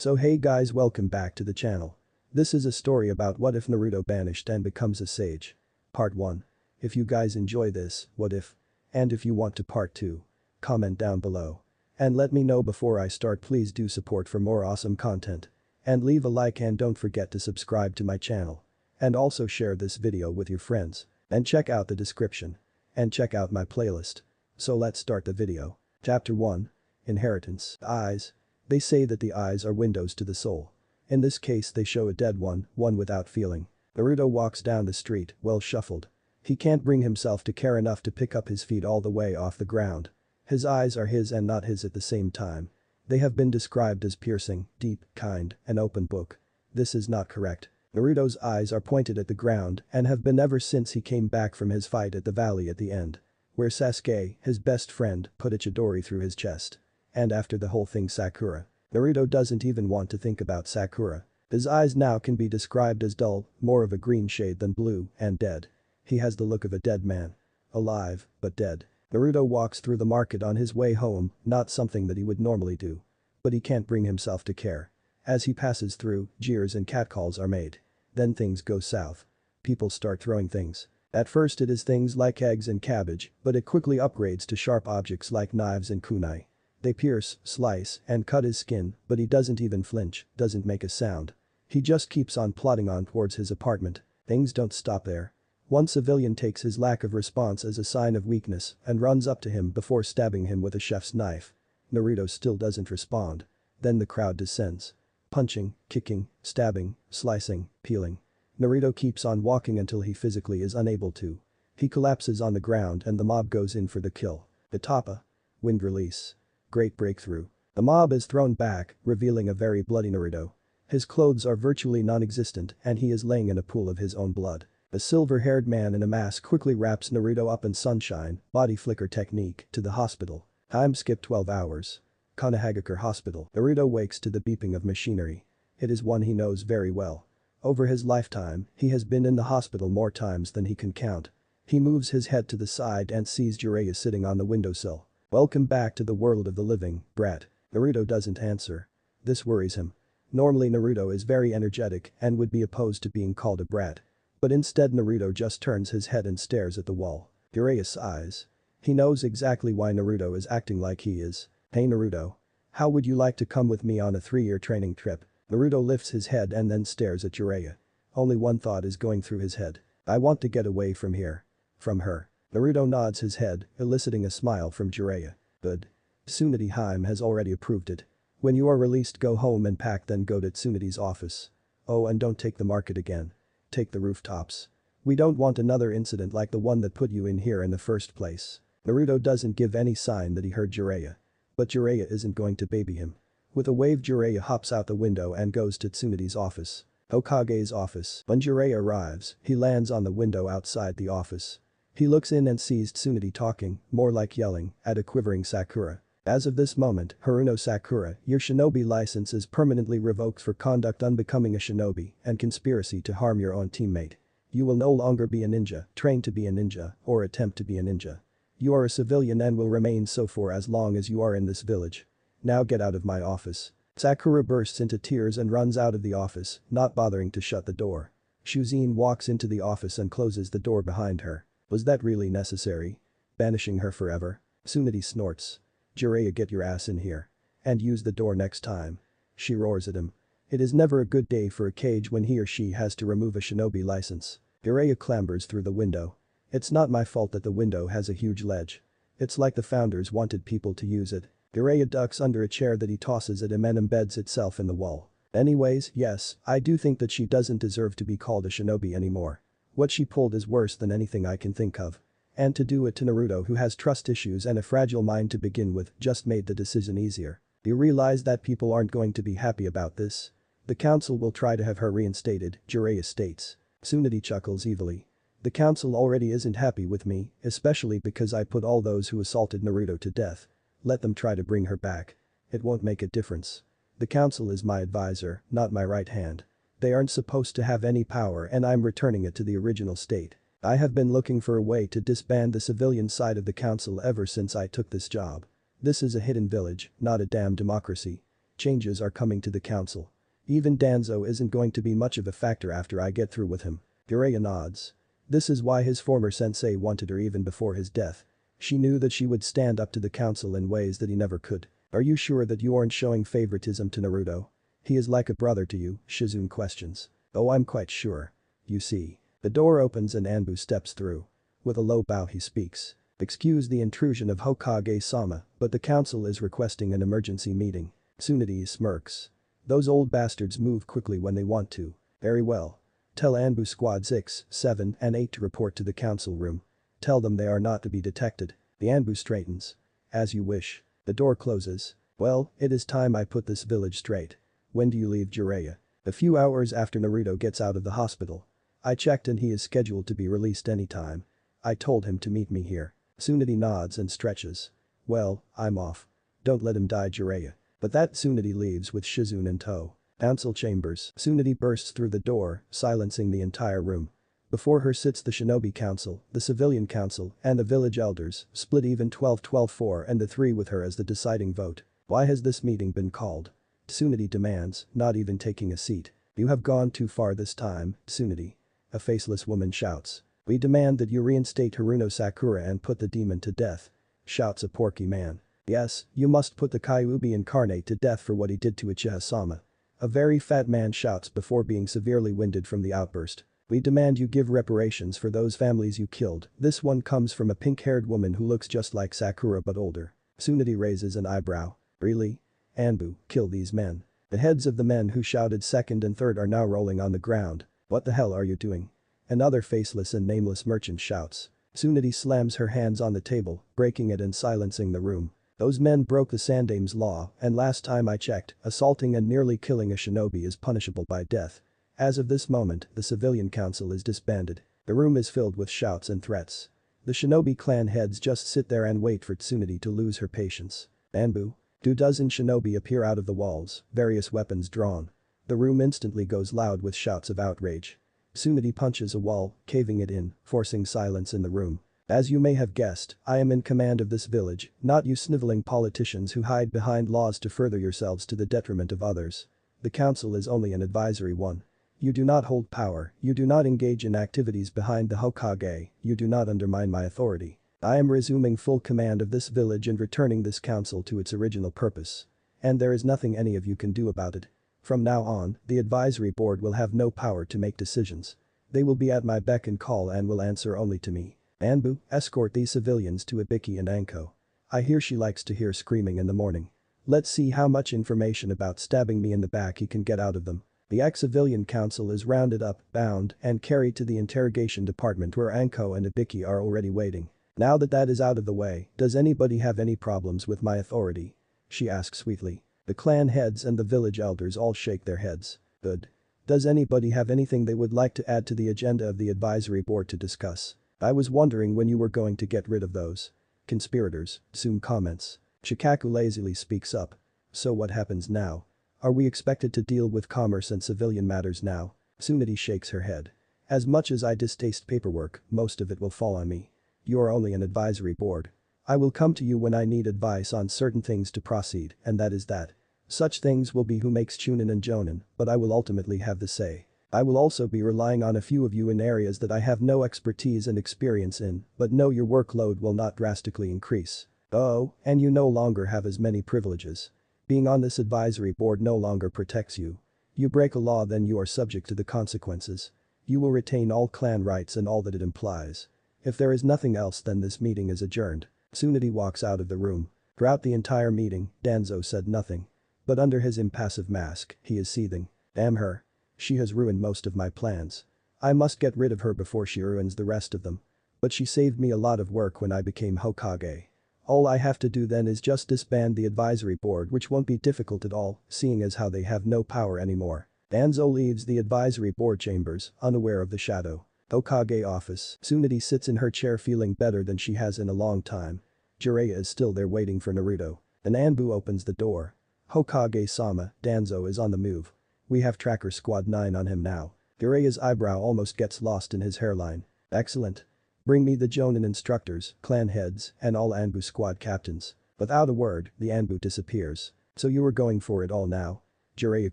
So hey guys, welcome back to the channel. This is a story about what if Naruto banished and becomes a sage. Part 1. If you guys enjoy this, what if? And if you want to part 2. Comment down below. And let me know before I start. Please do support for more awesome content. And leave a like and don't forget to subscribe to my channel. And also share this video with your friends. And check out the description. And check out my playlist. So let's start the video. Chapter 1. Inheritance. Eyes. They say that the eyes are windows to the soul. In this case they show a dead one without feeling. Naruto walks down the street, well shuffled. He can't bring himself to care enough to pick up his feet all the way off the ground. His eyes are his and not his at the same time. They have been described as piercing, deep, kind, an open book. This is not correct. Naruto's eyes are pointed at the ground and have been ever since he came back from his fight at the valley at the end. Where Sasuke, his best friend, put a chidori through his chest. And after the whole thing Sakura. Naruto doesn't even want to think about Sakura. His eyes now can be described as dull, more of a green shade than blue, and dead. He has the look of a dead man. Alive, but dead. Naruto walks through the market on his way home, not something that he would normally do. But he can't bring himself to care. As he passes through, jeers and catcalls are made. Then things go south. People start throwing things. At first it is things like eggs and cabbage, but it quickly upgrades to sharp objects like knives and kunai. They pierce, slice, and cut his skin, but he doesn't even flinch, doesn't make a sound. He just keeps on plodding on towards his apartment. Things don't stop there. One civilian takes his lack of response as a sign of weakness and runs up to him before stabbing him with a chef's knife. Naruto still doesn't respond. Then the crowd descends. Punching, kicking, stabbing, slicing, peeling. Naruto keeps on walking until he physically is unable to. He collapses on the ground and the mob goes in for the kill. Itapa. Wind release. Great breakthrough. The mob is thrown back, revealing a very bloody Naruto. His clothes are virtually non-existent and he is laying in a pool of his own blood. A silver-haired man in a mask quickly wraps Naruto up in sunshine, body flicker technique, to the hospital. Time skip 12 hours. Konohagakure Hospital. Naruto wakes to the beeping of machinery. It is one he knows very well. Over his lifetime, he has been in the hospital more times than he can count. He moves his head to the side and sees Jiraiya sitting on the windowsill. Welcome back to the world of the living, brat. Naruto doesn't answer. This worries him. Normally Naruto is very energetic and would be opposed to being called a brat. But instead Naruto just turns his head and stares at the wall. Jiraiya sighs. He knows exactly why Naruto is acting like he is. Hey Naruto. How would you like to come with me on a 3-year training trip? Naruto lifts his head and then stares at Jiraiya. Only one thought is going through his head. I want to get away from here. From her. Naruto nods his head, eliciting a smile from Jiraiya. Good. Tsunade has already approved it. When you are released, go home and pack, then go to Tsunade's office. Oh, and don't take the market again. Take the rooftops. We don't want another incident like the one that put you in here in the first place. Naruto doesn't give any sign that he heard Jiraiya. But Jiraiya isn't going to baby him. With a wave Jiraiya hops out the window and goes to Tsunade's office. Hokage's office. When Jiraiya arrives, he lands on the window outside the office. He looks in and sees Tsunade talking, more like yelling, at a quivering Sakura. As of this moment, Haruno Sakura, your shinobi license is permanently revoked for conduct unbecoming a shinobi and conspiracy to harm your own teammate. You will no longer be a ninja, train to be a ninja, or attempt to be a ninja. You are a civilian and will remain so for as long as you are in this village. Now get out of my office. Sakura bursts into tears and runs out of the office, not bothering to shut the door. Shuzine walks into the office and closes the door behind her. Was that really necessary? Banishing her forever? Tsunade snorts. Jiraiya, get your ass in here. And use the door next time. She roars at him. It is never a good day for a Kage when he or she has to remove a shinobi license. Jiraiya clambers through the window. It's not my fault that the window has a huge ledge. It's like the founders wanted people to use it. Jiraiya ducks under a chair that he tosses at him and embeds itself in the wall. Anyways, yes, I do think that she doesn't deserve to be called a shinobi anymore. What she pulled is worse than anything I can think of. And to do it to Naruto, who has trust issues and a fragile mind to begin with, just made the decision easier. You realize that people aren't going to be happy about this? The council will try to have her reinstated, Jiraiya states. Tsunade chuckles evilly. The council already isn't happy with me, especially because I put all those who assaulted Naruto to death. Let them try to bring her back. It won't make a difference. The council is my advisor, not my right hand. They aren't supposed to have any power and I'm returning it to the original state. I have been looking for a way to disband the civilian side of the council ever since I took this job. This is a hidden village, not a damn democracy. Changes are coming to the council. Even Danzo isn't going to be much of a factor after I get through with him. Jiraiya nods. This is why his former sensei wanted her even before his death. She knew that she would stand up to the council in ways that he never could. Are you sure that you aren't showing favoritism to Naruto? He is like a brother to you, Shizune questions. Oh, I'm quite sure. You see. The door opens and Anbu steps through. With a low bow he speaks. Excuse the intrusion of Hokage-sama, but the council is requesting an emergency meeting. Tsunade smirks. Those old bastards move quickly when they want to. Very well. Tell Anbu Squad 6, 7 and 8 to report to the council room. Tell them they are not to be detected. The Anbu straightens. As you wish. The door closes. Well, it is time I put this village straight. When do you leave Jiraiya? A few hours after Naruto gets out of the hospital. I checked and he is scheduled to be released anytime. I told him to meet me here. Tsunade nods and stretches. Well, I'm off. Don't let him die, Jiraiya. But that Tsunade leaves with Shizune in tow. Council chambers. Tsunade bursts through the door, silencing the entire room. Before her sits the Shinobi Council, the Civilian Council, and the village elders, split even 12-12-4 and the 3 with her as the deciding vote. Why has this meeting been called? Tsunade demands, not even taking a seat. You have gone too far this time, Tsunade. A faceless woman shouts. We demand that you reinstate Haruno Sakura and put the demon to death. Shouts a porky man. Yes, you must put the Kyuubi incarnate to death for what he did to Uchiha-sama. A very fat man shouts before being severely winded from the outburst. We demand you give reparations for those families you killed. This one comes from a pink-haired woman who looks just like Sakura but older. Tsunade raises an eyebrow. Really? Anbu, kill these men. The heads of the men who shouted second and third are now rolling on the ground. What the hell are you doing? Another faceless and nameless merchant shouts. Tsunade slams her hands on the table, breaking it and silencing the room. Those men broke the Sandame's law, and last time I checked, assaulting and nearly killing a shinobi is punishable by death. As of this moment, the civilian council is disbanded. The room is filled with shouts and threats. The shinobi clan heads just sit there and wait for Tsunade to lose her patience. Anbu. 2 dozen shinobi appear out of the walls, various weapons drawn. The room instantly goes loud with shouts of outrage. Tsunade punches a wall, caving it in, forcing silence in the room. As you may have guessed, I am in command of this village, not you sniveling politicians who hide behind laws to further yourselves to the detriment of others. The council is only an advisory one. You do not hold power, you do not engage in activities behind the Hokage, you do not undermine my authority. I am resuming full command of this village and returning this council to its original purpose. And there is nothing any of you can do about it. From now on, the advisory board will have no power to make decisions. They will be at my beck and call and will answer only to me. Anbu, escort these civilians to Ibiki and Anko. I hear she likes to hear screaming in the morning. Let's see how much information about stabbing me in the back he can get out of them. The ex-civilian council is rounded up, bound, and carried to the interrogation department where Anko and Ibiki are already waiting. Now that is out of the way, does anybody have any problems with my authority? She asks sweetly. The clan heads and the village elders all shake their heads. Good. Does anybody have anything they would like to add to the agenda of the advisory board to discuss? I was wondering when you were going to get rid of those conspirators, Tsun comments. Shikaku lazily speaks up. So what happens now? Are we expected to deal with commerce and civilian matters now? Tsunade shakes her head. As much as I distaste paperwork, most of it will fall on me. You are only an advisory board. I will come to you when I need advice on certain things to proceed, and that is that. Such things will be who makes Chunin and Jonin, but I will ultimately have the say. I will also be relying on a few of you in areas that I have no expertise and experience in, but know your workload will not drastically increase. Oh, and you no longer have as many privileges. Being on this advisory board no longer protects you. You break a law, then you are subject to the consequences. You will retain all clan rights and all that it implies. If there is nothing else, then this meeting is adjourned. Tsunade walks out of the room. Throughout the entire meeting, Danzo said nothing. But under his impassive mask, he is seething. Damn her. She has ruined most of my plans. I must get rid of her before she ruins the rest of them. But she saved me a lot of work when I became Hokage. All I have to do then is just disband the advisory board, which won't be difficult at all, seeing as how they have no power anymore. Danzo leaves the advisory board chambers, unaware of the shadow. Hokage office. Tsunade sits in her chair feeling better than she has in a long time. Jiraiya is still there waiting for Naruto. Then Anbu opens the door. Hokage-sama, Danzo is on the move. We have Tracker Squad 9 on him now. Jiraiya's eyebrow almost gets lost in his hairline. Excellent. Bring me the Jonin instructors, clan heads, and all Anbu squad captains. Without a word, the Anbu disappears. So you were going for it all now? Jiraiya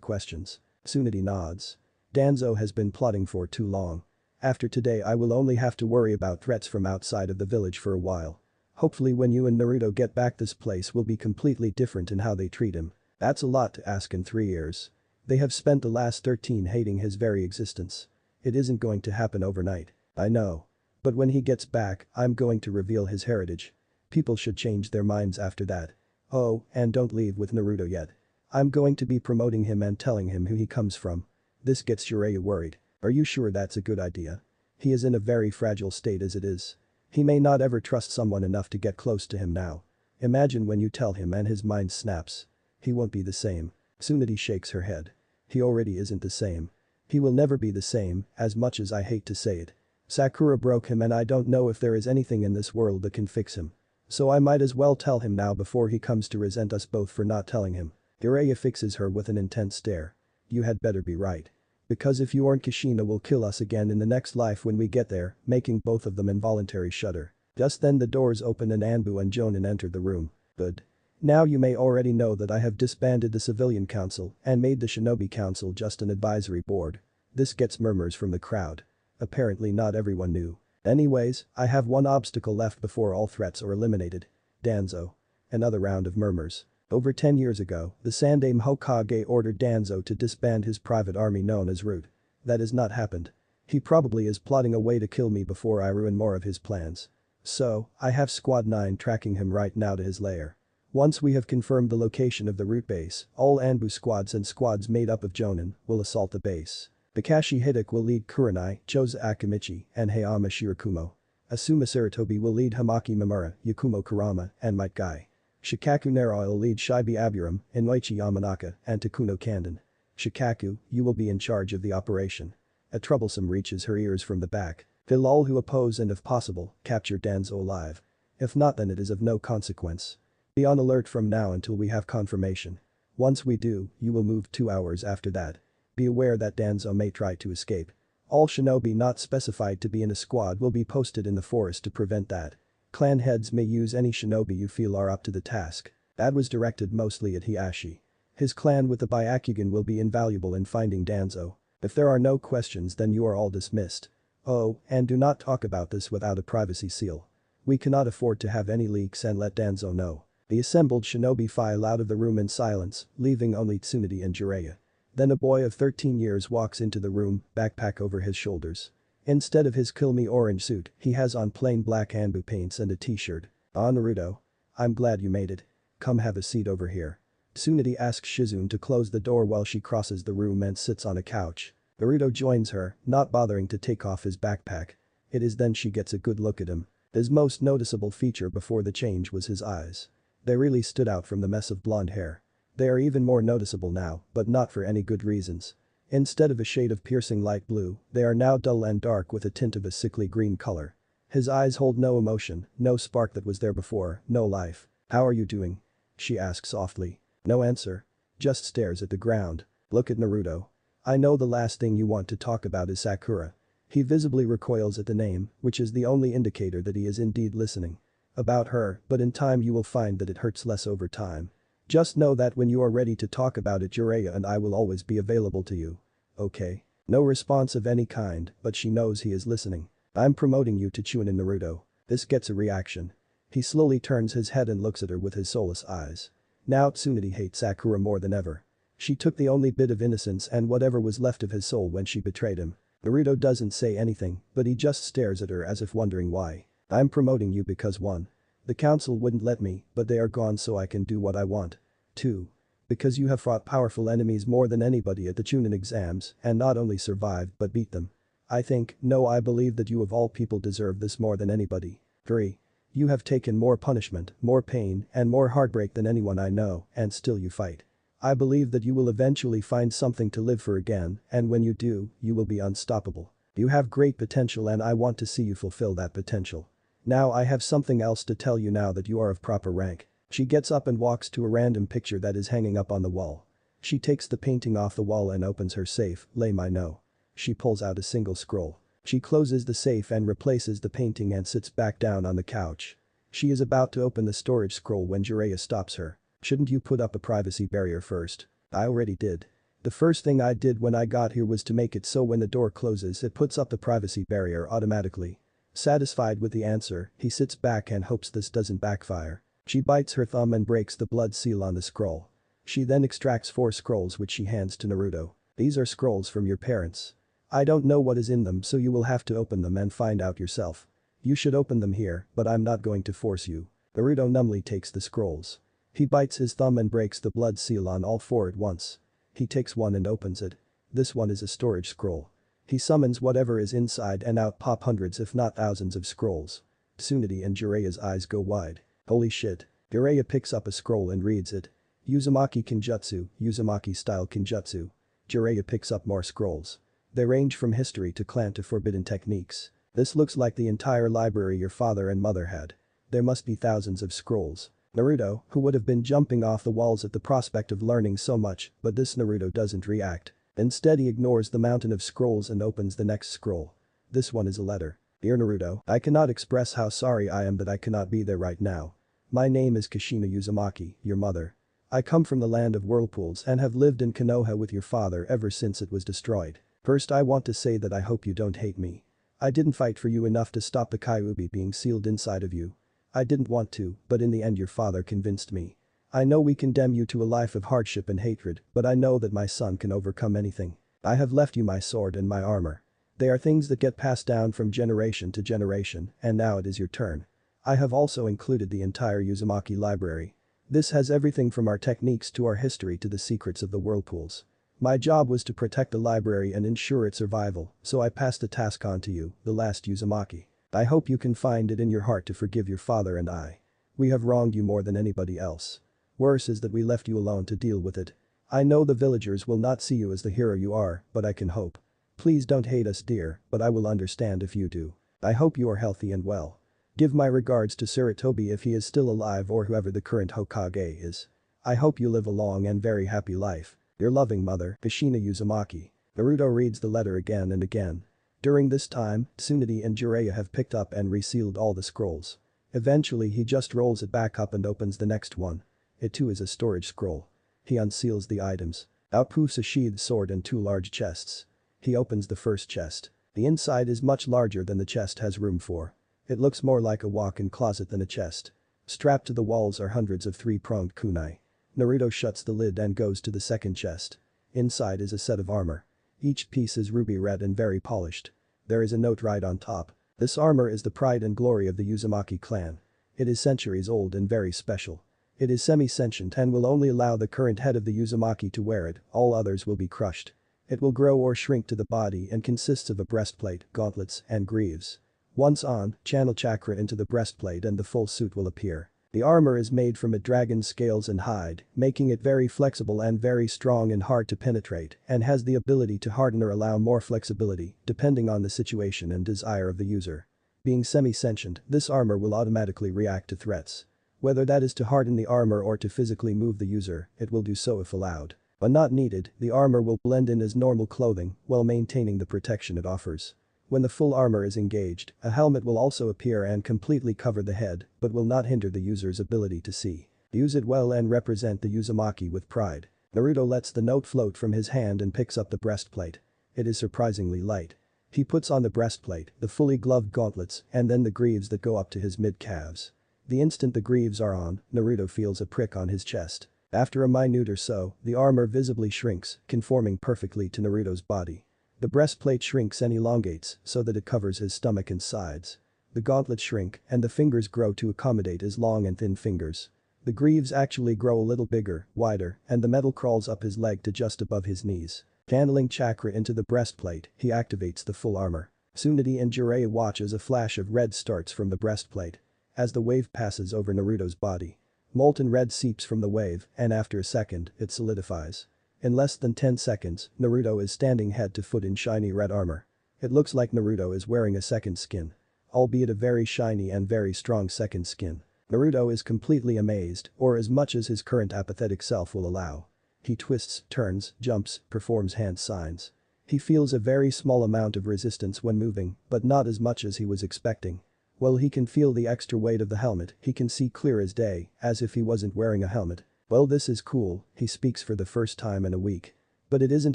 questions. Tsunade nods. Danzo has been plotting for too long. After today I will only have to worry about threats from outside of the village for a while. Hopefully when you and Naruto get back this place will be completely different in how they treat him. That's a lot to ask in 3 years. They have spent the last 13 hating his very existence. It isn't going to happen overnight. I know. But when he gets back, I'm going to reveal his heritage. People should change their minds after that. Oh, and don't leave with Naruto yet. I'm going to be promoting him and telling him who he comes from. This gets Jiraiya worried. Are you sure that's a good idea? He is in a very fragile state as it is. He may not ever trust someone enough to get close to him now. Imagine when you tell him and his mind snaps. He won't be the same. Tsunade shakes her head. He already isn't the same. He will never be the same, as much as I hate to say it. Sakura broke him and I don't know if there is anything in this world that can fix him. So I might as well tell him now before he comes to resent us both for not telling him. Jiraiya fixes her with an intense stare. You had better be right. Because if you aren't, Kushina will kill us again in the next life when we get there, making both of them involuntary shudder. Just then the doors open and Anbu and Jonin enter the room. Good. Now you may already know that I have disbanded the civilian council and made the shinobi council just an advisory board. This gets murmurs from the crowd. Apparently not everyone knew. Anyways, I have one obstacle left before all threats are eliminated. Danzo. Another round of murmurs. Over 10 years ago, the Sandaime Hokage ordered Danzo to disband his private army known as Root. That has not happened. He probably is plotting a way to kill me before I ruin more of his plans. So, I have Squad 9 tracking him right now to his lair. Once we have confirmed the location of the Root base, all Anbu squads and squads made up of Jonin will assault the base. Kakashi Hideki will lead Kurenai, Choza Akimichi, and Hayama Shirakumo. Asuma Sarutobi will lead Hamaki Mamura, Yakumo Kurama, and Might Guy. Shikaku Narai will lead Shibi Aburam, Inoichi Yamanaka, and Takuno Kanden. Shikaku, you will be in charge of the operation. A troublesome reaches her ears from the back. Kill all who oppose and if possible, capture Danzo alive. If not then it is of no consequence. Be on alert from now until we have confirmation. Once we do, you will move 2 hours after that. Be aware that Danzo may try to escape. All shinobi not specified to be in a squad will be posted in the forest to prevent that. Clan heads may use any shinobi you feel are up to the task. That was directed mostly at Hiashi. His clan with the Byakugan will be invaluable in finding Danzo. If there are no questions then you are all dismissed. Oh, and do not talk about this without a privacy seal. We cannot afford to have any leaks and let Danzo know. The assembled shinobi file out of the room in silence, leaving only Tsunade and Jiraiya. Then a boy of 13 years walks into the room, backpack over his shoulders. Instead of his kill me orange suit, he has on plain black Anbu paints and a t-shirt. Ah Naruto. I'm glad you made it. Come have a seat over here. Tsunade asks Shizune to close the door while she crosses the room and sits on a couch. Naruto joins her, not bothering to take off his backpack. It is then she gets a good look at him. His most noticeable feature before the change was his eyes. They really stood out from the mess of blonde hair. They are even more noticeable now, but not for any good reasons. Instead of a shade of piercing light blue, they are now dull and dark with a tint of a sickly green color. His eyes hold no emotion, no spark that was there before, no life. How are you doing? She asks softly. No answer. Just stares at the ground. Look at Naruto. I know the last thing you want to talk about is Sakura. He visibly recoils at the name, which is the only indicator that he is indeed listening. About her, but in time you will find that it hurts less over time. Just know that when you are ready to talk about it Jiraiya and I will always be available to you. Okay. No response of any kind, but she knows he is listening. I'm promoting you to Chunin Naruto. This gets a reaction. He slowly turns his head and looks at her with his soulless eyes. Now Tsunade hates Sakura more than ever. She took the only bit of innocence and whatever was left of his soul when she betrayed him. Naruto doesn't say anything, but he just stares at her as if wondering why. I'm promoting you because 1. The council wouldn't let me, but they are gone so I can do what I want. 2. Because you have fought powerful enemies more than anybody at the Chunin exams and not only survived but beat them. I believe that you of all people deserve this more than anybody. 3. You have taken more punishment, more pain, and more heartbreak than anyone I know, and still you fight. I believe that you will eventually find something to live for again, and when you do, you will be unstoppable. You have great potential and I want to see you fulfill that potential. Now I have something else to tell you now that you are of proper rank. She gets up and walks to a random picture that is hanging up on the wall. She takes the painting off the wall and opens her safe, lay my no. She pulls out a single scroll. She closes the safe and replaces the painting and sits back down on the couch. She is about to open the storage scroll when Jiraiya stops her. Shouldn't you put up a privacy barrier first? I already did. The first thing I did when I got here was to make it so when the door closes it puts up the privacy barrier automatically. Satisfied with the answer, he sits back and hopes this doesn't backfire. She bites her thumb and breaks the blood seal on the scroll. She then extracts 4 scrolls which she hands to Naruto. These are scrolls from your parents. I don't know what is in them so you will have to open them and find out yourself. You should open them here, but I'm not going to force you. Naruto numbly takes the scrolls. He bites his thumb and breaks the blood seal on all 4 at once. He takes one and opens it. This one is a storage scroll. He summons whatever is inside and out pop hundreds if not thousands of scrolls. Tsunade and Jiraiya's eyes go wide. Holy shit. Jiraiya picks up a scroll and reads it. Uzumaki Kinjutsu, Uzumaki style Kinjutsu. Jiraiya picks up more scrolls. They range from history to clan to forbidden techniques. This looks like the entire library your father and mother had. There must be thousands of scrolls. Naruto, who would have been jumping off the walls at the prospect of learning so much, but this Naruto doesn't react. Instead he ignores the mountain of scrolls and opens the next scroll. This one is a letter. Dear Naruto, I cannot express how sorry I am that I cannot be there right now. My name is Kushina Uzumaki, your mother. I come from the land of whirlpools and have lived in Konoha with your father ever since it was destroyed. First I want to say that I hope you don't hate me. I didn't fight for you enough to stop the Kyuubi being sealed inside of you. I didn't want to, but in the end your father convinced me. I know we condemn you to a life of hardship and hatred, but I know that my son can overcome anything. I have left you my sword and my armor. They are things that get passed down from generation to generation, and now it is your turn. I have also included the entire Uzumaki library. This has everything from our techniques to our history to the secrets of the whirlpools. My job was to protect the library and ensure its survival, so I passed the task on to you, the last Uzumaki. I hope you can find it in your heart to forgive your father and I. We have wronged you more than anybody else. Worse is that we left you alone to deal with it. I know the villagers will not see you as the hero you are, but I can hope. Please don't hate us dear, but I will understand if you do. I hope you are healthy and well. Give my regards to Sarutobi if he is still alive or whoever the current Hokage is. I hope you live a long and very happy life. Your loving mother, Kushina Uzumaki. Naruto reads the letter again and again. During this time, Tsunade and Jiraiya have picked up and resealed all the scrolls. Eventually he just rolls it back up and opens the next one. It too is a storage scroll. He unseals the items. Out poofs a sheathed sword and 2 large chests. He opens the first chest. The inside is much larger than the chest has room for. It looks more like a walk-in closet than a chest. Strapped to the walls are hundreds of 3-pronged kunai. Naruto shuts the lid and goes to the second chest. Inside is a set of armor. Each piece is ruby red and very polished. There is a note right on top. This armor is the pride and glory of the Uzumaki clan. It is centuries old and very special. It is semi-sentient and will only allow the current head of the Uzumaki to wear it, all others will be crushed. It will grow or shrink to the body and consists of a breastplate, gauntlets, and greaves. Once on, channel chakra into the breastplate and the full suit will appear. The armor is made from a dragon's scales and hide, making it very flexible and very strong and hard to penetrate, and has the ability to harden or allow more flexibility, depending on the situation and desire of the user. Being semi-sentient, this armor will automatically react to threats. Whether that is to harden the armor or to physically move the user, it will do so if allowed. When not needed, the armor will blend in as normal clothing while maintaining the protection it offers. When the full armor is engaged, a helmet will also appear and completely cover the head, but will not hinder the user's ability to see. Use it well and represent the Uzumaki with pride. Naruto lets the note float from his hand and picks up the breastplate. It is surprisingly light. He puts on the breastplate, the fully gloved gauntlets, and then the greaves that go up to his mid-calves. The instant the greaves are on, Naruto feels a prick on his chest. After a minute or so, the armor visibly shrinks, conforming perfectly to Naruto's body. The breastplate shrinks and elongates so that it covers his stomach and sides. The gauntlets shrink and the fingers grow to accommodate his long and thin fingers. The greaves actually grow a little bigger, wider, and the metal crawls up his leg to just above his knees. Channeling chakra into the breastplate, he activates the full armor. Tsunade and Jiraiya watch as a flash of red starts from the breastplate. As the wave passes over Naruto's body, molten red seeps from the wave and after a second, it solidifies. In less than 10 seconds, Naruto is standing head to foot in shiny red armor. It looks like Naruto is wearing a second skin. Albeit a very shiny and very strong second skin. Naruto is completely amazed, or as much as his current apathetic self will allow. He twists, turns, jumps, performs hand signs. He feels a very small amount of resistance when moving, but not as much as he was expecting. While he can feel the extra weight of the helmet, he can see clear as day, as if he wasn't wearing a helmet. Well, this is cool, he speaks for the first time in a week. But it isn't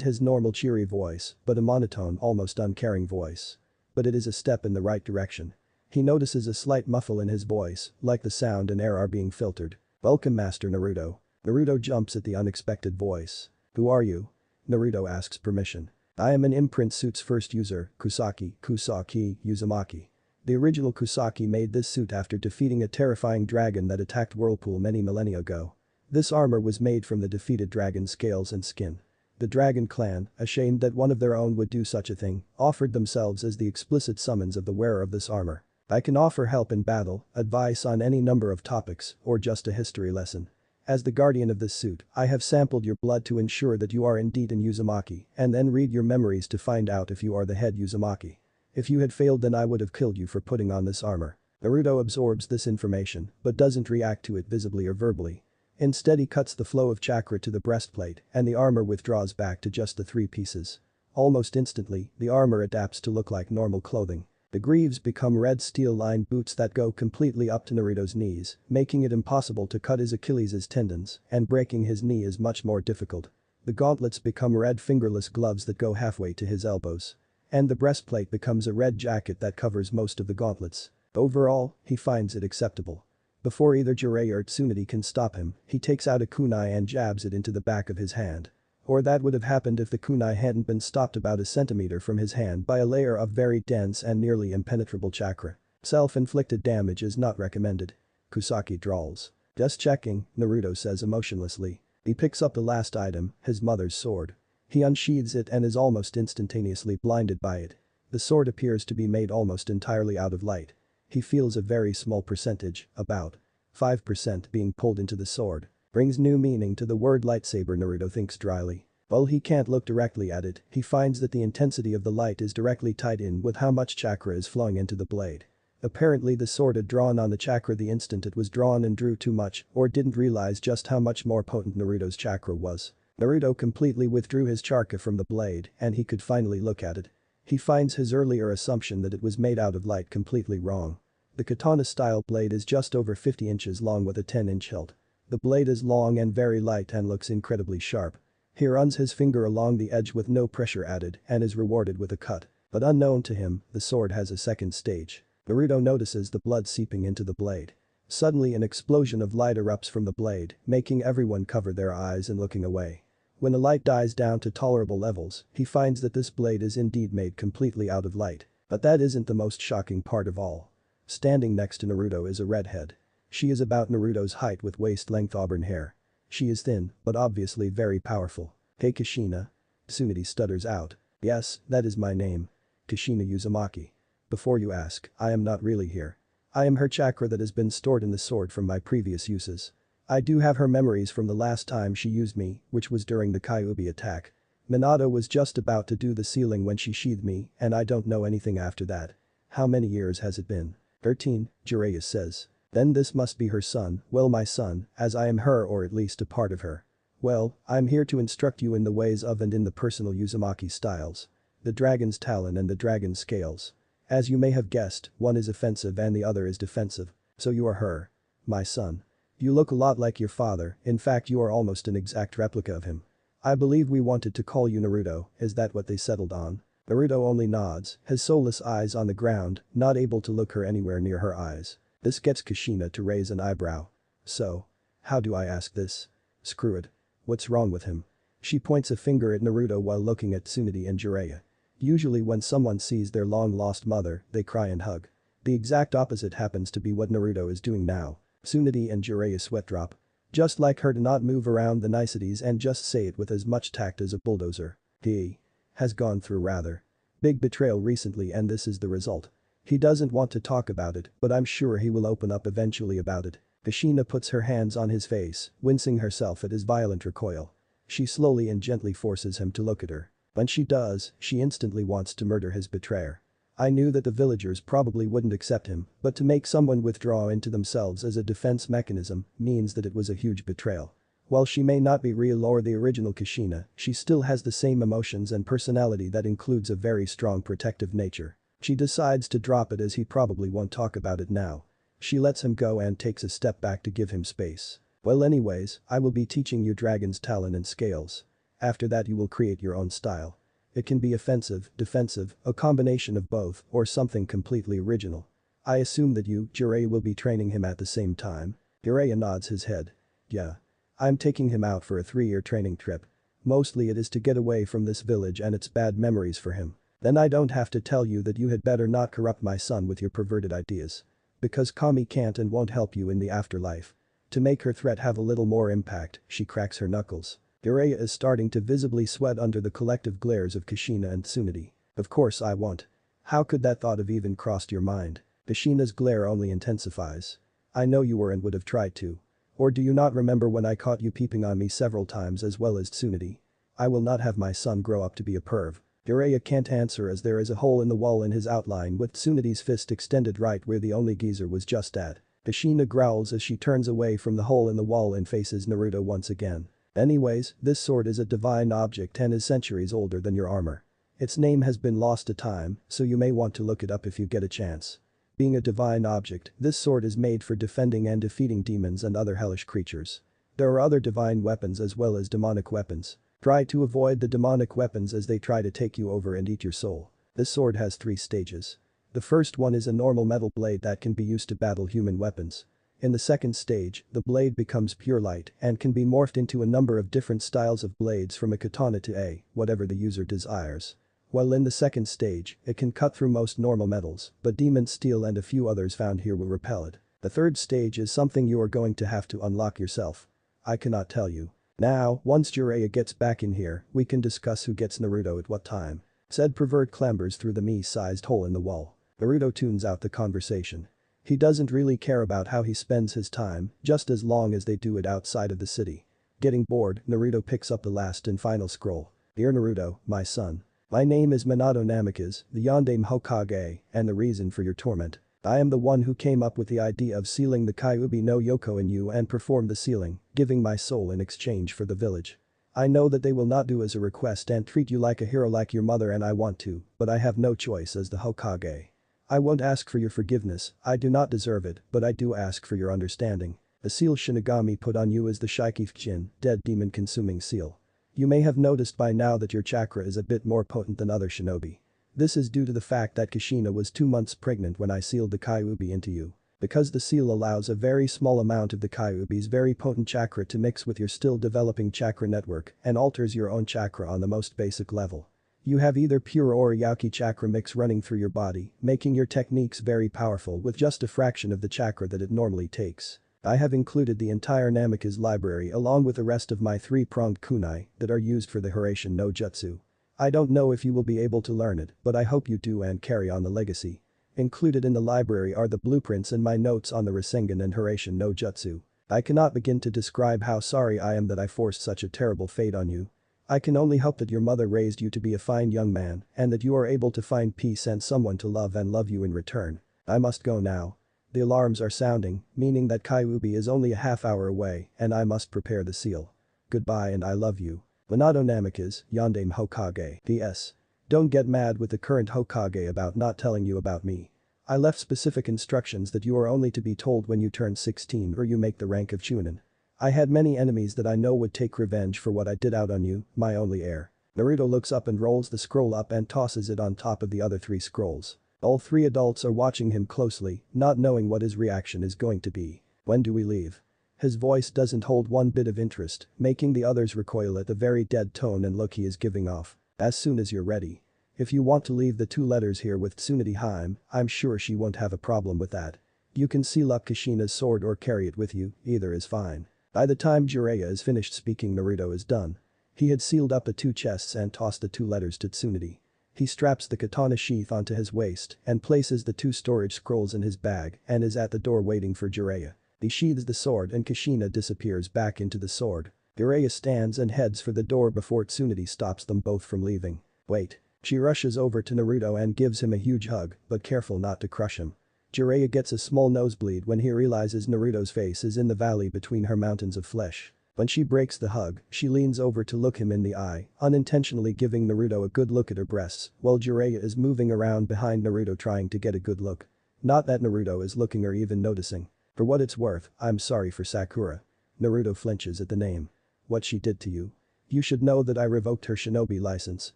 his normal cheery voice, but a monotone, almost uncaring voice. But it is a step in the right direction. He notices a slight muffle in his voice, like the sound and air are being filtered. Welcome, Master Naruto. Naruto jumps at the unexpected voice. Who are you? Naruto asks permission. I am an imprint suit's first user, Kusaki Uzumaki. The original Kusaki made this suit after defeating a terrifying dragon that attacked Whirlpool many millennia ago. This armor was made from the defeated dragon's scales and skin. The Dragon Clan, ashamed that one of their own would do such a thing, offered themselves as the explicit summons of the wearer of this armor. I can offer help in battle, advice on any number of topics, or just a history lesson. As the guardian of this suit, I have sampled your blood to ensure that you are indeed an Uzumaki, and then read your memories to find out if you are the head Uzumaki. If you had failed, then I would have killed you for putting on this armor. Naruto absorbs this information, but doesn't react to it visibly or verbally. Instead, he cuts the flow of chakra to the breastplate, and the armor withdraws back to just the 3 pieces. Almost instantly, the armor adapts to look like normal clothing. The greaves become red steel-lined boots that go completely up to Naruto's knees, making it impossible to cut his Achilles' tendons, and breaking his knee is much more difficult. The gauntlets become red fingerless gloves that go halfway to his elbows. And the breastplate becomes a red jacket that covers most of the gauntlets. Overall, he finds it acceptable. Before either Jiraiya or Tsunade can stop him, he takes out a kunai and jabs it into the back of his hand. Or that would have happened if the kunai hadn't been stopped about a centimeter from his hand by a layer of very dense and nearly impenetrable chakra. Self-inflicted damage is not recommended. Kusaki drawls. Just checking, Naruto says emotionlessly. He picks up the last item, his mother's sword. He unsheathes it and is almost instantaneously blinded by it. The sword appears to be made almost entirely out of light. He feels a very small percentage, about 5%, being pulled into the sword. Brings new meaning to the word lightsaber, Naruto thinks dryly. While he can't look directly at it, he finds that the intensity of the light is directly tied in with how much chakra is flowing into the blade. Apparently the sword had drawn on the chakra the instant it was drawn and drew too much, or didn't realize just how much more potent Naruto's chakra was. Naruto completely withdrew his chakra from the blade and he could finally look at it. He finds his earlier assumption that it was made out of light completely wrong. The katana-style blade is just over 50 inches long with a 10-inch hilt. The blade is long and very light and looks incredibly sharp. He runs his finger along the edge with no pressure added and is rewarded with a cut. But unknown to him, the sword has a second stage. Naruto notices the blood seeping into the blade. Suddenly an explosion of light erupts from the blade, making everyone cover their eyes and looking away. When the light dies down to tolerable levels, he finds that this blade is indeed made completely out of light. But that isn't the most shocking part of all. Standing next to Naruto is a redhead. She is about Naruto's height with waist-length auburn hair. She is thin, but obviously very powerful. Hey Kushina? Tsunade stutters out. Yes, that is my name. Kushina Uzumaki. Before you ask, I am not really here. I am her chakra that has been stored in the sword from my previous uses. I do have her memories from the last time she used me, which was during the Kyuubi attack. Minato was just about to do the sealing when she sheathed me, and I don't know anything after that. How many years has it been? 13, Jiraiya says. Then this must be her son, well my son, as I am her or at least a part of her. Well, I'm here to instruct you in the ways of and in the personal Uzumaki styles. The dragon's talon and the dragon's scales. As you may have guessed, one is offensive and the other is defensive. So you are her. My son. You look a lot like your father, in fact you are almost an exact replica of him. I believe we wanted to call you Naruto, is that what they settled on? Naruto only nods, his soulless eyes on the ground, not able to look her anywhere near her eyes. This gets Kushina to raise an eyebrow. So. How do I ask this? Screw it. What's wrong with him? She points a finger at Naruto while looking at Tsunade and Jiraiya. Usually when someone sees their long-lost mother, they cry and hug. The exact opposite happens to be what Naruto is doing now. Tsunade and Jiraiya sweat drop. Just like her to not move around the niceties and just say it with as much tact as a bulldozer. He has gone through rather big betrayal recently and this is the result. He doesn't want to talk about it, but I'm sure he will open up eventually about it. Kushina puts her hands on his face, wincing herself at his violent recoil. She slowly and gently forces him to look at her. When she does, she instantly wants to murder his betrayer. I knew that the villagers probably wouldn't accept him, but to make someone withdraw into themselves as a defense mechanism means that it was a huge betrayal. While she may not be real or the original Kushina, she still has the same emotions and personality that includes a very strong protective nature. She decides to drop it as he probably won't talk about it now. She lets him go and takes a step back to give him space. Well anyways, I will be teaching you dragon's talon and scales. After that you will create your own style. It can be offensive, defensive, a combination of both, or something completely original. I assume that you, Jiraiya, will be training him at the same time. Jiraiya nods his head. Yeah. I'm taking him out for a 3-year training trip. Mostly it is to get away from this village and its bad memories for him. Then I don't have to tell you that you had better not corrupt my son with your perverted ideas. Because Kami can't and won't help you in the afterlife. To make her threat have a little more impact, she cracks her knuckles. Jiraiya is starting to visibly sweat under the collective glares of Kushina and Tsunade. Of course I won't. How could that thought have even crossed your mind? Kushina's glare only intensifies. I know you were and would have tried to. Or do you not remember when I caught you peeping on me several times as well as Tsunade? I will not have my son grow up to be a perv. Jiraiya can't answer as there is a hole in the wall in his outline with Tsunade's fist extended right where the only geezer was just at. Kushina growls as she turns away from the hole in the wall and faces Naruto once again. Anyways, this sword is a divine object and is centuries older than your armor. Its name has been lost to time, so you may want to look it up if you get a chance. Being a divine object, this sword is made for defending and defeating demons and other hellish creatures. There are other divine weapons as well as demonic weapons. Try to avoid the demonic weapons as they try to take you over and eat your soul. This sword has 3 stages. The first one is a normal metal blade that can be used to battle human weapons. In the second stage, the blade becomes pure light and can be morphed into a number of different styles of blades from a katana to whatever the user desires. While in the second stage, it can cut through most normal metals, but demon steel and a few others found here will repel it. The third stage is something you are going to have to unlock yourself. I cannot tell you. Now, once Jiraiya gets back in here, we can discuss who gets Naruto at what time. Said pervert clambers through the me-sized hole in the wall. Naruto tunes out the conversation. He doesn't really care about how he spends his time, just as long as they do it outside of the city. Getting bored, Naruto picks up the last and final scroll. Dear Naruto, my son. My name is Minato Namikaze, the Yondaime Hokage, and the reason for your torment. I am the one who came up with the idea of sealing the Kyuubi no Yoko in you and performed the sealing, giving my soul in exchange for the village. I know that they will not do as a request and treat you like a hero like your mother and I want to, but I have no choice as the Hokage. I won't ask for your forgiveness, I do not deserve it, but I do ask for your understanding. The seal Shinigami put on you is the Shikifujin, dead demon consuming seal. You may have noticed by now that your chakra is a bit more potent than other shinobi. This is due to the fact that Kushina was 2 months pregnant when I sealed the Kyuubi into you. Because the seal allows a very small amount of the Kyuubi's very potent chakra to mix with your still developing chakra network and alters your own chakra on the most basic level. You have either pure or Yauki chakra mix running through your body, making your techniques very powerful with just a fraction of the chakra that it normally takes. I have included the entire Namikaze library along with the rest of my 3-pronged kunai that are used for the Hiraishin no Jutsu. I don't know if you will be able to learn it, but I hope you do and carry on the legacy. Included in the library are the blueprints and my notes on the Rasengan and Hiraishin no Jutsu. I cannot begin to describe how sorry I am that I forced such a terrible fate on you. I can only hope that your mother raised you to be a fine young man and that you are able to find peace and someone to love and love you in return. I must go now. The alarms are sounding, meaning that Kyuubi is only a half-hour away and I must prepare the seal. Goodbye and I love you. Minato Namikaze, Yondaime Hokage. P.S. Don't get mad with the current Hokage about not telling you about me. I left specific instructions that you are only to be told when you turn 16 or you make the rank of Chunin. I had many enemies that I know would take revenge for what I did out on you, my only heir. Naruto looks up and rolls the scroll up and tosses it on top of the other 3 scrolls. All 3 adults are watching him closely, not knowing what his reaction is going to be. When do we leave? His voice doesn't hold one bit of interest, making the others recoil at the very dead tone and look he is giving off. As soon as you're ready. If you want to leave the 2 letters here with Tsunade Hime, I'm sure she won't have a problem with that. You can seal up Kushina's sword or carry it with you, either is fine. By the time Jiraiya is finished speaking, Naruto is done. He had sealed up the 2 chests and tossed the 2 letters to Tsunade. He straps the katana sheath onto his waist and places the 2 storage scrolls in his bag and is at the door waiting for Jiraiya. He sheathes the sword and Kushina disappears back into the sword. Jiraiya stands and heads for the door before Tsunade stops them both from leaving. Wait. She rushes over to Naruto and gives him a huge hug, but careful not to crush him. Jiraiya gets a small nosebleed when he realizes Naruto's face is in the valley between her mountains of flesh. When she breaks the hug, she leans over to look him in the eye, unintentionally giving Naruto a good look at her breasts, while Jiraiya is moving around behind Naruto trying to get a good look. Not that Naruto is looking or even noticing. For what it's worth, I'm sorry for Sakura. Naruto flinches at the name. What she did to you? You should know that I revoked her shinobi license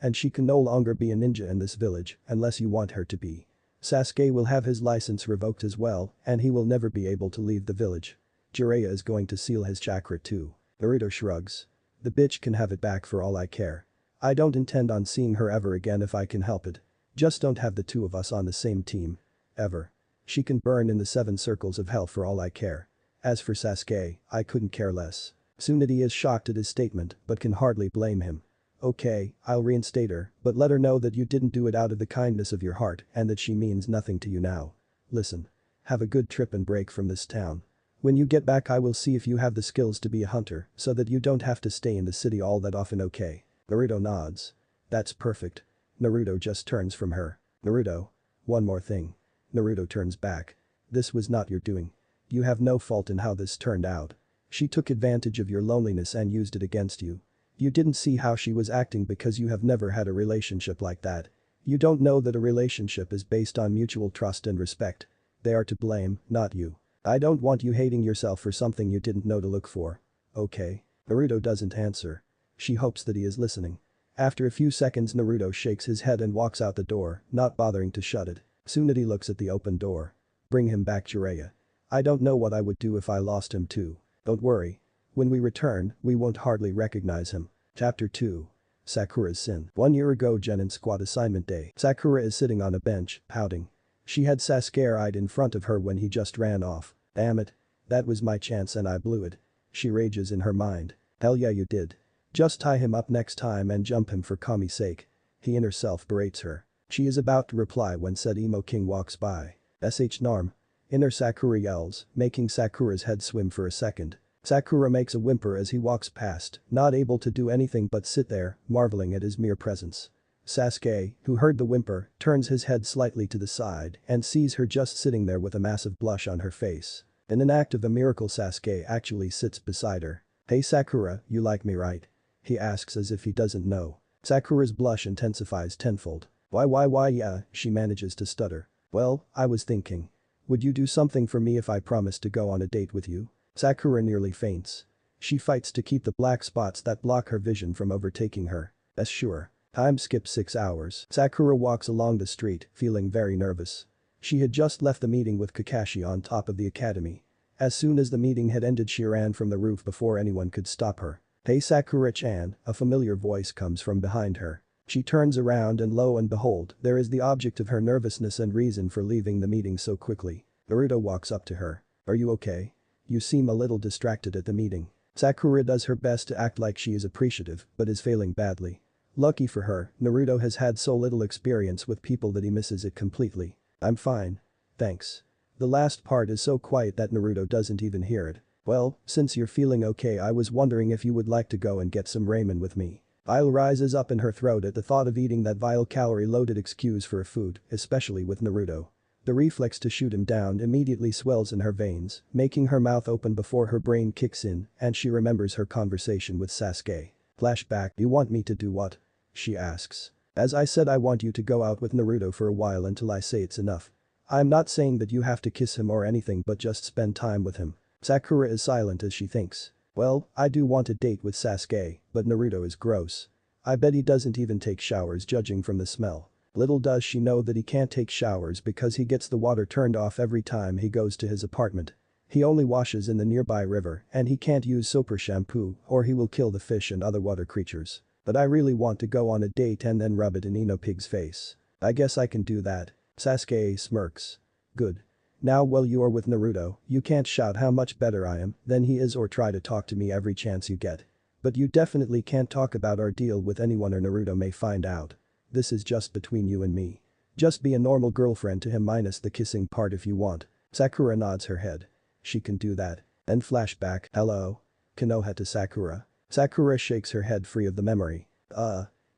and she can no longer be a ninja in this village unless you want her to be. Sasuke will have his license revoked as well and he will never be able to leave the village. Jiraiya is going to seal his chakra too. Naruto shrugs. The bitch can have it back for all I care. I don't intend on seeing her ever again if I can help it. Just don't have the two of us on the same team. Ever. She can burn in the 7 circles of hell for all I care. As for Sasuke, I couldn't care less. Tsunade is shocked at his statement but can hardly blame him. Okay, I'll reinstate her, but let her know that you didn't do it out of the kindness of your heart and that she means nothing to you now. Listen. Have a good trip and break from this town. When you get back I will see if you have the skills to be a hunter so that you don't have to stay in the city all that often, okay? Naruto nods. That's perfect. Naruto just turns from her. Naruto. One more thing. Naruto turns back. This was not your doing. You have no fault in how this turned out. She took advantage of your loneliness and used it against you. You didn't see how she was acting because you have never had a relationship like that. You don't know that a relationship is based on mutual trust and respect. They are to blame, not you. I don't want you hating yourself for something you didn't know to look for. Okay. Naruto doesn't answer. She hopes that he is listening. After a few seconds Naruto shakes his head and walks out the door, not bothering to shut it. Tsunade looks at the open door. Bring him back, Jiraiya. I don't know what I would do if I lost him too. Don't worry. When we return, we won't hardly recognize him. Chapter 2. Sakura's Sin. 1 year ago Genin squad assignment day. Sakura is sitting on a bench, pouting. She had Sasuke eyed in front of her when he just ran off. Damn it. That was my chance and I blew it. She rages in her mind. Hell yeah you did. Just tie him up next time and jump him for Kami's sake. He in herself berates her. She is about to reply when said emo king walks by. Narm. Inner Sakura yells, making Sakura's head swim for a second. Sakura makes a whimper as he walks past, not able to do anything but sit there, marveling at his mere presence. Sasuke, who heard the whimper, turns his head slightly to the side and sees her just sitting there with a massive blush on her face. In an act of a miracle Sasuke actually sits beside her. Hey Sakura, you like me right? He asks as if he doesn't know. Sakura's blush intensifies tenfold. Why yeah, she manages to stutter. Well, I was thinking. Would you do something for me if I promised to go on a date with you? Sakura nearly faints. She fights to keep the black spots that block her vision from overtaking her. Sure. Time skips 6 hours. Sakura walks along the street, feeling very nervous. She had just left the meeting with Kakashi on top of the academy. As soon as the meeting had ended she ran from the roof before anyone could stop her. Hey Sakura-chan, a familiar voice comes from behind her. She turns around and lo and behold, there is the object of her nervousness and reason for leaving the meeting so quickly. Naruto walks up to her. Are you okay? You seem a little distracted at the meeting. Sakura does her best to act like she is appreciative, but is failing badly. Lucky for her, Naruto has had so little experience with people that he misses it completely. I'm fine. Thanks. The last part is so quiet that Naruto doesn't even hear it. Well, since you're feeling okay I was wondering if you would like to go and get some ramen with me. Bile rises up in her throat at the thought of eating that vile calorie-loaded excuse for a food, especially with Naruto. The reflex to shoot him down immediately swells in her veins, making her mouth open before her brain kicks in and she remembers her conversation with Sasuke. Flashback. You want me to do what? She asks. As I said I want you to go out with Naruto for a while until I say it's enough. I'm not saying that you have to kiss him or anything but just spend time with him. Sakura is silent as she thinks. Well, I do want a date with Sasuke, but Naruto is gross. I bet he doesn't even take showers judging from the smell. Little does she know that he can't take showers because he gets the water turned off every time he goes to his apartment. He only washes in the nearby river and he can't use soap or shampoo or he will kill the fish and other water creatures. But I really want to go on a date and then rub it in Ino Pig's face. I guess I can do that. Sasuke smirks. Good. Now while you are with Naruto, you can't shout how much better I am than he is or try to talk to me every chance you get. But you definitely can't talk about our deal with anyone or Naruto may find out. This is just between you and me. Just be a normal girlfriend to him minus the kissing part if you want. Sakura nods her head. She can do that. Then flashback. Hello? Konoha to Sakura. Sakura shakes her head free of the memory.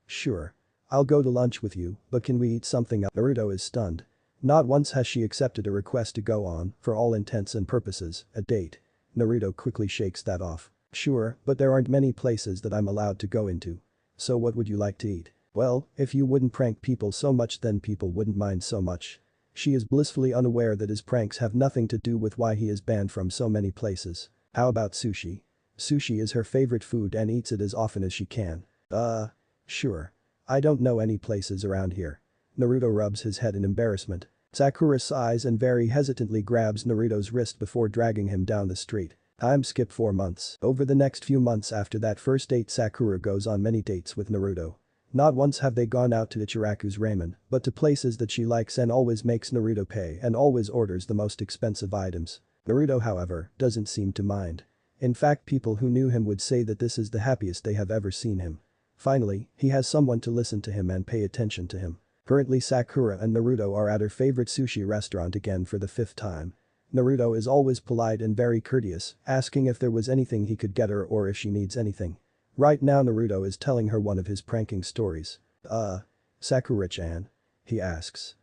Sure. I'll go to lunch with you, but can we eat something else? Naruto is stunned. Not once has she accepted a request to go on, for all intents and purposes, a date. Naruto quickly shakes that off. Sure, but there aren't many places that I'm allowed to go into. So what would you like to eat? Well, if you wouldn't prank people so much then people wouldn't mind so much. She is blissfully unaware that his pranks have nothing to do with why he is banned from so many places. How about sushi? Sushi is her favorite food and eats it as often as she can. Sure. I don't know any places around here. Naruto rubs his head in embarrassment. Sakura sighs and very hesitantly grabs Naruto's wrist before dragging him down the street. Time skip 4 months. Over the next few months after that first date, Sakura goes on many dates with Naruto. Not once have they gone out to Ichiraku's ramen, but to places that she likes and always makes Naruto pay and always orders the most expensive items. Naruto, however, doesn't seem to mind. In fact, people who knew him would say that this is the happiest they have ever seen him. Finally, he has someone to listen to him and pay attention to him. Currently, Sakura and Naruto are at her favorite sushi restaurant again for the 5th time. Naruto is always polite and very courteous, asking if there was anything he could get her or if she needs anything. Right now Naruto is telling her one of his pranking stories. Sakura-chan? He asks.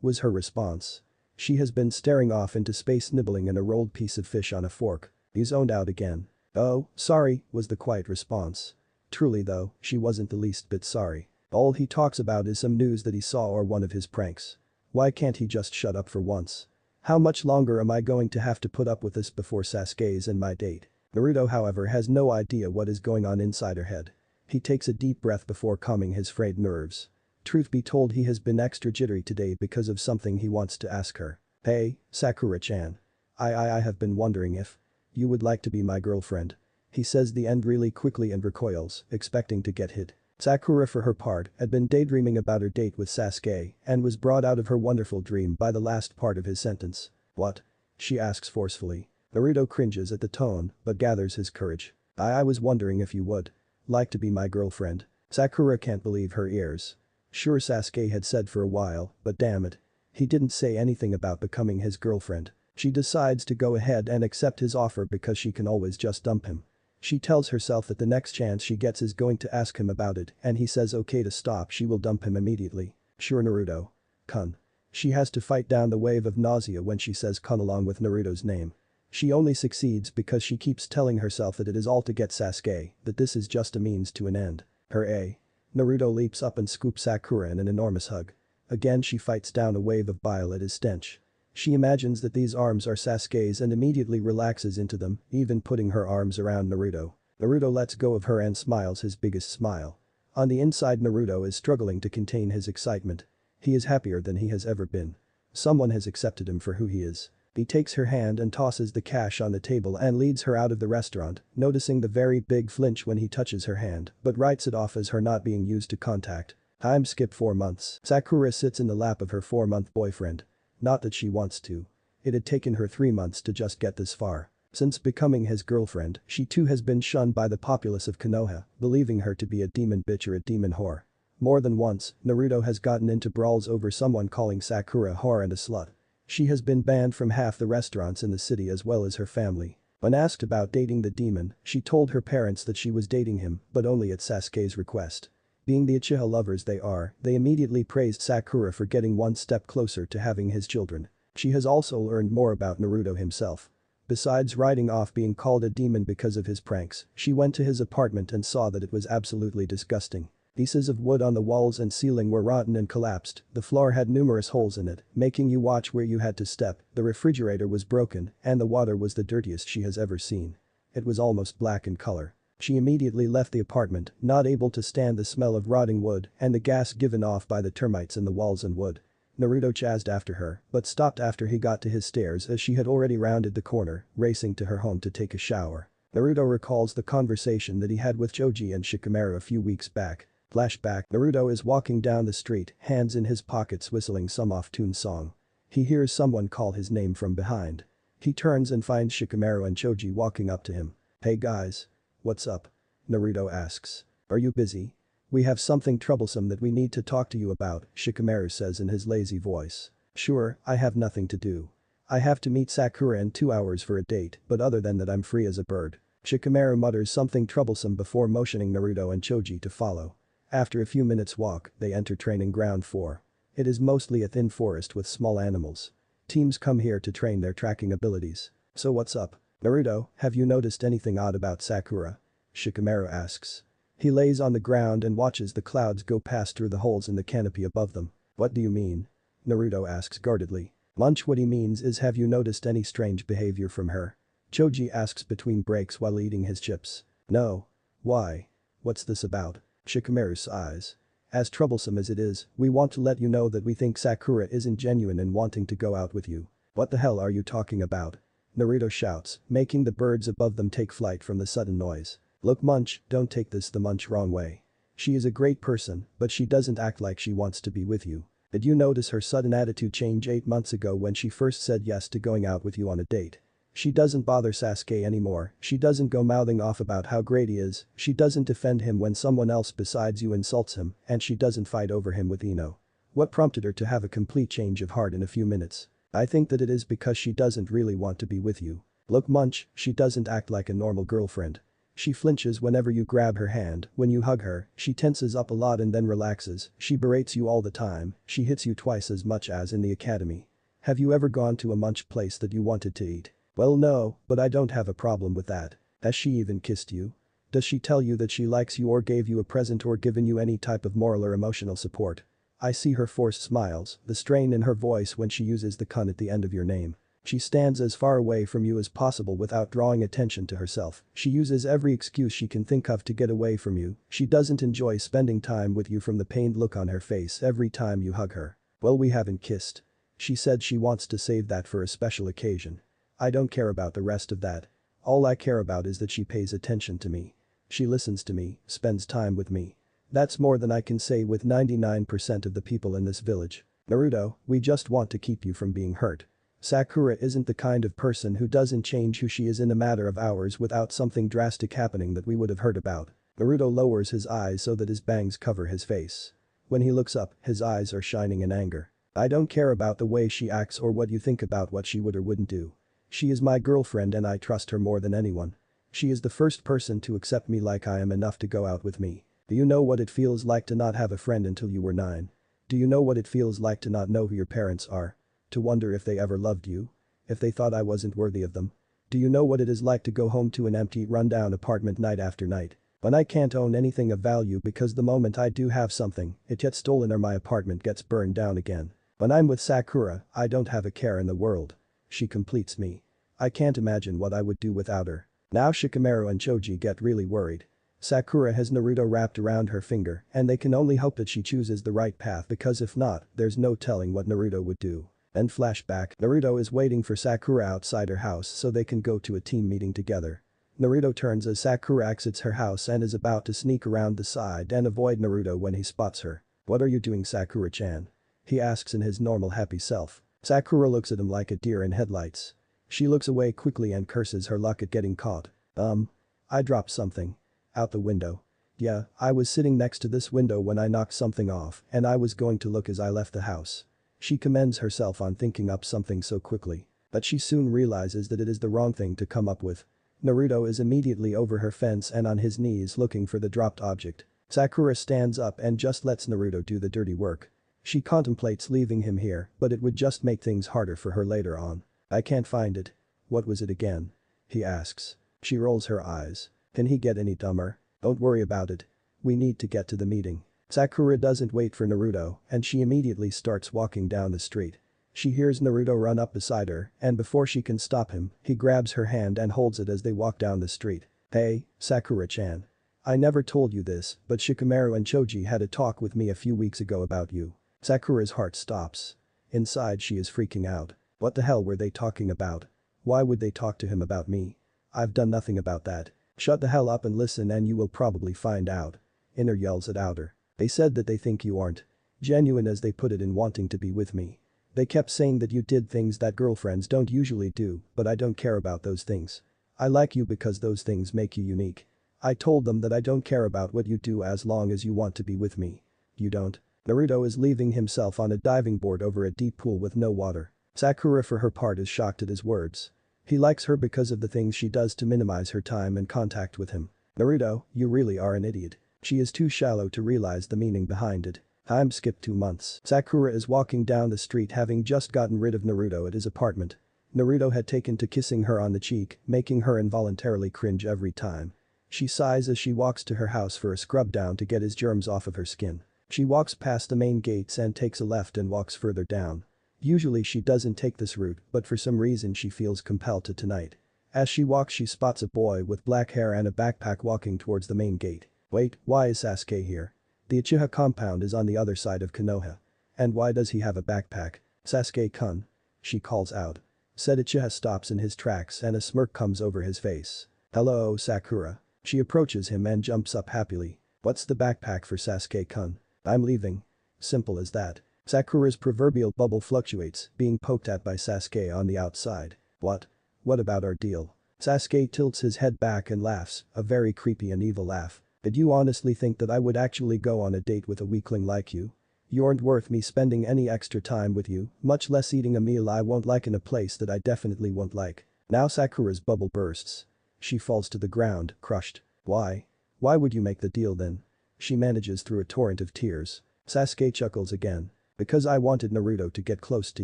Was her response. She has been staring off into space, nibbling in a rolled piece of fish on a fork. He zoned out again. Oh, sorry, was the quiet response. Truly though, she wasn't the least bit sorry. All he talks about is some news that he saw or one of his pranks. Why can't he just shut up for once? How much longer am I going to have to put up with this before Sasuke's and my date? Naruto, however, has no idea what is going on inside her head. He takes a deep breath before calming his frayed nerves. Truth be told, he has been extra jittery today because of something he wants to ask her. Hey, Sakura-chan. I have been wondering if you would like to be my girlfriend. He says the end really quickly and recoils, expecting to get hit. Sakura, for her part, had been daydreaming about her date with Sasuke and was brought out of her wonderful dream by the last part of his sentence. What? She asks forcefully. Naruto cringes at the tone but gathers his courage. I was wondering if you would like to be my girlfriend. Sakura can't believe her ears. Sure, Sasuke had said for a while, but damn it. He didn't say anything about becoming his girlfriend. She decides to go ahead and accept his offer because she can always just dump him. She tells herself that the next chance she gets is going to ask him about it, and he says okay to stop, she will dump him immediately. Sure, Naruto. Kun. She has to fight down the wave of nausea when she says kun along with Naruto's name. She only succeeds because she keeps telling herself that it is all to get Sasuke, that this is just a means to an end. Naruto leaps up and scoops Sakura in an enormous hug. Again she fights down a wave of bile at his stench. She imagines that these arms are Sasuke's and immediately relaxes into them, even putting her arms around Naruto. Naruto lets go of her and smiles his biggest smile. On the inside, Naruto is struggling to contain his excitement. He is happier than he has ever been. Someone has accepted him for who he is. He takes her hand and tosses the cash on the table and leads her out of the restaurant, noticing the very big flinch when he touches her hand, but writes it off as her not being used to contact. Time skip 4 months. Sakura sits in the lap of her 4-month boyfriend. Not that she wants to. It had taken her 3 months to just get this far. Since becoming his girlfriend, she too has been shunned by the populace of Konoha, believing her to be a demon bitch or a demon whore. More than once, Naruto has gotten into brawls over someone calling Sakura a whore and a slut. She has been banned from half the restaurants in the city as well as her family. When asked about dating the demon, she told her parents that she was dating him, but only at Sasuke's request. Being the Uchiha lovers they are, they immediately praised Sakura for getting one step closer to having his children. She has also learned more about Naruto himself. Besides writing off being called a demon because of his pranks, she went to his apartment and saw that it was absolutely disgusting. Pieces of wood on the walls and ceiling were rotten and collapsed, the floor had numerous holes in it, making you watch where you had to step, the refrigerator was broken, and the water was the dirtiest she has ever seen. It was almost black in color. She immediately left the apartment, not able to stand the smell of rotting wood and the gas given off by the termites in the walls and wood. Naruto chased after her, but stopped after he got to his stairs as she had already rounded the corner, racing to her home to take a shower. Naruto recalls the conversation that he had with Choji and Shikamaru a few weeks back. Flashback, Naruto is walking down the street, hands in his pockets whistling some off-tune song. He hears someone call his name from behind. He turns and finds Shikamaru and Choji walking up to him. Hey guys. What's up? Naruto asks. Are you busy? We have something troublesome that we need to talk to you about, Shikamaru says in his lazy voice. Sure, I have nothing to do. I have to meet Sakura in 2 hours for a date, but other than that I'm free as a bird. Shikamaru mutters something troublesome before motioning Naruto and Choji to follow. After a few minutes walk, they enter training ground 4. It is mostly a thin forest with small animals. Teams come here to train their tracking abilities. So what's up? Naruto, have you noticed anything odd about Sakura? Shikamaru asks. He lays on the ground and watches the clouds go past through the holes in the canopy above them. What do you mean? Naruto asks guardedly. What he means is, have you noticed any strange behavior from her? Choji asks between breaks while eating his chips. No. Why? What's this about? Shikamaru sighs. As troublesome as it is, we want to let you know that we think Sakura isn't genuine in wanting to go out with you. What the hell are you talking about? Naruto shouts, making the birds above them take flight from the sudden noise. Look Munch, don't take this the Munch wrong way. She is a great person, but she doesn't act like she wants to be with you. Did you notice her sudden attitude change 8 months ago when she first said yes to going out with you on a date? She doesn't bother Sasuke anymore, she doesn't go mouthing off about how great he is, she doesn't defend him when someone else besides you insults him, and she doesn't fight over him with Ino. What prompted her to have a complete change of heart in a few minutes? I think that it is because she doesn't really want to be with you. Look Munch, she doesn't act like a normal girlfriend. She flinches whenever you grab her hand, when you hug her, she tenses up a lot and then relaxes, she berates you all the time, she hits you twice as much as in the academy. Have you ever gone to a Munch place that you wanted to eat? Well no, but I don't have a problem with that. Has she even kissed you? Does she tell you that she likes you or gave you a present or given you any type of moral or emotional support? I see her forced smiles, the strain in her voice when she uses the kun at the end of your name. She stands as far away from you as possible without drawing attention to herself. She uses every excuse she can think of to get away from you. She doesn't enjoy spending time with you from the pained look on her face every time you hug her. Well, we haven't kissed. She said she wants to save that for a special occasion. I don't care about the rest of that. All I care about is that she pays attention to me. She listens to me, spends time with me. That's more than I can say with 99% of the people in this village. Naruto, we just want to keep you from being hurt. Sakura isn't the kind of person who doesn't change who she is in a matter of hours without something drastic happening that we would have heard about. Naruto lowers his eyes so that his bangs cover his face. When he looks up, his eyes are shining in anger. I don't care about the way she acts or what you think about what she would or wouldn't do. She is my girlfriend and I trust her more than anyone. She is the first person to accept me like I am enough to go out with me. Do you know what it feels like to not have a friend until you were 9? Do you know what it feels like to not know who your parents are? To wonder if they ever loved you? If they thought I wasn't worthy of them? Do you know what it is like to go home to an empty, rundown apartment night after night? When I can't own anything of value because the moment I do have something, it gets stolen or my apartment gets burned down again. When I'm with Sakura, I don't have a care in the world. She completes me. I can't imagine what I would do without her. Now Shikamaru and Choji get really worried. Sakura has Naruto wrapped around her finger and they can only hope that she chooses the right path because if not, there's no telling what Naruto would do. Then flashback, Naruto is waiting for Sakura outside her house so they can go to a team meeting together. Naruto turns as Sakura exits her house and is about to sneak around the side and avoid Naruto when he spots her. What are you doing, Sakura-chan? He asks in his normal happy self. Sakura looks at him like a deer in headlights. She looks away quickly and curses her luck at getting caught. I dropped something. Out the window. Yeah, I was sitting next to this window when I knocked something off and I was going to look as I left the house. She commends herself on thinking up something so quickly. But she soon realizes that it is the wrong thing to come up with. Naruto is immediately over her fence and on his knees looking for the dropped object. Sakura stands up and just lets Naruto do the dirty work. She contemplates leaving him here, but it would just make things harder for her later on. I can't find it. What was it again? He asks. She rolls her eyes. Can he get any dumber? Don't worry about it. We need to get to the meeting. Sakura doesn't wait for Naruto and she immediately starts walking down the street. She hears Naruto run up beside her and before she can stop him, he grabs her hand and holds it as they walk down the street. Hey, Sakura-chan. I never told you this, but Shikamaru and Choji had a talk with me a few weeks ago about you. Sakura's heart stops. Inside she is freaking out. What the hell were they talking about? Why would they talk to him about me? I've done nothing about that. Shut the hell up and listen and you will probably find out. Inner yells at outer. They said that they think you aren't genuine as they put it in wanting to be with me. They kept saying that you did things that girlfriends don't usually do, but I don't care about those things. I like you because those things make you unique. I told them that I don't care about what you do as long as you want to be with me. You don't? Naruto is leaving himself on a diving board over a deep pool with no water. Sakura for her part is shocked at his words. He likes her because of the things she does to minimize her time and contact with him. Naruto, you really are an idiot. She is too shallow to realize the meaning behind it. Time skipped 2 months. Sakura is walking down the street having just gotten rid of Naruto at his apartment. Naruto had taken to kissing her on the cheek, making her involuntarily cringe every time. She sighs as she walks to her house for a scrub down to get his germs off of her skin. She walks past the main gates and takes a left and walks further down. Usually she doesn't take this route, but for some reason she feels compelled to tonight. As she walks she spots a boy with black hair and a backpack walking towards the main gate. Wait, why is Sasuke here? The Uchiha compound is on the other side of Konoha. And why does he have a backpack? Sasuke-kun. She calls out. Said Uchiha stops in his tracks and a smirk comes over his face. Hello, Sakura. She approaches him and jumps up happily. What's the backpack for Sasuke-kun? I'm leaving. Simple as that. Sakura's proverbial bubble fluctuates, being poked at by Sasuke on the outside. What? What about our deal? Sasuke tilts his head back and laughs, a very creepy and evil laugh. Did you honestly think that I would actually go on a date with a weakling like you? You aren't worth me spending any extra time with you, much less eating a meal I won't like in a place that I definitely won't like. Now Sakura's bubble bursts. She falls to the ground, crushed. Why? Why would you make the deal then? She manages through a torrent of tears. Sasuke chuckles again. Because I wanted Naruto to get close to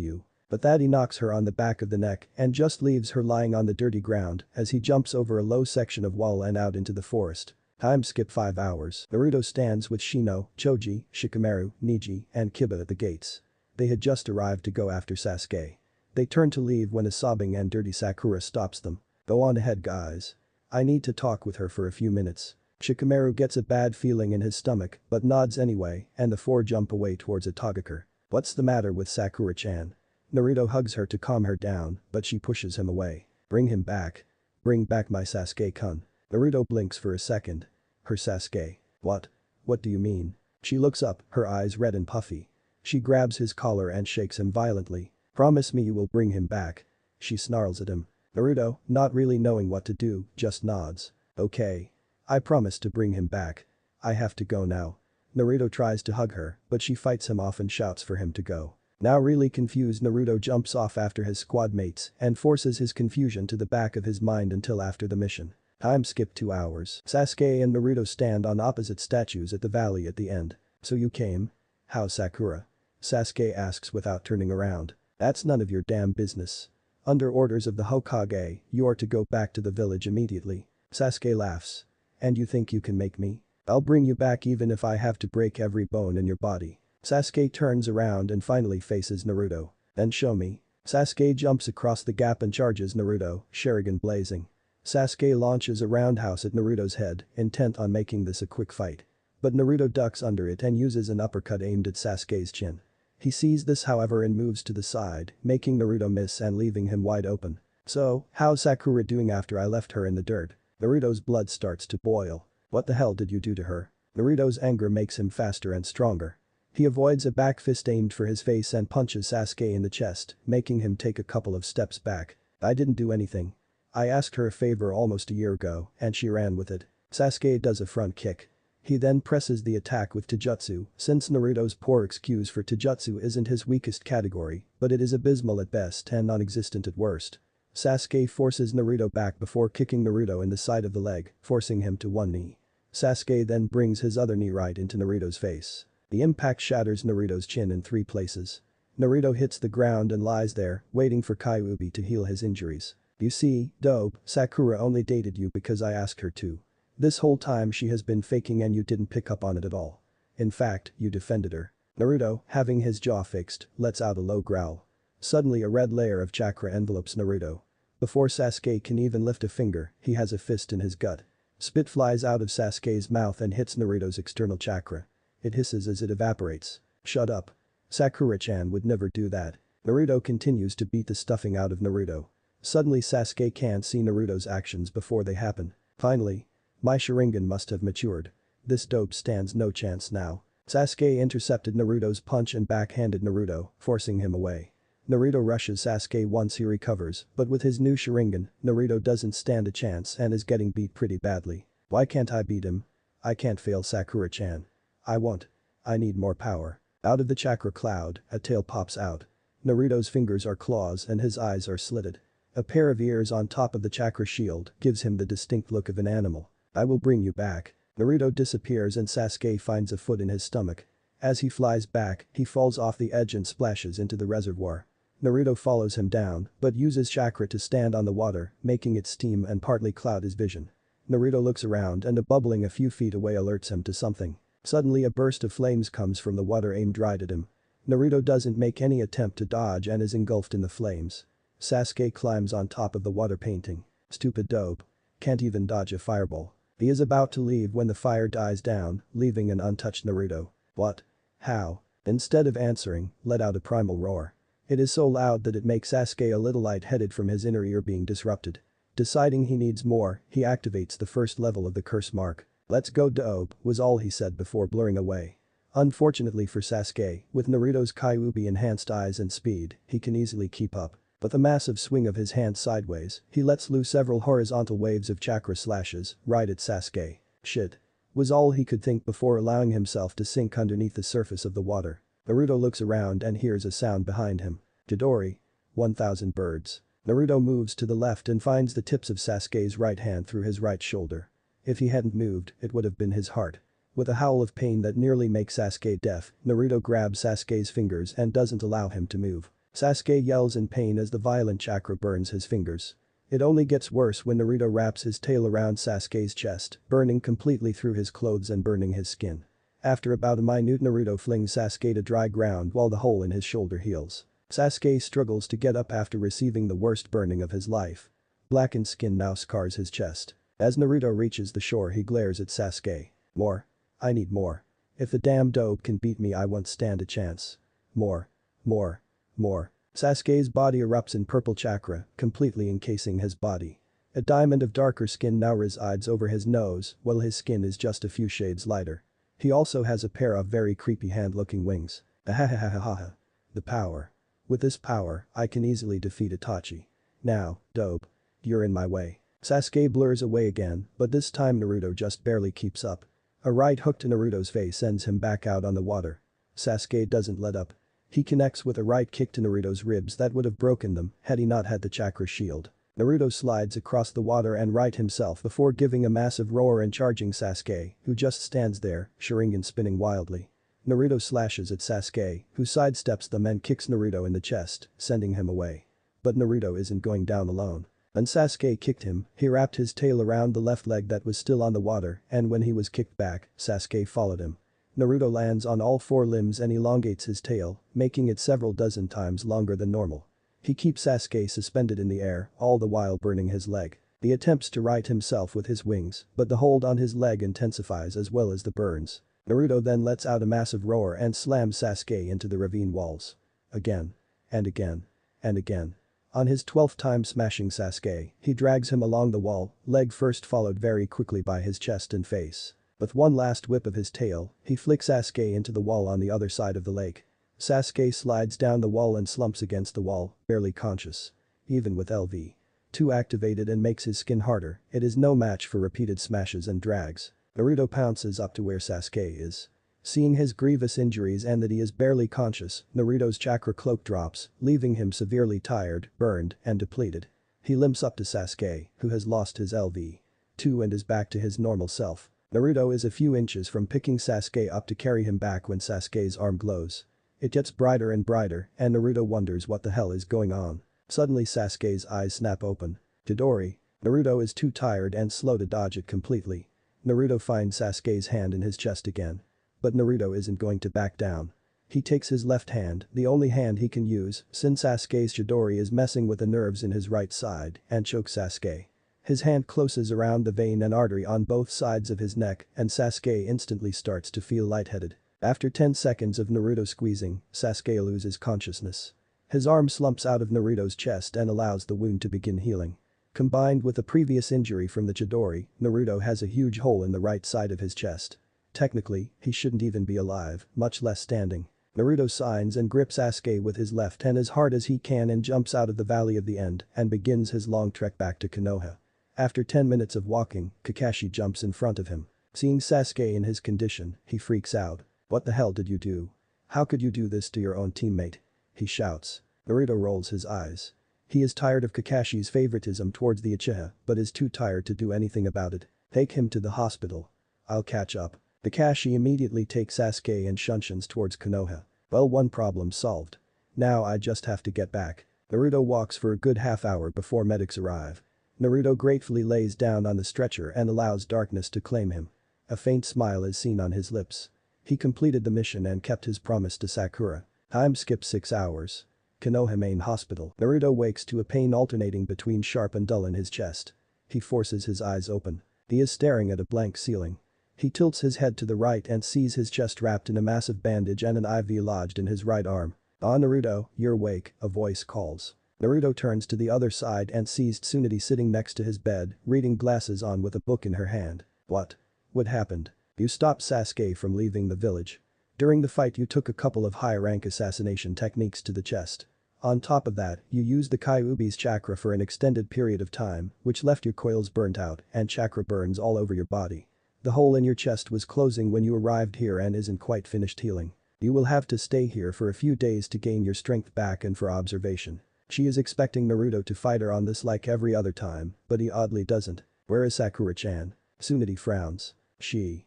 you. But that he knocks her on the back of the neck and just leaves her lying on the dirty ground as he jumps over a low section of wall and out into the forest. Time skip 5 hours. Naruto stands with Shino, Choji, Shikamaru, Neji, and Kiba at the gates. They had just arrived to go after Sasuke. They turn to leave when a sobbing and dirty Sakura stops them. Go on ahead guys. I need to talk with her for a few minutes. Shikamaru gets a bad feeling in his stomach but nods anyway and the four jump away towards a Togakure. What's the matter with Sakura-chan? Naruto hugs her to calm her down, but she pushes him away. Bring him back. Bring back my Sasuke-kun. Naruto blinks for a second. Her Sasuke. What? What do you mean? She looks up, her eyes red and puffy. She grabs his collar and shakes him violently. Promise me you will bring him back. She snarls at him. Naruto, not really knowing what to do, just nods. Okay. I promise to bring him back. I have to go now. Naruto tries to hug her, but she fights him off and shouts for him to go. Now really confused Naruto jumps off after his squad mates and forces his confusion to the back of his mind until after the mission. Time skip 2 hours. Sasuke and Naruto stand on opposite statues at the valley at the end. So you came? How's Sakura? Sasuke asks without turning around. That's none of your damn business. Under orders of the Hokage, you are to go back to the village immediately. Sasuke laughs. And you think you can make me? I'll bring you back even if I have to break every bone in your body. Sasuke turns around and finally faces Naruto. Then show me. Sasuke jumps across the gap and charges Naruto, Sharingan blazing. Sasuke launches a roundhouse at Naruto's head, intent on making this a quick fight. But Naruto ducks under it and uses an uppercut aimed at Sasuke's chin. He sees this however and moves to the side, making Naruto miss and leaving him wide open. So, how's Sakura doing after I left her in the dirt? Naruto's blood starts to boil. What the hell did you do to her? Naruto's anger makes him faster and stronger. He avoids a back fist aimed for his face and punches Sasuke in the chest, making him take a couple of steps back. I didn't do anything. I asked her a favor almost a year ago, and she ran with it. Sasuke does a front kick. He then presses the attack with Taijutsu, since Naruto's poor excuse for Taijutsu isn't his weakest category, but it is abysmal at best and non-existent at worst. Sasuke forces Naruto back before kicking Naruto in the side of the leg, forcing him to one knee. Sasuke then brings his other knee right into Naruto's face. The impact shatters Naruto's chin in 3 places. Naruto hits the ground and lies there, waiting for Kyuubi to heal his injuries. You see, dope, Sakura only dated you because I asked her to. This whole time she has been faking and you didn't pick up on it at all. In fact, you defended her. Naruto, having his jaw fixed, lets out a low growl. Suddenly a red layer of chakra envelopes Naruto. Before Sasuke can even lift a finger, he has a fist in his gut. Spit flies out of Sasuke's mouth and hits Naruto's external chakra. It hisses as it evaporates. Shut up. Sakura-chan would never do that. Naruto continues to beat the stuffing out of Naruto. Suddenly Sasuke can't see Naruto's actions before they happen. Finally. My Sharingan must have matured. This dope stands no chance now. Sasuke intercepted Naruto's punch and backhanded Naruto, forcing him away. Naruto rushes Sasuke once he recovers, but with his new Sharingan, Naruto doesn't stand a chance and is getting beat pretty badly. Why can't I beat him? I can't fail Sakura-chan. I won't. I need more power. Out of the chakra cloud, a tail pops out. Naruto's fingers are claws and his eyes are slitted. A pair of ears on top of the chakra shield gives him the distinct look of an animal. I will bring you back. Naruto disappears and Sasuke finds a foot in his stomach. As he flies back, he falls off the edge and splashes into the reservoir. Naruto follows him down, but uses chakra to stand on the water, making it steam and partly cloud his vision. Naruto looks around and a bubbling a few feet away alerts him to something. Suddenly a burst of flames comes from the water aimed right at him. Naruto doesn't make any attempt to dodge and is engulfed in the flames. Sasuke climbs on top of the water painting. Stupid dope. Can't even dodge a fireball. He is about to leave when the fire dies down, leaving an untouched Naruto. What? How? Instead of answering, let out a primal roar. It is so loud that it makes Sasuke a little lightheaded from his inner ear being disrupted. Deciding he needs more, he activates the first level of the curse mark. "Let's go dope," was all he said before blurring away. Unfortunately for Sasuke, with Naruto's Kyuubi enhanced eyes and speed, he can easily keep up. But the massive swing of his hand sideways, he lets loose several horizontal waves of chakra slashes right at Sasuke. Shit. Was all he could think before allowing himself to sink underneath the surface of the water. Naruto looks around and hears a sound behind him. Chidori. 1000 birds. Naruto moves to the left and finds the tips of Sasuke's right hand through his right shoulder. If he hadn't moved, it would have been his heart. With a howl of pain that nearly makes Sasuke deaf, Naruto grabs Sasuke's fingers and doesn't allow him to move. Sasuke yells in pain as the violent chakra burns his fingers. It only gets worse when Naruto wraps his tail around Sasuke's chest, burning completely through his clothes and burning his skin. After about a minute, Naruto flings Sasuke to dry ground while the hole in his shoulder heals. Sasuke struggles to get up after receiving the worst burning of his life. Blackened skin now scars his chest. As Naruto reaches the shore, he glares at Sasuke. "More. I need more. If the damn dope can beat me, I won't stand a chance. More. More. More." Sasuke's body erupts in purple chakra, completely encasing his body. A diamond of darker skin now resides over his nose, while his skin is just a few shades lighter. He also has a pair of very creepy hand-looking wings. Ahahahaha. The power. With this power, I can easily defeat Itachi. Now, dope. You're in my way. Sasuke blurs away again, but this time Naruto just barely keeps up. A right hook to Naruto's face sends him back out on the water. Sasuke doesn't let up. He connects with a right kick to Naruto's ribs that would have broken them had he not had the chakra shield. Naruto slides across the water and right himself before giving a massive roar and charging Sasuke, who just stands there, Sharingan spinning wildly. Naruto slashes at Sasuke, who sidesteps them and kicks Naruto in the chest, sending him away. But Naruto isn't going down alone. When Sasuke kicked him, he wrapped his tail around the left leg that was still on the water, and when he was kicked back, Sasuke followed him. Naruto lands on all four limbs and elongates his tail, making it several dozen times longer than normal. He keeps Sasuke suspended in the air, all the while burning his leg. He attempts to right himself with his wings, but the hold on his leg intensifies as well as the burns. Naruto then lets out a massive roar and slams Sasuke into the ravine walls. Again. And again. And again. On his 12th time smashing Sasuke, he drags him along the wall, leg first followed very quickly by his chest and face. With one last whip of his tail, he flicks Sasuke into the wall on the other side of the lake. Sasuke slides down the wall and slumps against the wall, barely conscious. Even with LV2 activated and makes his skin harder, it is no match for repeated smashes and drags. Naruto pounces up to where Sasuke is. Seeing his grievous injuries and that he is barely conscious, Naruto's chakra cloak drops, leaving him severely tired, burned, and depleted. He limps up to Sasuke, who has lost his LV2 and is back to his normal self. Naruto is a few inches from picking Sasuke up to carry him back when Sasuke's arm glows. It gets brighter and brighter, and Naruto wonders what the hell is going on. Suddenly Sasuke's eyes snap open. Chidori. Naruto is too tired and slow to dodge it completely. Naruto finds Sasuke's hand in his chest again. But Naruto isn't going to back down. He takes his left hand, the only hand he can use, since Sasuke's Chidori is messing with the nerves in his right side, and chokes Sasuke. His hand closes around the vein and artery on both sides of his neck, and Sasuke instantly starts to feel lightheaded. After 10 seconds of Naruto squeezing, Sasuke loses consciousness. His arm slumps out of Naruto's chest and allows the wound to begin healing. Combined with the previous injury from the Chidori, Naruto has a huge hole in the right side of his chest. Technically, he shouldn't even be alive, much less standing. Naruto signs and grips Sasuke with his left hand as hard as he can and jumps out of the Valley of the End and begins his long trek back to Konoha. After 10 minutes of walking, Kakashi jumps in front of him. Seeing Sasuke in his condition, he freaks out. "What the hell did you do? How could you do this to your own teammate?" he shouts. Naruto rolls his eyes. He is tired of Kakashi's favoritism towards the Uchiha, but is too tired to do anything about it. "Take him to the hospital. I'll catch up." Kakashi immediately takes Sasuke and shunshuns towards Konoha. Well, one problem solved. Now I just have to get back. Naruto walks for a good half hour before medics arrive. Naruto gratefully lays down on the stretcher and allows darkness to claim him. A faint smile is seen on his lips. He completed the mission and kept his promise to Sakura. Time skipped 6 hours. Konohamain Hospital. Naruto wakes to a pain alternating between sharp and dull in his chest. He forces his eyes open. He is staring at a blank ceiling. He tilts his head to the right and sees his chest wrapped in a massive bandage and an IV lodged in his right arm. "Ah, Naruto, you're awake," a voice calls. Naruto turns to the other side and sees Tsunade sitting next to his bed, reading glasses on with a book in her hand. "What? What happened? You stopped Sasuke from leaving the village. During the fight you took a couple of high-rank assassination techniques to the chest. On top of that, you used the Kyuubi's chakra for an extended period of time, which left your coils burnt out and chakra burns all over your body. The hole in your chest was closing when you arrived here and isn't quite finished healing. You will have to stay here for a few days to gain your strength back and for observation." She is expecting Naruto to fight her on this like every other time, but he oddly doesn't. "Where is Sakura-chan?" Tsunade frowns. She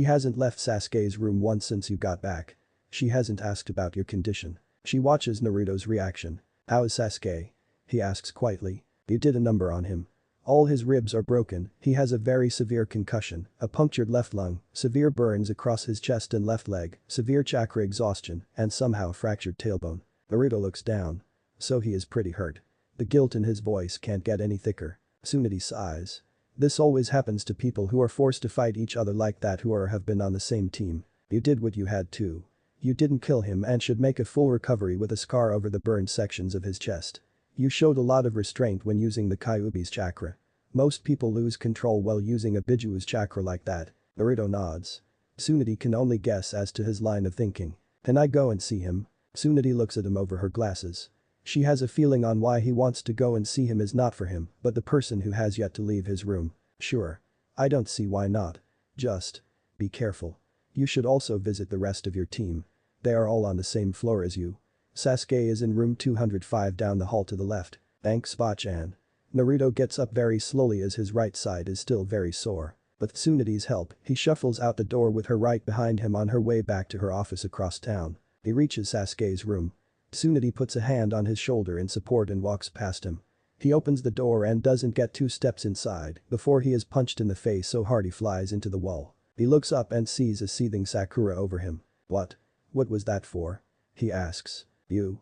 hasn't left Sasuke's room once since you got back. She hasn't asked about your condition." She watches Naruto's reaction. "How is Sasuke?" he asks quietly. "You did a number on him. All his ribs are broken, he has a very severe concussion, a punctured left lung, severe burns across his chest and left leg, severe chakra exhaustion, and somehow fractured tailbone." Naruto looks down. "So he is pretty hurt." The guilt in his voice can't get any thicker. Tsunade sighs. "This always happens to people who are forced to fight each other like that who have been on the same team. You did what you had to. You didn't kill him and should make a full recovery with a scar over the burned sections of his chest. You showed a lot of restraint when using the Kyuubi's chakra. Most people lose control while using a Bijuu's chakra like that." Naruto nods. Tsunade can only guess as to his line of thinking. "Can I go and see him?" Tsunade looks at him over her glasses. She has a feeling on why he wants to go and see him is not for him, but the person who has yet to leave his room. "Sure. I don't see why not. Just be careful. You should also visit the rest of your team. They are all on the same floor as you. Sasuke is in room 205 down the hall to the left." "Thanks, Ba-chan." Naruto gets up very slowly as his right side is still very sore. With Tsunade's help, he shuffles out the door with her right behind him on her way back to her office across town. He reaches Sasuke's room. Tsunade puts a hand on his shoulder in support and walks past him. He opens the door and doesn't get 2 steps inside before he is punched in the face so hard he flies into the wall. He looks up and sees a seething Sakura over him. "What? What was that for?" he asks. You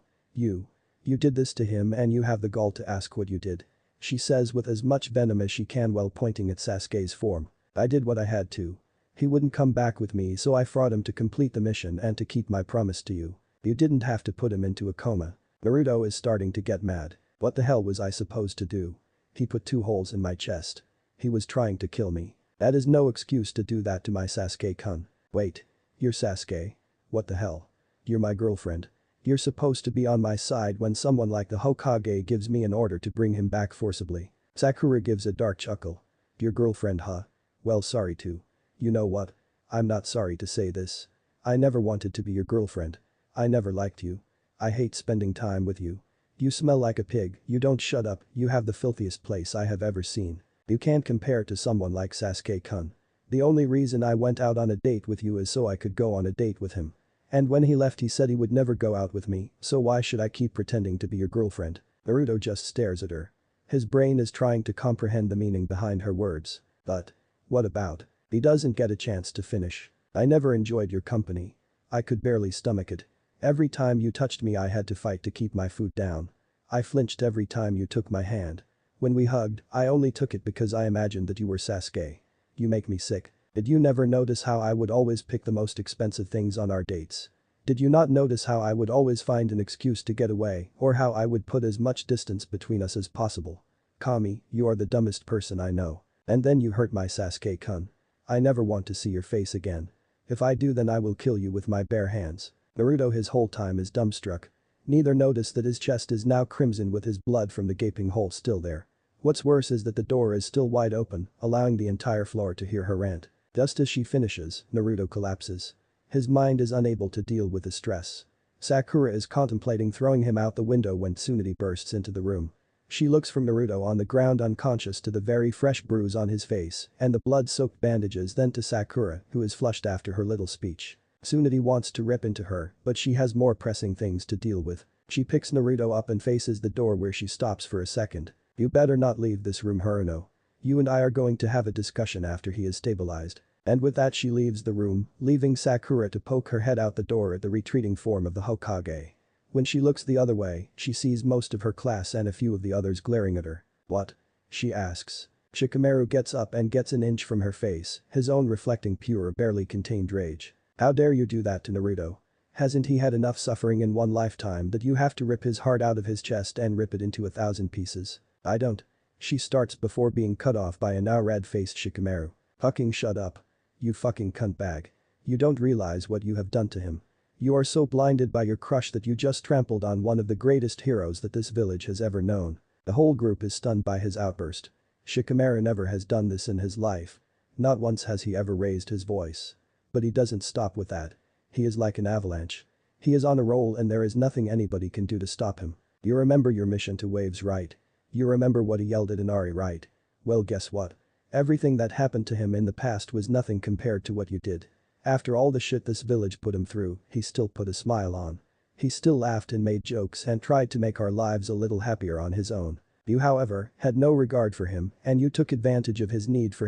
did this to him and you have the gall to ask what you did," she says with as much venom as she can while pointing at Sasuke's form. "I did what I had to. He wouldn't come back with me so I fought him to complete the mission and to keep my promise to you. You didn't have to put him into a coma." Naruto is starting to get mad. "What the hell was I supposed to do? He put 2 holes in my chest. He was trying to kill me. That is no excuse to do that to my Sasuke-kun." "Wait. You're Sasuke? What the hell? You're my girlfriend. You're supposed to be on my side when someone like the Hokage gives me an order to bring him back forcibly." Sakura gives a dark chuckle. "Your girlfriend, huh? Well, sorry too. You know what? I'm not sorry to say this. I never wanted to be your girlfriend. I never liked you. I hate spending time with you. You smell like a pig, you don't shut up, you have the filthiest place I have ever seen. You can't compare to someone like Sasuke-kun. The only reason I went out on a date with you is so I could go on a date with him. And when he left he said he would never go out with me, so why should I keep pretending to be your girlfriend?" Naruto just stares at her. His brain is trying to comprehend the meaning behind her words. "But what about?" He doesn't get a chance to finish. "I never enjoyed your company. I could barely stomach it. Every time you touched me I had to fight to keep my foot down. I flinched every time you took my hand. When we hugged, I only took it because I imagined that you were Sasuke. You make me sick. Did you never notice how I would always pick the most expensive things on our dates? Did you not notice how I would always find an excuse to get away or how I would put as much distance between us as possible? Kami, you are the dumbest person I know. And then you hurt my Sasuke-kun. I never want to see your face again. If I do then I will kill you with my bare hands." Naruto his whole time is dumbstruck. Neither notice that his chest is now crimson with his blood from the gaping hole still there. What's worse is that the door is still wide open, allowing the entire floor to hear her rant. Just as she finishes, Naruto collapses. His mind is unable to deal with the stress. Sakura is contemplating throwing him out the window when Tsunade bursts into the room. She looks from Naruto on the ground unconscious to the very fresh bruise on his face and the blood-soaked bandages, then to Sakura, who is flushed after her little speech. Tsunade wants to rip into her, but she has more pressing things to deal with. She picks Naruto up and faces the door where she stops for a second. "You better not leave this room, Haruno. You and I are going to have a discussion after he is stabilized." And with that she leaves the room, leaving Sakura to poke her head out the door at the retreating form of the Hokage. When she looks the other way, she sees most of her class and a few of the others glaring at her. "What?" she asks. Shikamaru gets up and gets an inch from her face, his own reflecting pure, barely contained rage. "How dare you do that to Naruto? Hasn't he had enough suffering in one lifetime that you have to rip his heart out of his chest and rip it into 1,000 pieces? I don't." She starts before being cut off by a now red-faced Shikamaru. "Fucking shut up. You fucking cunt bag. You don't realize what you have done to him. You are so blinded by your crush that you just trampled on one of the greatest heroes that this village has ever known." The whole group is stunned by his outburst. Shikamaru never has done this in his life. Not once has he ever raised his voice. But he doesn't stop with that. He is like an avalanche. He is on a roll and there is nothing anybody can do to stop him. You remember your mission to Waves, right? You remember what he yelled at Inari, right? Well, guess what? Everything that happened to him in the past was nothing compared to what you did. After all the shit this village put him through, he still put a smile on. He still laughed and made jokes and tried to make our lives a little happier on his own. You, however, had no regard for him and you took advantage of his need for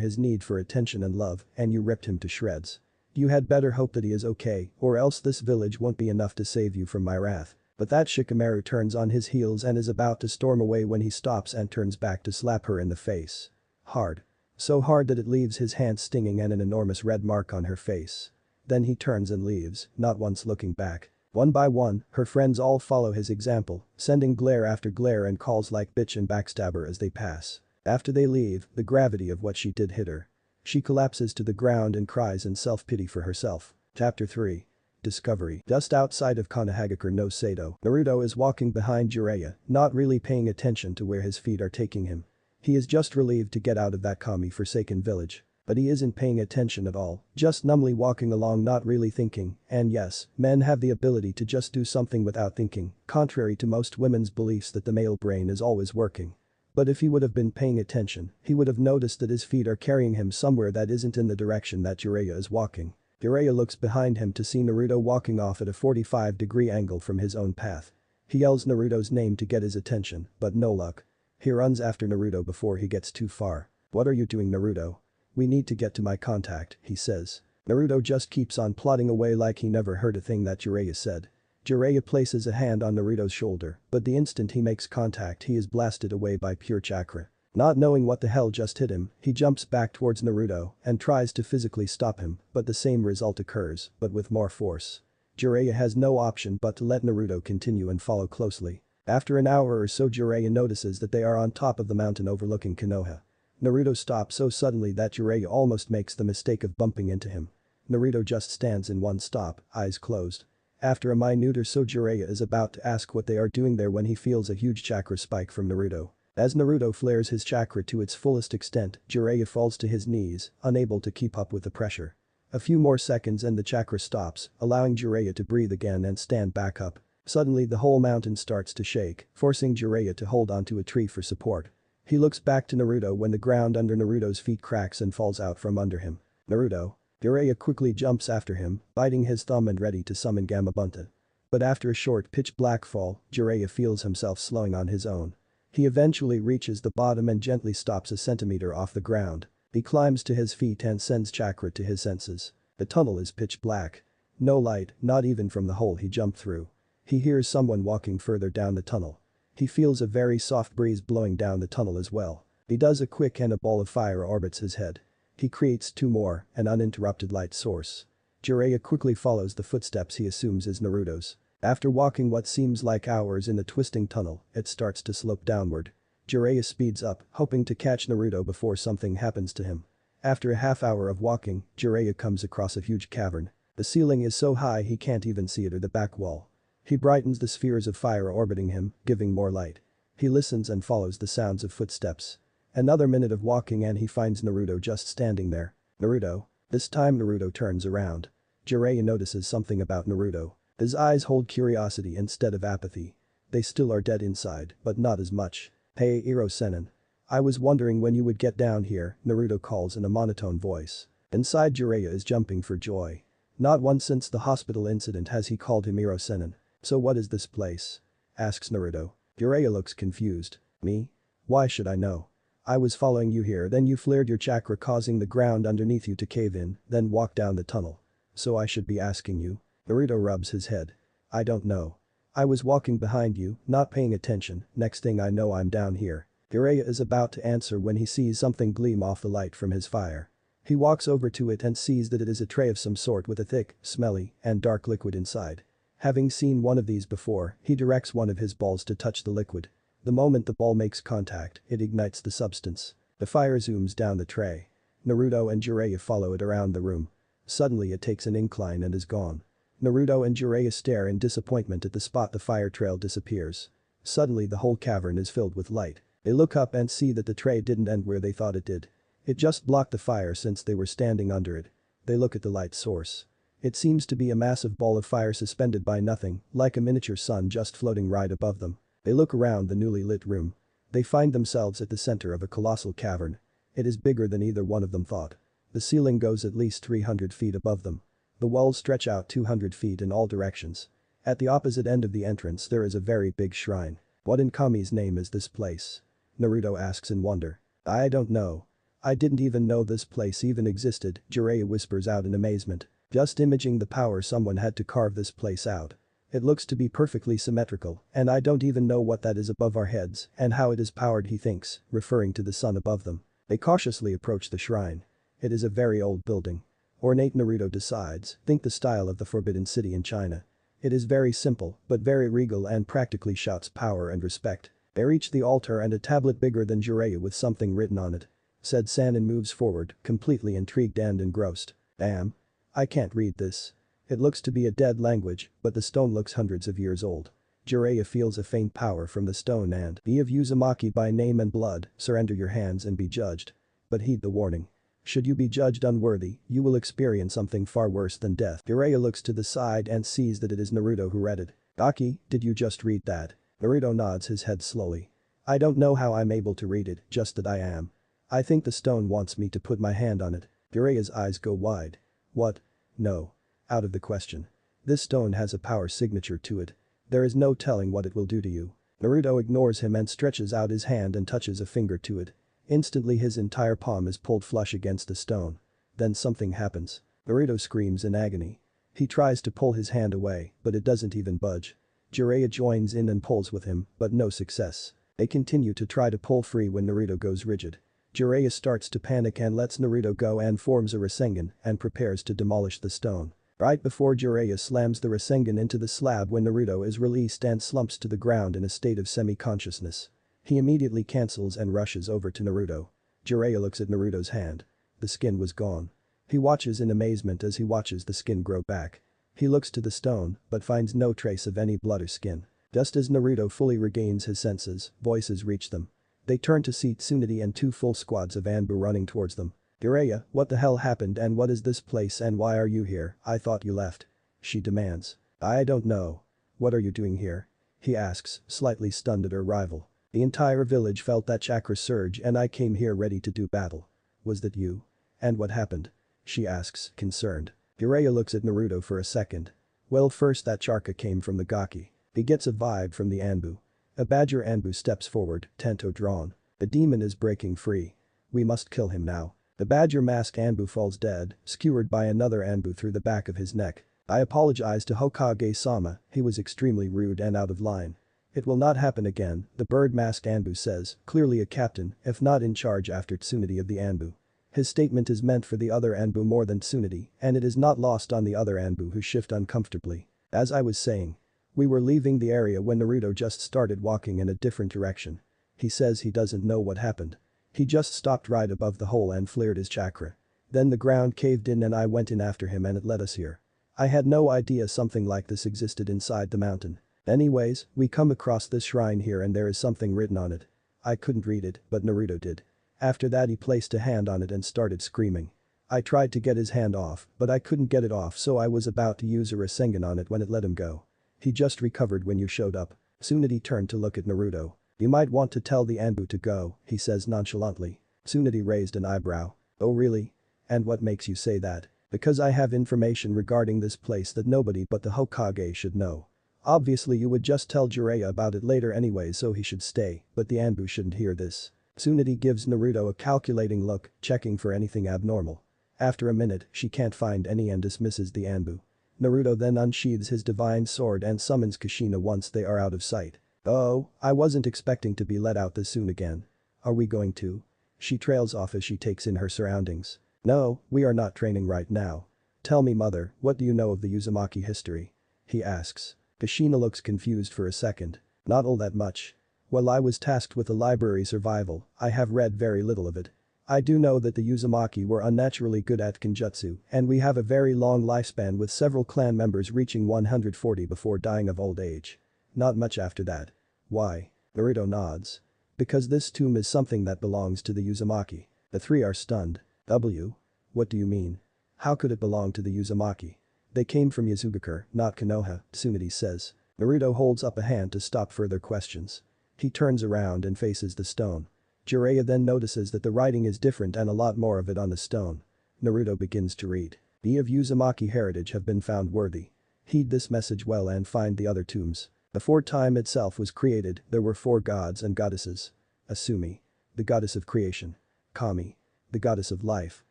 attention and love and you ripped him to shreds. You had better hope that he is okay or else this village won't be enough to save you from my wrath." But that Shikamaru turns on his heels and is about to storm away when he stops and turns back to slap her in the face. Hard. So hard that it leaves his hand stinging and an enormous red mark on her face. Then he turns and leaves, not once looking back. One by one, her friends all follow his example, sending glare after glare and calls like bitch and backstabber as they pass. After they leave, the gravity of what she did hit her. She collapses to the ground and cries in self-pity for herself. Chapter 3. Discovery. Just outside of Konohagakure no Sado, Naruto is walking behind Jiraiya, not really paying attention to where his feet are taking him. He is just relieved to get out of that kami-forsaken village. But he isn't paying attention at all, just numbly walking along not really thinking, and yes, men have the ability to just do something without thinking, contrary to most women's beliefs that the male brain is always working. But if he would have been paying attention, he would have noticed that his feet are carrying him somewhere that isn't in the direction that Jiraiya is walking. Jiraiya looks behind him to see Naruto walking off at a 45-degree angle from his own path. He yells Naruto's name to get his attention, but no luck. He runs after Naruto before he gets too far. "What are you doing, Naruto? We need to get to my contact," he says. Naruto just keeps on plodding away like he never heard a thing that Jiraiya said. Jiraiya places a hand on Naruto's shoulder, but the instant he makes contact he is blasted away by pure chakra. Not knowing what the hell just hit him, he jumps back towards Naruto and tries to physically stop him, but the same result occurs, but with more force. Jiraiya has no option but to let Naruto continue and follow closely. After an hour or so Jiraiya notices that they are on top of the mountain overlooking Konoha. Naruto stops so suddenly that Jiraiya almost makes the mistake of bumping into him. Naruto just stands in one stop, eyes closed. After a minute or so Jiraiya is about to ask what they are doing there when he feels a huge chakra spike from Naruto. As Naruto flares his chakra to its fullest extent, Jiraiya falls to his knees, unable to keep up with the pressure. A few more seconds and the chakra stops, allowing Jiraiya to breathe again and stand back up. Suddenly the whole mountain starts to shake, forcing Jiraiya to hold onto a tree for support. He looks back to Naruto when the ground under Naruto's feet cracks and falls out from under him. "Naruto." Jiraiya quickly jumps after him, biting his thumb and ready to summon Gamabunta. But after a short pitch-black fall, Jiraiya feels himself slowing on his own. He eventually reaches the bottom and gently stops a centimeter off the ground. He climbs to his feet and sends chakra to his senses. The tunnel is pitch black. No light, not even from the hole he jumped through. He hears someone walking further down the tunnel. He feels a very soft breeze blowing down the tunnel as well. He does a quick and a ball of fire orbits his head. He creates two more, an uninterrupted light source. Jiraiya quickly follows the footsteps he assumes is Naruto's. After walking what seems like hours in the twisting tunnel, it starts to slope downward. Jiraiya speeds up, hoping to catch Naruto before something happens to him. After a half hour of walking, Jiraiya comes across a huge cavern. The ceiling is so high he can't even see it or the back wall. He brightens the spheres of fire orbiting him, giving more light. He listens and follows the sounds of footsteps. Another minute of walking and he finds Naruto just standing there. "Naruto?" This time Naruto turns around. Jiraiya notices something about Naruto. His eyes hold curiosity instead of apathy. They still are dead inside, but not as much. "Hey, Iro-senin. I was wondering when you would get down here," Naruto calls in a monotone voice. Inside Jiraiya is jumping for joy. Not once since the hospital incident has he called him Iro-senin. "So what is this place?" asks Naruto. Jiraiya looks confused. "Me? Why should I know? I was following you here then you flared your chakra causing the ground underneath you to cave in, then walk down the tunnel. So I should be asking you?" Naruto rubs his head. "I don't know. I was walking behind you, not paying attention, next thing I know I'm down here. Jiraiya is about to answer when he sees something gleam off the light from his fire. He walks over to it and sees that it is a tray of some sort with a thick, smelly, and dark liquid inside. Having seen one of these before, he directs one of his balls to touch the liquid. The moment the ball makes contact, it ignites the substance. The fire zooms down the tray. Naruto and Jiraiya follow it around the room. Suddenly it takes an incline and is gone. Naruto and Jiraiya stare in disappointment at the spot the fire trail disappears. Suddenly the whole cavern is filled with light. They look up and see that the tray didn't end where they thought it did. It just blocked the fire since they were standing under it. They look at the light source. It seems to be a massive ball of fire suspended by nothing, like a miniature sun just floating right above them. They look around the newly lit room. They find themselves at the center of a colossal cavern. It is bigger than either one of them thought. The ceiling goes at least 300 feet above them. The walls stretch out 200 feet in all directions. At the opposite end of the entrance there is a very big shrine. What in Kami's name is this place? Naruto asks in wonder. I don't know. I didn't even know this place even existed, Jiraiya whispers out in amazement. Just imaging the power someone had to carve this place out. It looks to be perfectly symmetrical, and I don't even know what that is above our heads and how it is powered, he thinks, referring to the sun above them. They cautiously approach the shrine. It is a very old building. Ornate, Naruto decides, think the style of the Forbidden City in China. It is very simple, but very regal and practically shouts power and respect. They reach the altar and a tablet bigger than Jiraiya with something written on it. Said Sanin moves forward, completely intrigued and engrossed. Damn. I can't read this. It looks to be a dead language, but the stone looks hundreds of years old. Jiraiya feels a faint power from the stone and, be of Uzumaki by name and blood, surrender your hands and be judged. But heed the warning. Should you be judged unworthy, you will experience something far worse than death. Jiraiya looks to the side and sees that it is Naruto who read it. Daki, did you just read that? Naruto nods his head slowly. I don't know how I'm able to read it, just that I am. I think the stone wants me to put my hand on it. Jiraiya's eyes go wide. What? No. Out of the question. This stone has a power signature to it. There is no telling what it will do to you. Naruto ignores him and stretches out his hand and touches a finger to it. Instantly his entire palm is pulled flush against the stone. Then something happens. Naruto screams in agony. He tries to pull his hand away, but it doesn't even budge. Jiraiya joins in and pulls with him, but no success. They continue to try to pull free when Naruto goes rigid. Jiraiya starts to panic and lets Naruto go and forms a Rasengan and prepares to demolish the stone. Right before Jiraiya slams the Rasengan into the slab when Naruto is released and slumps to the ground in a state of semi-consciousness. He immediately cancels and rushes over to Naruto. Jiraiya looks at Naruto's hand. The skin was gone. He watches in amazement as he watches the skin grow back. He looks to the stone, but finds no trace of any blood or skin. Just as Naruto fully regains his senses, voices reach them. They turn to see Tsunade and two full squads of Anbu running towards them. Jiraiya, what the hell happened and what is this place and why are you here? I thought you left. She demands. I don't know. What are you doing here? He asks, slightly stunned at her rival. The entire village felt that chakra surge and I came here ready to do battle. Was that you? And what happened? She asks, concerned. Jiraiya looks at Naruto for a second. Well, first that chakra came from the Gaki. He gets a vibe from the Anbu. A badger Anbu steps forward, tento drawn. The demon is breaking free. We must kill him now. The badger masked Anbu falls dead, skewered by another Anbu through the back of his neck. I apologize to Hokage-sama, he was extremely rude and out of line. It will not happen again, the bird-masked Anbu says, clearly a captain, if not in charge after Tsunade of the Anbu. His statement is meant for the other Anbu more than Tsunade, and it is not lost on the other Anbu who shift uncomfortably. As I was saying. We were leaving the area when Naruto just started walking in a different direction. He says he doesn't know what happened. He just stopped right above the hole and flared his chakra. Then the ground caved in and I went in after him and it led us here. I had no idea something like this existed inside the mountain. Anyways, we come across this shrine here and there is something written on it. I couldn't read it, but Naruto did. After that he placed a hand on it and started screaming. I tried to get his hand off, but I couldn't get it off so I was about to use a Rasengan on it when it let him go. He just recovered when you showed up. Tsunade turned to look at Naruto. You might want to tell the Anbu to go, he says nonchalantly. Tsunade raised an eyebrow. Oh really? And what makes you say that? Because I have information regarding this place that nobody but the Hokage should know. Obviously you would just tell Jiraiya about it later anyway so he should stay, but the Anbu shouldn't hear this. Tsunade gives Naruto a calculating look, checking for anything abnormal. After a minute, she can't find any and dismisses the Anbu. Naruto then unsheathes his divine sword and summons Kushina once they are out of sight. "Oh, I wasn't expecting to be let out this soon again. Are we going to?" She trails off as she takes in her surroundings. "No, we are not training right now. Tell me mother, what do you know of the Uzumaki history?" he asks. Kushina looks confused for a second. "Not all that much. While I was tasked with the library survival, I have read very little of it. I do know that the Uzumaki were unnaturally good at kenjutsu and we have a very long lifespan with several clan members reaching 140 before dying of old age. Not much after that." "Why?" Naruto nods. "Because this tomb is something that belongs to the Uzumaki." The three are stunned. What do you mean? How could it belong to the Uzumaki? They came from Yasugakure, not Konoha, Tsunade says. Naruto holds up a hand to stop further questions. He turns around and faces the stone. Jiraiya then notices that the writing is different and a lot more of it on the stone. Naruto begins to read. "The of Uzumaki heritage have been found worthy. Heed this message well and find the other tombs. Before time itself was created, there were 4 gods and goddesses. Asumi, the goddess of creation. Kami, the goddess of life.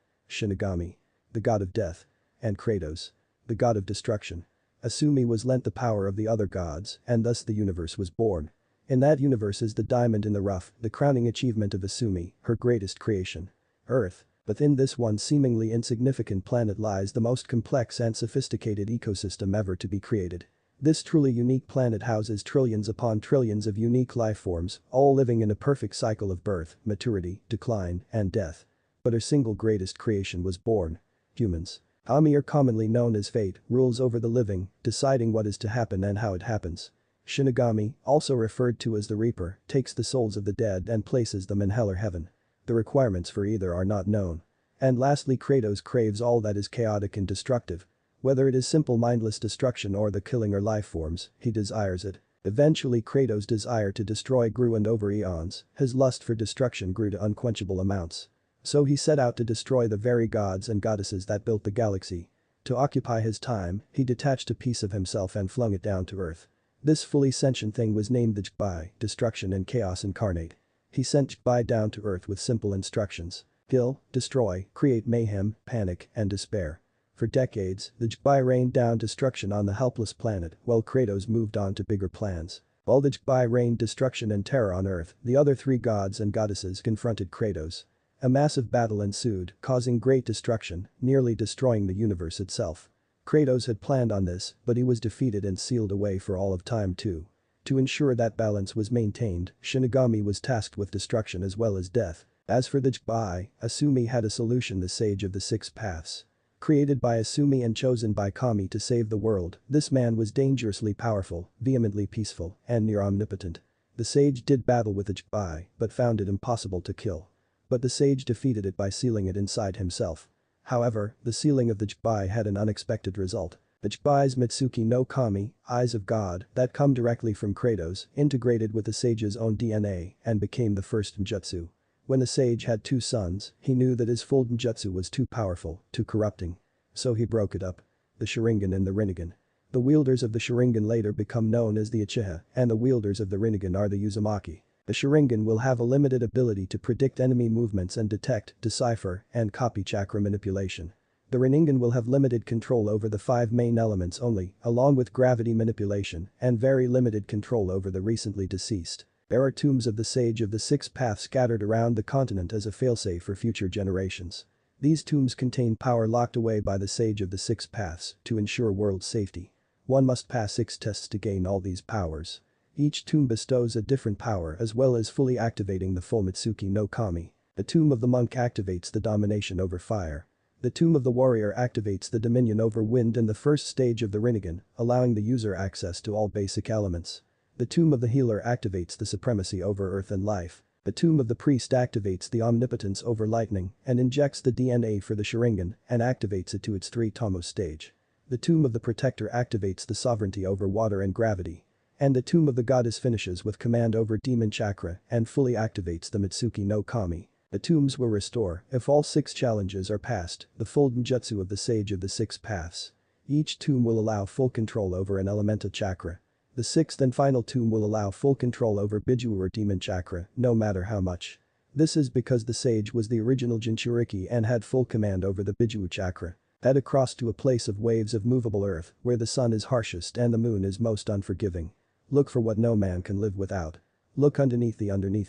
Shinigami, the god of death. And Kratos, the god of destruction. Asumi was lent the power of the other gods and thus the universe was born. In that universe is the diamond in the rough, the crowning achievement of Asumi, her greatest creation. Earth. Within this one seemingly insignificant planet lies the most complex and sophisticated ecosystem ever to be created. This truly unique planet houses trillions upon trillions of unique life forms, all living in a perfect cycle of birth, maturity, decline, and death. But her single greatest creation was born. Humans. Kami, are commonly known as fate, rules over the living, deciding what is to happen and how it happens. Shinigami, also referred to as the Reaper, takes the souls of the dead and places them in hell or heaven. The requirements for either are not known. And lastly, Kratos craves all that is chaotic and destructive. Whether it is simple mindless destruction or the killing or life forms, he desires it. Eventually Kratos' desire to destroy grew and over eons, his lust for destruction grew to unquenchable amounts. So he set out to destroy the very gods and goddesses that built the galaxy. To occupy his time, he detached a piece of himself and flung it down to earth. This fully sentient thing was named the Jbai, destruction and chaos incarnate. He sent Jbai down to earth with simple instructions. Kill, destroy, create mayhem, panic, and despair. For decades, the Jbai rained down destruction on the helpless planet while Kratos moved on to bigger plans. While the Jbai rained destruction and terror on earth, the other 3 gods and goddesses confronted Kratos. A massive battle ensued, causing great destruction, nearly destroying the universe itself. Kratos had planned on this, but he was defeated and sealed away for all of time too. To ensure that balance was maintained, Shinigami was tasked with destruction as well as death. As for the Jbai, Asumi had a solution: the Sage of the Six Paths. Created by Asumi and chosen by Kami to save the world, this man was dangerously powerful, vehemently peaceful, and near omnipotent. The sage did battle with the Jbai, but found it impossible to kill. But the sage defeated it by sealing it inside himself. However, the sealing of the Jbai had an unexpected result. The Jbai's Mitsuki no Kami, eyes of God, that come directly from Kratos, integrated with the sage's own DNA and became the first ninjutsu. When the sage had 2 sons, he knew that his full ninjutsu was too powerful, too corrupting. So he broke it up. The Sharingan and the Rinnegan. The wielders of the Sharingan later become known as the Uchiha, and the wielders of the Rinnegan are the Uzumaki. The Sharingan will have a limited ability to predict enemy movements and detect, decipher, and copy chakra manipulation. The Rinnegan will have limited control over the 5 main elements only, along with gravity manipulation, and very limited control over the recently deceased. There are tombs of the Sage of the Six Paths scattered around the continent as a failsafe for future generations. These tombs contain power locked away by the Sage of the Six Paths to ensure world safety. One must pass 6 tests to gain all these powers. Each tomb bestows a different power as well as fully activating the full Mitsuki no Kami. The tomb of the monk activates the domination over fire. The tomb of the warrior activates the dominion over wind in the first stage of the Rinnegan, allowing the user access to all basic elements. The tomb of the healer activates the supremacy over earth and life. The tomb of the priest activates the omnipotence over lightning and injects the DNA for the Sharingan and activates it to its 3-Tomo stage. The tomb of the protector activates the sovereignty over water and gravity. And the tomb of the goddess finishes with command over demon chakra and fully activates the Mitsuki no Kami. The tombs will restore, if all 6 challenges are passed, the full ninjutsu of the Sage of the Six Paths. Each tomb will allow full control over an elemental chakra. The 6th and final tomb will allow full control over Biju or demon chakra, no matter how much. This is because the sage was the original Jinchuriki and had full command over the Biju chakra. Head across to a place of waves of movable earth where the sun is harshest and the moon is most unforgiving. Look for what no man can live without. Look underneath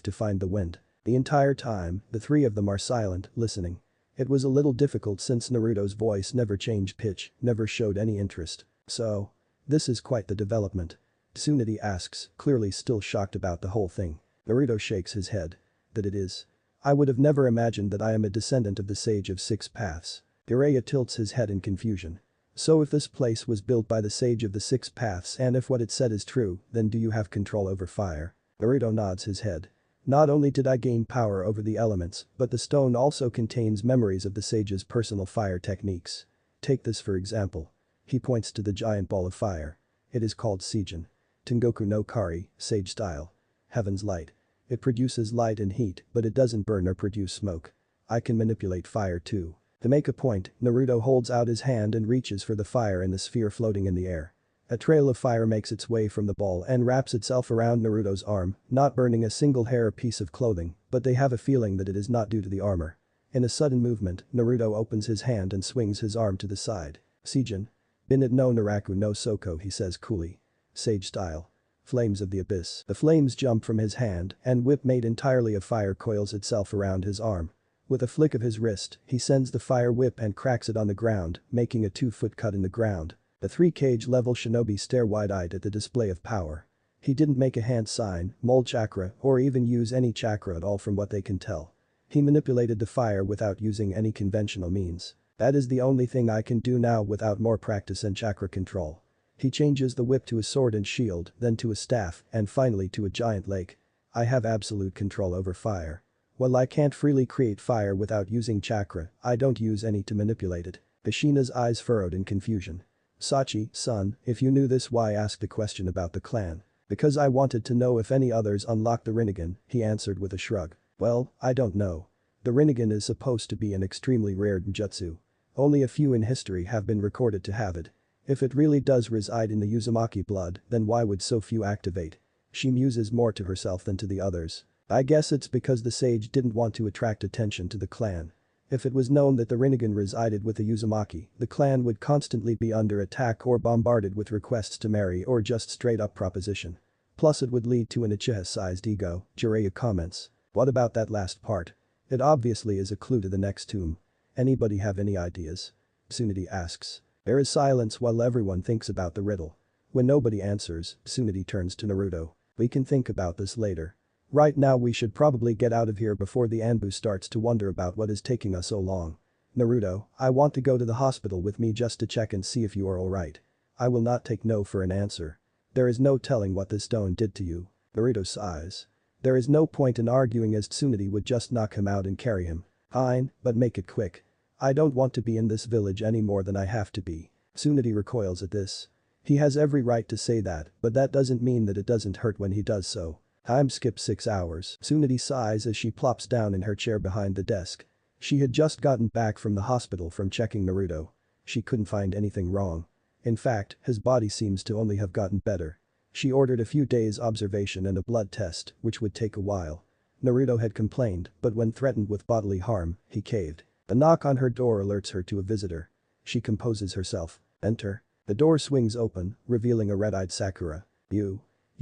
to find the wind. The entire time, the three of them are silent, listening. It was a little difficult since Naruto's voice never changed pitch, never showed any interest. So? This is quite the development. Tsunade asks, clearly still shocked about the whole thing. Naruto shakes his head. That it is. I would have never imagined that I am a descendant of the Sage of Six Paths. Jiraiya tilts his head in confusion. So if this place was built by the Sage of the Six Paths and if what it said is true, then do you have control over fire? Naruto nods his head. Not only did I gain power over the elements, but the stone also contains memories of the sage's personal fire techniques. Take this for example. He points to the giant ball of fire. It is called Seijin. Tengoku no Kari, sage style. Heaven's light. It produces light and heat, but it doesn't burn or produce smoke. I can manipulate fire too. To make a point, Naruto holds out his hand and reaches for the fire in the sphere floating in the air. A trail of fire makes its way from the ball and wraps itself around Naruto's arm, not burning a single hair or piece of clothing, but they have a feeling that it is not due to the armor. In a sudden movement, Naruto opens his hand and swings his arm to the side. Seijin. Binit no Naraku no Soko, he says coolly. Sage style. Flames of the abyss. The flames jump from his hand and whip made entirely of fire coils itself around his arm. With a flick of his wrist, he sends the fire whip and cracks it on the ground, making a 2-foot cut in the ground. The 3-cage level shinobi stare wide-eyed at the display of power. He didn't make a hand sign, mold chakra, or even use any chakra at all from what they can tell. He manipulated the fire without using any conventional means. That is the only thing I can do now without more practice and chakra control. He changes the whip to a sword and shield, then to a staff, and finally to a giant lake. I have absolute control over fire. While I can't freely create fire without using chakra, I don't use any to manipulate it. Kushina's eyes furrowed in confusion. Sachi, son, if you knew this, why ask the question about the clan? Because I wanted to know if any others unlocked the Rinnegan, he answered with a shrug. Well, I don't know. The Rinnegan is supposed to be an extremely rare jutsu. Only a few in history have been recorded to have it. If it really does reside in the Uzumaki blood, then why would so few activate? She muses more to herself than to the others. I guess it's because the sage didn't want to attract attention to the clan. If it was known that the Rinnegan resided with the Uzumaki, the clan would constantly be under attack or bombarded with requests to marry or just straight up proposition. Plus it would lead to an Uchiha-sized ego, Jiraiya comments. What about that last part? It obviously is a clue to the next tomb. Anybody have any ideas? Tsunade asks. There is silence while everyone thinks about the riddle. When nobody answers, Tsunade turns to Naruto. We can think about this later. Right now we should probably get out of here before the Anbu starts to wonder about what is taking us so long. Naruto, I want to go to the hospital with me just to check and see if you are alright. I will not take no for an answer. There is no telling what this stone did to you. Naruto sighs. There is no point in arguing as Tsunade would just knock him out and carry him. Fine, but make it quick. I don't want to be in this village any more than I have to be. Tsunade recoils at this. He has every right to say that, but that doesn't mean that it doesn't hurt when he does so. Time skips 6 hours. Tsunade sighs as she plops down in her chair behind the desk. She had just gotten back from the hospital from checking Naruto. She couldn't find anything wrong. In fact, his body seems to only have gotten better. She ordered a few days observation and a blood test, which would take a while. Naruto had complained, but when threatened with bodily harm, he caved. A knock on her door alerts her to a visitor. She composes herself. Enter. The door swings open, revealing a red-eyed Sakura.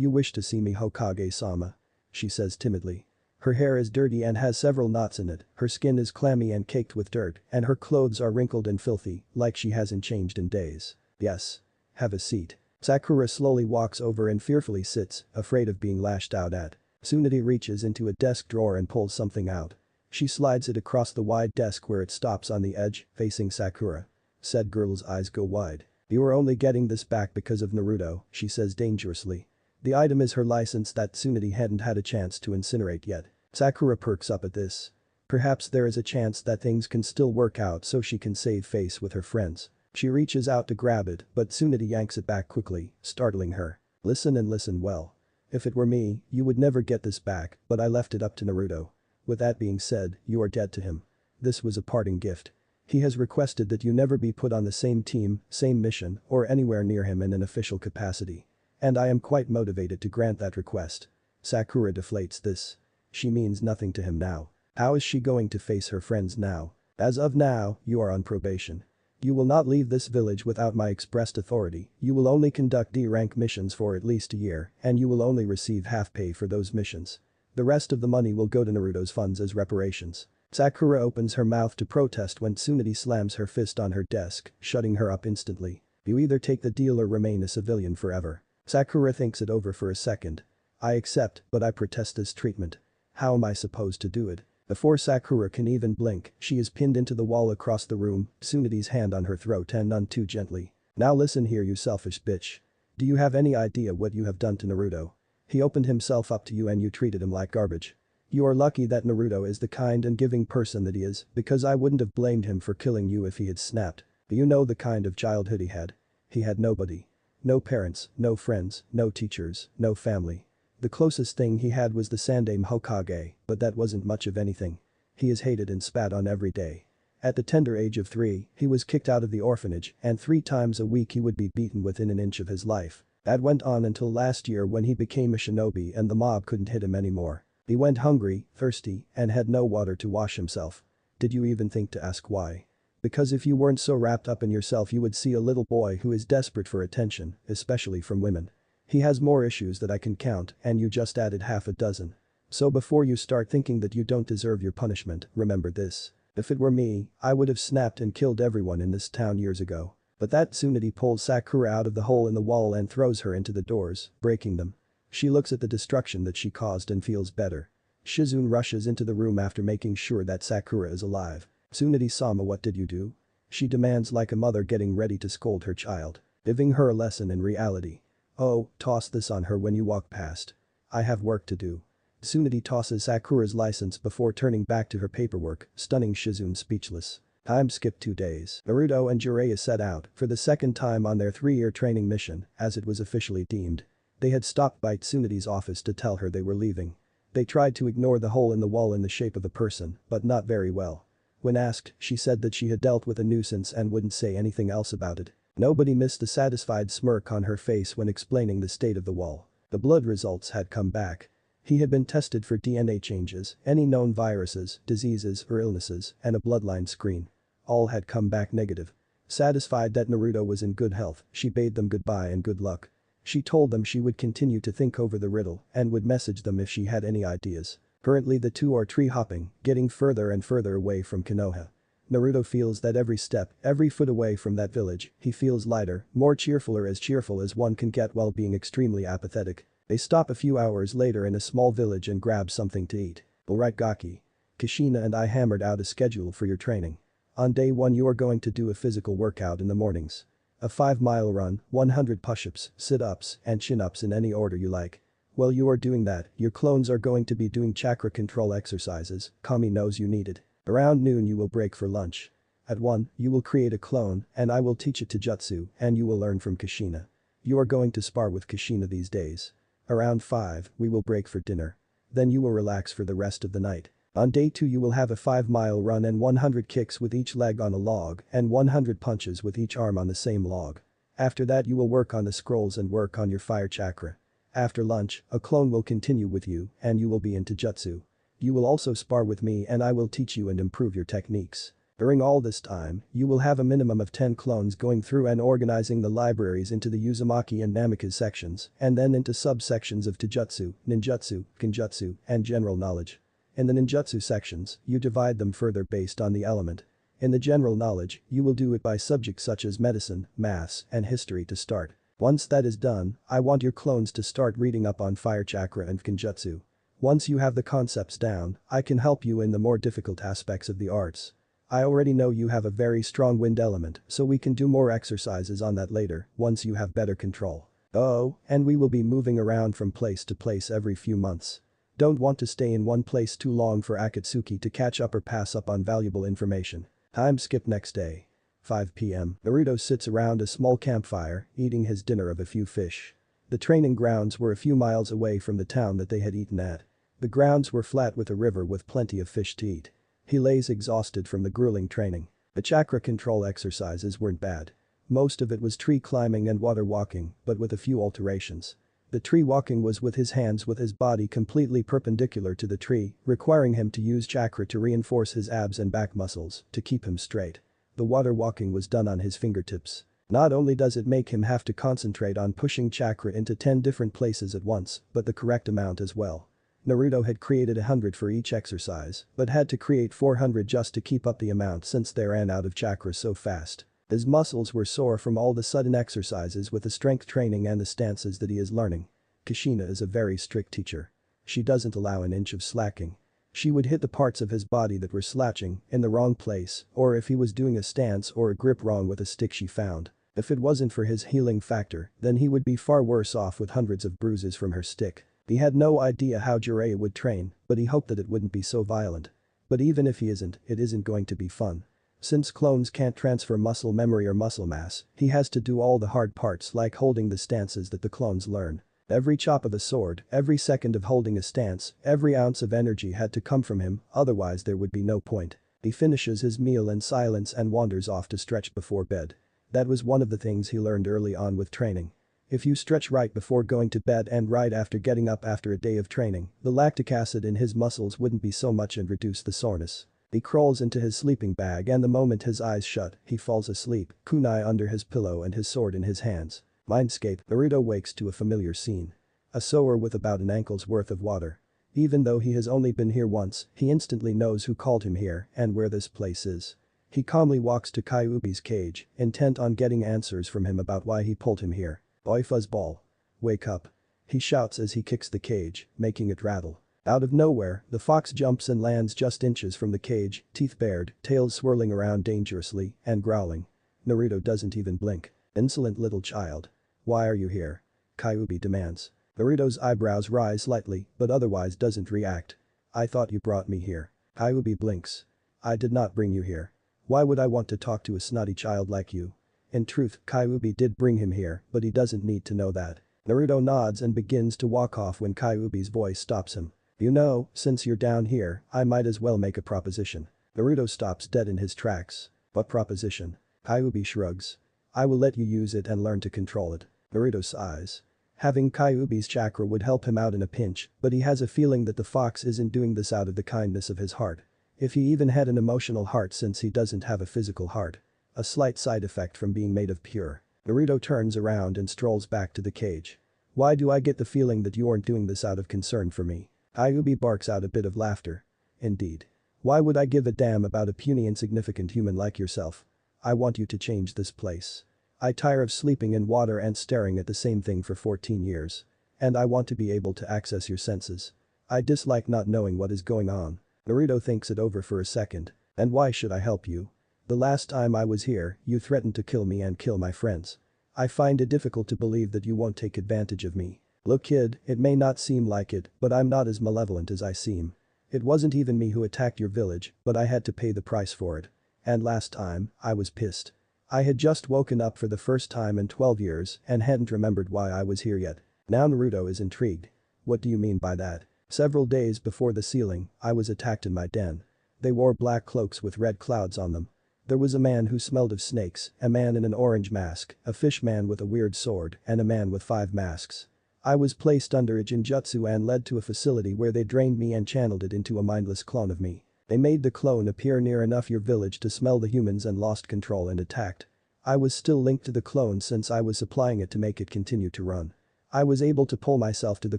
You wish to see me, Hokage-sama? She says timidly. Her hair is dirty and has several knots in it, her skin is clammy and caked with dirt, and her clothes are wrinkled and filthy, like she hasn't changed in days. Yes. Have a seat. Sakura slowly walks over and fearfully sits, afraid of being lashed out at. Tsunade reaches into a desk drawer and pulls something out. She slides it across the wide desk where it stops on the edge, facing Sakura. Said girl's eyes go wide. You are only getting this back because of Naruto, she says dangerously. The item is her license that Tsunade hadn't had a chance to incinerate yet. Sakura perks up at this. Perhaps there is a chance that things can still work out so she can save face with her friends. She reaches out to grab it, but Tsunade yanks it back quickly, startling her. Listen and listen well. If it were me, you would never get this back, but I left it up to Naruto. With that being said, you are dead to him. This was a parting gift. He has requested that you never be put on the same team, same mission, or anywhere near him in an official capacity. And I am quite motivated to grant that request. Sakura deflates this. She means nothing to him now. How is she going to face her friends now? As of now, you are on probation. You will not leave this village without my expressed authority, you will only conduct D-rank missions for at least a year, and you will only receive half pay for those missions. The rest of the money will go to Naruto's funds as reparations. Sakura opens her mouth to protest when Tsunade slams her fist on her desk, shutting her up instantly. You either take the deal or remain a civilian forever. Sakura thinks it over for a second. I accept, but I protest this treatment. How am I supposed to do it? Before Sakura can even blink, she is pinned into the wall across the room, Tsunade's hand on her throat and none too gently. Now listen here, you selfish bitch. Do you have any idea what you have done to Naruto? He opened himself up to you and you treated him like garbage. You are lucky that Naruto is the kind and giving person that he is, because I wouldn't have blamed him for killing you if he had snapped. But you know the kind of childhood he had. He had nobody. No parents, no friends, no teachers, no family. The closest thing he had was the Sandaime Hokage, but that wasn't much of anything. He is hated and spat on every day. At the tender age of 3, he was kicked out of the orphanage and 3 times a week he would be beaten within an inch of his life. That went on until last year when he became a shinobi and the mob couldn't hit him anymore. He went hungry, thirsty, and had no water to wash himself. Did you even think to ask why? Because if you weren't so wrapped up in yourself you would see a little boy who is desperate for attention, especially from women. He has more issues that I can count and you just added half a dozen. So before you start thinking that you don't deserve your punishment, remember this. If it were me, I would have snapped and killed everyone in this town years ago. But that Tsunade pulls Sakura out of the hole in the wall and throws her into the doors, breaking them. She looks at the destruction that she caused and feels better. Shizune rushes into the room after making sure that Sakura is alive. Tsunade-sama, what did you do? She demands like a mother getting ready to scold her child, giving her a lesson in reality. Oh, toss this on her when you walk past. I have work to do. Tsunade tosses Sakura's license before turning back to her paperwork, stunning Shizune speechless. Time skipped 2 days. Naruto and Jiraiya set out for the second time on their 3-year training mission, as it was officially deemed. They had stopped by Tsunade's office to tell her they were leaving. They tried to ignore the hole in the wall in the shape of a person, but not very well. When asked, she said that she had dealt with a nuisance and wouldn't say anything else about it. Nobody missed the satisfied smirk on her face when explaining the state of the wall. The blood results had come back. He had been tested for DNA changes, any known viruses, diseases or illnesses, and a bloodline screen. All had come back negative. Satisfied that Naruto was in good health, she bade them goodbye and good luck. She told them she would continue to think over the riddle and would message them if she had any ideas. Currently the two are tree hopping, getting further and further away from Konoha. Naruto feels that every step, every foot away from that village, he feels lighter, more cheerful as one can get while being extremely apathetic. They stop a few hours later in a small village and grab something to eat. Alright Gaki. Kushina and I hammered out a schedule for your training. On day 1 you are going to do a physical workout in the mornings. A 5-mile run, 100 push-ups, sit-ups, and chin-ups in any order you like. While you are doing that, your clones are going to be doing chakra control exercises, Kami knows you need it. Around noon you will break for lunch. At 1, you will create a clone, and I will teach it to jutsu, and you will learn from Kushina. You are going to spar with Kushina these days. Around 5, we will break for dinner. Then you will relax for the rest of the night. On day 2 you will have a 5-mile run and 100 kicks with each leg on a log and 100 punches with each arm on the same log. After that you will work on the scrolls and work on your fire chakra. After lunch, a clone will continue with you and you will be into jutsu. You will also spar with me and I will teach you and improve your techniques. During all this time, you will have a minimum of 10 clones going through and organizing the libraries into the uzumaki and namikaze sections and then into subsections of taijutsu, ninjutsu, kenjutsu, and general knowledge. In the ninjutsu sections, you divide them further based on the element. In the general knowledge, you will do it by subjects such as medicine, maths, and history to start. Once that is done, I want your clones to start reading up on fire chakra and kenjutsu. Once you have the concepts down, I can help you in the more difficult aspects of the arts. I already know you have a very strong wind element, so we can do more exercises on that later, once you have better control. Oh, and we will be moving around from place to place every few months. Don't want to stay in one place too long for Akatsuki to catch up or pass up on valuable information. Time skip next day. 5 p.m. Naruto sits around a small campfire, eating his dinner of a few fish. The training grounds were a few miles away from the town that they had eaten at. The grounds were flat with a river with plenty of fish to eat. He lays exhausted from the grueling training. The chakra control exercises weren't bad. Most of it was tree climbing and water walking, but with a few alterations. The tree walking was with his hands with his body completely perpendicular to the tree, requiring him to use chakra to reinforce his abs and back muscles to keep him straight. The water walking was done on his fingertips. Not only does it make him have to concentrate on pushing chakra into 10 different places at once, but the correct amount as well. Naruto had created 100 for each exercise, but had to create 400 just to keep up the amount since they ran out of chakra so fast. His muscles were sore from all the sudden exercises with the strength training and the stances that he is learning. Kushina is a very strict teacher. She doesn't allow an inch of slacking. She would hit the parts of his body that were slouching in the wrong place, or if he was doing a stance or a grip wrong with a stick she found. If it wasn't for his healing factor, then he would be far worse off with hundreds of bruises from her stick. He had no idea how Jiraiya would train, but he hoped that it wouldn't be so violent. But even if he isn't, it isn't going to be fun. Since clones can't transfer muscle memory or muscle mass, he has to do all the hard parts like holding the stances that the clones learn. Every chop of a sword, every second of holding a stance, every ounce of energy had to come from him, otherwise there would be no point. He finishes his meal in silence and wanders off to stretch before bed. That was one of the things he learned early on with training. If you stretch right before going to bed and right after getting up after a day of training, the lactic acid in his muscles wouldn't be so much and reduce the soreness. He crawls into his sleeping bag and the moment his eyes shut, he falls asleep, kunai under his pillow and his sword in his hands. Mindscape, Naruto wakes to a familiar scene. A sewer with about an ankle's worth of water. Even though he has only been here once, he instantly knows who called him here and where this place is. He calmly walks to Kyuubi's cage, intent on getting answers from him about why he pulled him here. Oi fuzzball. Wake up. He shouts as he kicks the cage, making it rattle. Out of nowhere, the fox jumps and lands just inches from the cage, teeth bared, tail swirling around dangerously, and growling. Naruto doesn't even blink. Insolent little child. Why are you here? Kyuubi demands. Naruto's eyebrows rise slightly, but otherwise doesn't react. I thought you brought me here. Kyuubi blinks. I did not bring you here. Why would I want to talk to a snotty child like you? In truth, Kyuubi did bring him here, but he doesn't need to know that. Naruto nods and begins to walk off when Kyuubi's voice stops him. You know, since you're down here, I might as well make a proposition. Naruto stops dead in his tracks. What proposition? Kyuubi shrugs. I will let you use it and learn to control it. Naruto sighs. Having Kyuubi's chakra would help him out in a pinch, but he has a feeling that the fox isn't doing this out of the kindness of his heart. If he even had an emotional heart since he doesn't have a physical heart. A slight side effect from being made of pure. Naruto turns around and strolls back to the cage. Why do I get the feeling that you aren't doing this out of concern for me? Kyuubi barks out a bit of laughter. Indeed. Why would I give a damn about a puny insignificant human like yourself? I want you to change this place. I tire of sleeping in water and staring at the same thing for 14 years. And I want to be able to access your senses. I dislike not knowing what is going on. Naruto thinks it over for a second. And why should I help you? The last time I was here, you threatened to kill me and kill my friends. I find it difficult to believe that you won't take advantage of me. Look kid, it may not seem like it, but I'm not as malevolent as I seem. It wasn't even me who attacked your village, but I had to pay the price for it. And last time, I was pissed. I had just woken up for the first time in 12 years and hadn't remembered why I was here yet. Now Naruto is intrigued. What do you mean by that? Several days before the sealing, I was attacked in my den. They wore black cloaks with red clouds on them. There was a man who smelled of snakes, a man in an orange mask, a fish man with a weird sword, and a man with 5 masks. I was placed under a genjutsu and led to a facility where they drained me and channeled it into a mindless clone of me. They made the clone appear near enough your village to smell the humans and lost control and attacked. I was still linked to the clone since I was supplying it to make it continue to run. I was able to pull myself to the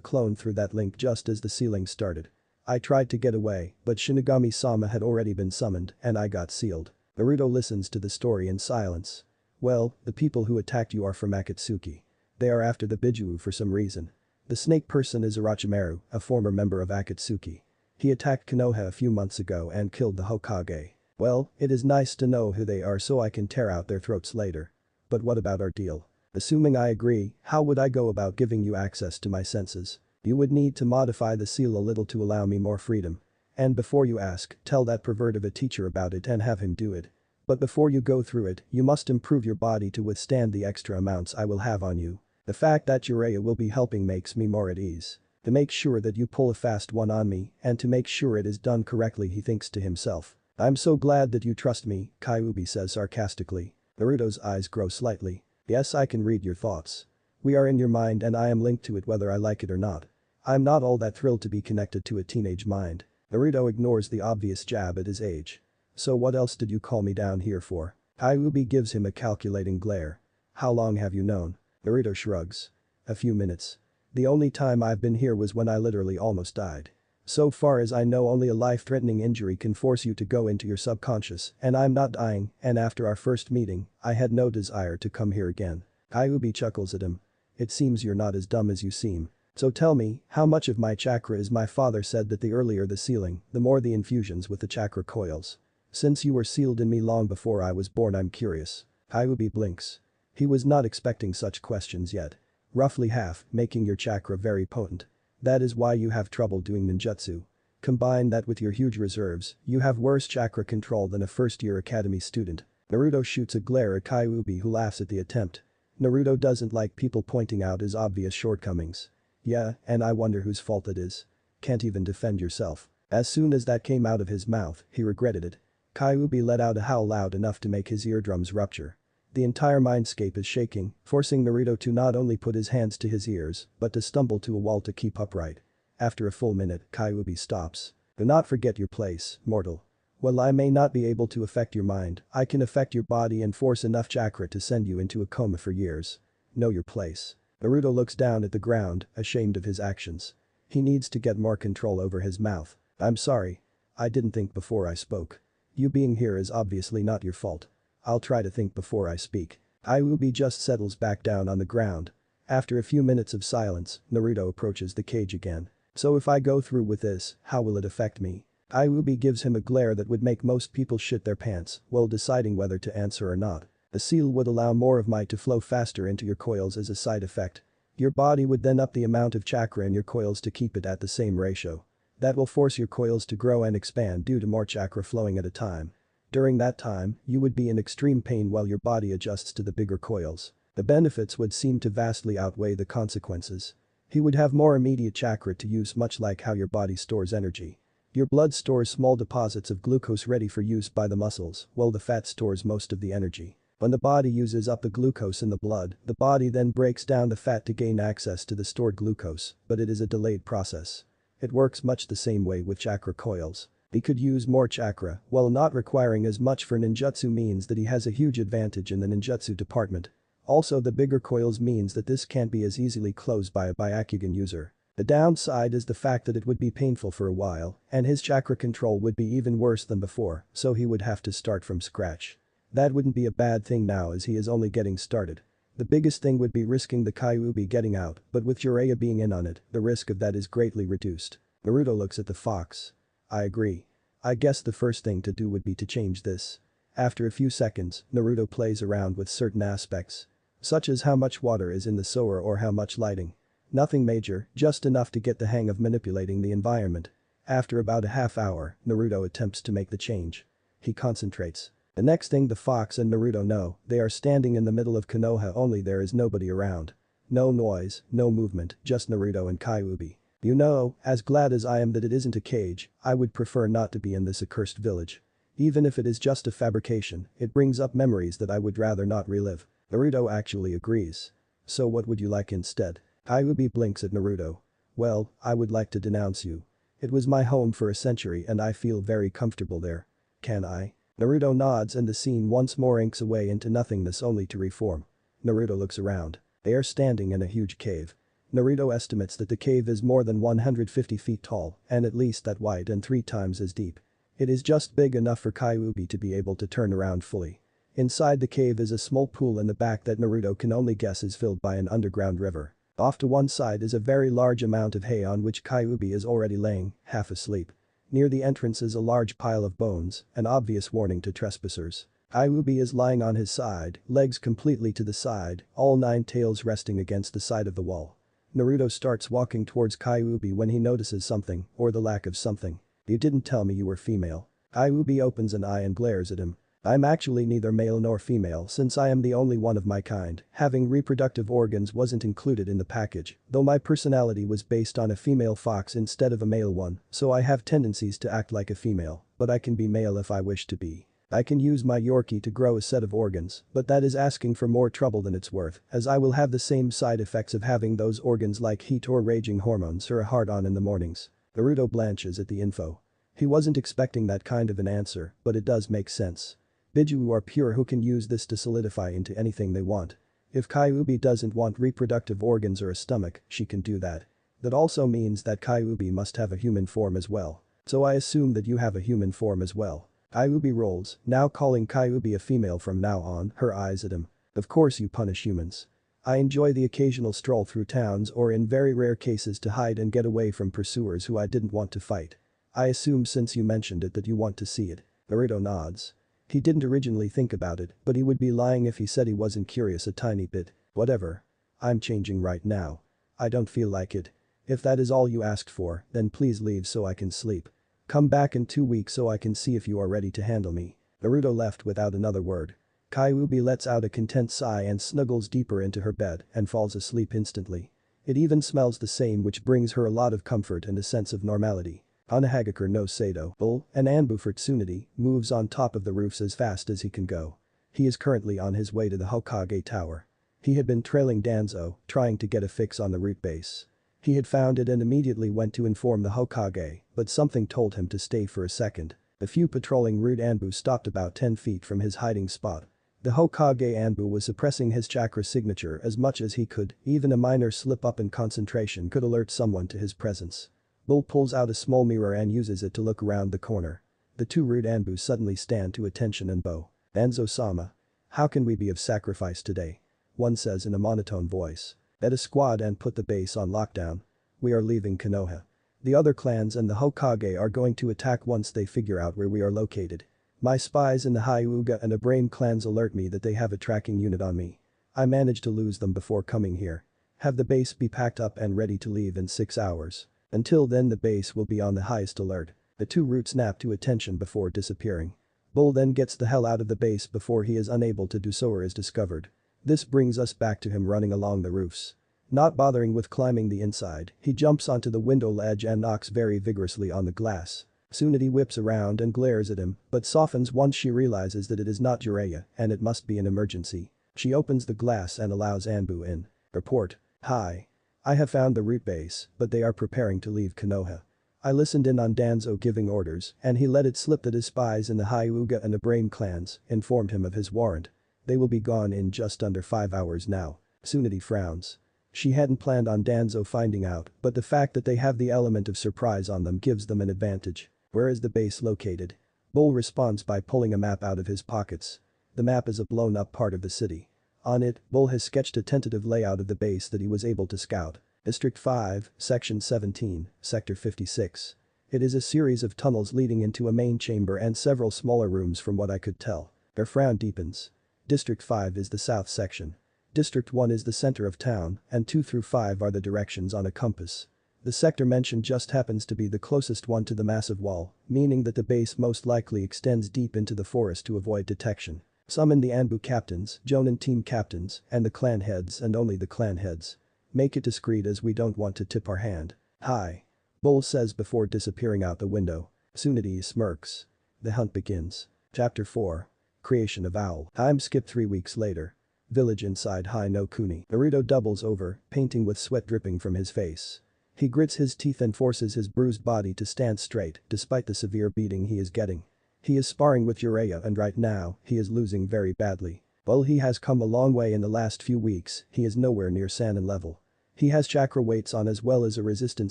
clone through that link just as the sealing started. I tried to get away, but Shinigami-sama had already been summoned and I got sealed. Naruto listens to the story in silence. Well, the people who attacked you are from Akatsuki. They are after the Bijuu for some reason. The snake person is Orochimaru, a former member of Akatsuki. He attacked Konoha a few months ago and killed the Hokage. Well, it is nice to know who they are so I can tear out their throats later. But what about our deal? Assuming I agree, how would I go about giving you access to my senses? You would need to modify the seal a little to allow me more freedom. And before you ask, tell that pervert of a teacher about it and have him do it. But before you go through it, you must improve your body to withstand the extra amounts I will have on you. The fact that Jiraiya will be helping makes me more at ease. To make sure that you pull a fast one on me and to make sure it is done correctly he thinks to himself. I'm so glad that you trust me, Kyuubi says sarcastically. Naruto's eyes grow slightly. Yes, I can read your thoughts. We are in your mind and I am linked to it whether I like it or not. I'm not all that thrilled to be connected to a teenage mind. Naruto ignores the obvious jab at his age. So what else did you call me down here for? Kyuubi gives him a calculating glare. How long have you known? Naruto shrugs. A few minutes. The only time I've been here was when I literally almost died. So far as I know, only a life-threatening injury can force you to go into your subconscious, and I'm not dying, and after our first meeting, I had no desire to come here again. Kyuubi chuckles at him. It seems you're not as dumb as you seem. So tell me, how much of my chakra is my father said that the earlier the sealing, the more the infusions with the chakra coils. Since you were sealed in me long before I was born, I'm curious. Kyuubi blinks. He was not expecting such questions yet. Roughly half, making your chakra very potent. That is why you have trouble doing ninjutsu. Combine that with your huge reserves, you have worse chakra control than a first-year academy student. Naruto shoots a glare at Kyuubi, who laughs at the attempt. Naruto doesn't like people pointing out his obvious shortcomings. Yeah, and I wonder whose fault it is. Can't even defend yourself. As soon as that came out of his mouth, he regretted it. Kyuubi let out a howl loud enough to make his eardrums rupture. The entire mindscape is shaking, forcing Naruto to not only put his hands to his ears, but to stumble to a wall to keep upright. After a full minute, Kyuubi stops. Do not forget your place, mortal. While I may not be able to affect your mind, I can affect your body and force enough chakra to send you into a coma for years. Know your place. Naruto looks down at the ground, ashamed of his actions. He needs to get more control over his mouth. I'm sorry. I didn't think before I spoke. You being here is obviously not your fault. I'll try to think before I speak. Kyuubi just settles back down on the ground. After a few minutes of silence, Naruto approaches the cage again. So if I go through with this, how will it affect me? Kyuubi gives him a glare that would make most people shit their pants while deciding whether to answer or not. The seal would allow more of might to flow faster into your coils as a side effect. Your body would then up the amount of chakra in your coils to keep it at the same ratio. That will force your coils to grow and expand due to more chakra flowing at a time. During that time, you would be in extreme pain while your body adjusts to the bigger coils. The benefits would seem to vastly outweigh the consequences. He would have more immediate chakra to use, much like how your body stores energy. Your blood stores small deposits of glucose ready for use by the muscles, while the fat stores most of the energy. When the body uses up the glucose in the blood, the body then breaks down the fat to gain access to the stored glucose, but it is a delayed process. It works much the same way with chakra coils. He could use more chakra while not requiring as much for ninjutsu means that he has a huge advantage in the ninjutsu department. Also, the bigger coils means that this can't be as easily closed by a Byakugan user. The downside is the fact that it would be painful for a while, and his chakra control would be even worse than before, so he would have to start from scratch. That wouldn't be a bad thing now as he is only getting started. The biggest thing would be risking the Kyuubi getting out, but with Jiraiya being in on it, the risk of that is greatly reduced. Naruto looks at the fox. I agree. I guess the first thing to do would be to change this. After a few seconds, Naruto plays around with certain aspects. Such as how much water is in the sewer or how much lighting. Nothing major, just enough to get the hang of manipulating the environment. After about a half hour, Naruto attempts to make the change. He concentrates. The next thing the fox and Naruto know, they are standing in the middle of Konoha, only there is nobody around. No noise, no movement, just Naruto and Kyuubi. You know, as glad as I am that it isn't a cage, I would prefer not to be in this accursed village. Even if it is just a fabrication, it brings up memories that I would rather not relive. Naruto actually agrees. So what would you like instead? Kyuubi blinks at Naruto. Well, I would like to denounce you. It was my home for a century and I feel very comfortable there. Can I? Naruto nods and the scene once more inks away into nothingness only to reform. Naruto looks around. They are standing in a huge cave. Naruto estimates that the cave is more than 150 feet tall and at least that wide and 3 times as deep. It is just big enough for Kyuubi to be able to turn around fully. Inside the cave is a small pool in the back that Naruto can only guess is filled by an underground river. Off to one side is a very large amount of hay on which Kyuubi is already laying, half asleep. Near the entrance is a large pile of bones, an obvious warning to trespassers. Kyuubi is lying on his side, legs completely to the side, all 9 tails resting against the side of the wall. Naruto starts walking towards Kyuubi when he notices something, or the lack of something. You didn't tell me you were female. Kyuubi opens an eye and glares at him. I'm actually neither male nor female since I am the only one of my kind. Having reproductive organs wasn't included in the package, though my personality was based on a female fox instead of a male one, so I have tendencies to act like a female, but I can be male if I wish to be. I can use my Yorkie to grow a set of organs, but that is asking for more trouble than it's worth, as I will have the same side effects of having those organs like heat or raging hormones or a hard-on in the mornings. Naruto blanches at the info. He wasn't expecting that kind of an answer, but it does make sense. Biju are pure who can use this to solidify into anything they want. If Kyuubi doesn't want reproductive organs or a stomach, she can do that. That also means that Kyuubi must have a human form as well. So I assume that you have a human form as well. Kyuubi rolls, now calling Kyuubi a female from now on, her eyes at him. Of course you punish humans. I enjoy the occasional stroll through towns or in very rare cases to hide and get away from pursuers who I didn't want to fight. I assume since you mentioned it that you want to see it. Naruto nods. He didn't originally think about it, but he would be lying if he said he wasn't curious a tiny bit. Whatever. I'm changing right now. I don't feel like it. If that is all you asked for, then please leave so I can sleep. Come back in 2 weeks so I can see if you are ready to handle me. Naruto left without another word. Kyuubi lets out a content sigh and snuggles deeper into her bed and falls asleep instantly. It even smells the same, which brings her a lot of comfort and a sense of normality. Hanahagakure no Sato, Bull, an Anbu for Tsunade, moves on top of the roofs as fast as he can go. He is currently on his way to the Hokage tower. He had been trailing Danzo, trying to get a fix on the root base. He had found it and immediately went to inform the Hokage, but something told him to stay for a second. A few patrolling root Anbu stopped about 10 feet from his hiding spot. The Hokage Anbu was suppressing his chakra signature as much as he could, even a minor slip-up in concentration could alert someone to his presence. Bull pulls out a small mirror and uses it to look around the corner. The two root Anbu suddenly stand to attention and bow. Danzo-sama. How can we be of sacrifice today? One says in a monotone voice. Get a squad and put the base on lockdown. We are leaving Konoha. The other clans and the Hokage are going to attack once they figure out where we are located. My spies in the Hyuga and Abrame clans alert me that they have a tracking unit on me. I managed to lose them before coming here. Have the base be packed up and ready to leave in 6 hours. Until then the base will be on the highest alert. The two root snap to attention before disappearing. Bull then gets the hell out of the base before he is unable to do so or is discovered. This brings us back to him running along the roofs. Not bothering with climbing the inside, he jumps onto the window ledge and knocks very vigorously on the glass. Tsunade whips around and glares at him, but softens once she realizes that it is not Jiraiya and it must be an emergency. She opens the glass and allows Anbu in. Report. Hi. I have found the root base, but they are preparing to leave Konoha. I listened in on Danzo giving orders and he let it slip that his spies in the Hyuga and Abrame clans informed him of his warrant. They will be gone in just under 5 hours now. Tsunade frowns. She hadn't planned on Danzo finding out, but the fact that they have the element of surprise on them gives them an advantage. Where is the base located? Bull responds by pulling a map out of his pockets. The map is a blown-up part of the city. On it, Bull has sketched a tentative layout of the base that he was able to scout. District 5, Section 17, Sector 56. It is a series of tunnels leading into a main chamber and several smaller rooms from what I could tell. Her frown deepens. District 5 is the south section. District 1 is the center of town, and 2 through 5 are the directions on a compass. The sector mentioned just happens to be the closest one to the massive wall, meaning that the base most likely extends deep into the forest to avoid detection. Summon the Anbu captains, Jonin team captains, and the clan heads and only the clan heads. Make it discreet as we don't want to tip our hand. Hi. Bull says before disappearing out the window. Tsunade smirks. The hunt begins. Chapter 4. Creation of Owl. Time skip 3 weeks later. Village inside Hai no Kuni. Naruto doubles over, painting with sweat dripping from his face. He grits his teeth and forces his bruised body to stand straight despite the severe beating he is getting. He is sparring with Jiraiya and right now, he is losing very badly. While he has come a long way in the last few weeks, he is nowhere near Sannin level. He has chakra weights on as well as a resistant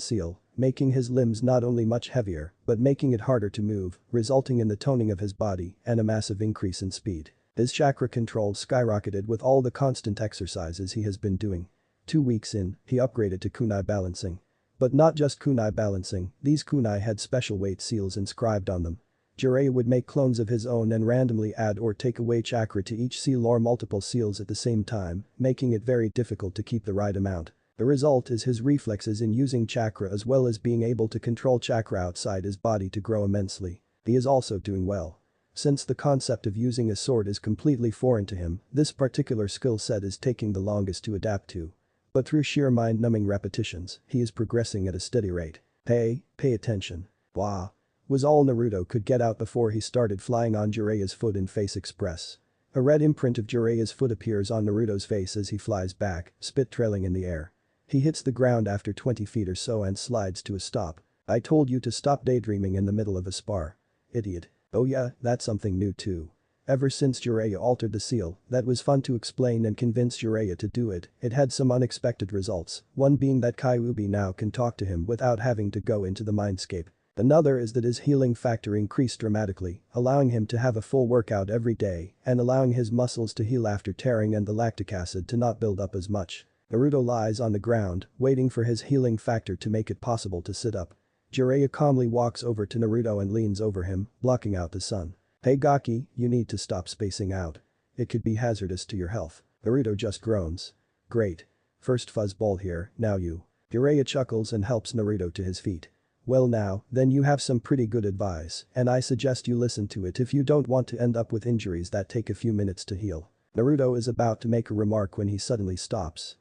seal, making his limbs not only much heavier, but making it harder to move, resulting in the toning of his body and a massive increase in speed. His chakra control skyrocketed with all the constant exercises he has been doing. 2 weeks in, he upgraded to kunai balancing. But not just kunai balancing, these kunai had special weight seals inscribed on them. Jiraiya would make clones of his own and randomly add or take away chakra to each seal or multiple seals at the same time, making it very difficult to keep the right amount. The result is his reflexes in using chakra as well as being able to control chakra outside his body to grow immensely. He is also doing well. Since the concept of using a sword is completely foreign to him, this particular skill set is taking the longest to adapt to. But through sheer mind-numbing repetitions, he is progressing at a steady rate. Pay attention. Wah. Was all Naruto could get out before he started flying on Jiraiya's foot in Face Express. A red imprint of Jiraiya's foot appears on Naruto's face as he flies back, spit trailing in the air. He hits the ground after 20 feet or so and slides to a stop. I told you to stop daydreaming in the middle of a spar. Idiot. Oh yeah, that's something new too. Ever since Jiraiya altered the seal, that was fun to explain and convince Jiraiya to do it, it had some unexpected results, one being that Kyuubi now can talk to him without having to go into the mindscape. Another is that his healing factor increased dramatically, allowing him to have a full workout every day and allowing his muscles to heal after tearing and the lactic acid to not build up as much. Naruto lies on the ground, waiting for his healing factor to make it possible to sit up. Jiraiya calmly walks over to Naruto and leans over him, blocking out the sun. "Hey Gaki, you need to stop spacing out. It could be hazardous to your health." Naruto just groans. "Great. First fuzzball here, now you." Jiraiya chuckles and helps Naruto to his feet. "Well now, then you have some pretty good advice, and I suggest you listen to it if you don't want to end up with injuries that take a few minutes to heal." Naruto is about to make a remark when he suddenly stops.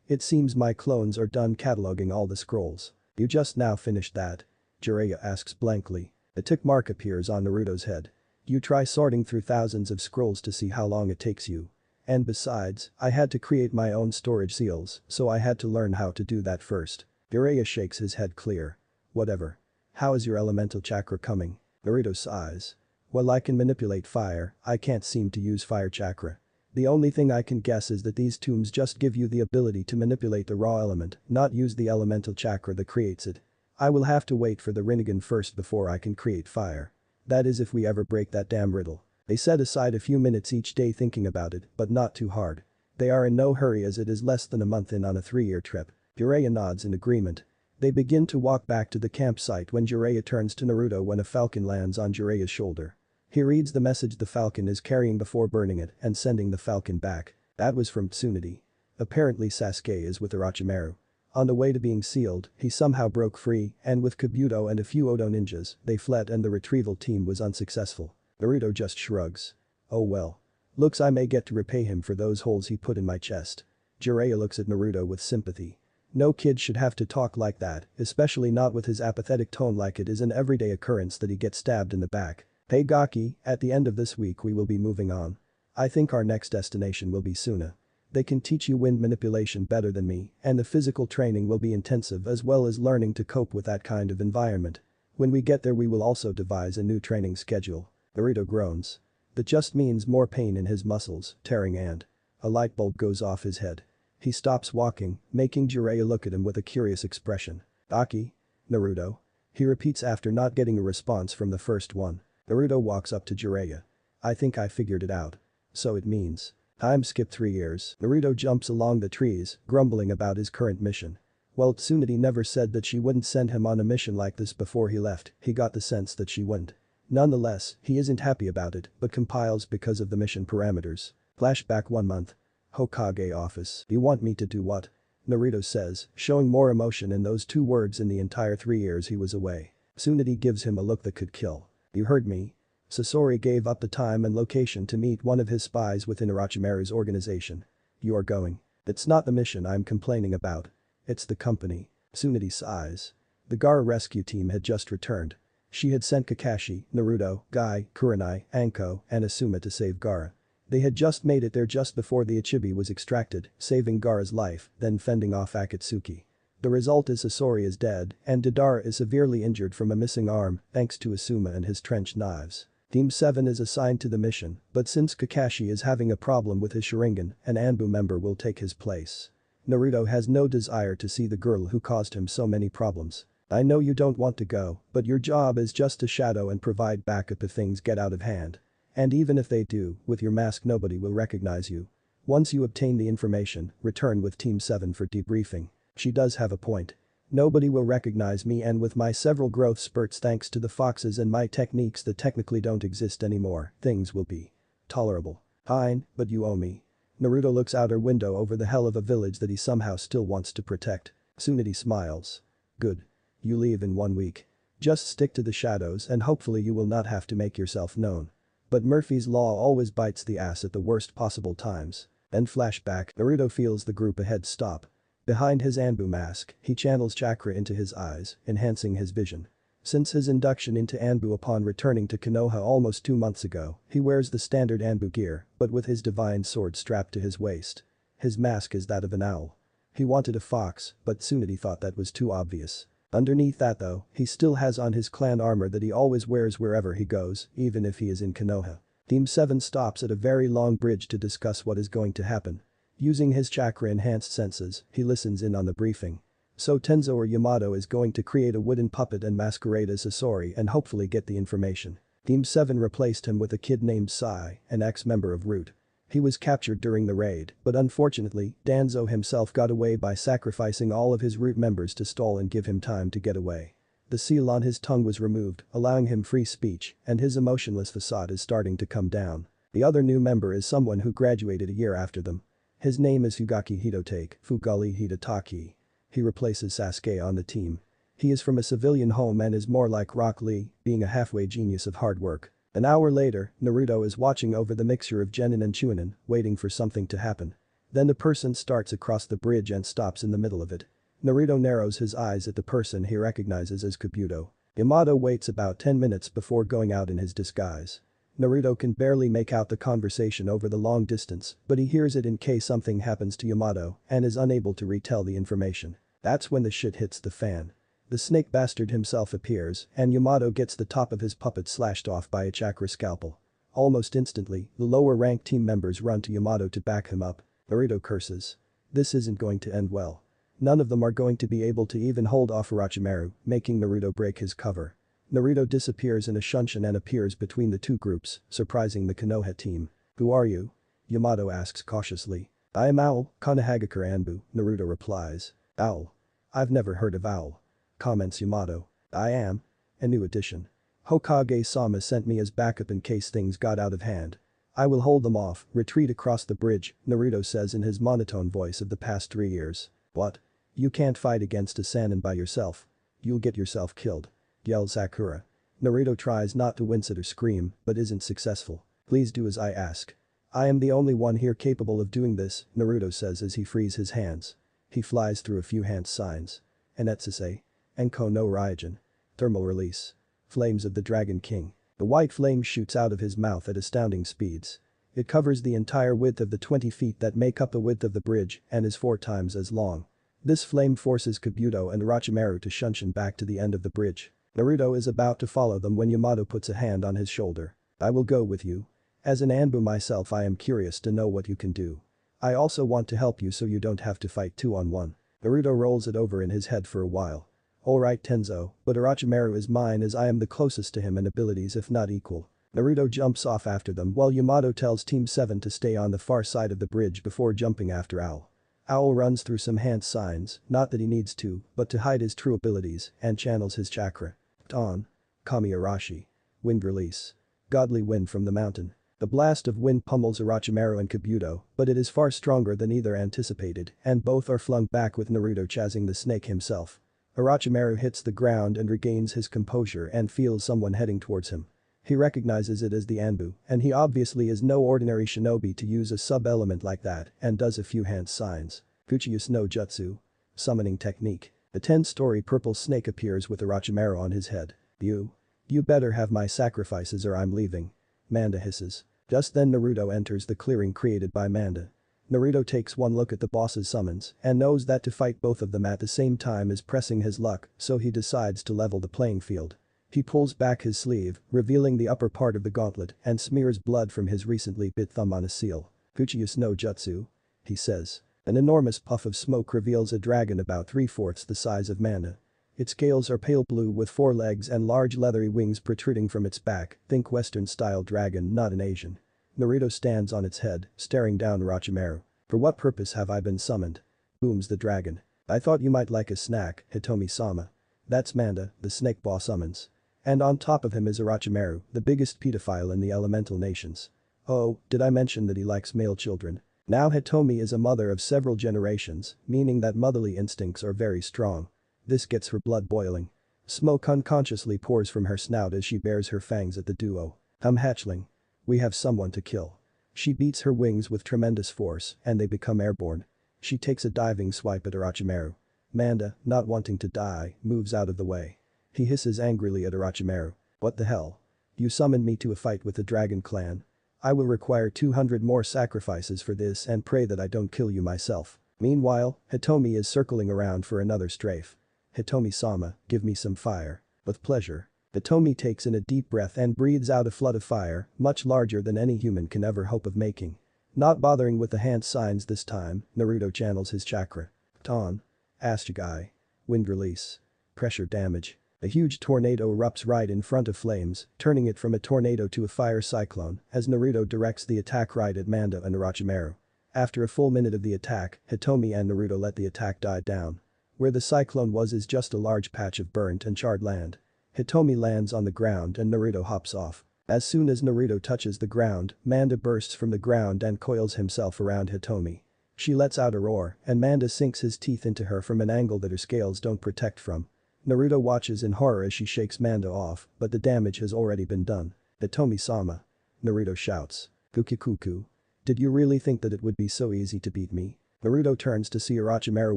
It seems my clones are done cataloging all the scrolls." "You just now finished that?" Jiraiya asks blankly. A tick mark appears on Naruto's head. "You try sorting through thousands of scrolls to see how long it takes you. And besides, I had to create my own storage seals, so I had to learn how to do that first." Jiraiya shakes his head clear. "Whatever. How is your elemental chakra coming?" Naruto sighs. "Well, I can manipulate fire, I can't seem to use fire chakra. The only thing I can guess is that these tombs just give you the ability to manipulate the raw element, not use the elemental chakra that creates it. I will have to wait for the Rinnegan first before I can create fire. That is if we ever break that damn riddle." They set aside a few minutes each day thinking about it, but not too hard. They are in no hurry as it is less than a month in on a 3-year trip. Jiraiya nods in agreement. They begin to walk back to the campsite when Jiraiya turns to Naruto when a falcon lands on Jiraiya's shoulder. He reads the message the falcon is carrying before burning it and sending the falcon back. That was from Tsunade. Apparently Sasuke is with Orochimaru. On the way to being sealed, he somehow broke free and with Kabuto and a few Odo ninjas, they fled and the retrieval team was unsuccessful. Naruto just shrugs. "Oh well. Looks I may get to repay him for those holes he put in my chest." Jiraiya looks at Naruto with sympathy. No kid should have to talk like that, especially not with his apathetic tone like it is an everyday occurrence that he gets stabbed in the back. "Hey Gaki, at the end of this week we will be moving on. I think our next destination will be Suna. They can teach you wind manipulation better than me, and the physical training will be intensive as well as learning to cope with that kind of environment. When we get there we will also devise a new training schedule." Naruto groans. That just means more pain in his muscles, tearing and. A light bulb goes off his head. He stops walking, making Jiraiya look at him with a curious expression. "Gaki? Naruto?" He repeats after not getting a response from the first one. Naruto walks up to Jiraiya. "I think I figured it out. So it means. Time skip 3 years." Naruto jumps along the trees, grumbling about his current mission. Well, Tsunade never said that she wouldn't send him on a mission like this before he left, he got the sense that she wouldn't. Nonetheless, he isn't happy about it, but compiles because of the mission parameters. Flashback 1 month. Hokage office. "You want me to do what?" Naruto says, showing more emotion in those 2 words in the entire 3 years he was away. Tsunade gives him a look that could kill. "You heard me." Sasori gave up the time and location to meet one of his spies within Orochimaru's organization. "You are going." "It's not the mission I'm complaining about. It's the company." Tsunade sighs. The Gaara rescue team had just returned. She had sent Kakashi, Naruto, Guy, Kurenai, Anko, and Asuma to save Gaara. They had just made it there just before the Ichibi was extracted, saving Gaara's life, then fending off Akatsuki. The result is Sasori is dead, and Deidara is severely injured from a missing arm thanks to Asuma and his trench knives. Team 7 is assigned to the mission, but since Kakashi is having a problem with his Sharingan, an Anbu member will take his place. Naruto has no desire to see the girl who caused him so many problems. "I know you don't want to go, but your job is just to shadow and provide backup if things get out of hand. And even if they do, with your mask nobody will recognize you. Once you obtain the information, return with Team 7 for debriefing." She does have a point. Nobody will recognize me and with my several growth spurts thanks to the foxes and my techniques that technically don't exist anymore, things will be tolerable. "Fine, but you owe me." Naruto looks out her window over the hell of a village that he somehow still wants to protect. Tsunade smiles. "Good. You leave in 1 week. Just stick to the shadows and hopefully you will not have to make yourself known. But Murphy's Law always bites the ass at the worst possible times." Then flashback, Naruto feels the group ahead stop. Behind his Anbu mask, he channels chakra into his eyes, enhancing his vision. Since his induction into Anbu upon returning to Konoha almost 2 months ago, he wears the standard Anbu gear, but with his divine sword strapped to his waist. His mask is that of an owl. He wanted a fox, but Tsunade thought that was too obvious. Underneath that though, he still has on his clan armor that he always wears wherever he goes, even if he is in Konoha. Team 7 stops at a very long bridge to discuss what is going to happen. Using his chakra-enhanced senses, he listens in on the briefing. So Tenzo or Yamato is going to create a wooden puppet and masquerade as Sasori and hopefully get the information. Team 7 replaced him with a kid named Sai, an ex-member of Root. He was captured during the raid, but unfortunately, Danzo himself got away by sacrificing all of his Root members to stall and give him time to get away. The seal on his tongue was removed, allowing him free speech, and his emotionless facade is starting to come down. The other new member is someone who graduated a year after them. His name is Fugaki Hitotake, Fugali Hidataki. He replaces Sasuke on the team. He is from a civilian home and is more like Rock Lee, being a halfway genius of hard work. An hour later, Naruto is watching over the mixture of Genin and Chunin, waiting for something to happen. Then the person starts across the bridge and stops in the middle of it. Naruto narrows his eyes at the person he recognizes as Kabuto. Yamato waits about 10 minutes before going out in his disguise. Naruto can barely make out the conversation over the long distance, but he hears it in case something happens to Yamato and is unable to retell the information. That's when the shit hits the fan. The snake bastard himself appears, and Yamato gets the top of his puppet slashed off by a chakra scalpel. Almost instantly, the lower-ranked team members run to Yamato to back him up. Naruto curses. This isn't going to end well. None of them are going to be able to even hold off Orochimaru, making Naruto break his cover. Naruto disappears in a shunshin and appears between the two groups, surprising the Konoha team. "Who are you?" Yamato asks cautiously. "I am Owl, Konohagakure Anbu," Naruto replies. "Owl? I've never heard of Owl," comments Yamato. "I am a new addition. Hokage-sama sent me as backup in case things got out of hand. I will hold them off, retreat across the bridge," Naruto says in his monotone voice of the past 3 years. "What? You can't fight against a Sannin by yourself. You'll get yourself killed," yells Sakura. Naruto tries not to wince at or scream, but isn't successful. "Please do as I ask. I am the only one here capable of doing this," Naruto says as he frees his hands. He flies through a few hand signs. Enetsuse. Enko no Raijin. Thermal release. Flames of the Dragon King. The white flame shoots out of his mouth at astounding speeds. It covers the entire width of the 20 feet that make up the width of the bridge and is 4 times as long. This flame forces Kabuto and Orochimaru to shunshin back to the end of the bridge. Naruto is about to follow them when Yamato puts a hand on his shoulder. "I will go with you. As an Anbu myself, I am curious to know what you can do. I also want to help you so you don't have to fight 2-on-1. Naruto rolls it over in his head for a while. "Alright Tenzo, but Orochimaru is mine as I am the closest to him in abilities if not equal." Naruto jumps off after them while Yamato tells Team 7 to stay on the far side of the bridge before jumping after Owl. Owl runs through some hand signs, not that he needs to, but to hide his true abilities, and channels his chakra. On. Kami Arashi. Wind release. Godly wind from the mountain. The blast of wind pummels Orochimaru and Kabuto, but it is far stronger than either anticipated, and both are flung back with Naruto chasing the snake himself. Orochimaru hits the ground and regains his composure and feels someone heading towards him. He recognizes it as the Anbu, and he obviously is no ordinary shinobi to use a sub-element like that and does a few hand signs. Uchiha no Jutsu. Summoning technique. A 10-story purple snake appears with Orochimaru on his head. You better have my sacrifices or I'm leaving," Manda hisses. Just then Naruto enters the clearing created by Manda. Naruto takes one look at the boss's summons and knows that to fight both of them at the same time is pressing his luck, so he decides to level the playing field. He pulls back his sleeve, revealing the upper part of the gauntlet and smears blood from his recently bit thumb on a seal. "Uchiha no Jutsu," he says. An enormous puff of smoke reveals a dragon about 3/4 the size of Manda. Its scales are pale blue with 4 legs and large leathery wings protruding from its back, think Western-style dragon not an Asian. Naruto stands on its head, staring down Orochimaru. "For what purpose have I been summoned?" booms the dragon. "I thought you might like a snack, Hitomi-sama." That's Manda, the snake boss summons. And on top of him is Orochimaru, the biggest pedophile in the elemental nations. Oh, did I mention that he likes male children? Now Hitomi is a mother of several generations, meaning that motherly instincts are very strong. This gets her blood boiling. Smoke unconsciously pours from her snout as she bares her fangs at the duo. Hatchling. We have someone to kill." She beats her wings with tremendous force and they become airborne. She takes a diving swipe at Orochimaru. Manda, not wanting to die, moves out of the way. He hisses angrily at Orochimaru. "What the hell? You summoned me to a fight with the Dragon Clan. I will require 200 more sacrifices for this and pray that I don't kill you myself." Meanwhile, Hitomi is circling around for another strafe. "Hitomi-sama, give me some fire." "With pleasure." Hitomi takes in a deep breath and breathes out a flood of fire, much larger than any human can ever hope of making. Not bothering with the hand signs this time, Naruto channels his chakra. Ton. Astagai. Wind release. Pressure damage. A huge tornado erupts right in front of Flames, turning it from a tornado to a fire cyclone as Naruto directs the attack right at Manda and Orochimaru. After a full minute of the attack, Hitomi and Naruto let the attack die down. Where the cyclone was is just a large patch of burnt and charred land. Hitomi lands on the ground and Naruto hops off. As soon as Naruto touches the ground, Manda bursts from the ground and coils himself around Hitomi. She lets out a roar and Manda sinks his teeth into her from an angle that her scales don't protect from. Naruto watches in horror as she shakes Manda off, but the damage has already been done. Hitomi-sama. Naruto shouts. Kukikuku. Did you really think that it would be so easy to beat me? Naruto turns to see Orochimaru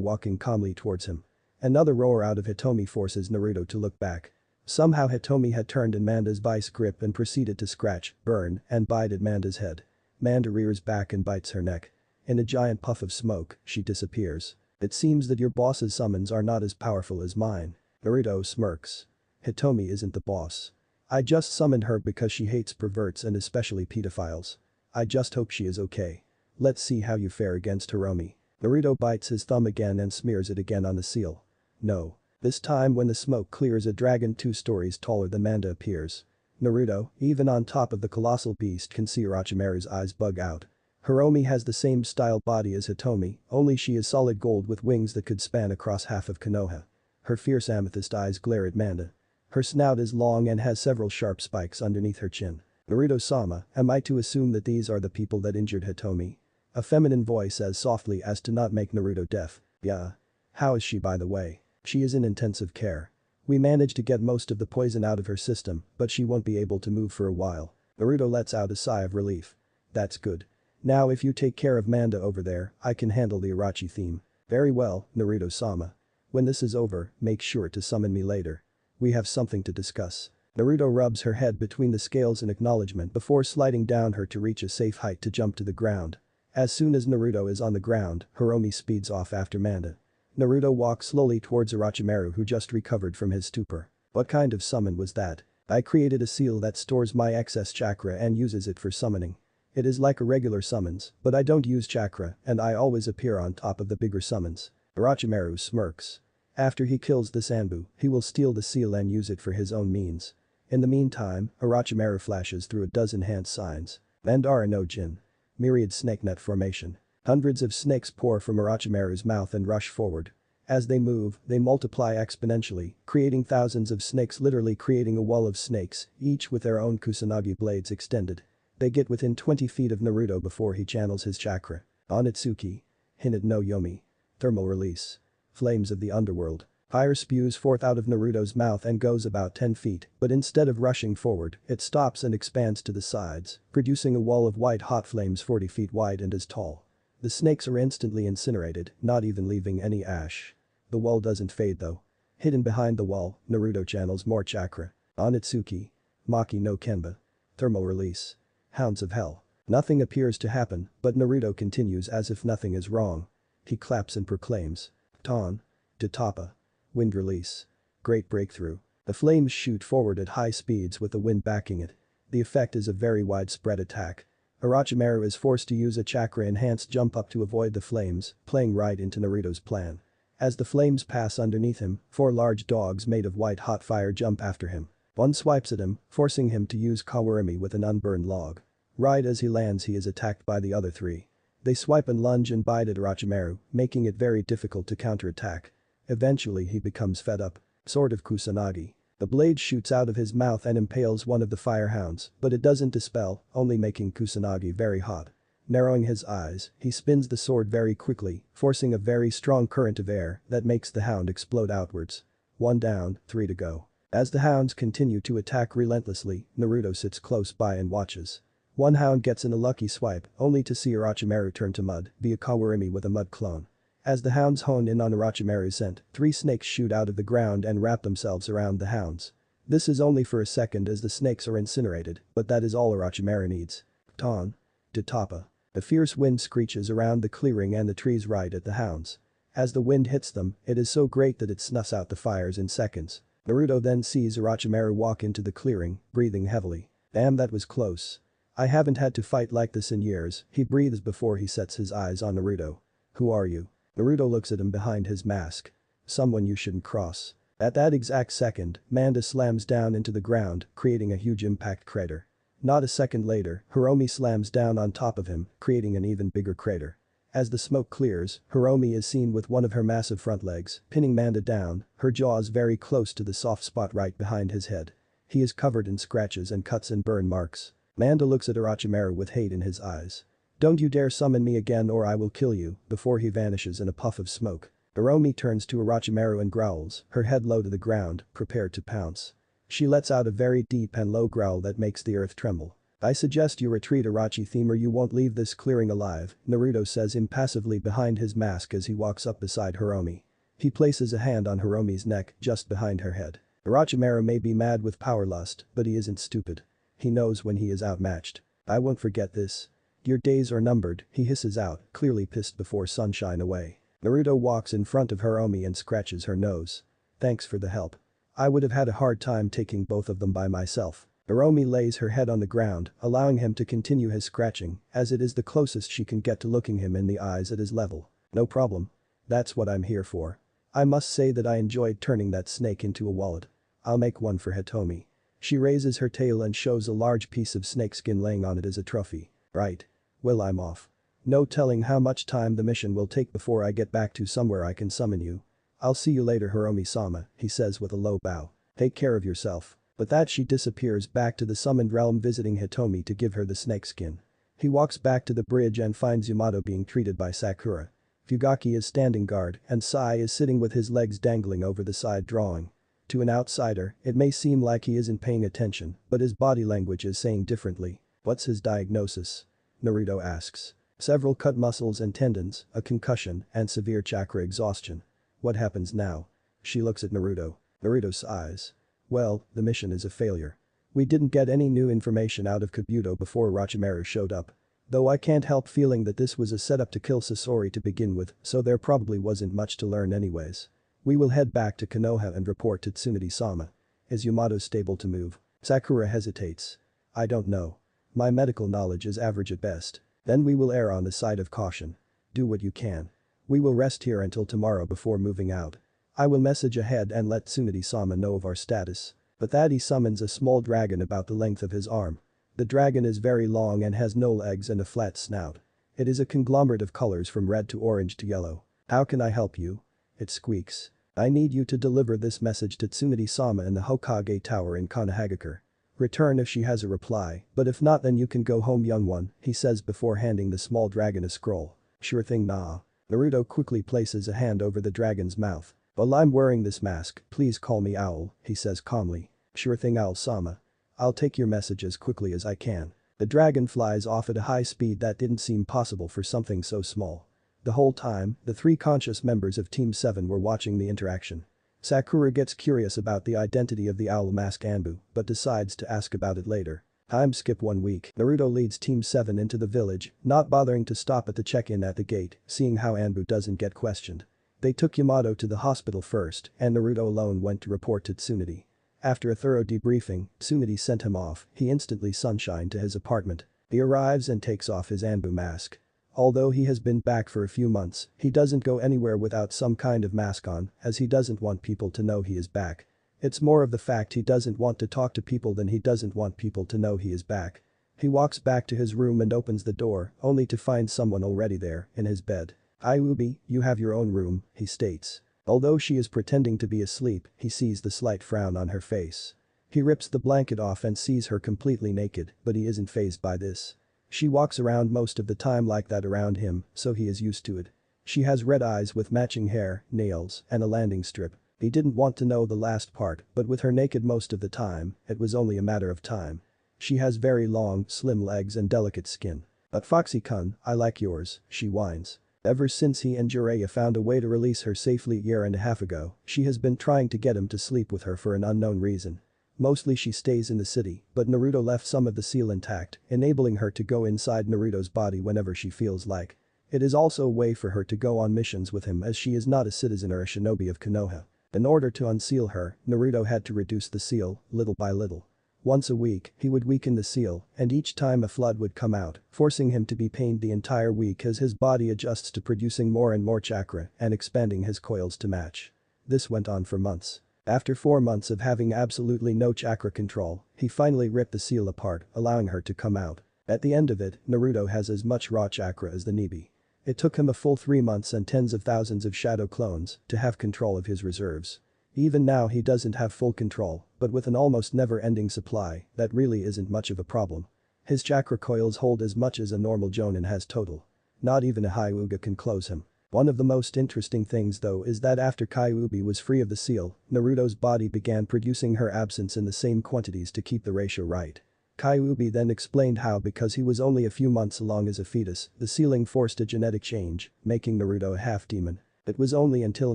walking calmly towards him. Another roar out of Hitomi forces Naruto to look back. Somehow Hitomi had turned in Manda's vice grip and proceeded to scratch, burn, and bite at Manda's head. Manda rears back and bites her neck. In a giant puff of smoke, she disappears. It seems that your boss's summons are not as powerful as mine. Naruto smirks. Hitomi isn't the boss. I just summoned her because she hates perverts and especially pedophiles. I just hope she is okay. Let's see how you fare against Hiromi. Naruto bites his thumb again and smears it again on the seal. No. This time when the smoke clears, a dragon 2 stories taller than Manda appears. Naruto, even on top of the colossal beast, can see Orochimaru's eyes bug out. Hiromi has the same style body as Hitomi, only she is solid gold with wings that could span across half of Konoha. Her fierce amethyst eyes glare at Manda. Her snout is long and has several sharp spikes underneath her chin. Naruto-sama, am I to assume that these are the people that injured Hitomi? A feminine voice says softly as to not make Naruto deaf. Yeah. How is she, by the way? She is in intensive care. We managed to get most of the poison out of her system, but she won't be able to move for a while. Naruto lets out a sigh of relief. That's good. Now if you take care of Manda over there, I can handle the Irachi theme. Very well, Naruto-sama. When this is over, make sure to summon me later. We have something to discuss. Naruto rubs her head between the scales in acknowledgement before sliding down her to reach a safe height to jump to the ground. As soon as Naruto is on the ground, Hiromi speeds off after Manda. Naruto walks slowly towards Orochimaru, who just recovered from his stupor. What kind of summon was that? I created a seal that stores my excess chakra and uses it for summoning. It is like a regular summons, but I don't use chakra and I always appear on top of the bigger summons. Orochimaru smirks. After he kills the Sanbu, he will steal the seal and use it for his own means. In the meantime, Orochimaru flashes through a dozen hand signs. Mandara no Jin. Myriad snake net formation. Hundreds of snakes pour from Orochimaru's mouth and rush forward. As they move, they multiply exponentially, creating thousands of snakes, literally creating a wall of snakes, each with their own kusanagi blades extended. They get within 20 feet of Naruto before he channels his chakra. Onitsuki. Hinata no Yomi. Thermal release. Flames of the underworld. Fire spews forth out of Naruto's mouth and goes about 10 feet, but instead of rushing forward, it stops and expands to the sides, producing a wall of white hot flames 40 feet wide and as tall. The snakes are instantly incinerated, not even leaving any ash. The wall doesn't fade though. Hidden behind the wall, Naruto channels more chakra. Onitsuki. Maki no Kenba. Thermal release. Hounds of Hell. Nothing appears to happen, but Naruto continues as if nothing is wrong. He claps and proclaims. Ton. Tatapa. Wind release. Great breakthrough. The flames shoot forward at high speeds with the wind backing it. The effect is a very widespread attack. Orochimaru is forced to use a chakra-enhanced jump up to avoid the flames, playing right into Naruto's plan. As the flames pass underneath him, 4 large dogs made of white hot fire jump after him. One swipes at him, forcing him to use Kawurimi with an unburned log. Right as he lands, he is attacked by the other 3. They swipe and lunge and bite at Orochimaru, making it very difficult to counterattack. Eventually he becomes fed up. Sword of Kusanagi. The blade shoots out of his mouth and impales one of the firehounds, but it doesn't dispel, only making Kusanagi very hot. Narrowing his eyes, he spins the sword very quickly, forcing a very strong current of air that makes the hound explode outwards. 1 down, 3 to go. As the hounds continue to attack relentlessly, Naruto sits close by and watches. One hound gets in a lucky swipe, only to see Orochimaru turn to mud via Kawurimi with a mud clone. As the hounds hone in on Orochimaru's scent, 3 snakes shoot out of the ground and wrap themselves around the hounds. This is only for a second as the snakes are incinerated, but that is all Orochimaru needs. Ton. Tatapa. A fierce wind screeches around the clearing and the trees right at the hounds. As the wind hits them, it is so great that it snuffs out the fires in seconds. Naruto then sees Orochimaru walk into the clearing, breathing heavily. Damn, that was close. I haven't had to fight like this in years, he breathes before he sets his eyes on Naruto. Who are you? Naruto looks at him behind his mask. Someone you shouldn't cross. At that exact second, Manda slams down into the ground, creating a huge impact crater. Not a second later, Hiromi slams down on top of him, creating an even bigger crater. As the smoke clears, Hiromi is seen with one of her massive front legs, pinning Manda down, her jaws very close to the soft spot right behind his head. He is covered in scratches and cuts and burn marks. Manda looks at Orochimaru with hate in his eyes. Don't you dare summon me again or I will kill you, before he vanishes in a puff of smoke. Hiromi turns to Orochimaru and growls, her head low to the ground, prepared to pounce. She lets out a very deep and low growl that makes the earth tremble. I suggest you retreat, Orochi-theme, or you won't leave this clearing alive, Naruto says impassively behind his mask as he walks up beside Hiromi. He places a hand on Hiromi's neck, just behind her head. Orochimaru may be mad with power lust, but he isn't stupid. He knows when he is outmatched. I won't forget this. Your days are numbered, he hisses out, clearly pissed before sunshine away. Naruto walks in front of Hiromi and scratches her nose. Thanks for the help. I would have had a hard time taking both of them by myself. Hiromi lays her head on the ground, allowing him to continue his scratching, as it is the closest she can get to looking him in the eyes at his level. No problem. That's what I'm here for. I must say that I enjoyed turning that snake into a wallet. I'll make one for Hitomi. She raises her tail and shows a large piece of snakeskin laying on it as a trophy. Right. Well, I'm off. No telling how much time the mission will take before I get back to somewhere I can summon you. I'll see you later, Hiromi-sama, he says with a low bow. Take care of yourself. With that, she disappears back to the summoned realm, visiting Hitomi to give her the snakeskin. He walks back to the bridge and finds Yamato being treated by Sakura. Fugaki is standing guard and Sai is sitting with his legs dangling over the side drawing. To an outsider, it may seem like he isn't paying attention, but his body language is saying differently. What's his diagnosis? Naruto asks. Several cut muscles and tendons, a concussion, and severe chakra exhaustion. What happens now? She looks at Naruto. Naruto sighs. Well, the mission is a failure. We didn't get any new information out of Kabuto before Orochimaru showed up. Though I can't help feeling that this was a setup to kill Sasori to begin with, so there probably wasn't much to learn anyways. We will head back to Konoha and report to Tsunade-sama. Is Yamato stable to move? Sakura hesitates. I don't know. My medical knowledge is average at best. Then we will err on the side of caution. Do what you can. We will rest here until tomorrow before moving out. I will message ahead and let Tsunade-sama know of our status. With that, he summons a small dragon about the length of his arm. The dragon is very long and has no legs and a flat snout. It is a conglomerate of colors from red to orange to yellow. How can I help you? It squeaks. I need you to deliver this message to Tsunade-sama in the Hokage tower in Konohagakure. Return if she has a reply, but if not, then you can go home, young one, he says before handing the small dragon a scroll. Sure thing, nah. Naruto quickly places a hand over the dragon's mouth. While I'm wearing this mask, please call me Owl, he says calmly. Sure thing, Owl-sama. I'll take your message as quickly as I can. The dragon flies off at a high speed that didn't seem possible for something so small. The whole time, the three conscious members of Team 7 were watching the interaction. Sakura gets curious about the identity of the owl mask Anbu, but decides to ask about it later. Time skip 1 week. Naruto leads Team 7 into the village, not bothering to stop at the check-in at the gate, seeing how Anbu doesn't get questioned. They took Yamato to the hospital first, and Naruto alone went to report to Tsunade. After a thorough debriefing, Tsunade sent him off. He instantly sunshine to his apartment. He arrives and takes off his Anbu mask. Although he has been back for a few months, he doesn't go anywhere without some kind of mask on, as he doesn't want people to know he is back. It's more of the fact he doesn't want to talk to people than he doesn't want people to know he is back. He walks back to his room and opens the door, only to find someone already there, in his bed. "Ayubi, you have your own room," he states. Although she is pretending to be asleep, he sees the slight frown on her face. He rips the blanket off and sees her completely naked, but he isn't fazed by this. She walks around most of the time like that around him, so he is used to it. She has red eyes with matching hair, nails, and a landing strip. He didn't want to know the last part, but with her naked most of the time, it was only a matter of time. She has very long, slim legs and delicate skin. "But Foxy-kun, I like yours," she whines. Ever since he and Jiraiya found a way to release her safely a year and a half ago, she has been trying to get him to sleep with her for an unknown reason. Mostly she stays in the city, but Naruto left some of the seal intact, enabling her to go inside Naruto's body whenever she feels like. It is also a way for her to go on missions with him as she is not a citizen or a shinobi of Konoha. In order to unseal her, Naruto had to reduce the seal, little by little. Once a week, he would weaken the seal, and each time a flood would come out, forcing him to be pained the entire week as his body adjusts to producing more and more chakra and expanding his coils to match. This went on for months. After 4 months of having absolutely no chakra control, he finally ripped the seal apart, allowing her to come out. At the end of it, Naruto has as much raw chakra as the Nibi. It took him a full 3 months and tens of thousands of shadow clones to have control of his reserves. Even now he doesn't have full control, but with an almost never-ending supply, that really isn't much of a problem. His chakra coils hold as much as a normal Jonin has total. Not even a Hyuga can close him. One of the most interesting things though is that after Kyuubi was free of the seal, Naruto's body began producing her absence in the same quantities to keep the ratio right. Kyuubi then explained how because he was only a few months along as a fetus, the sealing forced a genetic change, making Naruto a half-demon. It was only until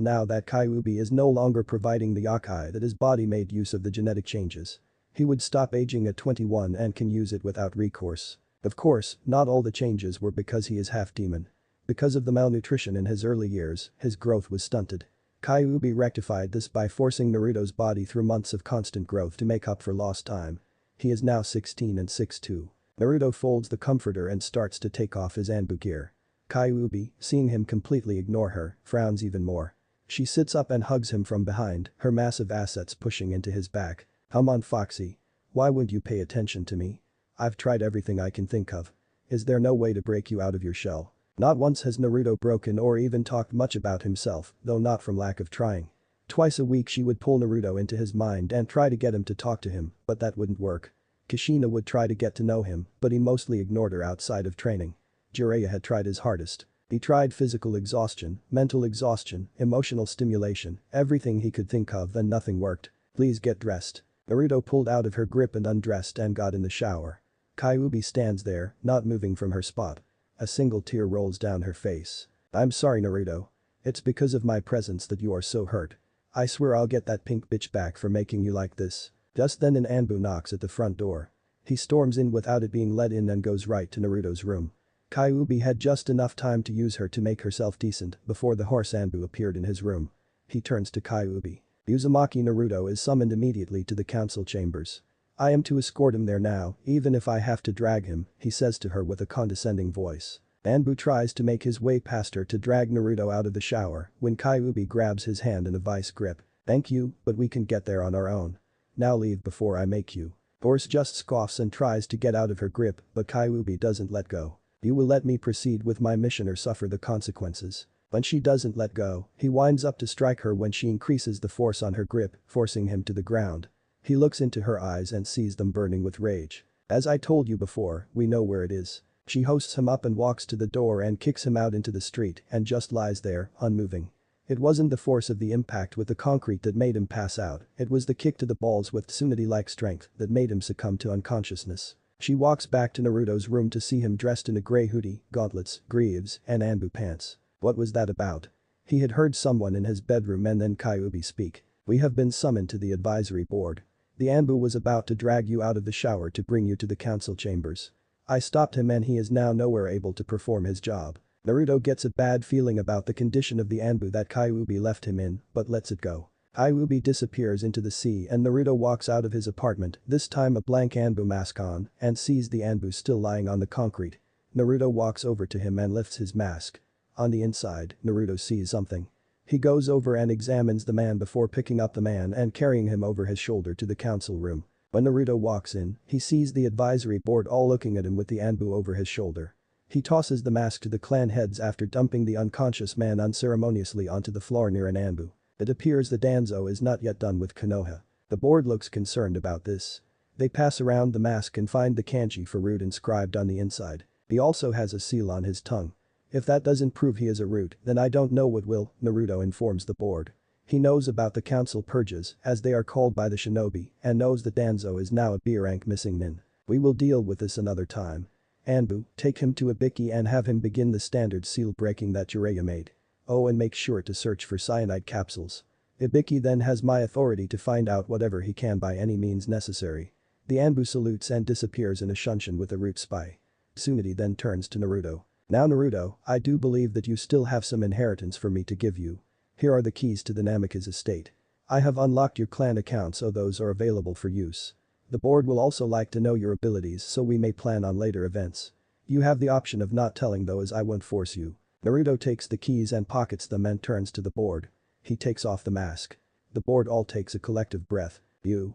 now that Kyuubi is no longer providing the yokai that his body made use of the genetic changes. He would stop aging at 21 and can use it without recourse. Of course, not all the changes were because he is half-demon. Because of the malnutrition in his early years, his growth was stunted. Kyuubi rectified this by forcing Naruto's body through months of constant growth to make up for lost time. He is now 16 and 6'2". Naruto folds the comforter and starts to take off his Anbu gear. Kyuubi, seeing him completely ignore her, frowns even more. She sits up and hugs him from behind, her massive assets pushing into his back. Come on Foxy. Why wouldn't you pay attention to me? I've tried everything I can think of. Is there no way to break you out of your shell? Not once has Naruto broken or even talked much about himself, though not from lack of trying. Twice a week she would pull Naruto into his mind and try to get him to talk to him, but that wouldn't work. Kushina would try to get to know him, but he mostly ignored her outside of training. Jiraiya had tried his hardest. He tried physical exhaustion, mental exhaustion, emotional stimulation, everything he could think of and nothing worked. Please get dressed. Naruto pulled out of her grip and undressed and got in the shower. Kyuubi stands there, not moving from her spot. A single tear rolls down her face. I'm sorry Naruto. It's because of my presence that you are so hurt. I swear I'll get that pink bitch back for making you like this. Just then an Anbu knocks at the front door. He storms in without it being let in and goes right to Naruto's room. Kyuubi had just enough time to use her to make herself decent before the horse Anbu appeared in his room. He turns to Kyuubi. Uzumaki Naruto is summoned immediately to the council chambers. I am to escort him there now, even if I have to drag him, he says to her with a condescending voice. Anbu tries to make his way past her to drag Naruto out of the shower when Kyuubi grabs his hand in a vice grip. Thank you, but we can get there on our own. Now leave before I make you. Horse just scoffs and tries to get out of her grip, but Kyuubi doesn't let go. You will let me proceed with my mission or suffer the consequences. When she doesn't let go, he winds up to strike her when she increases the force on her grip, forcing him to the ground. He looks into her eyes and sees them burning with rage. As I told you before, we know where it is. She hoists him up and walks to the door and kicks him out into the street and just lies there, unmoving. It wasn't the force of the impact with the concrete that made him pass out, it was the kick to the balls with tsunade-like strength that made him succumb to unconsciousness. She walks back to Naruto's room to see him dressed in a grey hoodie, gauntlets, greaves, and Anbu pants. What was that about? He had heard someone in his bedroom and then Kyuubi speak. We have been summoned to the advisory board. The Anbu was about to drag you out of the shower to bring you to the council chambers. I stopped him and he is now nowhere able to perform his job. Naruto gets a bad feeling about the condition of the Anbu that Kyuubi left him in, but lets it go. Kyuubi disappears into the sea and Naruto walks out of his apartment, this time a blank Anbu mask on, and sees the Anbu still lying on the concrete. Naruto walks over to him and lifts his mask. On the inside, Naruto sees something. He goes over and examines the man before picking up the man and carrying him over his shoulder to the council room. When Naruto walks in, he sees the advisory board all looking at him with the Anbu over his shoulder. He tosses the mask to the clan heads after dumping the unconscious man unceremoniously onto the floor near an Anbu. It appears the Danzo is not yet done with Konoha. The board looks concerned about this. They pass around the mask and find the kanji for root inscribed on the inside. He also has a seal on his tongue. If that doesn't prove he is a root, then I don't know what will, Naruto informs the board. He knows about the council purges, as they are called by the shinobi, and knows that Danzo is now a B-rank missing nin. We will deal with this another time. Anbu, take him to Ibiki and have him begin the standard seal breaking that Jiraiya made. Oh, and make sure to search for cyanide capsules. Ibiki then has my authority to find out whatever he can by any means necessary. The Anbu salutes and disappears in a shunshin with a root spy. Tsunade then turns to Naruto. Now Naruto, I do believe that you still have some inheritance for me to give you. Here are the keys to the Namikaze estate. I have unlocked your clan account so those are available for use. The board will also like to know your abilities so we may plan on later events. You have the option of not telling though as I won't force you. Naruto takes the keys and pockets them and turns to the board. He takes off the mask. The board all takes a collective breath. You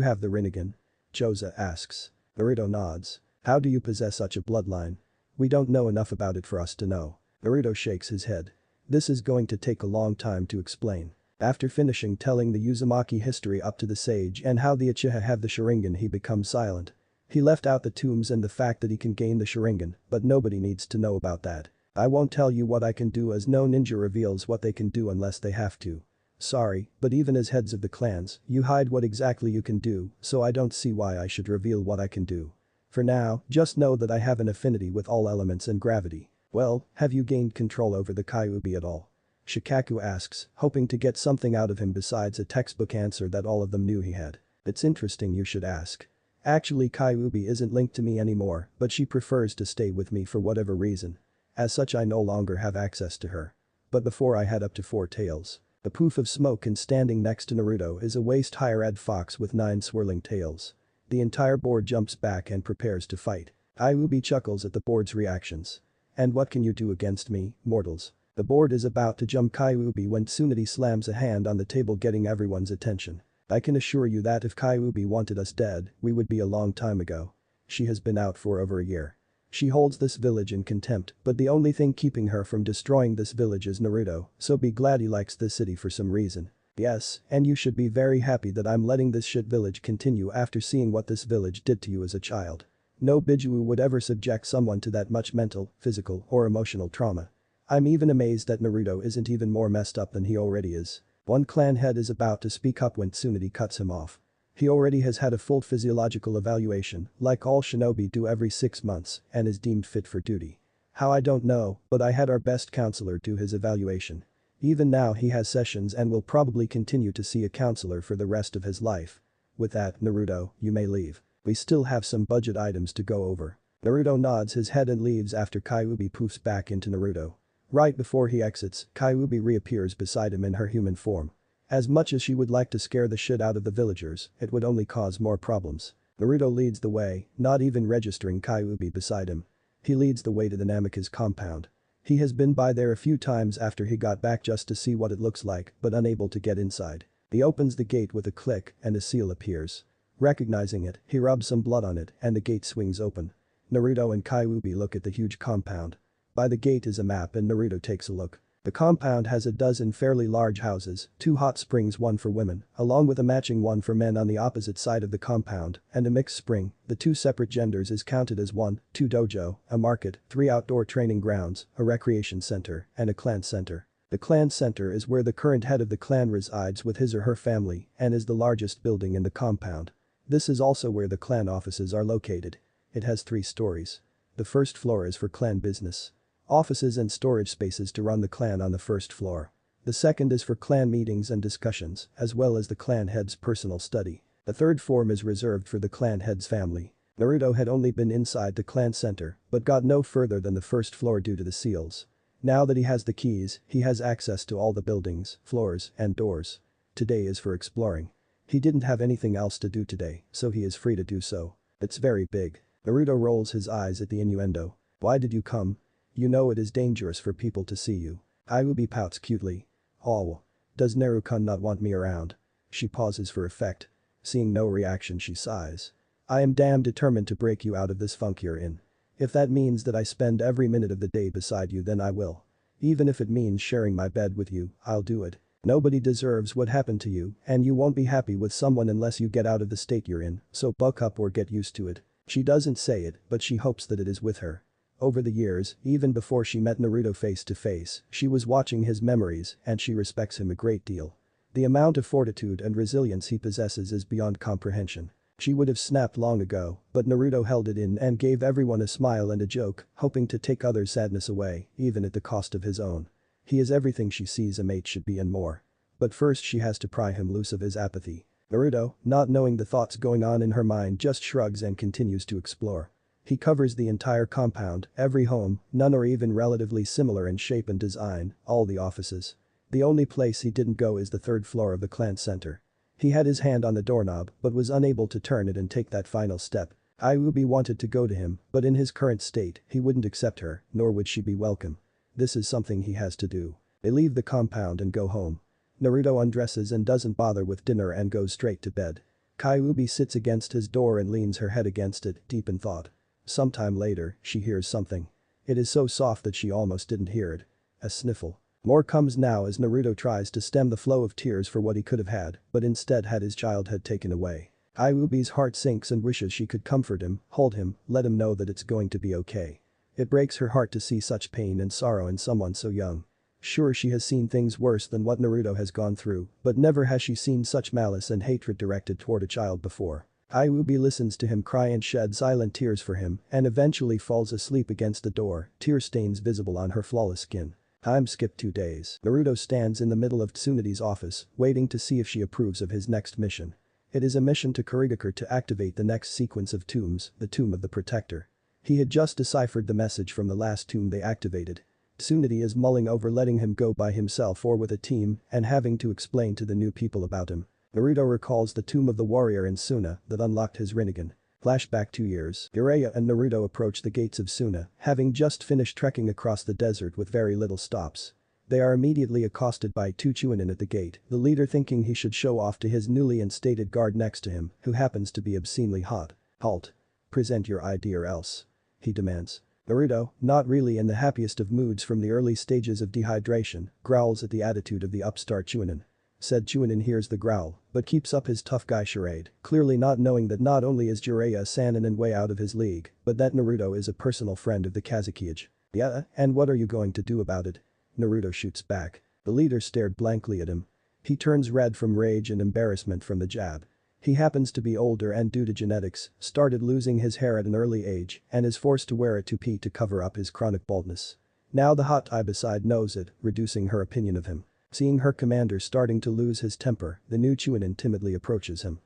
have the Rinnegan? Joza asks. Naruto nods. How do you possess such a bloodline? We don't know enough about it for us to know. Naruto shakes his head. This is going to take a long time to explain. After finishing telling the Uzumaki history up to the sage and how the Uchiha have the Sharingan he becomes silent. He left out the tombs and the fact that he can gain the Sharingan, but nobody needs to know about that. I won't tell you what I can do as no ninja reveals what they can do unless they have to. Sorry, but even as heads of the clans, you hide what exactly you can do, so I don't see why I should reveal what I can do. For now, just know that I have an affinity with all elements and gravity. Well, have you gained control over the Kyuubi at all? Shikaku asks, hoping to get something out of him besides a textbook answer that all of them knew he had. It's interesting you should ask. Actually Kyuubi isn't linked to me anymore, but she prefers to stay with me for whatever reason. As such I no longer have access to her. But before I had up to 4 tails. A poof of smoke and standing next to Naruto is a waist higher red fox with 9 swirling tails. The entire board jumps back and prepares to fight. Kyuubi chuckles at the board's reactions. And what can you do against me, mortals? The board is about to jump Kyuubi when Tsunade slams a hand on the table getting everyone's attention. I can assure you that if Kyuubi wanted us dead, we would be a long time ago. She has been out for over a year. She holds this village in contempt, but the only thing keeping her from destroying this village is Naruto, so be glad he likes this city for some reason. Yes, and you should be very happy that I'm letting this shit village continue after seeing what this village did to you as a child. No Biju would ever subject someone to that much mental, physical, or emotional trauma. I'm even amazed that Naruto isn't even more messed up than he already is. One clan head is about to speak up when Tsunade cuts him off. He already has had a full physiological evaluation, like all shinobi do every 6 months, and is deemed fit for duty. How I don't know, but I had our best counselor do his evaluation. Even now he has sessions and will probably continue to see a counselor for the rest of his life. With that, Naruto, you may leave. We still have some budget items to go over. Naruto nods his head and leaves after Kyuubi poofs back into Naruto. Right before he exits, Kyuubi reappears beside him in her human form. As much as she would like to scare the shit out of the villagers, it would only cause more problems. Naruto leads the way, not even registering Kyuubi beside him. He leads the way to the Namikaze compound. He has been by there a few times after he got back just to see what it looks like, but unable to get inside. He opens the gate with a click and a seal appears. Recognizing it, he rubs some blood on it and the gate swings open. Naruto and Kyuubi look at the huge compound. By the gate is a map and Naruto takes a look. The compound has a dozen fairly large houses, 2 hot springs, 1 for women, along with a matching one for men on the opposite side of the compound, and a mixed spring. The 2 separate genders is counted as 1, 2 dojo, a market, 3 outdoor training grounds, a recreation center, and a clan center. The clan center is where the current head of the clan resides with his or her family and is the largest building in the compound. This is also where the clan offices are located. It has 3 stories. The first floor is for clan business. Offices and storage spaces to run the clan on the first floor. The second is for clan meetings and discussions, as well as the clan head's personal study. The third floor is reserved for the clan head's family. Naruto had only been inside the clan center, but got no further than the first floor due to the seals. Now that he has the keys, he has access to all the buildings, floors, and doors. Today is for exploring. He didn't have anything else to do today, so he is free to do so. It's very big. Naruto rolls his eyes at the innuendo. Why did you come? You know it is dangerous for people to see you. Kyuubi pouts cutely. Oh. Does Naruto-kun not want me around? She pauses for effect. Seeing no reaction she sighs. I am damn determined to break you out of this funk you're in. If that means that I spend every minute of the day beside you then I will. Even if it means sharing my bed with you, I'll do it. Nobody deserves what happened to you and you won't be happy with someone unless you get out of the state you're in, so buck up or get used to it. She doesn't say it, but she hopes that it is with her. Over the years, even before she met Naruto face to face, she was watching his memories and she respects him a great deal. The amount of fortitude and resilience he possesses is beyond comprehension. She would have snapped long ago, but Naruto held it in and gave everyone a smile and a joke, hoping to take others' sadness away, even at the cost of his own. He is everything she sees a mate should be and more. But first she has to pry him loose of his apathy. Naruto, not knowing the thoughts going on in her mind, just shrugs and continues to explore. He covers the entire compound, every home, none are even relatively similar in shape and design, all the offices. The only place he didn't go is the third floor of the clan center. He had his hand on the doorknob but was unable to turn it and take that final step. Ayubi wanted to go to him, but in his current state, he wouldn't accept her, nor would she be welcome. This is something he has to do. They leave the compound and go home. Naruto undresses and doesn't bother with dinner and goes straight to bed. Kyuubi sits against his door and leans her head against it, deep in thought. Sometime later, she hears something. It is so soft that she almost didn't hear it. A sniffle. More comes now as Naruto tries to stem the flow of tears for what he could have had, but instead had his childhood taken away. Kyuubi's heart sinks and wishes she could comfort him, hold him, let him know that it's going to be okay. It breaks her heart to see such pain and sorrow in someone so young. Sure, she has seen things worse than what Naruto has gone through, but never has she seen such malice and hatred directed toward a child before. Kyuubi listens to him cry and shed silent tears for him and eventually falls asleep against the door, tear stains visible on her flawless skin. Time skipped 2 days. Naruto stands in the middle of Tsunade's office, waiting to see if she approves of his next mission. It is a mission to Kurigakure to activate the next sequence of tombs, the Tomb of the Protector. He had just deciphered the message from the last tomb they activated. Tsunade is mulling over letting him go by himself or with a team and having to explain to the new people about him. Naruto recalls the Tomb of the Warrior in Suna that unlocked his Rinnegan. Flashback 2 years. Jiraiya and Naruto approach the gates of Suna, having just finished trekking across the desert with very little stops. They are immediately accosted by 2 Chunin at the gate, the leader thinking he should show off to his newly instated guard next to him, who happens to be obscenely hot. Halt. Present your ID or else. He demands. Naruto, not really in the happiest of moods from the early stages of dehydration, growls at the attitude of the upstart Chunin. Said Chunin hears the growl, but keeps up his tough guy charade, clearly not knowing that not only is Jiraiya a Sannin and way out of his league, but that Naruto is a personal friend of the Kazekage. Yeah, and what are you going to do about it? Naruto shoots back. The leader stared blankly at him. He turns red from rage and embarrassment from the jab. He happens to be older and due to genetics, started losing his hair at an early age and is forced to wear a toupee to cover up his chronic baldness. Now the hot Ibiside knows it, reducing her opinion of him. Seeing her commander starting to lose his temper, the new Chunin timidly approaches him.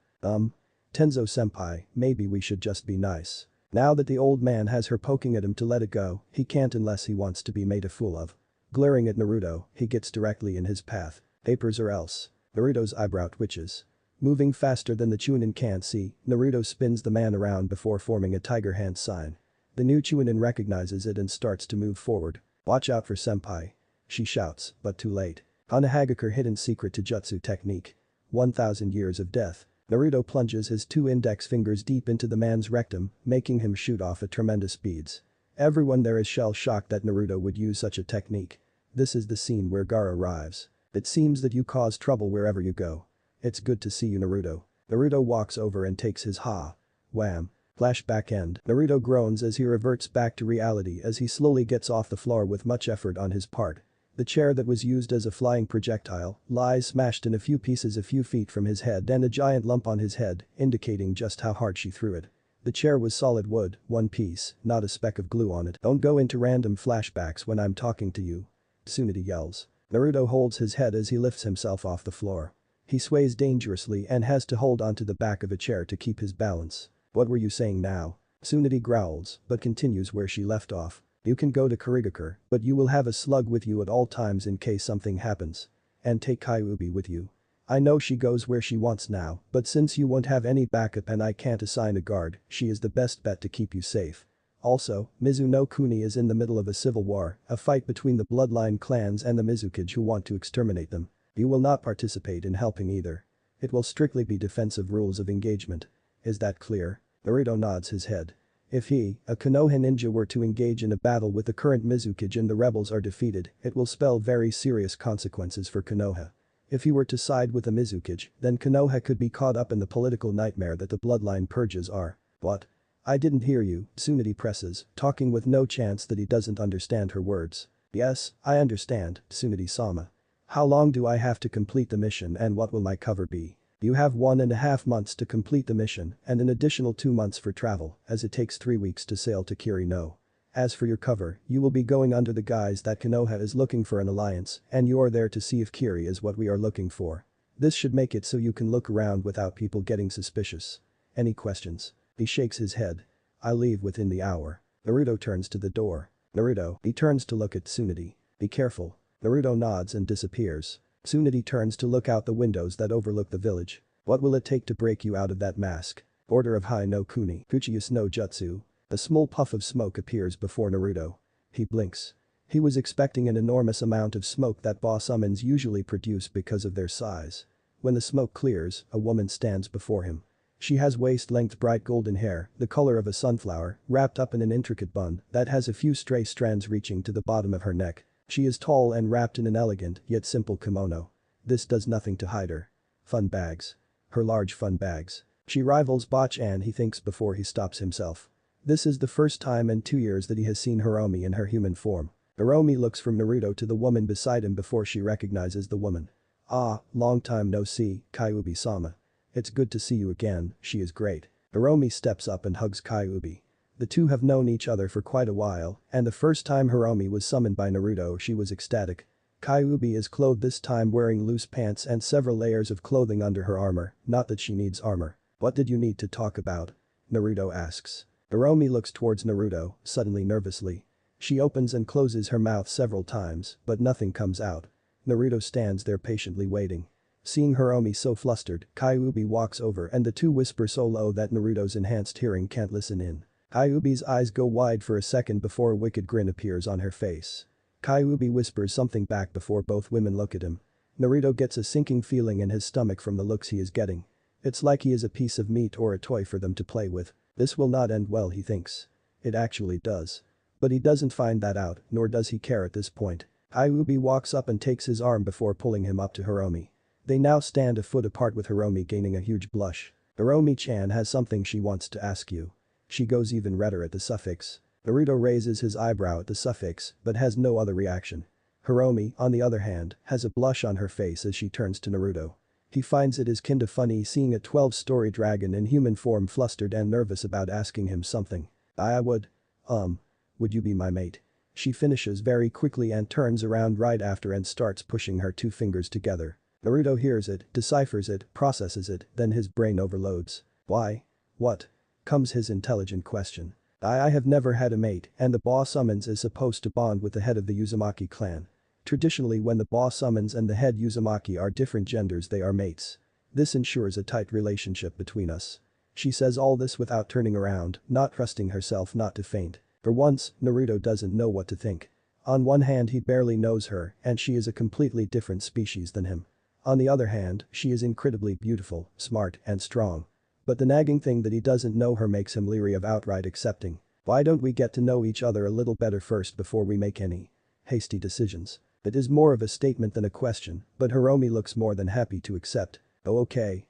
Tenzo-senpai, maybe we should just be nice. Now that the old man has her poking at him to let it go, he can't unless he wants to be made a fool of. Glaring at Naruto, he gets directly in his path. Papers or else. Naruto's eyebrow twitches. Moving faster than the Chunin can see, Naruto spins the man around before forming a tiger hand sign. The new Chunin recognizes it and starts to move forward. Watch out for senpai. She shouts, but too late. Hokage hidden secret to jutsu technique. 1000 years of death. Naruto plunges his 2 index fingers deep into the man's rectum, making him shoot off at tremendous speeds. Everyone there is shell-shocked that Naruto would use such a technique. This is the scene where Gaara arrives. It seems that you cause trouble wherever you go. It's good to see you, Naruto. Naruto walks over and takes his ha. Wham. Flashback end. Naruto groans as he reverts back to reality as he slowly gets off the floor with much effort on his part. The chair that was used as a flying projectile lies smashed in a few pieces a few feet from his head and a giant lump on his head, indicating just how hard she threw it. The chair was solid wood, one piece, not a speck of glue on it. Don't go into random flashbacks when I'm talking to you. Tsunade yells. Naruto holds his head as he lifts himself off the floor. He sways dangerously and has to hold onto the back of a chair to keep his balance. What were you saying now? Tsunade growls, but continues where she left off. You can go to Kurigakure, but you will have a slug with you at all times in case something happens. And take Kyuubi with you. I know she goes where she wants now, but since you won't have any backup and I can't assign a guard, she is the best bet to keep you safe. Also, Mizuno Kuni is in the middle of a civil war, a fight between the bloodline clans and the Mizukage who want to exterminate them. You will not participate in helping either. It will strictly be defensive rules of engagement. Is that clear? Naruto nods his head. If he, a Konoha ninja, were to engage in a battle with the current Mizukage and the rebels are defeated, it will spell very serious consequences for Konoha. If he were to side with the Mizukage, then Konoha could be caught up in the political nightmare that the bloodline purges are. What? I didn't hear you, Tsunade presses, talking with no chance that he doesn't understand her words. Yes, I understand, Tsunade-sama. How long do I have to complete the mission and what will my cover be? You have 1.5 months to complete the mission and an additional 2 months for travel, as it takes 3 weeks to sail to Kirino. As for your cover, you will be going under the guise that Konoha is looking for an alliance and you are there to see if Kiri is what we are looking for. This should make it so you can look around without people getting suspicious. Any questions? He shakes his head. I'll leave within the hour. Naruto turns to the door. Naruto, he turns to look at Tsunade. Be careful. Naruto nods and disappears. Tsunade turns to look out the windows that overlook the village. What will it take to break you out of that mask? Order of Hai no Kuni, Uchiha no Jutsu. A small puff of smoke appears before Naruto. He blinks. He was expecting an enormous amount of smoke that boss summons usually produce because of their size. When the smoke clears, a woman stands before him. She has waist-length bright golden hair, the color of a sunflower, wrapped up in an intricate bun that has a few stray strands reaching to the bottom of her neck. She is tall and wrapped in an elegant yet simple kimono. This does nothing to hide her. Fun bags. Her large fun bags. She rivals Bach-an, he thinks before he stops himself. This is the first time in 2 years that he has seen Hiromi in her human form. Hiromi looks from Naruto to the woman beside him before she recognizes the woman. Ah, long time no see, Kyuubi-sama. It's good to see you again, she is great. Hiromi steps up and hugs Kyuubi. The two have known each other for quite a while, and the first time Hiromi was summoned by Naruto she was ecstatic. Kyuubi is clothed this time wearing loose pants and several layers of clothing under her armor, not that she needs armor. What did you need to talk about? Naruto asks. Hiromi looks towards Naruto, suddenly nervously. She opens and closes her mouth several times, but nothing comes out. Naruto stands there patiently waiting. Seeing Hiromi so flustered, Kyuubi walks over and the two whisper so low that Naruto's enhanced hearing can't listen in. Kyuubi's eyes go wide for a second before a wicked grin appears on her face. Kyuubi whispers something back before both women look at him. Naruto gets a sinking feeling in his stomach from the looks he is getting. It's like he is a piece of meat or a toy for them to play with. This will not end well, he thinks. It actually does. But he doesn't find that out, nor does he care at this point. Kyuubi walks up and takes his arm before pulling him up to Hiromi. They now stand a foot apart with Hiromi gaining a huge blush. Hiromi-chan has something she wants to ask you. She goes even redder at the suffix. Naruto raises his eyebrow at the suffix, but has no other reaction. Hiromi, on the other hand, has a blush on her face as she turns to Naruto. He finds it is kinda funny seeing a 12-story dragon in human form flustered and nervous about asking him something. I would you be my mate? She finishes very quickly and turns around right after and starts pushing her two fingers together. Naruto hears it, deciphers it, processes it, then his brain overloads. Why? What? Comes his intelligent question. I have never had a mate and the boss summons is supposed to bond with the head of the Uzumaki clan. Traditionally when the boss summons and the head Uzumaki are different genders they are mates. This ensures a tight relationship between us. She says all this without turning around, not trusting herself not to faint. For once, Naruto doesn't know what to think. On one hand he barely knows her and she is a completely different species than him. On the other hand, she is incredibly beautiful, smart and strong. But the nagging thing that he doesn't know her makes him leery of outright accepting. Why don't we get to know each other a little better first before we make any hasty decisions? It is more of a statement than a question, but Hiromi looks more than happy to accept. Oh okay.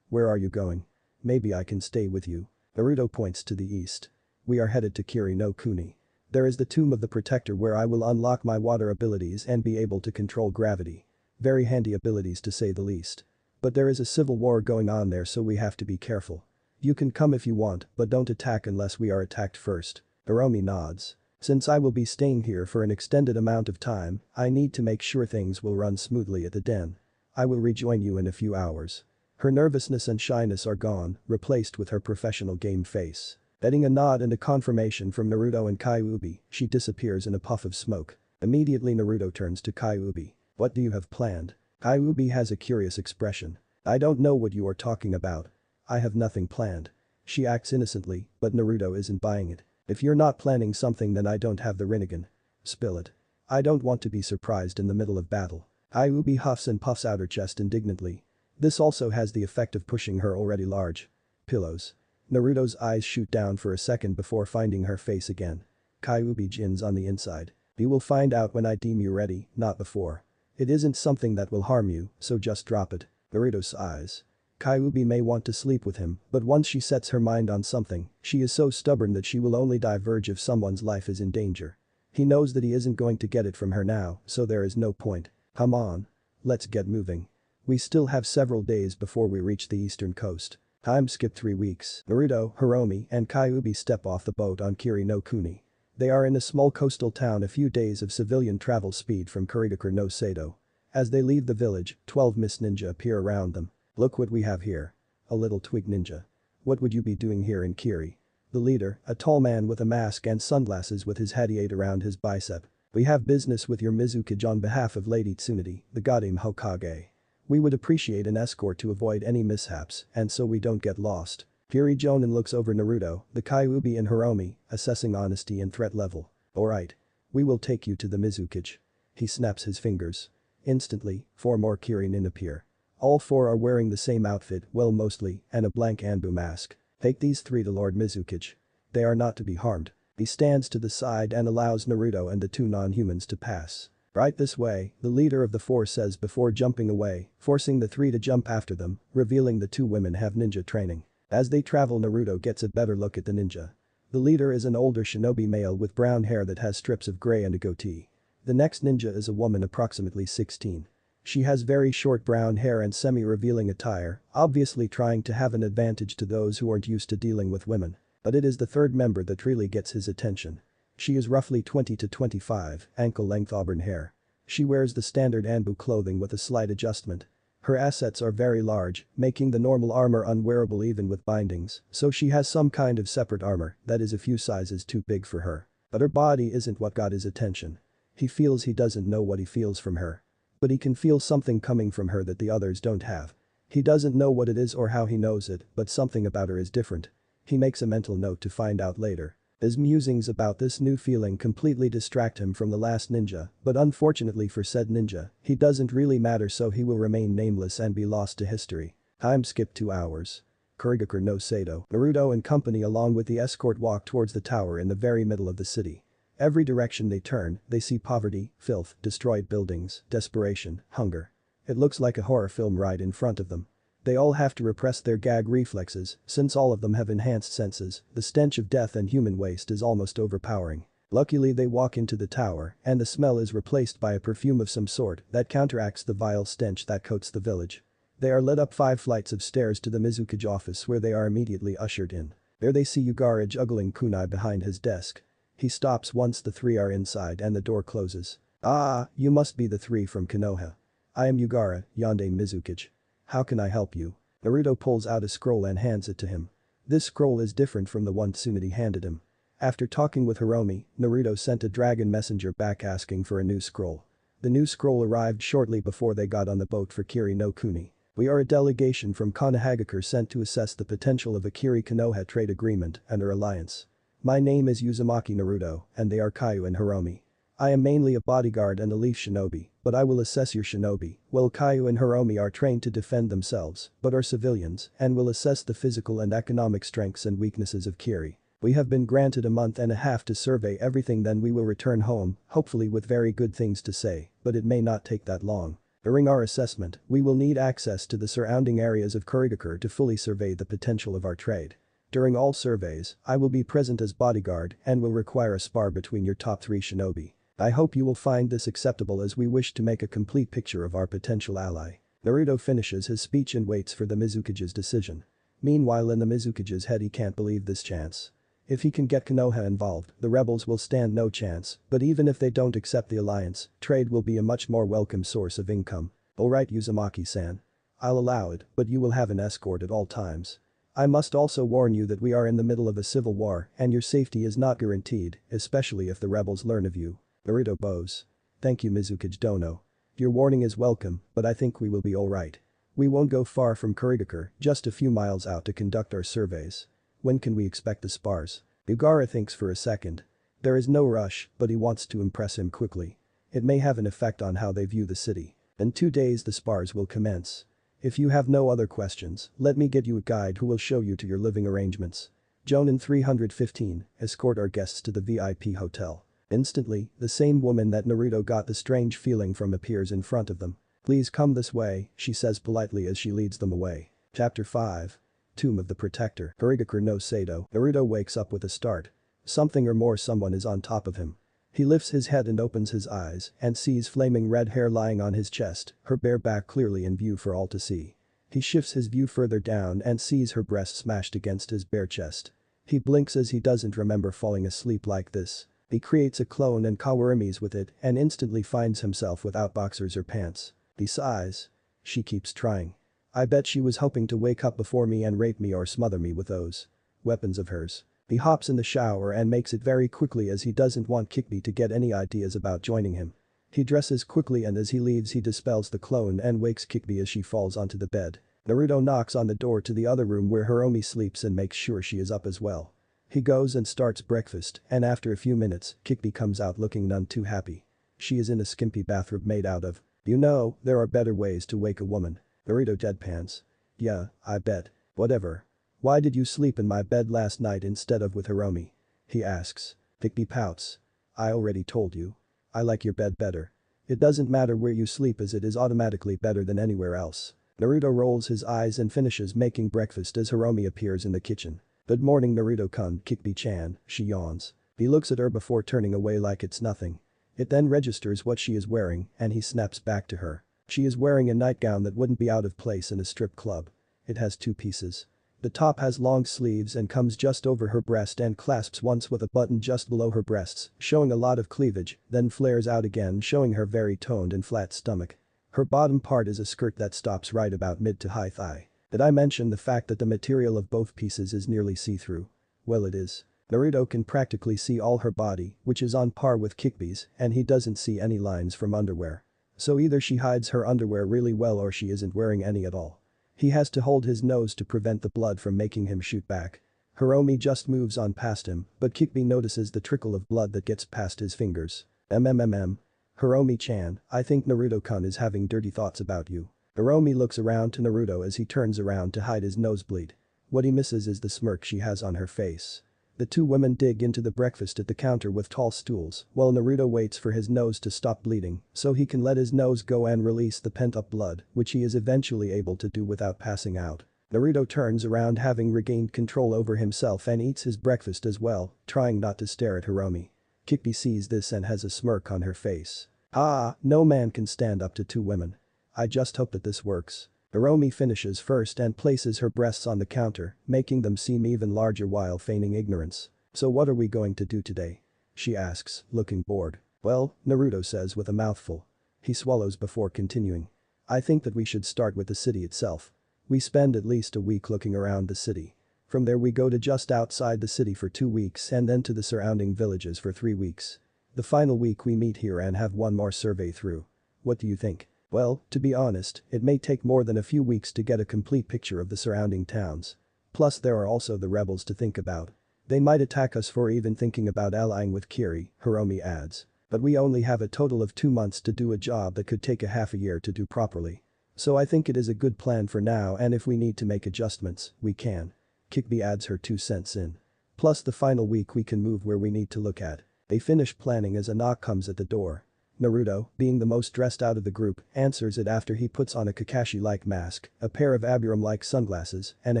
Where are you going? Maybe I can stay with you. Naruto points to the east. We are headed to Kiri no Kuni. There is the tomb of the protector where I will unlock my water abilities and be able to control gravity. Very handy abilities to say the least. But there is a civil war going on there so we have to be careful. You can come if you want, but don't attack unless we are attacked first. Hiromi nods. Since I will be staying here for an extended amount of time, I need to make sure things will run smoothly at the den. I will rejoin you in a few hours. Her nervousness and shyness are gone, replaced with her professional game face. Getting a nod and a confirmation from Naruto and Kyuubi, she disappears in a puff of smoke. Immediately Naruto turns to Kyuubi. What do you have planned? Kyuubi has a curious expression. I don't know what you are talking about. I have nothing planned. She acts innocently, but Naruto isn't buying it. If you're not planning something then I don't have the Rinnegan. Spill it. I don't want to be surprised in the middle of battle. Kyuubi huffs and puffs out her chest indignantly. This also has the effect of pushing her already large pillows. Naruto's eyes shoot down for a second before finding her face again. Kyuubi gins on the inside. You will find out when I deem you ready, not before. It isn't something that will harm you, so just drop it. Naruto sighs. Kyuubi may want to sleep with him, but once she sets her mind on something, she is so stubborn that she will only diverge if someone's life is in danger. He knows that he isn't going to get it from her now, so there is no point. Come on. Let's get moving. We still have several days before we reach the eastern coast. Time skip 3 weeks. Naruto, Hiromi, and Kyuubi step off the boat on Kiri no Kuni. They are in a small coastal town a few days of civilian travel speed from Kurigakure no Sado. As they leave the village, 12 Miss Ninja appear around them. Look what we have here. A little twig ninja. What would you be doing here in Kiri? The leader, a tall man with a mask and sunglasses with his hadiate around his bicep, We have business with your Mizukage on behalf of Lady Tsunade, the goddamn Hokage. We would appreciate an escort to avoid any mishaps and so we don't get lost. Kiri Jonin looks over Naruto, the Kyuubi and Hiromi, assessing honesty and threat level. Alright. We will take you to the Mizukage. He snaps his fingers. Instantly, 4 more Kirinin appear. All 4 are wearing the same outfit, well mostly, and a blank Anbu mask. Take these 3 to Lord Mizukage. They are not to be harmed. He stands to the side and allows Naruto and the 2 non-humans to pass. Right this way, the leader of the 4 says before jumping away, forcing the 3 to jump after them, revealing the 2 women have ninja training. As they travel, Naruto gets a better look at the ninja. The leader is an older shinobi male with brown hair that has strips of gray and a goatee. The next ninja is a woman approximately 16. She has very short brown hair and semi-revealing attire, obviously trying to have an advantage to those who aren't used to dealing with women. But it is the 3rd member that really gets his attention. She is roughly 20 to 25, ankle-length auburn hair. She wears the standard Anbu clothing with a slight adjustment. Her assets are very large, making the normal armor unwearable even with bindings, so she has some kind of separate armor that is a few sizes too big for her. But her body isn't what got his attention. He feels he doesn't know what he feels from her. But he can feel something coming from her that the others don't have. He doesn't know what it is or how he knows it, but something about her is different. He makes a mental note to find out later. His musings about this new feeling completely distract him from the last ninja, but unfortunately for said ninja, he doesn't really matter so he will remain nameless and be lost to history. Time skip 2 hours. Kurigakure no Sato, Naruto and company along with the escort walk towards the tower in the very middle of the city. Every direction they turn, they see poverty, filth, destroyed buildings, desperation, hunger. It looks like a horror film right in front of them. They all have to repress their gag reflexes, since all of them have enhanced senses, the stench of death and human waste is almost overpowering. Luckily they walk into the tower, and the smell is replaced by a perfume of some sort that counteracts the vile stench that coats the village. They are led up 5 flights of stairs to the Mizukage office where they are immediately ushered in. There they see Yugara juggling kunai behind his desk. He stops once the 3 are inside and the door closes. Ah, you must be the 3 from Konoha. I am Yugara, Yonde Mizukage. How can I help you? Naruto pulls out a scroll and hands it to him. This scroll is different from the one Tsunade handed him. After talking with Hiromi, Naruto sent a dragon messenger back asking for a new scroll. The new scroll arrived shortly before they got on the boat for Kiri no Kuni. We are a delegation from Konohagakure sent to assess the potential of a Kiri-Konoha trade agreement and her alliance. My name is Uzumaki Naruto, and they are Kayu and Hiromi. I am mainly a bodyguard and a leaf shinobi, but I will assess your shinobi. Well, Kayu and Hiromi are trained to defend themselves, but are civilians, and will assess the physical and economic strengths and weaknesses of Kiri. We have been granted a month and a half to survey everything, then we will return home, hopefully with very good things to say, but it may not take that long. During our assessment, we will need access to the surrounding areas of Kurigakure to fully survey the potential of our trade. During all surveys, I will be present as bodyguard and will require a spar between your top 3 shinobi. I hope you will find this acceptable as we wish to make a complete picture of our potential ally. Naruto finishes his speech and waits for the Mizukage's decision. Meanwhile in the Mizukage's head he can't believe this chance. If he can get Konoha involved, the rebels will stand no chance, but even if they don't accept the alliance, trade will be a much more welcome source of income. Alright Uzumaki-san. I'll allow it, but you will have an escort at all times. I must also warn you that we are in the middle of a civil war and your safety is not guaranteed, especially if the rebels learn of you. Naruto bows. Thank you Mizukage Dono. Your warning is welcome, but I think we will be alright. We won't go far from Kurigakure, just a few miles out to conduct our surveys. When can we expect the spars? Yugara thinks for a second. There is no rush, but he wants to impress him quickly. It may have an effect on how they view the city. In 2 days the spars will commence. If you have no other questions, let me get you a guide who will show you to your living arrangements. Jonin 315, escort our guests to the VIP hotel. Instantly, the same woman that Naruto got the strange feeling from appears in front of them. Please come this way, she says politely as she leads them away. Chapter 5. Tomb of the Protector. Kurigakure no Sato. Naruto wakes up with a start. Something or more someone is on top of him. He lifts his head and opens his eyes and sees flaming red hair lying on his chest, her bare back clearly in view for all to see. He shifts his view further down and sees her breast smashed against his bare chest. He blinks as he doesn't remember falling asleep like this. He creates a clone and kawarimis with it and instantly finds himself without boxers or pants. He sighs. She keeps trying. I bet she was hoping to wake up before me and rape me or smother me with those weapons of hers. He hops in the shower and makes it very quickly as he doesn't want Kikbi to get any ideas about joining him. He dresses quickly and as he leaves he dispels the clone and wakes Kikbi as she falls onto the bed. Naruto knocks on the door to the other room where Hiromi sleeps and makes sure she is up as well. He goes and starts breakfast and after a few minutes, Kikbi comes out looking none too happy. She is in a skimpy bathrobe made out of. You know, there are better ways to wake a woman. Naruto deadpans. Yeah, I bet. Whatever. Why did you sleep in my bed last night instead of with Hiromi? He asks. Kikbi pouts. I already told you. I like your bed better. It doesn't matter where you sleep as it is automatically better than anywhere else. Naruto rolls his eyes and finishes making breakfast as Hiromi appears in the kitchen. Good morning Naruto-kun, Kikbi-chan, she yawns. He looks at her before turning away like it's nothing. It then registers what she is wearing and he snaps back to her. She is wearing a nightgown that wouldn't be out of place in a strip club. It has two pieces. The top has long sleeves and comes just over her breast and clasps once with a button just below her breasts, showing a lot of cleavage, then flares out again showing her very toned and flat stomach. Her bottom part is a skirt that stops right about mid to high thigh. Did I mention the fact that the material of both pieces is nearly see-through? Well it is. Naruto can practically see all her body, which is on par with Kikbi's, and he doesn't see any lines from underwear. So either she hides her underwear really well or she isn't wearing any at all. He has to hold his nose to prevent the blood from making him shoot back. Hiromi just moves on past him, but Kikbi notices the trickle of blood that gets past his fingers. Hiromi-chan, I think Naruto-kun is having dirty thoughts about you. Hiromi looks around to Naruto as he turns around to hide his nosebleed. What he misses is the smirk she has on her face. The two women dig into the breakfast at the counter with tall stools while Naruto waits for his nose to stop bleeding so he can let his nose go and release the pent-up blood, which he is eventually able to do without passing out. Naruto turns around having regained control over himself and eats his breakfast as well, trying not to stare at Hiromi. Kikbi sees this and has a smirk on her face. Ah, no man can stand up to two women. I just hope that this works. Hiromi finishes first and places her breasts on the counter, making them seem even larger while feigning ignorance. So what are we going to do today? She asks, looking bored. Well, Naruto says with a mouthful. He swallows before continuing. I think that we should start with the city itself. We spend at least a week looking around the city. From there we go to just outside the city for 2 weeks and then to the surrounding villages for 3 weeks. The final week we meet here and have one more survey through. What do you think? Well, to be honest, it may take more than a few weeks to get a complete picture of the surrounding towns. Plus there are also the rebels to think about. They might attack us for even thinking about allying with Kiri, Hiromi adds. But we only have a total of 2 months to do a job that could take a half a year to do properly. So I think it is a good plan for now and if we need to make adjustments, we can. Kikbi adds her 2 cents in. Plus the final week we can move where we need to look at. They finish planning as a knock comes at the door. Naruto, being the most dressed out of the group, answers it after he puts on a Kakashi-like mask, a pair of Abiram-like sunglasses, and a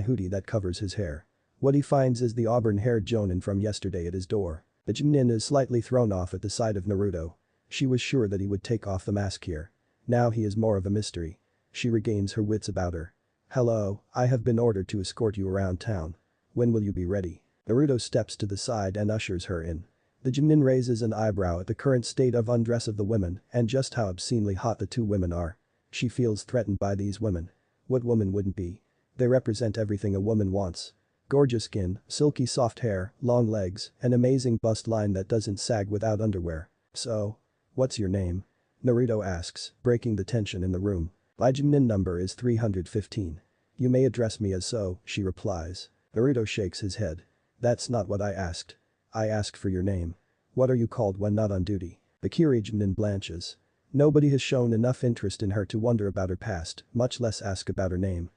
hoodie that covers his hair. What he finds is the auburn-haired Jonin from yesterday at his door. The Jonin is slightly thrown off at the sight of Naruto. She was sure that he would take off the mask here. Now he is more of a mystery. She regains her wits about her. Hello, I have been ordered to escort you around town. When will you be ready? Naruto steps to the side and ushers her in. The Jonin raises an eyebrow at the current state of undress of the women and just how obscenely hot the two women are. She feels threatened by these women. What woman wouldn't be? They represent everything a woman wants. Gorgeous skin, silky soft hair, long legs, an amazing bust line that doesn't sag without underwear. So, what's your name? Naruto asks, breaking the tension in the room. My Jonin number is 315. You may address me as so, she replies. Naruto shakes his head. That's not what I asked. I asked for your name. What are you called when not on duty? The Kiri Jonin blanches. Nobody has shown enough interest in her to wonder about her past, much less ask about her name.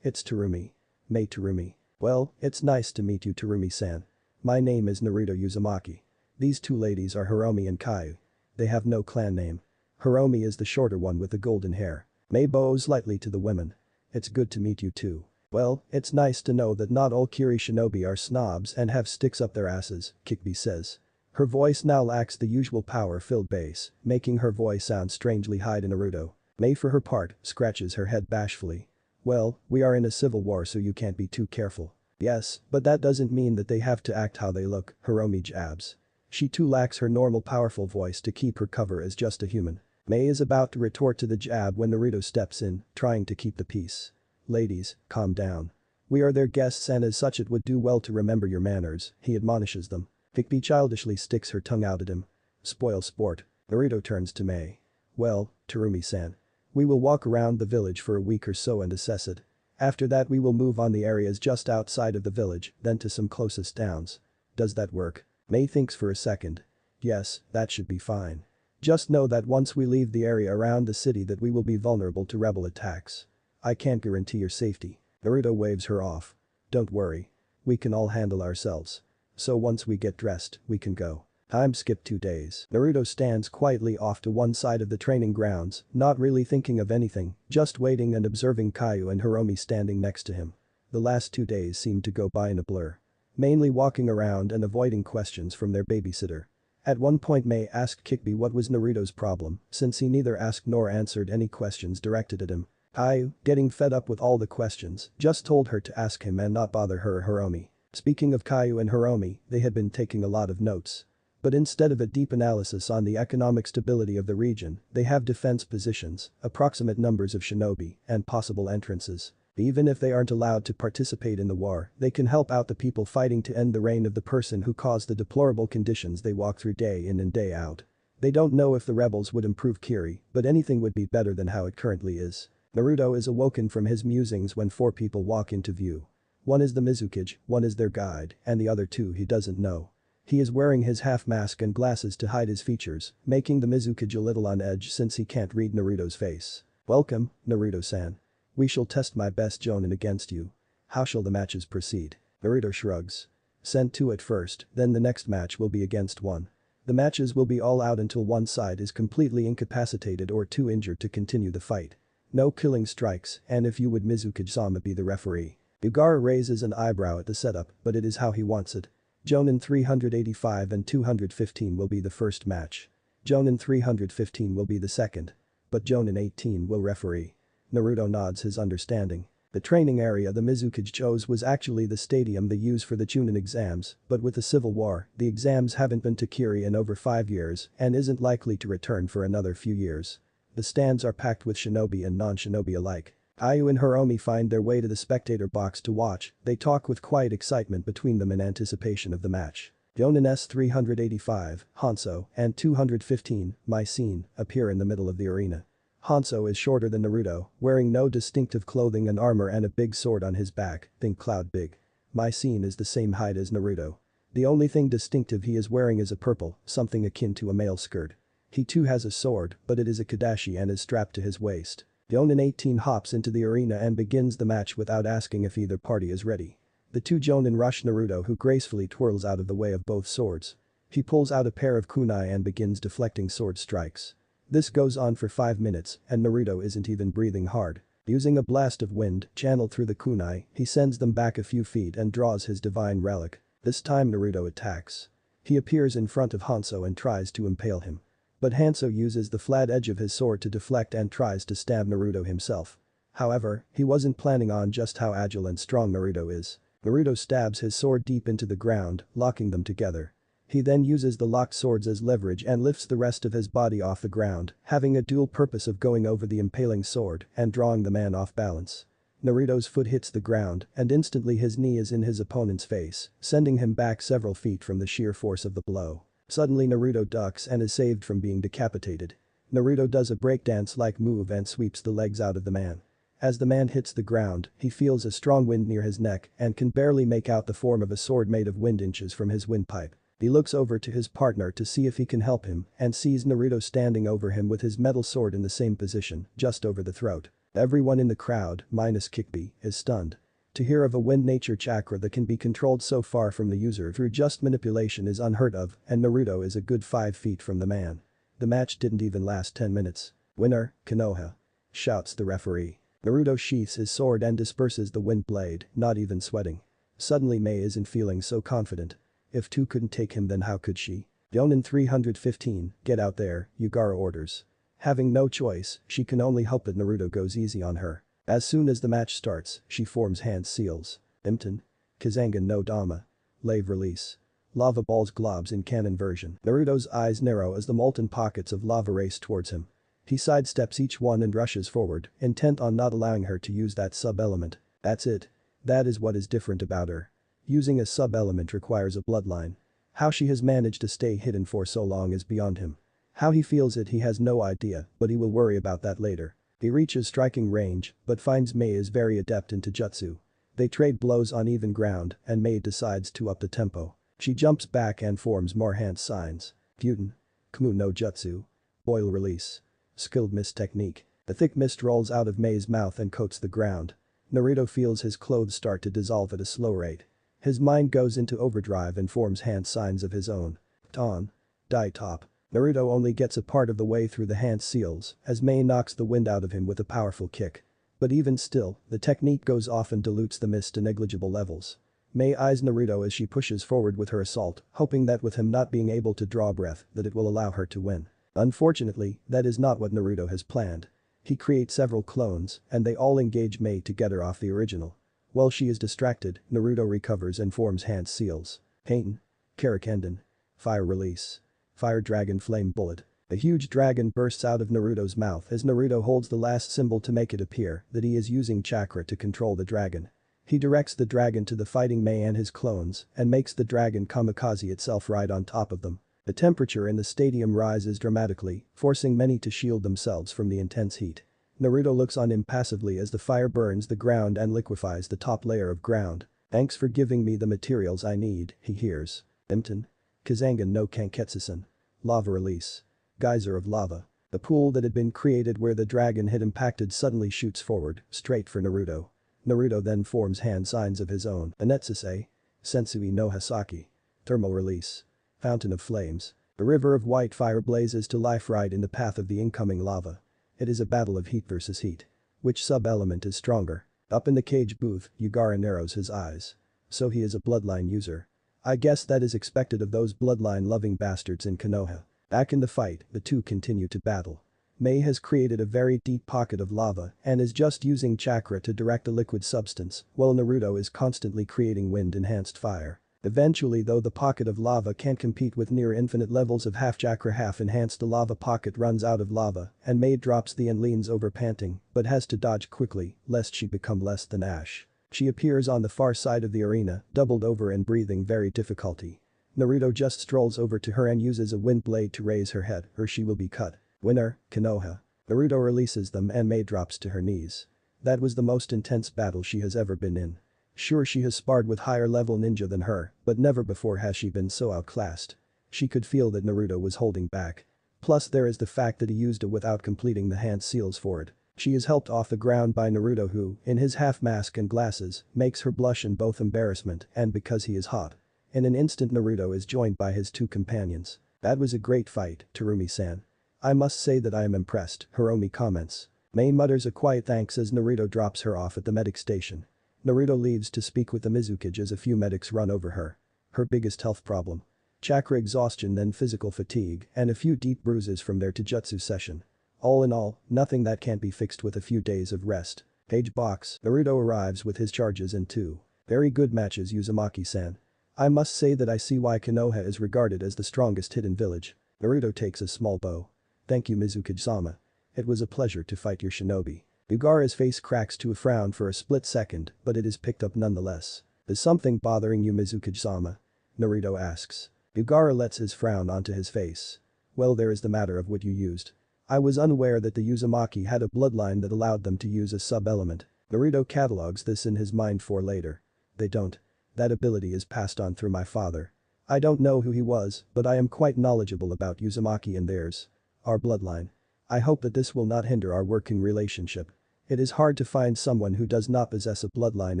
It's Terumi. Mei Terumi. Well, it's nice to meet you Terumi-san. My name is Naruto Uzumaki. These two ladies are Hiromi and Kayu. They have no clan name. Hiromi is the shorter one with the golden hair. Mei bows lightly to the women. It's good to meet you too. Well, it's nice to know that not all Kiri shinobi are snobs and have sticks up their asses, Kikbi says. Her voice now lacks the usual power-filled bass, making her voice sound strangely high to Naruto. Mei for her part, scratches her head bashfully. Well, we are in a civil war so you can't be too careful. Yes, but that doesn't mean that they have to act how they look, Hiromi jabs. She too lacks her normal powerful voice to keep her cover as just a human. Mei is about to retort to the jab when Naruto steps in, trying to keep the peace. Ladies, calm down. We are their guests and as such it would do well to remember your manners, he admonishes them. Hikbi childishly sticks her tongue out at him. Spoil sport. Naruto turns to Mei. Well, Terumi-san. We will walk around the village for a week or so and assess it. After that we will move on the areas just outside of the village, then to some closest towns. Does that work? Mei thinks for a second. Yes, that should be fine. Just know that once we leave the area around the city that we will be vulnerable to rebel attacks. I can't guarantee your safety. Naruto waves her off. Don't worry. We can all handle ourselves. So once we get dressed, we can go. Time skip 2 days. Naruto stands quietly off to one side of the training grounds, not really thinking of anything, just waiting and observing Kaio and Hiromi standing next to him. The last 2 days seemed to go by in a blur. Mainly walking around and avoiding questions from their babysitter. At one point Mei asked Kikbi what was Naruto's problem, since he neither asked nor answered any questions directed at him. Kaio, getting fed up with all the questions, just told her to ask him and not bother her or Hiromi. Speaking of Kaio and Hiromi, they had been taking a lot of notes. But instead of a deep analysis on the economic stability of the region, they have defense positions, approximate numbers of shinobi, and possible entrances. Even if they aren't allowed to participate in the war, they can help out the people fighting to end the reign of the person who caused the deplorable conditions they walk through day in and day out. They don't know if the rebels would improve Kiri, but anything would be better than how it currently is. Naruto is awoken from his musings when 4 people walk into view. One is the Mizukage, one is their guide, and the other 2 he doesn't know. He is wearing his half mask and glasses to hide his features, making the Mizukage a little on edge since he can't read Naruto's face. Welcome, Naruto-san. We shall test my best Jonin against you. How shall the matches proceed? Naruto shrugs. Send 2 at first, then the next match will be against 1. The matches will be all out until one side is completely incapacitated or too injured to continue the fight. No killing strikes, and if you would Mizukage-sama be the referee. Ugara raises an eyebrow at the setup, but it is how he wants it. Jonin 385 and 215 will be the first match. Jonin 315 will be the second. But Jonin 18 will referee. Naruto nods his understanding. The training area the Mizukage chose was actually the stadium they use for the Chunin exams, but with the civil war, the exams haven't been to Kiri in over 5 years and isn't likely to return for another few years. The stands are packed with shinobi and non-shinobi alike. Kaio and Hiromi find their way to the spectator box to watch, they talk with quiet excitement between them in anticipation of the match. Jonin S385, Hanzo, and 215, Mycene, appear in the middle of the arena. Hanzo is shorter than Naruto, wearing no distinctive clothing and armor and a big sword on his back, think Cloud Big. Mycene is the same height as Naruto. The only thing distinctive he is wearing is a purple, something akin to a male skirt. He too has a sword, but it is a kadashi and is strapped to his waist. Jonin 18 hops into the arena and begins the match without asking if either party is ready. The 2 Jonin rush Naruto who gracefully twirls out of the way of both swords. He pulls out a pair of kunai and begins deflecting sword strikes. This goes on for 5 minutes, and Naruto isn't even breathing hard. Using a blast of wind channeled through the kunai, he sends them back a few feet and draws his divine relic. This time Naruto attacks. He appears in front of Hanzo and tries to impale him. But Hanzo uses the flat edge of his sword to deflect and tries to stab Naruto himself. However, he wasn't planning on just how agile and strong Naruto is. Naruto stabs his sword deep into the ground, locking them together. He then uses the locked swords as leverage and lifts the rest of his body off the ground, having a dual purpose of going over the impaling sword and drawing the man off balance. Naruto's foot hits the ground and instantly his knee is in his opponent's face, sending him back several feet from the sheer force of the blow. Suddenly Naruto ducks and is saved from being decapitated. Naruto does a breakdance-like move and sweeps the legs out of the man. As the man hits the ground, he feels a strong wind near his neck and can barely make out the form of a sword made of wind inches from his windpipe. He looks over to his partner to see if he can help him and sees Naruto standing over him with his metal sword in the same position, just over the throat. Everyone in the crowd, minus Kikbi, is stunned. To hear of a wind nature chakra that can be controlled so far from the user through just manipulation is unheard of, and Naruto is a good 5 feet from the man. The match didn't even last 10 minutes. Winner, Konoha. Shouts the referee. Naruto sheaths his sword and disperses the wind blade, not even sweating. Suddenly Mei isn't feeling so confident. If 2 couldn't take him then how could she? Jonin 315, get out there, Ugara orders. Having no choice, she can only hope that Naruto goes easy on her. As soon as the match starts, she forms hand seals. Imton. Kazangan no Dama. Lave release. Lava balls globs in canon version. Naruto's eyes narrow as the molten pockets of lava race towards him. He sidesteps each one and rushes forward, intent on not allowing her to use that sub-element. That's it. That is what is different about her. Using a sub-element requires a bloodline. How she has managed to stay hidden for so long is beyond him. How he feels it he has no idea, but he will worry about that later. He reaches striking range, but finds Mei is very adept in jutsu. They trade blows on even ground, and Mei decides to up the tempo. She jumps back and forms more hand signs. Kyuten. Kumu no jutsu. Boil release. Skilled mist technique. The thick mist rolls out of Mei's mouth and coats the ground. Naruto feels his clothes start to dissolve at a slow rate. His mind goes into overdrive and forms hand signs of his own. Ton. Dai top. Naruto only gets a part of the way through the hand seals as Mei knocks the wind out of him with a powerful kick. But even still, the technique goes off and dilutes the mist to negligible levels. Mei eyes Naruto as she pushes forward with her assault, hoping that with him not being able to draw breath that it will allow her to win. Unfortunately, that is not what Naruto has planned. He creates several clones, and they all engage Mei to get her off the original. While she is distracted, Naruto recovers and forms hand seals. Pain. Karakenden. Fire release. Fire dragon flame bullet. A huge dragon bursts out of Naruto's mouth as Naruto holds the last symbol to make it appear that he is using chakra to control the dragon. He directs the dragon to the fighting Mei and his clones and makes the dragon kamikaze itself ride on top of them. The temperature in the stadium rises dramatically, forcing many to shield themselves from the intense heat. Naruto looks on impassively as the fire burns the ground and liquefies the top layer of ground. "Thanks for giving me the materials I need," he hears. Imton. Kazangan no Kanketsusen. Lava release. Geyser of lava. The pool that had been created where the dragon had impacted suddenly shoots forward, straight for Naruto. Naruto then forms hand signs of his own. Anetsuse. Sensui no Hasaki. Thermal release. Fountain of flames. The river of white fire blazes to life right in the path of the incoming lava. It is a battle of heat versus heat. Which sub-element is stronger? Up in the cage booth, Yugara narrows his eyes. So he is a bloodline user. I guess that is expected of those bloodline-loving bastards in Konoha. Back in the fight, the two continue to battle. Mei has created a very deep pocket of lava and is just using chakra to direct a liquid substance, while Naruto is constantly creating wind-enhanced fire. Eventually though the pocket of lava can't compete with near infinite levels of half chakra half enhanced, the lava pocket runs out of lava and Mei drops the and leans over panting but has to dodge quickly lest she become less than ash. She appears on the far side of the arena, doubled over and breathing very difficulty. Naruto just strolls over to her and uses a wind blade to raise her head or she will be cut. Winner, Konoha. Naruto releases them and Mei drops to her knees. That was the most intense battle she has ever been in. Sure, she has sparred with higher level ninja than her, but never before has she been so outclassed. She could feel that Naruto was holding back. Plus there is the fact that he used it without completing the hand seals for it. She is helped off the ground by Naruto who, in his half mask and glasses, makes her blush in both embarrassment and because he is hot. In an instant Naruto is joined by his two companions. That was a great fight, Terumi-san. I must say that I am impressed, Hiromi comments. Mei mutters a quiet thanks as Naruto drops her off at the medic station. Naruto leaves to speak with the Mizukage as a few medics run over her. Her biggest health problem. Chakra exhaustion, then physical fatigue and a few deep bruises from their Taijutsu session. All in all, nothing that can't be fixed with a few days of rest. Page box, Naruto arrives with his charges and two. Very good matches, Uzumaki-san. I must say that I see why Konoha is regarded as the strongest hidden village. Naruto takes a small bow. Thank you, Mizukage-sama. It was a pleasure to fight your shinobi. Yugara's face cracks to a frown for a split second, but it is picked up nonetheless. Is something bothering you, Mizukage-sama? Naruto asks. Yugara lets his frown onto his face. Well, there is the matter of what you used. I was unaware that the Uzumaki had a bloodline that allowed them to use a sub-element. Naruto catalogs this in his mind for later. They don't. That ability is passed on through my father. I don't know who he was, but I am quite knowledgeable about Uzumaki and theirs. Our bloodline. I hope that this will not hinder our working relationship. It is hard to find someone who does not possess a bloodline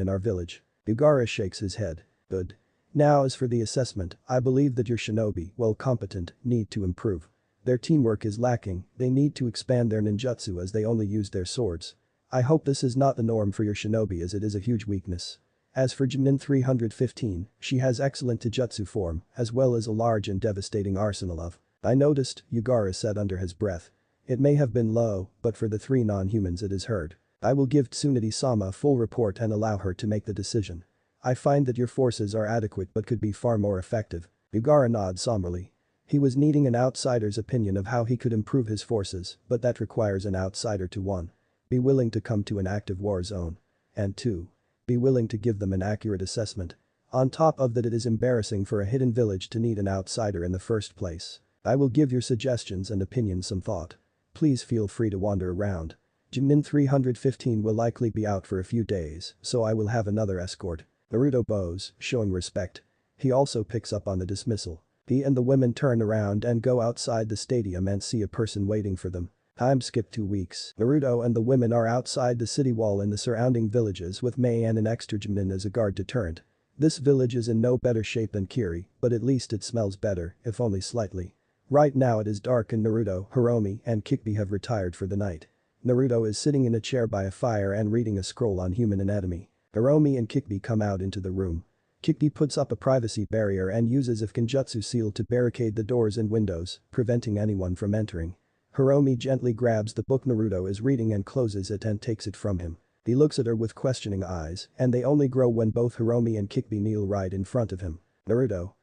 in our village. Yugara shakes his head. Good. Now as for the assessment, I believe that your shinobi, while competent, need to improve. Their teamwork is lacking, they need to expand their ninjutsu as they only use their swords. I hope this is not the norm for your shinobi as it is a huge weakness. As for Jinin 315, she has excellent taijutsu form, as well as a large and devastating arsenal of. I noticed, Yugara said under his breath. It may have been low, but for the three non-humans it is heard. I will give Tsunade-sama a full report and allow her to make the decision. I find that your forces are adequate but could be far more effective. Yugara nods somberly. He was needing an outsider's opinion of how he could improve his forces, but that requires an outsider to 1. Be willing to come to an active war zone. And 2. Be willing to give them an accurate assessment. On top of that, it is embarrassing for a hidden village to need an outsider in the first place. I will give your suggestions and opinions some thought. Please feel free to wander around. Jimin 315 will likely be out for a few days, so I will have another escort. Naruto bows, showing respect. He also picks up on the dismissal. He and the women turn around and go outside the stadium and see a person waiting for them. Time skip 2 weeks. Naruto and the women are outside the city wall in the surrounding villages with Mei and an extra Jimin as a guard deterrent. This village is in no better shape than Kiri, but at least it smells better, if only slightly. Right now it is dark and Naruto, Hiromi, and Kikbi have retired for the night. Naruto is sitting in a chair by a fire and reading a scroll on human anatomy. Hiromi and Kikbi come out into the room. Kikbi puts up a privacy barrier and uses a genjutsu seal to barricade the doors and windows, preventing anyone from entering. Hiromi gently grabs the book Naruto is reading and closes it and takes it from him. He looks at her with questioning eyes, and they only grow when both Hiromi and Kikbi kneel right in front of him. Naruto.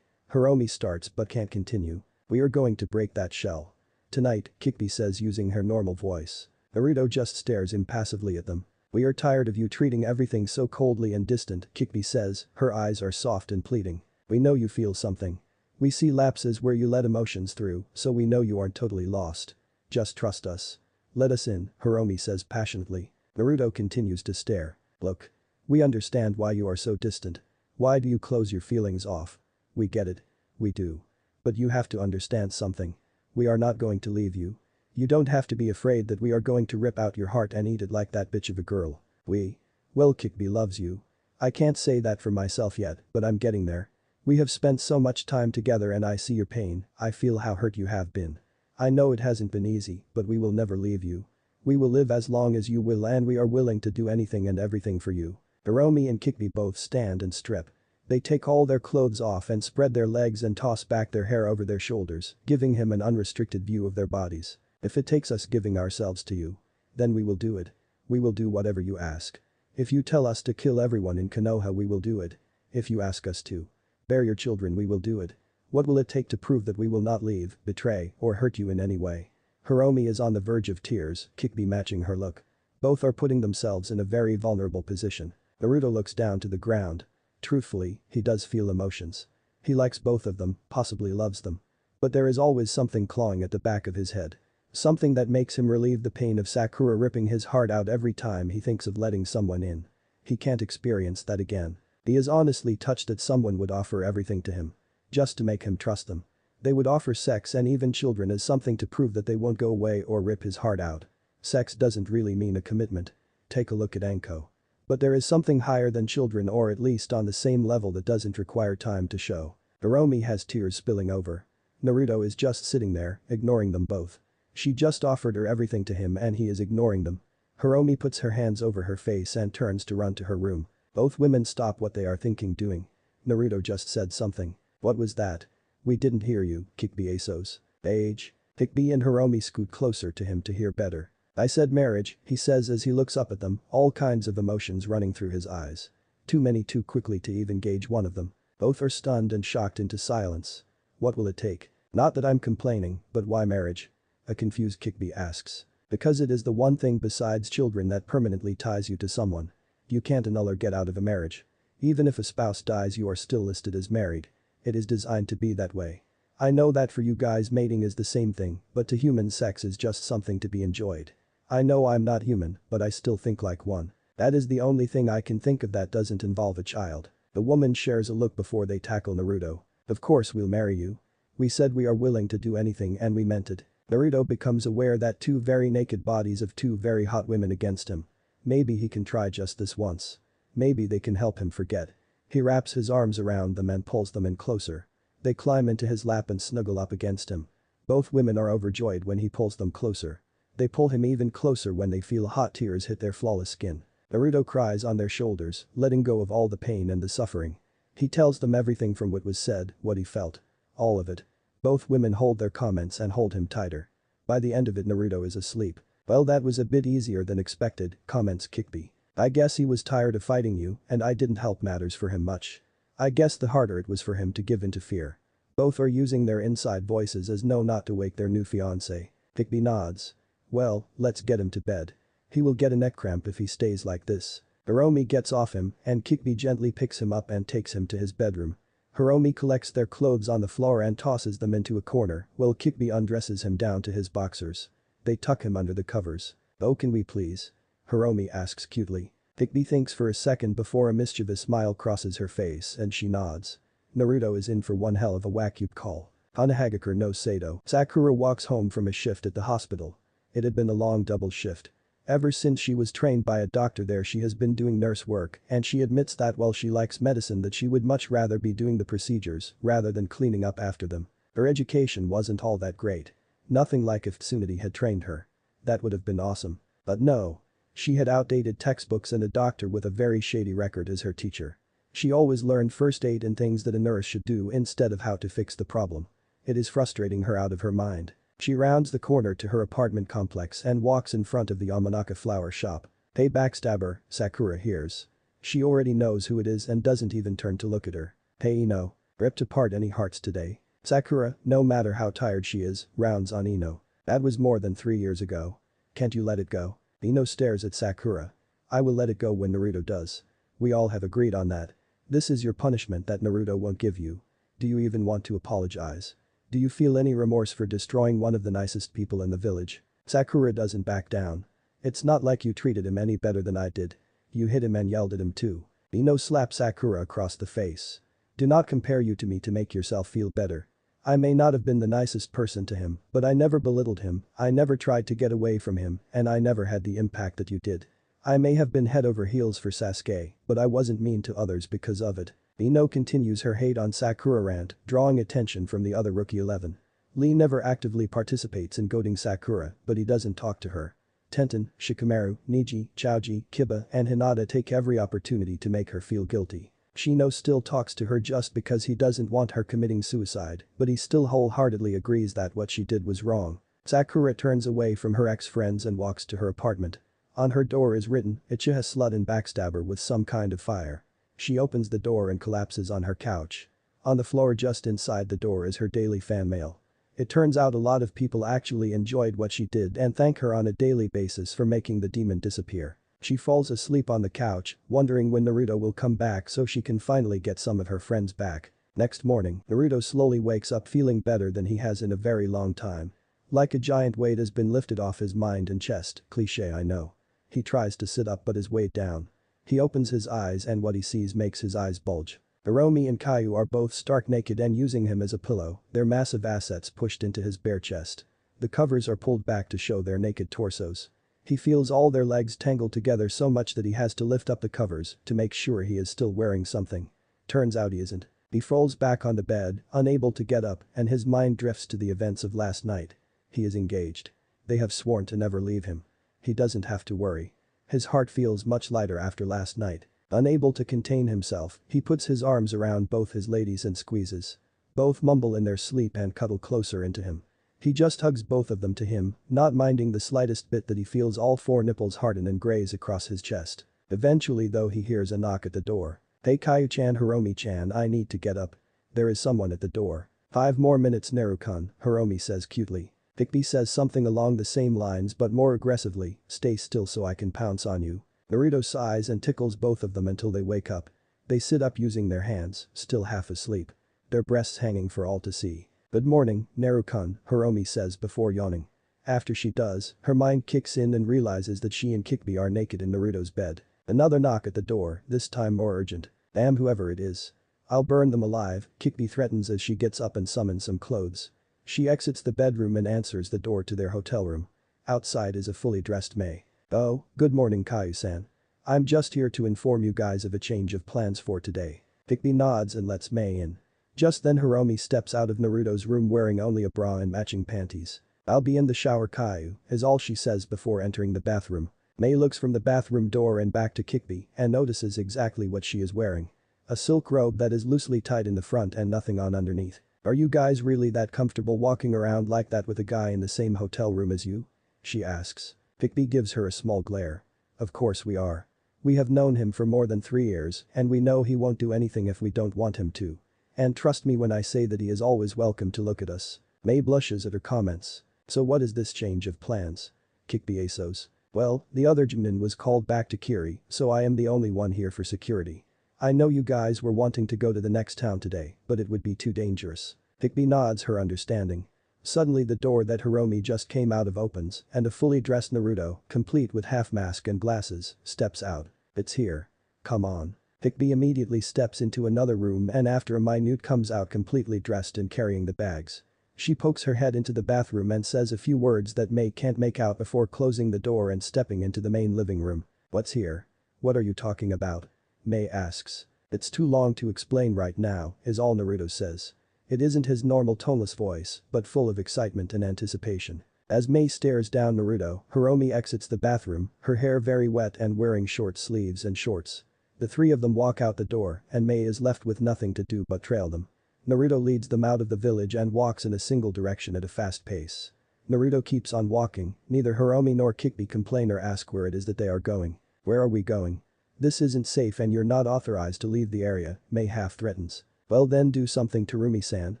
Hiromi starts but can't continue. We are going to break that shell. Tonight, Kikbi says using her normal voice. Naruto just stares impassively at them. We are tired of you treating everything so coldly and distant, Kikbi says, her eyes are soft and pleading. We know you feel something. We see lapses where you let emotions through, so we know you aren't totally lost. Just trust us. Let us in, Hiromi says passionately. Naruto continues to stare. Look. We understand why you are so distant. Why do you close your feelings off? We get it. We do. But you have to understand something. We are not going to leave you. You don't have to be afraid that we are going to rip out your heart and eat it like that bitch of a girl. Well, Kikbi loves you. I can't say that for myself yet, but I'm getting there. We have spent so much time together and I see your pain, I feel how hurt you have been. I know it hasn't been easy, but we will never leave you. We will live as long as you will and we are willing to do anything and everything for you. Hiromi and Kikbi both stand and strip. They take all their clothes off and spread their legs and toss back their hair over their shoulders, giving him an unrestricted view of their bodies. If it takes us giving ourselves to you, then we will do it. We will do whatever you ask. If you tell us to kill everyone in Konoha, we will do it. If you ask us to bear your children, we will do it. What will it take to prove that we will not leave, betray, or hurt you in any way? Hiromi is on the verge of tears, Kikbi matching her look. Both are putting themselves in a very vulnerable position. Naruto looks down to the ground. Truthfully, he does feel emotions. He likes both of them, possibly loves them. But there is always something clawing at the back of his head. Something that makes him relieve the pain of Sakura ripping his heart out every time he thinks of letting someone in. He can't experience that again. He is honestly touched that someone would offer everything to him. Just to make him trust them. They would offer sex and even children as something to prove that they won't go away or rip his heart out. Sex doesn't really mean a commitment. Take a look at Anko. But there is something higher than children, or at least on the same level, that doesn't require time to show. Hiromi has tears spilling over. Naruto is just sitting there, ignoring them both. She just offered her everything to him and he is ignoring them. Hiromi puts her hands over her face and turns to run to her room. Both women stop what they are thinking doing. Naruto just said something. What was that? We didn't hear you, Kikbi Asos. Age. Kikbi and Hiromi scoot closer to him to hear better. I said marriage, he says as he looks up at them, all kinds of emotions running through his eyes. Too many too quickly to even gauge one of them. Both are stunned and shocked into silence. What will it take? Not that I'm complaining, but why marriage? A confused Kikbi asks. Because it is the one thing besides children that permanently ties you to someone. You can't annul or get out of a marriage. Even if a spouse dies, you are still listed as married. It is designed to be that way. I know that for you guys mating is the same thing, but to humans sex is just something to be enjoyed. I know I'm not human, but I still think like one. That is the only thing I can think of that doesn't involve a child. The woman shares a look before they tackle Naruto. Of course we'll marry you. We said we are willing to do anything and we meant it. Naruto becomes aware that two very naked bodies of two very hot women against him. Maybe he can try just this once. Maybe they can help him forget. He wraps his arms around them and pulls them in closer. They climb into his lap and snuggle up against him. Both women are overjoyed when he pulls them closer. They pull him even closer when they feel hot tears hit their flawless skin. Naruto cries on their shoulders, letting go of all the pain and the suffering. He tells them everything from what was said, what he felt. All of it. Both women hold their comments and hold him tighter. By the end of it, Naruto is asleep. Well, that was a bit easier than expected, comments Kikbi. I guess he was tired of fighting you and I didn't help matters for him much. I guess the harder it was for him to give in to fear. Both are using their inside voices as no not to wake their new fiancé. Kikbi nods. Well, let's get him to bed. He will get a neck cramp if he stays like this. Hiromi gets off him and Kikbi gently picks him up and takes him to his bedroom. Hiromi collects their clothes on the floor and tosses them into a corner while Kikbi undresses him down to his boxers. They tuck him under the covers. "Oh, can we please?" Hiromi asks cutely. Kikbi thinks for a second before a mischievous smile crosses her face and she nods. Naruto is in for one hell of a wake-up call. Hanahagakure no Sato. Sakura walks home from a shift at the hospital. It had been a long double shift. Ever since she was trained by a doctor there she has been doing nurse work and she admits that while she likes medicine that she would much rather be doing the procedures rather than cleaning up after them. Her education wasn't all that great. Nothing like if Tsunade had trained her. That would have been awesome. But no. She had outdated textbooks and a doctor with a very shady record as her teacher. She always learned first aid and things that a nurse should do instead of how to fix the problem. It is frustrating her out of her mind. She rounds the corner to her apartment complex and walks in front of the Yamanaka flower shop. "Hey backstabber," Sakura hears. She already knows who it is and doesn't even turn to look at her. "Hey Ino. Ripped apart any hearts today?" Sakura, no matter how tired she is, rounds on Ino. "That was more than 3 years ago. Can't you let it go?" Ino stares at Sakura. "I will let it go when Naruto does. We all have agreed on that. This is your punishment that Naruto won't give you. Do you even want to apologize? Do you feel any remorse for destroying one of the nicest people in the village?" Sakura doesn't back down. "It's not like you treated him any better than I did. You hit him and yelled at him too." Ino slaps Sakura across the face. "Do not compare you to me to make yourself feel better. I may not have been the nicest person to him, but I never belittled him, I never tried to get away from him, and I never had the impact that you did. I may have been head over heels for Sasuke, but I wasn't mean to others because of it." Ino continues her hate on Sakura rant, drawing attention from the other Rookie 11. Lee never actively participates in goading Sakura, but he doesn't talk to her. Tenten, Shikamaru, Niji, Choji, Kiba, and Hinata take every opportunity to make her feel guilty. Shino still talks to her just because he doesn't want her committing suicide, but he still wholeheartedly agrees that what she did was wrong. Sakura turns away from her ex-friends and walks to her apartment. On her door is written, "Uchiha slut and backstabber with some kind of fire." She opens the door and collapses on her couch. On the floor just inside the door is her daily fan mail. It turns out a lot of people actually enjoyed what she did and thank her on a daily basis for making the demon disappear. She falls asleep on the couch, wondering when Naruto will come back so she can finally get some of her friends back. Next morning, Naruto slowly wakes up feeling better than he has in a very long time. Like a giant weight has been lifted off his mind and chest, cliché I know. He tries to sit up but is weighed down. He opens his eyes and what he sees makes his eyes bulge. Hiromi and Caillou are both stark naked and using him as a pillow, their massive assets pushed into his bare chest. The covers are pulled back to show their naked torsos. He feels all their legs tangled together so much that he has to lift up the covers to make sure he is still wearing something. Turns out he isn't. He falls back on the bed, unable to get up, and his mind drifts to the events of last night. He is engaged. They have sworn to never leave him. He doesn't have to worry. His heart feels much lighter after last night. Unable to contain himself, he puts his arms around both his ladies and squeezes. Both mumble in their sleep and cuddle closer into him. He just hugs both of them to him, not minding the slightest bit that he feels all 4 nipples harden and graze across his chest. Eventually though he hears a knock at the door. "Hey Caillou-chan, Hiromi-chan, I need to get up. There is someone at the door." "5 more minutes Naru-kun," Hiromi says cutely. Hikbi says something along the same lines but more aggressively, "Stay still so I can pounce on you." Naruto sighs and tickles both of them until they wake up. They sit up using their hands, still half asleep. Their breasts hanging for all to see. "Good morning, Naru-kun," Hiromi says before yawning. After she does, her mind kicks in and realizes that she and Kikbi are naked in Naruto's bed. Another knock at the door, this time more urgent. "Damn whoever it is. I'll burn them alive," Kikbi threatens as she gets up and summons some clothes. She exits the bedroom and answers the door to their hotel room. Outside is a fully dressed Mei. "Oh, good morning Caillou-san. I'm just here to inform you guys of a change of plans for today." Kikbi nods and lets Mei in. Just then Hiromi steps out of Naruto's room wearing only a bra and matching panties. "I'll be in the shower Caillou," is all she says before entering the bathroom. Mei looks from the bathroom door and back to Kikbi and notices exactly what she is wearing. A silk robe that is loosely tied in the front and nothing on underneath. "Are you guys really that comfortable walking around like that with a guy in the same hotel room as you?" she asks. Kikbi gives her a small glare. "Of course we are. We have known him for more than 3 years and we know he won't do anything if we don't want him to. And trust me when I say that he is always welcome to look at us." Mei blushes at her comments. "So what is this change of plans?" Kikbi echoes. Well, the other Jinin was called back to Kiri, so I am the only one here for security. I know you guys were wanting to go to the next town today, but it would be too dangerous. Hikbi nods her understanding. Suddenly the door that Hiromi just came out of opens, and a fully dressed Naruto, complete with half mask and glasses, steps out. It's here. Come on. Hikbi immediately steps into another room and after a minute comes out completely dressed and carrying the bags. She pokes her head into the bathroom and says a few words that Mei can't make out before closing the door and stepping into the main living room. What's here? What are you talking about? Mei asks. It's too long to explain right now, is all Naruto says. It isn't his normal toneless voice, but full of excitement and anticipation. As Mei stares down Naruto, Hiromi exits the bathroom, her hair very wet and wearing short sleeves and shorts. The three of them walk out the door and Mei is left with nothing to do but trail them. Naruto leads them out of the village and walks in a single direction at a fast pace. Naruto keeps on walking, neither Hiromi nor Kikbi complain or ask where it is that they are going. Where are we going? This isn't safe and you're not authorized to leave the area, Mei half threatens. Well then do something Terumi-san,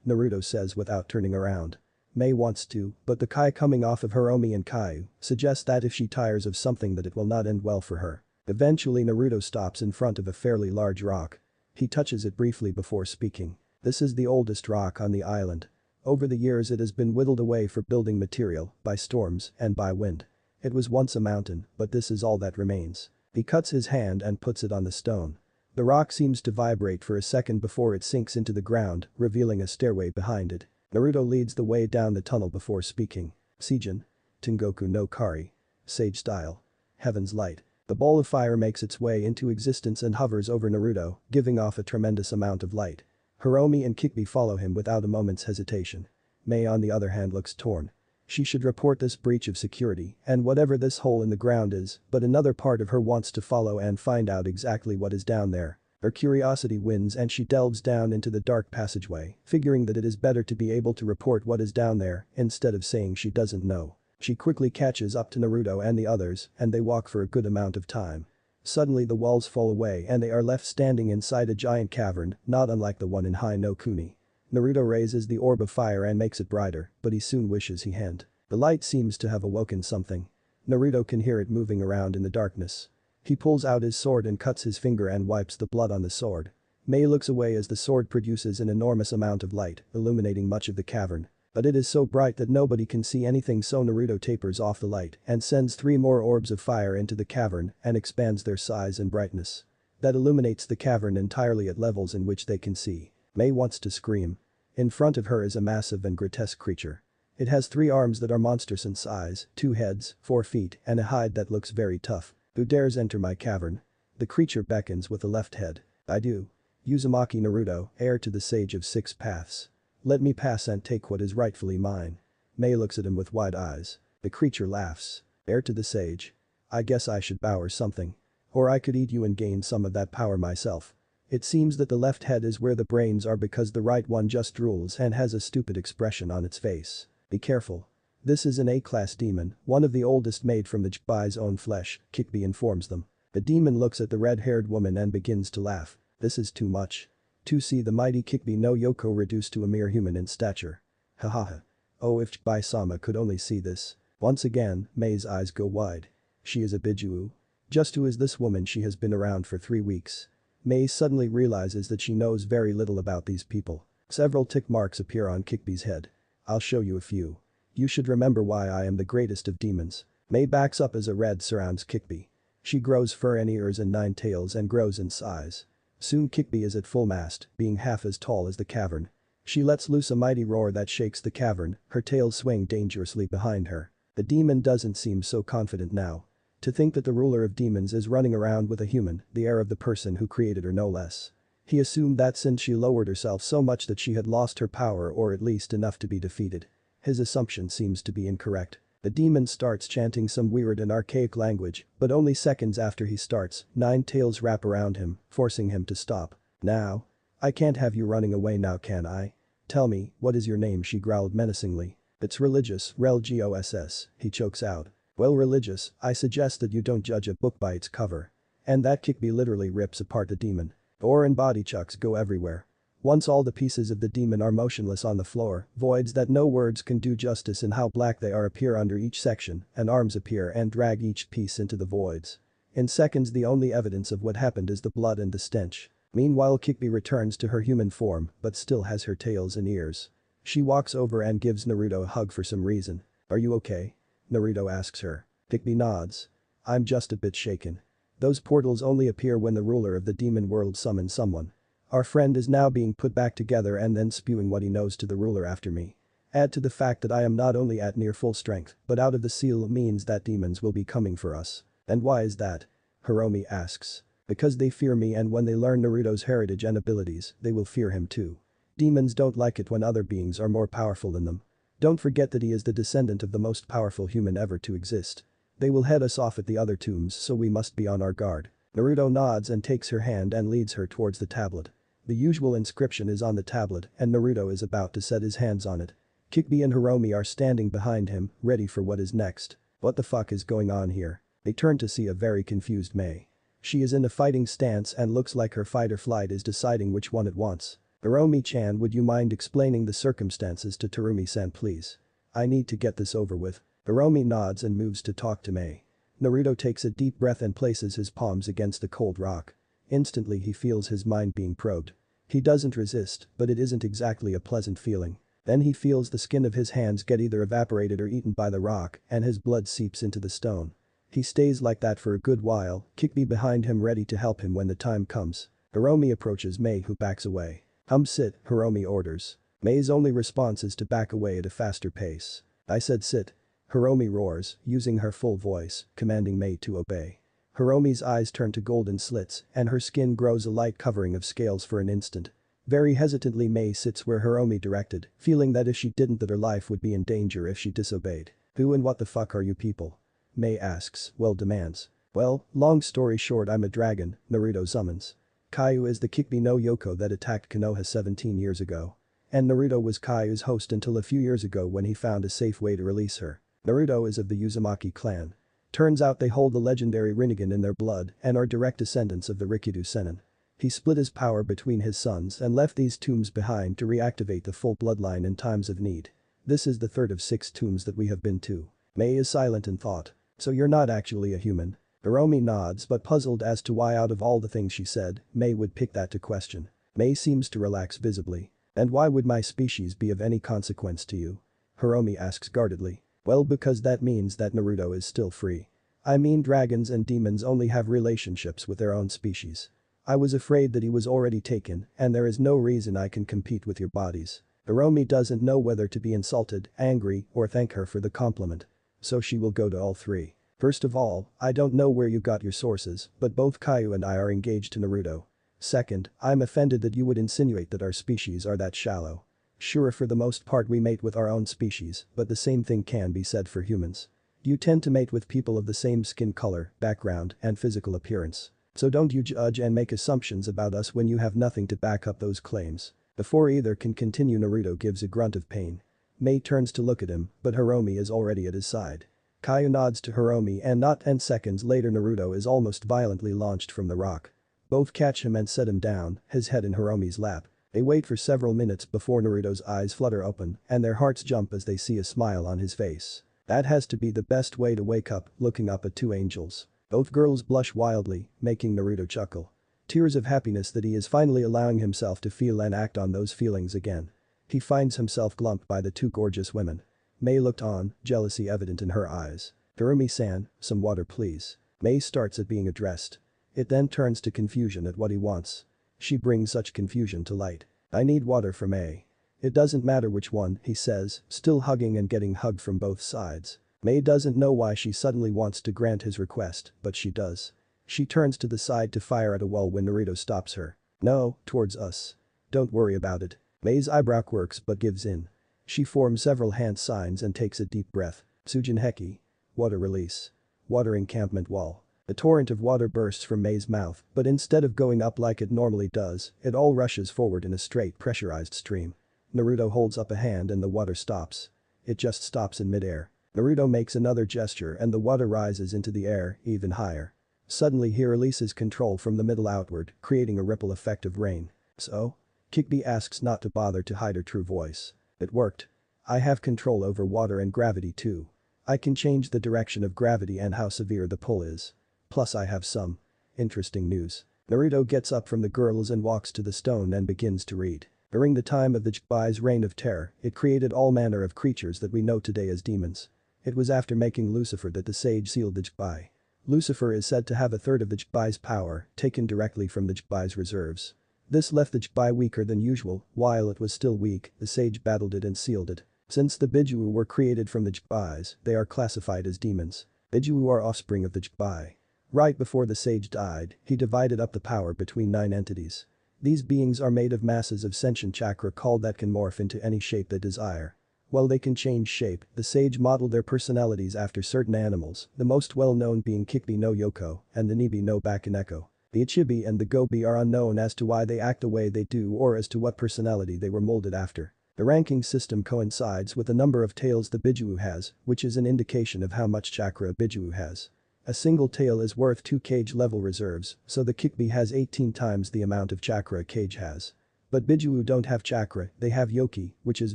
Naruto says without turning around. Mei wants to, but the Kai coming off of Hiromi and Kaiu suggests that if she tires of something that it will not end well for her. Eventually Naruto stops in front of a fairly large rock. He touches it briefly before speaking. This is the oldest rock on the island. Over the years it has been whittled away for building material, by storms and by wind. It was once a mountain, but this is all that remains. He cuts his hand and puts it on the stone. The rock seems to vibrate for a second before it sinks into the ground, revealing a stairway behind it. Naruto leads the way down the tunnel before speaking. Seijin. Tengoku no Kari. Sage style. Heaven's light. The ball of fire makes its way into existence and hovers over Naruto, giving off a tremendous amount of light. Hiromi and Kikbi follow him without a moment's hesitation. Mei on the other hand looks torn. She should report this breach of security and whatever this hole in the ground is, but another part of her wants to follow and find out exactly what is down there. Her curiosity wins and she delves down into the dark passageway, figuring that it is better to be able to report what is down there instead of saying she doesn't know. She quickly catches up to Naruto and the others and they walk for a good amount of time. Suddenly the walls fall away and they are left standing inside a giant cavern, not unlike the one in Hai no Kuni. Naruto raises the orb of fire and makes it brighter, but he soon wishes he hadn't. The light seems to have awoken something. Naruto can hear it moving around in the darkness. He pulls out his sword and cuts his finger and wipes the blood on the sword. Mei looks away as the sword produces an enormous amount of light, illuminating much of the cavern. But it is so bright that nobody can see anything, so Naruto tapers off the light and sends 3 more orbs of fire into the cavern and expands their size and brightness. That illuminates the cavern entirely at levels in which they can see. Mei wants to scream. In front of her is a massive and grotesque creature. It has 3 arms that are monstrous in size, 2 heads, 4 feet, and a hide that looks very tough. Who dares enter my cavern? The creature beckons with a left head. I do. Uzumaki Naruto, heir to the Sage of 6 Paths. Let me pass and take what is rightfully mine. Mei looks at him with wide eyes. The creature laughs. Heir to the sage. I guess I should bow or something. Or I could eat you and gain some of that power myself. It seems that the left head is where the brains are because the right one just drools and has a stupid expression on its face. Be careful. This is an A-class demon, one of the oldest made from the Jibai's own flesh, Kikbi informs them. The demon looks at the red-haired woman and begins to laugh. This is too much. To see the mighty Kikbi no Yoko reduced to a mere human in stature. Hahaha. Oh, if Chibai-sama could only see this. Once again, Mei's eyes go wide. She is a Bijuu. Just who is this woman? She has been around for 3 weeks. Mei suddenly realizes that she knows very little about these people. Several tick marks appear on Kikbi's head. I'll show you a few. You should remember why I am the greatest of demons. Mei backs up as a red surrounds Kikbi. She grows fur and ears and 9 tails and grows in size. Soon Kikbi is at full mast, being half as tall as the cavern. She lets loose a mighty roar that shakes the cavern, her tails swing dangerously behind her. The demon doesn't seem so confident now. To think that the ruler of demons is running around with a human, the heir of the person who created her no less. He assumed that since she lowered herself so much that she had lost her power or at least enough to be defeated. His assumption seems to be incorrect. The demon starts chanting some weird and archaic language, but only seconds after he starts, 9 tails wrap around him, forcing him to stop. Now? I can't have you running away now, can I? Tell me, what is your name? She growled menacingly. It's Religious, Rel-Goss, he chokes out. Well, Religious, I suggest that you don't judge a book by its cover. And that Kikbi literally rips apart the demon. Ore and body chucks go everywhere. Once all the pieces of the demon are motionless on the floor, voids that no words can do justice in how black they are appear under each section, and arms appear and drag each piece into the voids. In seconds the only evidence of what happened is the blood and the stench. Meanwhile Kikbi returns to her human form but still has her tails and ears. She walks over and gives Naruto a hug for some reason. "Are you okay?" Naruto asks her. Kikbi nods. "I'm just a bit shaken. Those portals only appear when the ruler of the demon world summons someone. Our friend is now being put back together and then spewing what he knows to the ruler after me. Add to the fact that I am not only at near full strength but out of the seal means that demons will be coming for us." "And why is that?" Hiromi asks. "Because they fear me and when they learn Naruto's heritage and abilities, they will fear him too. Demons don't like it when other beings are more powerful than them. Don't forget that he is the descendant of the most powerful human ever to exist. They will head us off at the other tombs so we must be on our guard." Naruto nods and takes her hand and leads her towards the tablet. The usual inscription is on the tablet and Naruto is about to set his hands on it. Kikbi and Hiromi are standing behind him, ready for what is next. What the fuck is going on here? They turn to see a very confused Mei. She is in a fighting stance and looks like her fight or flight is deciding which one it wants. "Hiromi-chan, would you mind explaining the circumstances to Terumi-san please? I need to get this over with." Hiromi nods and moves to talk to Mei. Naruto takes a deep breath and places his palms against the cold rock. Instantly he feels his mind being probed. He doesn't resist, but it isn't exactly a pleasant feeling. Then he feels the skin of his hands get either evaporated or eaten by the rock and his blood seeps into the stone. He stays like that for a good while, Kikbi behind him ready to help him when the time comes. Hiromi approaches Mei who backs away. Sit," Hiromi orders. Mei's only response is to back away at a faster pace. "I said sit." Hiromi roars, using her full voice, commanding Mei to obey. Hiromi's eyes turn to golden slits and her skin grows a light covering of scales for an instant. Very hesitantly Mei sits where Hiromi directed, feeling that if she didn't that her life would be in danger if she disobeyed. "Who and what the fuck are you people?" Mei asks, demands. "Well, long story short I'm a dragon," Naruto summons. Kaiu is the Kikbi no Yoko that attacked Konoha 17 years ago. And Naruto was Kaiu's host until a few years ago when he found a safe way to release her. Naruto is of the Uzumaki clan. Turns out they hold the legendary Rinnegan in their blood and are direct descendants of the Rikido Sennin. He split his power between his sons and left these tombs behind to reactivate the full bloodline in times of need. This is the third of 6 tombs that we have been to. Mei is silent in thought. "So you're not actually a human?" Hiromi nods but puzzled as to why out of all the things she said, Mei would pick that to question. Mei seems to relax visibly. "And why would my species be of any consequence to you?" Hiromi asks guardedly. "Well, because that means that Naruto is still free. I mean dragons and demons only have relationships with their own species. I was afraid that he was already taken and there is no reason I can compete with your bodies." Hiromi doesn't know whether to be insulted, angry, or thank her for the compliment. So she will go to all 3. "First of all, I don't know where you got your sources, but both Kaiu and I are engaged to Naruto. Second, I'm offended that you would insinuate that our species are that shallow. Sure, for the most part we mate with our own species, but the same thing can be said for humans. You tend to mate with people of the same skin color, background, and physical appearance. So don't you judge and make assumptions about us when you have nothing to back up those claims." Before either can continue Naruto gives a grunt of pain. Mei turns to look at him, but Hiromi is already at his side. Kaiu nods to Hiromi and not 10 seconds later Naruto is almost violently launched from the rock. Both catch him and set him down, his head in Hiromi's lap. They wait for several minutes before Naruto's eyes flutter open and their hearts jump as they see a smile on his face. That has to be the best way to wake up, looking up at 2 angels. Both girls blush wildly, making Naruto chuckle. Tears of happiness that he is finally allowing himself to feel and act on those feelings again. He finds himself glumped by the 2 gorgeous women. Mei looked on, jealousy evident in her eyes. "Hirumi-san, some water please." Mei starts at being addressed. It then turns to confusion at what he wants. She brings such confusion to light. "I need water for Mei." "It doesn't matter which one," he says, still hugging and getting hugged from both sides. Mei doesn't know why she suddenly wants to grant his request, but she does. She turns to the side to fire at a wall when Naruto stops her. "No, towards us. Don't worry about it." Mei's eyebrow quirks but gives in. She forms several hand signs and takes a deep breath. "Sujin-heki." Water release. Water encampment wall. A torrent of water bursts from Mei's mouth, but instead of going up like it normally does, it all rushes forward in a straight pressurized stream. Naruto holds up a hand and the water stops. It just stops in midair. Naruto makes another gesture and the water rises into the air, even higher. Suddenly he releases control from the middle outward, creating a ripple effect of rain. "So?" Kikbi asks not to bother to hide her true voice. It worked. I have control over water and gravity too. I can change the direction of gravity and how severe the pull is. Plus I have some interesting news. Naruto gets up from the girls and walks to the stone and begins to read. During the time of the Jubai's reign of terror, it created all manner of creatures that we know today as demons. It was after making Lucifer that the sage sealed the Jubai. Lucifer is said to have a third of the Jubai's power, taken directly from the Jubai's reserves. This left the Jubai weaker than usual. While it was still weak, the sage battled it and sealed it. Since the Bijuu were created from the Jubais, they are classified as demons. Bijuu are offspring of the Jubai. Right before the sage died, he divided up the power between 9 entities. These beings are made of masses of sentient chakra called that can morph into any shape they desire. While they can change shape, the sage modeled their personalities after certain animals, the most well-known being Kikbi no Yoko and the Nibi no Bakaneko. The Ichibi and the Gobi are unknown as to why they act the way they do or as to what personality they were molded after. The ranking system coincides with the number of tails the Bijuu has, which is an indication of how much chakra a Bijuu has. A single tail is worth 2 cage level reserves, so the Kikbi has 18 times the amount of chakra a cage has. But Bijuu don't have chakra, they have yoki, which is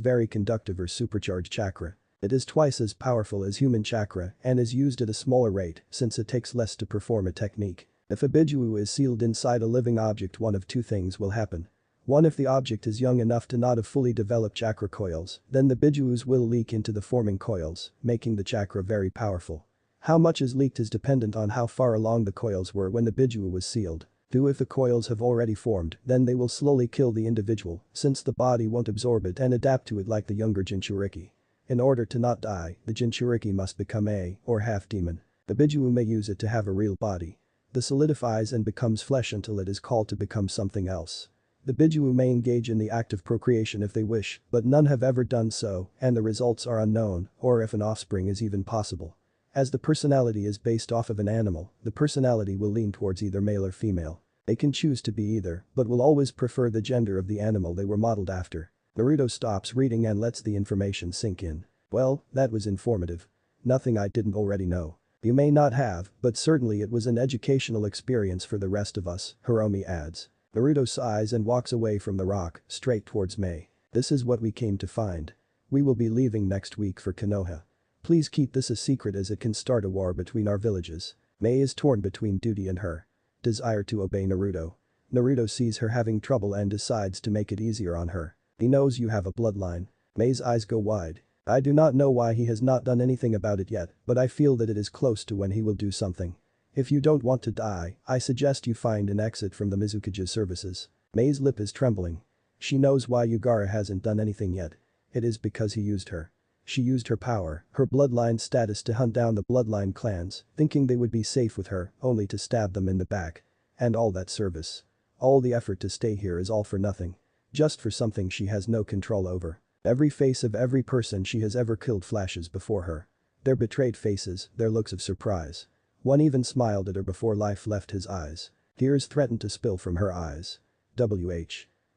very conductive or supercharged chakra. It is twice as powerful as human chakra and is used at a smaller rate since it takes less to perform a technique. If a Bijuu is sealed inside a living object, one of 2 things will happen. 1. If the object is young enough to not have fully developed chakra coils, then the Bijuus will leak into the forming coils, making the chakra very powerful. How much is leaked is dependent on how far along the coils were when the Bijuu was sealed. 2. If the coils have already formed, then they will slowly kill the individual, since the body won't absorb it and adapt to it like the younger Jinchuriki. In order to not die, the Jinchuriki must become a, or half demon. The Bijuu may use it to have a real body. The solidifies and becomes flesh until it is called to become something else. The Bijuu may engage in the act of procreation if they wish, but none have ever done so, and the results are unknown, or if an offspring is even possible. As the personality is based off of an animal, the personality will lean towards either male or female. They can choose to be either, but will always prefer the gender of the animal they were modeled after. Naruto stops reading and lets the information sink in. Well, that was informative. Nothing I didn't already know. You may not have, but certainly it was an educational experience for the rest of us, Hiromi adds. Naruto sighs and walks away from the rock, straight towards Mei. This is what we came to find. We will be leaving next week for Konoha. Please keep this a secret as it can start a war between our villages. Mei is torn between duty and her desire to obey Naruto. Naruto sees her having trouble and decides to make it easier on her. He knows you have a bloodline. Mei's eyes go wide. I do not know why he has not done anything about it yet, but I feel that it is close to when he will do something. If you don't want to die, I suggest you find an exit from the Mizukage's services. Mei's lip is trembling. She knows why Yugara hasn't done anything yet. It is because he used her. She used her power, her bloodline status to hunt down the bloodline clans, thinking they would be safe with her, only to stab them in the back. And all that service. All the effort to stay here is all for nothing. Just for something she has no control over. Every face of every person she has ever killed flashes before her. Their betrayed faces, their looks of surprise. One even smiled at her before life left his eyes. Tears threatened to spill from her eyes.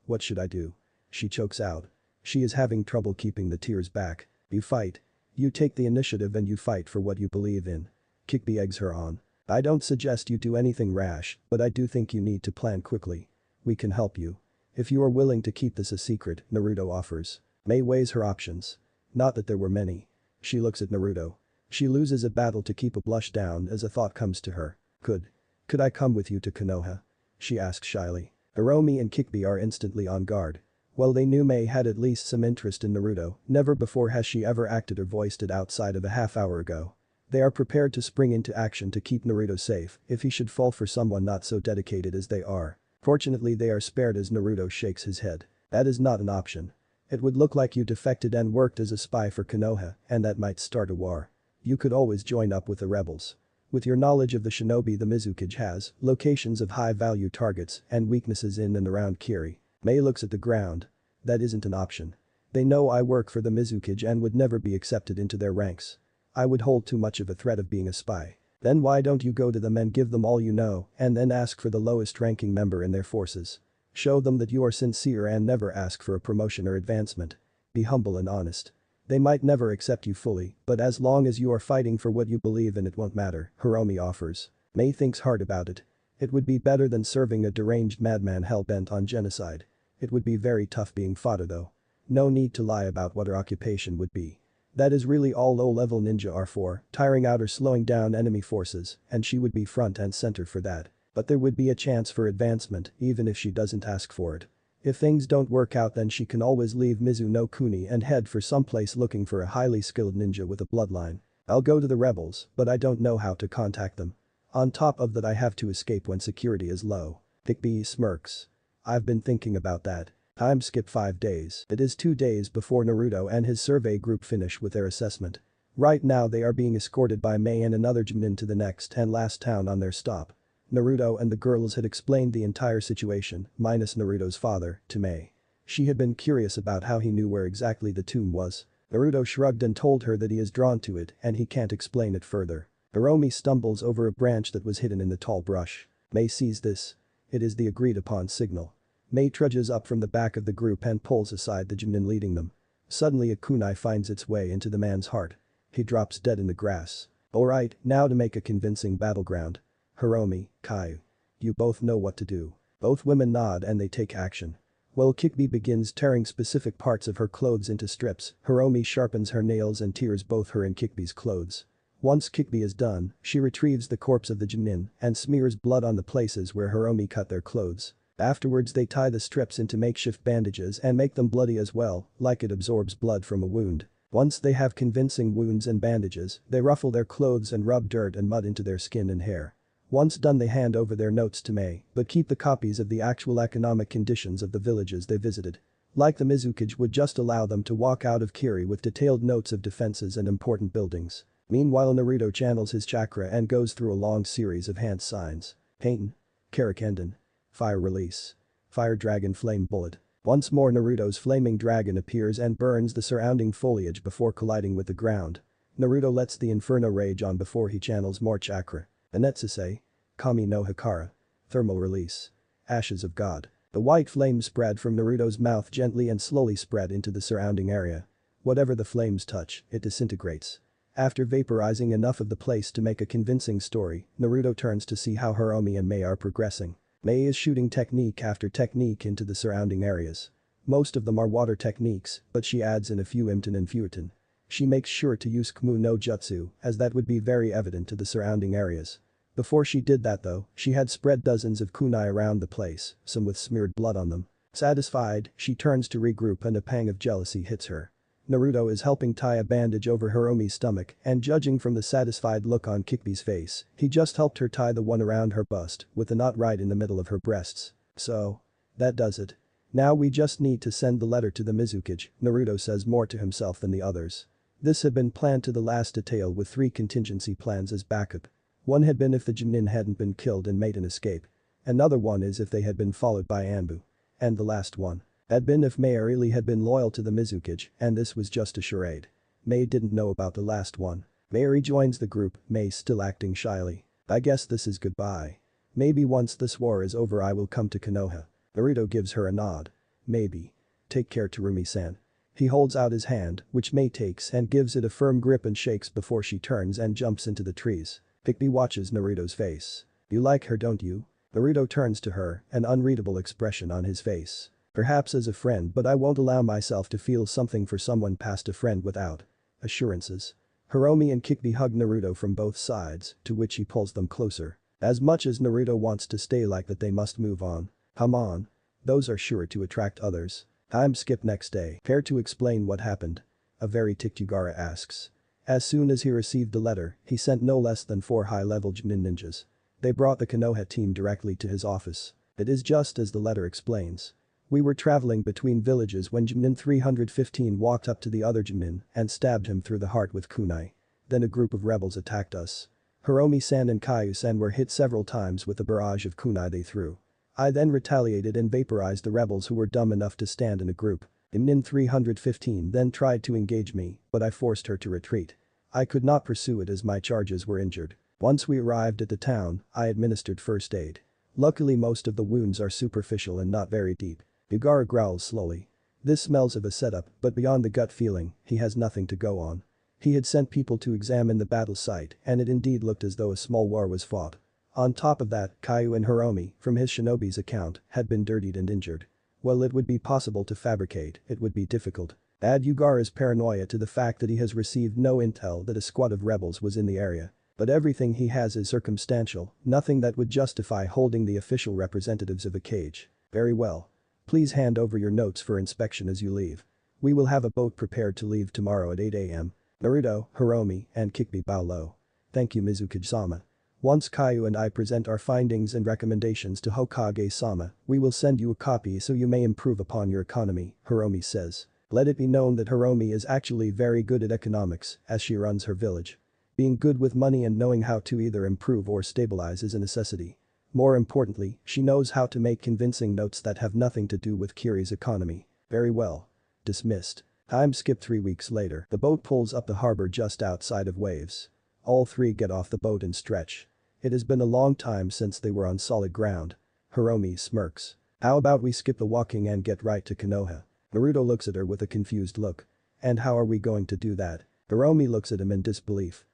What should I do? She chokes out. She is having trouble keeping the tears back. You fight. You take the initiative and you fight for what you believe in. Kikbi eggs her on. I don't suggest you do anything rash, but I do think you need to plan quickly. We can help you. If you are willing to keep this a secret, Naruto offers. Mei weighs her options. Not that there were many. She looks at Naruto. She loses a battle to keep a blush down as a thought comes to her. Could I come with you to Konoha? She asks shyly. Hiromi and Kikbi are instantly on guard. While they knew Mei had at least some interest in Naruto, never before has she ever acted or voiced it outside of a half hour ago. They are prepared to spring into action to keep Naruto safe if he should fall for someone not so dedicated as they are. Fortunately they are spared as Naruto shakes his head. That is not an option. It would look like you defected and worked as a spy for Konoha, and that might start a war. You could always join up with the rebels. With your knowledge of the shinobi the Mizukage has, locations of high-value targets, and weaknesses in and around Kiri. Mei looks at the ground. That isn't an option. They know I work for the Mizukage and would never be accepted into their ranks. I would hold too much of a threat of being a spy. Then why don't you go to them and give them all you know and then ask for the lowest ranking member in their forces? Show them that you are sincere and never ask for a promotion or advancement. Be humble and honest. They might never accept you fully, but as long as you are fighting for what you believe in it won't matter, Hiromi offers. Mei thinks hard about it. It would be better than serving a deranged madman hell-bent on genocide. It would be very tough being fodder though. No need to lie about what her occupation would be. That is really all low-level ninja are for, tiring out or slowing down enemy forces, and she would be front and center for that. But there would be a chance for advancement even if she doesn't ask for it. If things don't work out then she can always leave Mizu no Kuni and head for someplace looking for a highly skilled ninja with a bloodline. I'll go to the rebels, but I don't know how to contact them. On top of that I have to escape when security is low. Hikbi smirks. I've been thinking about that. Time skip 5 days. It is 2 days before Naruto and his survey group finish with their assessment. Right now they are being escorted by Mei and another Junin to the next and last town on their stop. Naruto and the girls had explained the entire situation, minus Naruto's father, to Mei. She had been curious about how he knew where exactly the tomb was. Naruto shrugged and told her that he is drawn to it and he can't explain it further. Hiromi stumbles over a branch that was hidden in the tall brush. Mei sees this. It is the agreed upon signal. Mei trudges up from the back of the group and pulls aside the Junin leading them. Suddenly a kunai finds its way into the man's heart. He drops dead in the grass. Alright, now to make a convincing battleground. Hiromi, Kayu. You both know what to do. Both women nod and they take action. While Kikbi begins tearing specific parts of her clothes into strips, Hiromi sharpens her nails and tears both her and Kikbi's clothes. Once Kikbi is done, she retrieves the corpse of the Junin and smears blood on the places where Hiromi cut their clothes. Afterwards they tie the strips into makeshift bandages and make them bloody as well, like it absorbs blood from a wound. Once they have convincing wounds and bandages, they ruffle their clothes and rub dirt and mud into their skin and hair. Once done they hand over their notes to Mei, but keep the copies of the actual economic conditions of the villages they visited. Like the Mizukage would just allow them to walk out of Kiri with detailed notes of defenses and important buildings. Meanwhile Naruto channels his chakra and goes through a long series of hand signs. Pain. Karakenden. Fire release. Fire dragon flame bullet. Once more Naruto's flaming dragon appears and burns the surrounding foliage before colliding with the ground. Naruto lets the inferno rage on before he channels more chakra. Anetsuse. Kami no Hikara. Thermal release. Ashes of God. The white flame spread from Naruto's mouth gently and slowly spread into the surrounding area. Whatever the flames touch, it disintegrates. After vaporizing enough of the place to make a convincing story, Naruto turns to see how Hiromi and Mei are progressing. Mei is shooting technique after technique into the surrounding areas. Most of them are water techniques, but she adds in a few Imton and Futon. She makes sure to use Kumu no Jutsu, as that would be very evident to the surrounding areas. Before she did that though, she had spread dozens of kunai around the place, some with smeared blood on them. Satisfied, she turns to regroup and a pang of jealousy hits her. Naruto is helping tie a bandage over Hiromi's stomach and judging from the satisfied look on Kikbi's face, he just helped her tie the one around her bust with the knot right in the middle of her breasts. So. That does it. Now we just need to send the letter to the Mizukage, Naruto says more to himself than the others. This had been planned to the last detail with 3 contingency plans as backup. One had been if the Junin hadn't been killed and made an escape. Another one is if they had been followed by Anbu. And the last one had been if Mei really had been loyal to the Mizukage and this was just a charade. Mei didn't know about the last one. Mei rejoins the group, Mei still acting shyly. I guess this is goodbye. Maybe once this war is over I will come to Konoha. Naruto gives her a nod. Maybe. Take care Terumi-san. He holds out his hand, which Mei takes and gives it a firm grip and shakes before she turns and jumps into the trees. Hikbi watches Naruto's face. You like her don't you? Naruto turns to her, an unreadable expression on his face. Perhaps as a friend but I won't allow myself to feel something for someone past a friend without assurances. Hiromi and Kikbi hug Naruto from both sides, to which he pulls them closer. As much as Naruto wants to stay like that they must move on. Come on. Those are sure to attract others. Time skip next day. Care to explain what happened? A very Tikugara asks. As soon as he received the letter, he sent no less than 4 high-level Junin ninjas. They brought the Konoha team directly to his office. It is just as the letter explains. We were traveling between villages when Junin 315 walked up to the other Junin and stabbed him through the heart with kunai. Then a group of rebels attacked us. Hiromi-san and Kayu-san were hit several times with a barrage of kunai they threw. I then retaliated and vaporized the rebels who were dumb enough to stand in a group. Nin 315 then tried to engage me, but I forced her to retreat. I could not pursue it as my charges were injured. Once we arrived at the town, I administered first aid. Luckily most of the wounds are superficial and not very deep. Ugara growls slowly. This smells of a setup, but beyond the gut feeling, he has nothing to go on. He had sent people to examine the battle site and it indeed looked as though a small war was fought. On top of that, Kayu and Hiromi, from his shinobi's account, had been dirtied and injured. Well, it would be possible to fabricate, it would be difficult. Add Yugara's paranoia to the fact that he has received no intel that a squad of rebels was in the area. But everything he has is circumstantial, nothing that would justify holding the official representatives of a cage. Very well. Please hand over your notes for inspection as you leave. We will have a boat prepared to leave tomorrow at 8 a.m. Naruto, Hiromi, and Kikbi bow low. Thank you, Mizukage-sama. Once Caillou and I present our findings and recommendations to Hokage-sama, we will send you a copy so you may improve upon your economy, Hiromi says. Let it be known that Hiromi is actually very good at economics as she runs her village. Being good with money and knowing how to either improve or stabilize is a necessity. More importantly, she knows how to make convincing notes that have nothing to do with Kiri's economy. Very well. Dismissed. Time skip 3 weeks later. The boat pulls up the harbor just outside of waves. All three get off the boat and stretch. It has been a long time since they were on solid ground. Hiromi smirks. How about we skip the walking and get right to Konoha? Naruto looks at her with a confused look. And how are we going to do that? Hiromi looks at him in disbelief.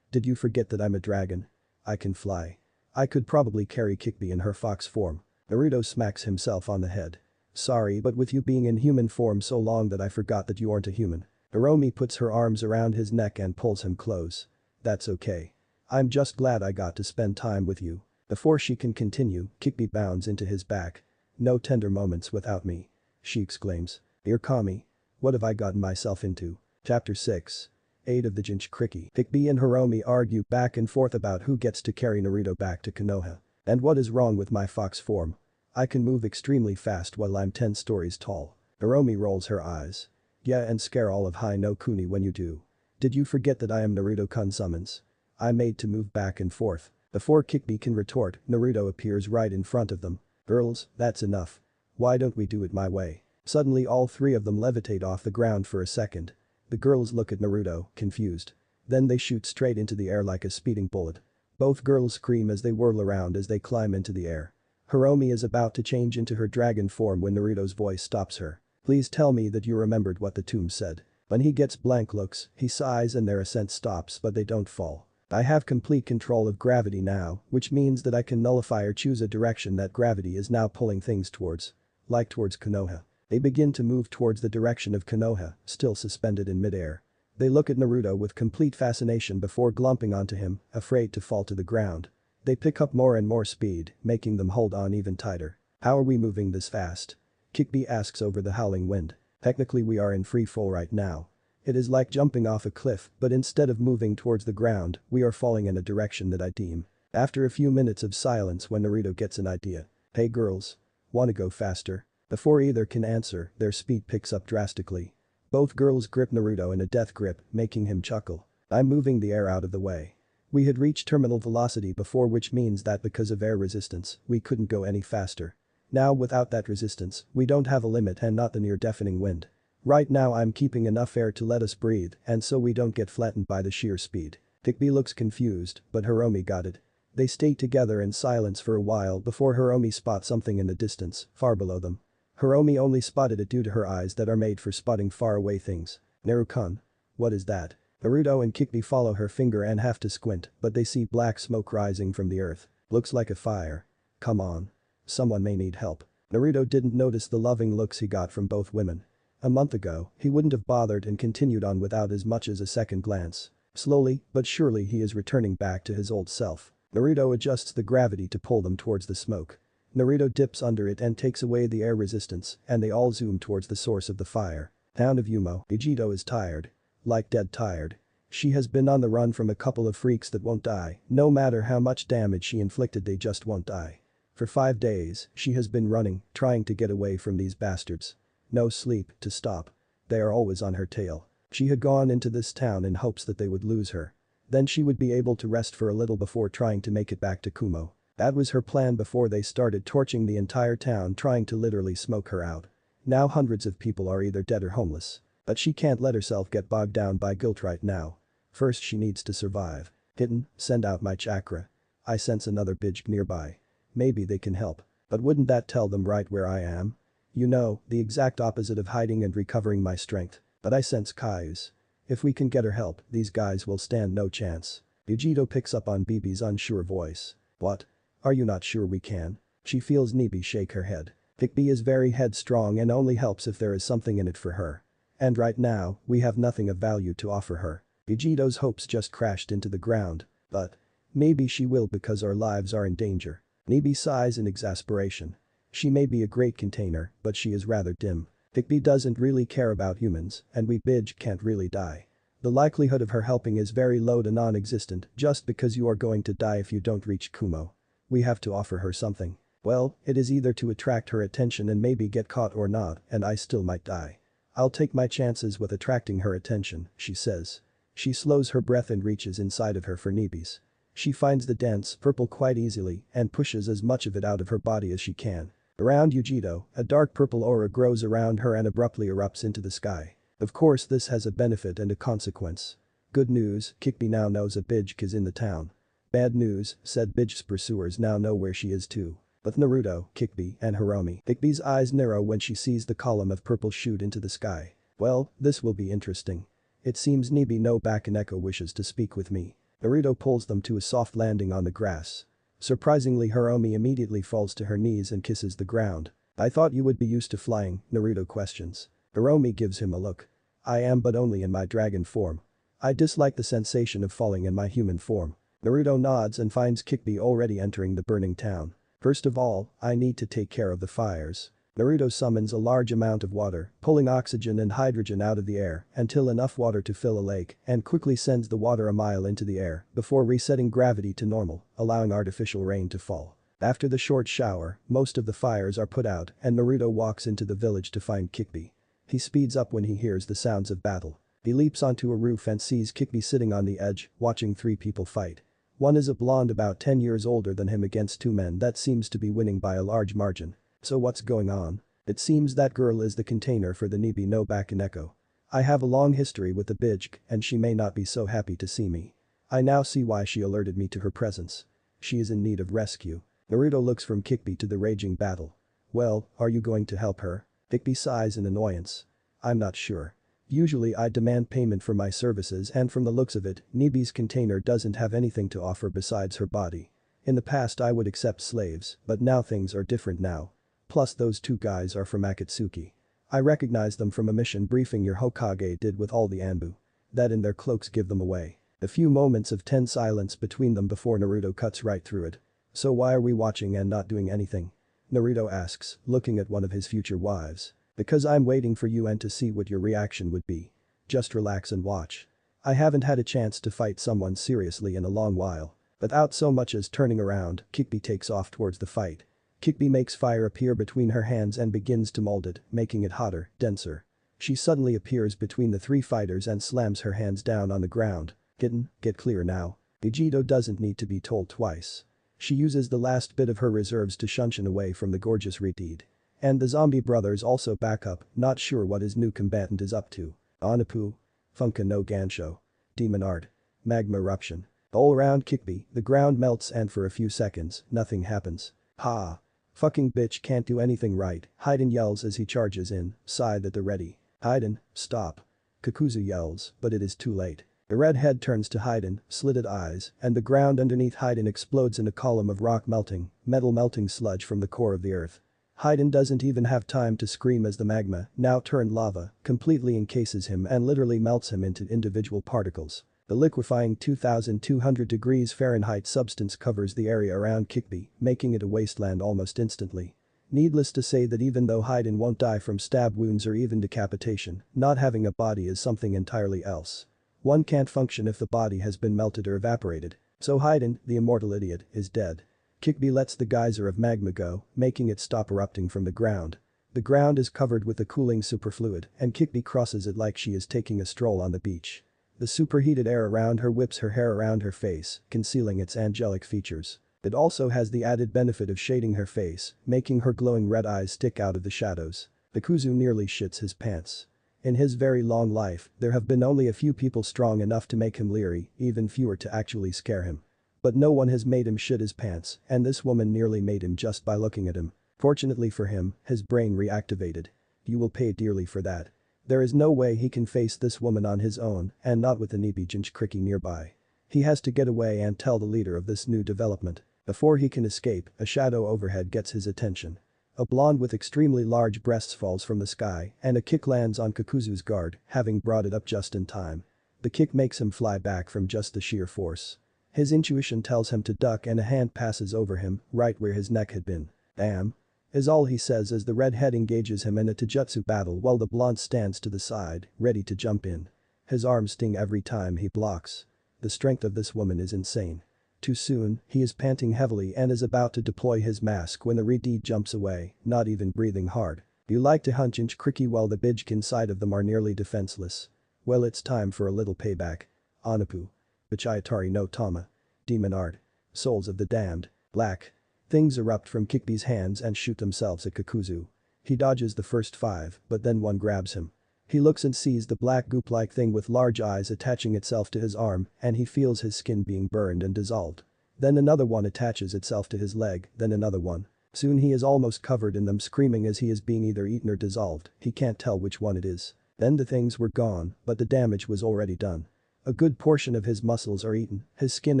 Did you forget that I'm a dragon? I can fly. I could probably carry Kikbi in her fox form. Naruto smacks himself on the head. Sorry, but with you being in human form so long that I forgot that you aren't a human. Hiromi puts her arms around his neck and pulls him close. That's okay. I'm just glad I got to spend time with you. Before she can continue, Kikbi bounds into his back. No tender moments without me. She exclaims. Dear Kami. What have I gotten myself into? Chapter 6. 8 of the Jinchuriki. Kikbi and Hiromi argue back and forth about who gets to carry Naruto back to Konoha. And what is wrong with my fox form? I can move extremely fast while I'm 10 stories tall. Hiromi rolls her eyes. Yeah, and scare all of Hai no Kuni when you do. Did you forget that I am Naruto-kun summons? I'm made to move back and forth. Before Kikbi can retort, Naruto appears right in front of them. Girls, that's enough. Why don't we do it my way? Suddenly all three of them levitate off the ground for a second. The girls look at Naruto, confused. Then they shoot straight into the air like a speeding bullet. Both girls scream as they whirl around as they climb into the air. Hiromi is about to change into her dragon form when Naruto's voice stops her. Please tell me that you remembered what the tomb said. When he gets blank looks, he sighs and their ascent stops but they don't fall. I have complete control of gravity now, which means that I can nullify or choose a direction that gravity is now pulling things towards. Like towards Konoha. They begin to move towards the direction of Konoha, still suspended in midair. They look at Naruto with complete fascination before glumping onto him, afraid to fall to the ground. They pick up more and more speed, making them hold on even tighter. How are we moving this fast? Kikbi asks over the howling wind. Technically we are in free fall right now. It is like jumping off a cliff, but instead of moving towards the ground, we are falling in a direction that I deem. After a few minutes of silence when Naruto gets an idea. Hey girls. Wanna go faster? Before either can answer, their speed picks up drastically. Both girls grip Naruto in a death grip, making him chuckle. I'm moving the air out of the way. We had reached terminal velocity before, which means that because of air resistance, we couldn't go any faster. Now without that resistance, we don't have a limit and not the near deafening wind. Right now I'm keeping enough air to let us breathe and so we don't get flattened by the sheer speed. Kikbi looks confused, but Hiromi got it. They stay together in silence for a while before Hiromi spots something in the distance, far below them. Hiromi only spotted it due to her eyes that are made for spotting far away things. Naruto-kun. What is that? Naruto and Kikbi follow her finger and have to squint, but they see black smoke rising from the earth. Looks like a fire. Come on. Someone may need help. Naruto didn't notice the loving looks he got from both women. A month ago, he wouldn't have bothered and continued on without as much as a second glance. Slowly, but surely he is returning back to his old self. Naruto adjusts the gravity to pull them towards the smoke. Naruto dips under it and takes away the air resistance, and they all zoom towards the source of the fire. Town of Yumo. Vegito is tired. Like dead tired. She has been on the run from a couple of freaks that won't die. No matter how much damage she inflicted, they just won't die. For 5 days, she has been running, trying to get away from these bastards. No sleep to stop. They are always on her tail. She had gone into this town in hopes that they would lose her. Then she would be able to rest for a little before trying to make it back to Kumo. That was her plan before they started torching the entire town, trying to literally smoke her out. Now hundreds of people are either dead or homeless. But she can't let herself get bogged down by guilt right now. First she needs to survive. Hidden, send out my chakra. I sense another bitch nearby. Maybe they can help. But wouldn't that tell them right where I am? You know, the exact opposite of hiding and recovering my strength. But I sense Caillou's. If we can get her help, these guys will stand no chance. Vegito picks up on Bibi's unsure voice. What? Are you not sure we can? She feels Nibi shake her head. Hikbi is very headstrong and only helps if there is something in it for her. And right now, we have nothing of value to offer her. Vegito's hopes just crashed into the ground. But maybe she will because our lives are in danger. Nibi sighs in exasperation. She may be a great container, but she is rather dim. Hikbi doesn't really care about humans, and we Bij can't really die. The likelihood of her helping is very low to non-existent just because you are going to die if you don't reach Kumo. We have to offer her something. Well, it is either to attract her attention and maybe get caught or not, and I still might die. I'll take my chances with attracting her attention, she says. She slows her breath and reaches inside of her for Nibi's. She finds the dense purple quite easily and pushes as much of it out of her body as she can. Around Yujito, a dark purple aura grows around her and abruptly erupts into the sky. Of course this has a benefit and a consequence. Good news, Kikbi now knows a Bij is in the town. Bad news, said Bij's pursuers now know where she is too. But Naruto, Kikbi, and Hiromi. Kikbi's eyes narrow when she sees the column of purple shoot into the sky. Well, this will be interesting. It seems Nibi no Bakaneko wishes to speak with me. Naruto pulls them to a soft landing on the grass. Surprisingly Hiromi immediately falls to her knees and kisses the ground. I thought you would be used to flying, Naruto questions. Hiromi gives him a look. I am but only in my dragon form. I dislike the sensation of falling in my human form. Naruto nods and finds Kikbi already entering the burning town. First of all, I need to take care of the fires. Naruto summons a large amount of water, pulling oxygen and hydrogen out of the air until enough water to fill a lake and quickly sends the water a mile into the air before resetting gravity to normal, allowing artificial rain to fall. After the short shower, most of the fires are put out and Naruto walks into the village to find Kikbi. He speeds up when he hears the sounds of battle. He leaps onto a roof and sees Kikbi sitting on the edge, watching three people fight. One is a blonde about 10 years older than him against two men that seems to be winning by a large margin. So what's going on? It seems that girl is the container for the Nibi no Bakaneko. I have a long history with the Bij and she may not be so happy to see me. I now see why she alerted me to her presence. She is in need of rescue. Naruto looks from Kikbi to the raging battle. Well, are you going to help her? Kikbi sighs in annoyance. I'm not sure. Usually I demand payment for my services and from the looks of it, Nibi's container doesn't have anything to offer besides her body. In the past I would accept slaves, but now things are different now. Plus those two guys are from Akatsuki. I recognize them from a mission briefing your Hokage did with all the Anbu. That and their cloaks give them away. A few moments of tense silence between them before Naruto cuts right through it. So why are we watching and not doing anything? Naruto asks, looking at one of his future wives. Because I'm waiting for you and to see what your reaction would be. Just relax and watch. I haven't had a chance to fight someone seriously in a long while. Without so much as turning around, Kikbi takes off towards the fight. Kikbi makes fire appear between her hands and begins to mold it, making it hotter, denser. She suddenly appears between the three fighters and slams her hands down on the ground. Kitten, get clear now. Vegito doesn't need to be told twice. She uses the last bit of her reserves to shunshin away from the gorgeous Redeed. And the zombie brothers also back up, not sure what his new combatant is up to. Anapu. Funka no Gansho. Demon Art. Magma Eruption. All around Kikbi, the ground melts and for a few seconds, nothing happens. Ha. Fucking bitch can't do anything right, Haiden yells as he charges in, scythe at the ready. Haiden, stop. Kakuzu yells, but it is too late. The redhead turns to Haiden, slitted eyes, and the ground underneath Haiden explodes in a column of rock melting, metal melting sludge from the core of the earth. Haiden doesn't even have time to scream as the magma, now turned lava, completely encases him and literally melts him into individual particles. The liquefying 2200 degrees Fahrenheit substance covers the area around Kikbi, making it a wasteland almost instantly. Needless to say that even though Haiden won't die from stab wounds or even decapitation, not having a body is something entirely else. One can't function if the body has been melted or evaporated. So Haiden, the immortal idiot, is dead. Kikbi lets the geyser of magma go, making it stop erupting from the ground. The ground is covered with the cooling superfluid and Kikbi crosses it like she is taking a stroll on the beach. The superheated air around her whips her hair around her face, concealing its angelic features. It also has the added benefit of shading her face, making her glowing red eyes stick out of the shadows. Bakuzu nearly shits his pants. In his very long life, there have been only a few people strong enough to make him leery, even fewer to actually scare him. But no one has made him shit his pants, and this woman nearly made him just by looking at him. Fortunately for him, his brain reactivated. You will pay dearly for that. There is no way he can face this woman on his own, and not with the Nibijinchkriki nearby. He has to get away and tell the leader of this new development. Before he can escape, a shadow overhead gets his attention. A blonde with extremely large breasts falls from the sky and a kick lands on Kakuzu's guard, having brought it up just in time. The kick makes him fly back from just the sheer force. His intuition tells him to duck and a hand passes over him, right where his neck had been. "Damn," is all he says as the redhead engages him in a taijutsu battle while the blonde stands to the side, ready to jump in. His arms sting every time he blocks. The strength of this woman is insane. Too soon, he is panting heavily and is about to deploy his mask when the redhead jumps away, not even breathing hard. You like to hunch inch cricky while the bijkin side of them are nearly defenseless. Well, it's time for a little payback. Anapu. Bichayatari no Tama. Demon Art. Souls of the Damned. Black. Things erupt from Kikbi's hands and shoot themselves at Kakuzu. He dodges the first 5, but then one grabs him. He looks and sees the black goop-like thing with large eyes attaching itself to his arm and he feels his skin being burned and dissolved. Then another one attaches itself to his leg, then another one. Soon he is almost covered in them, screaming as he is being either eaten or dissolved, he can't tell which one it is. Then the things were gone, but the damage was already done. A good portion of his muscles are eaten, his skin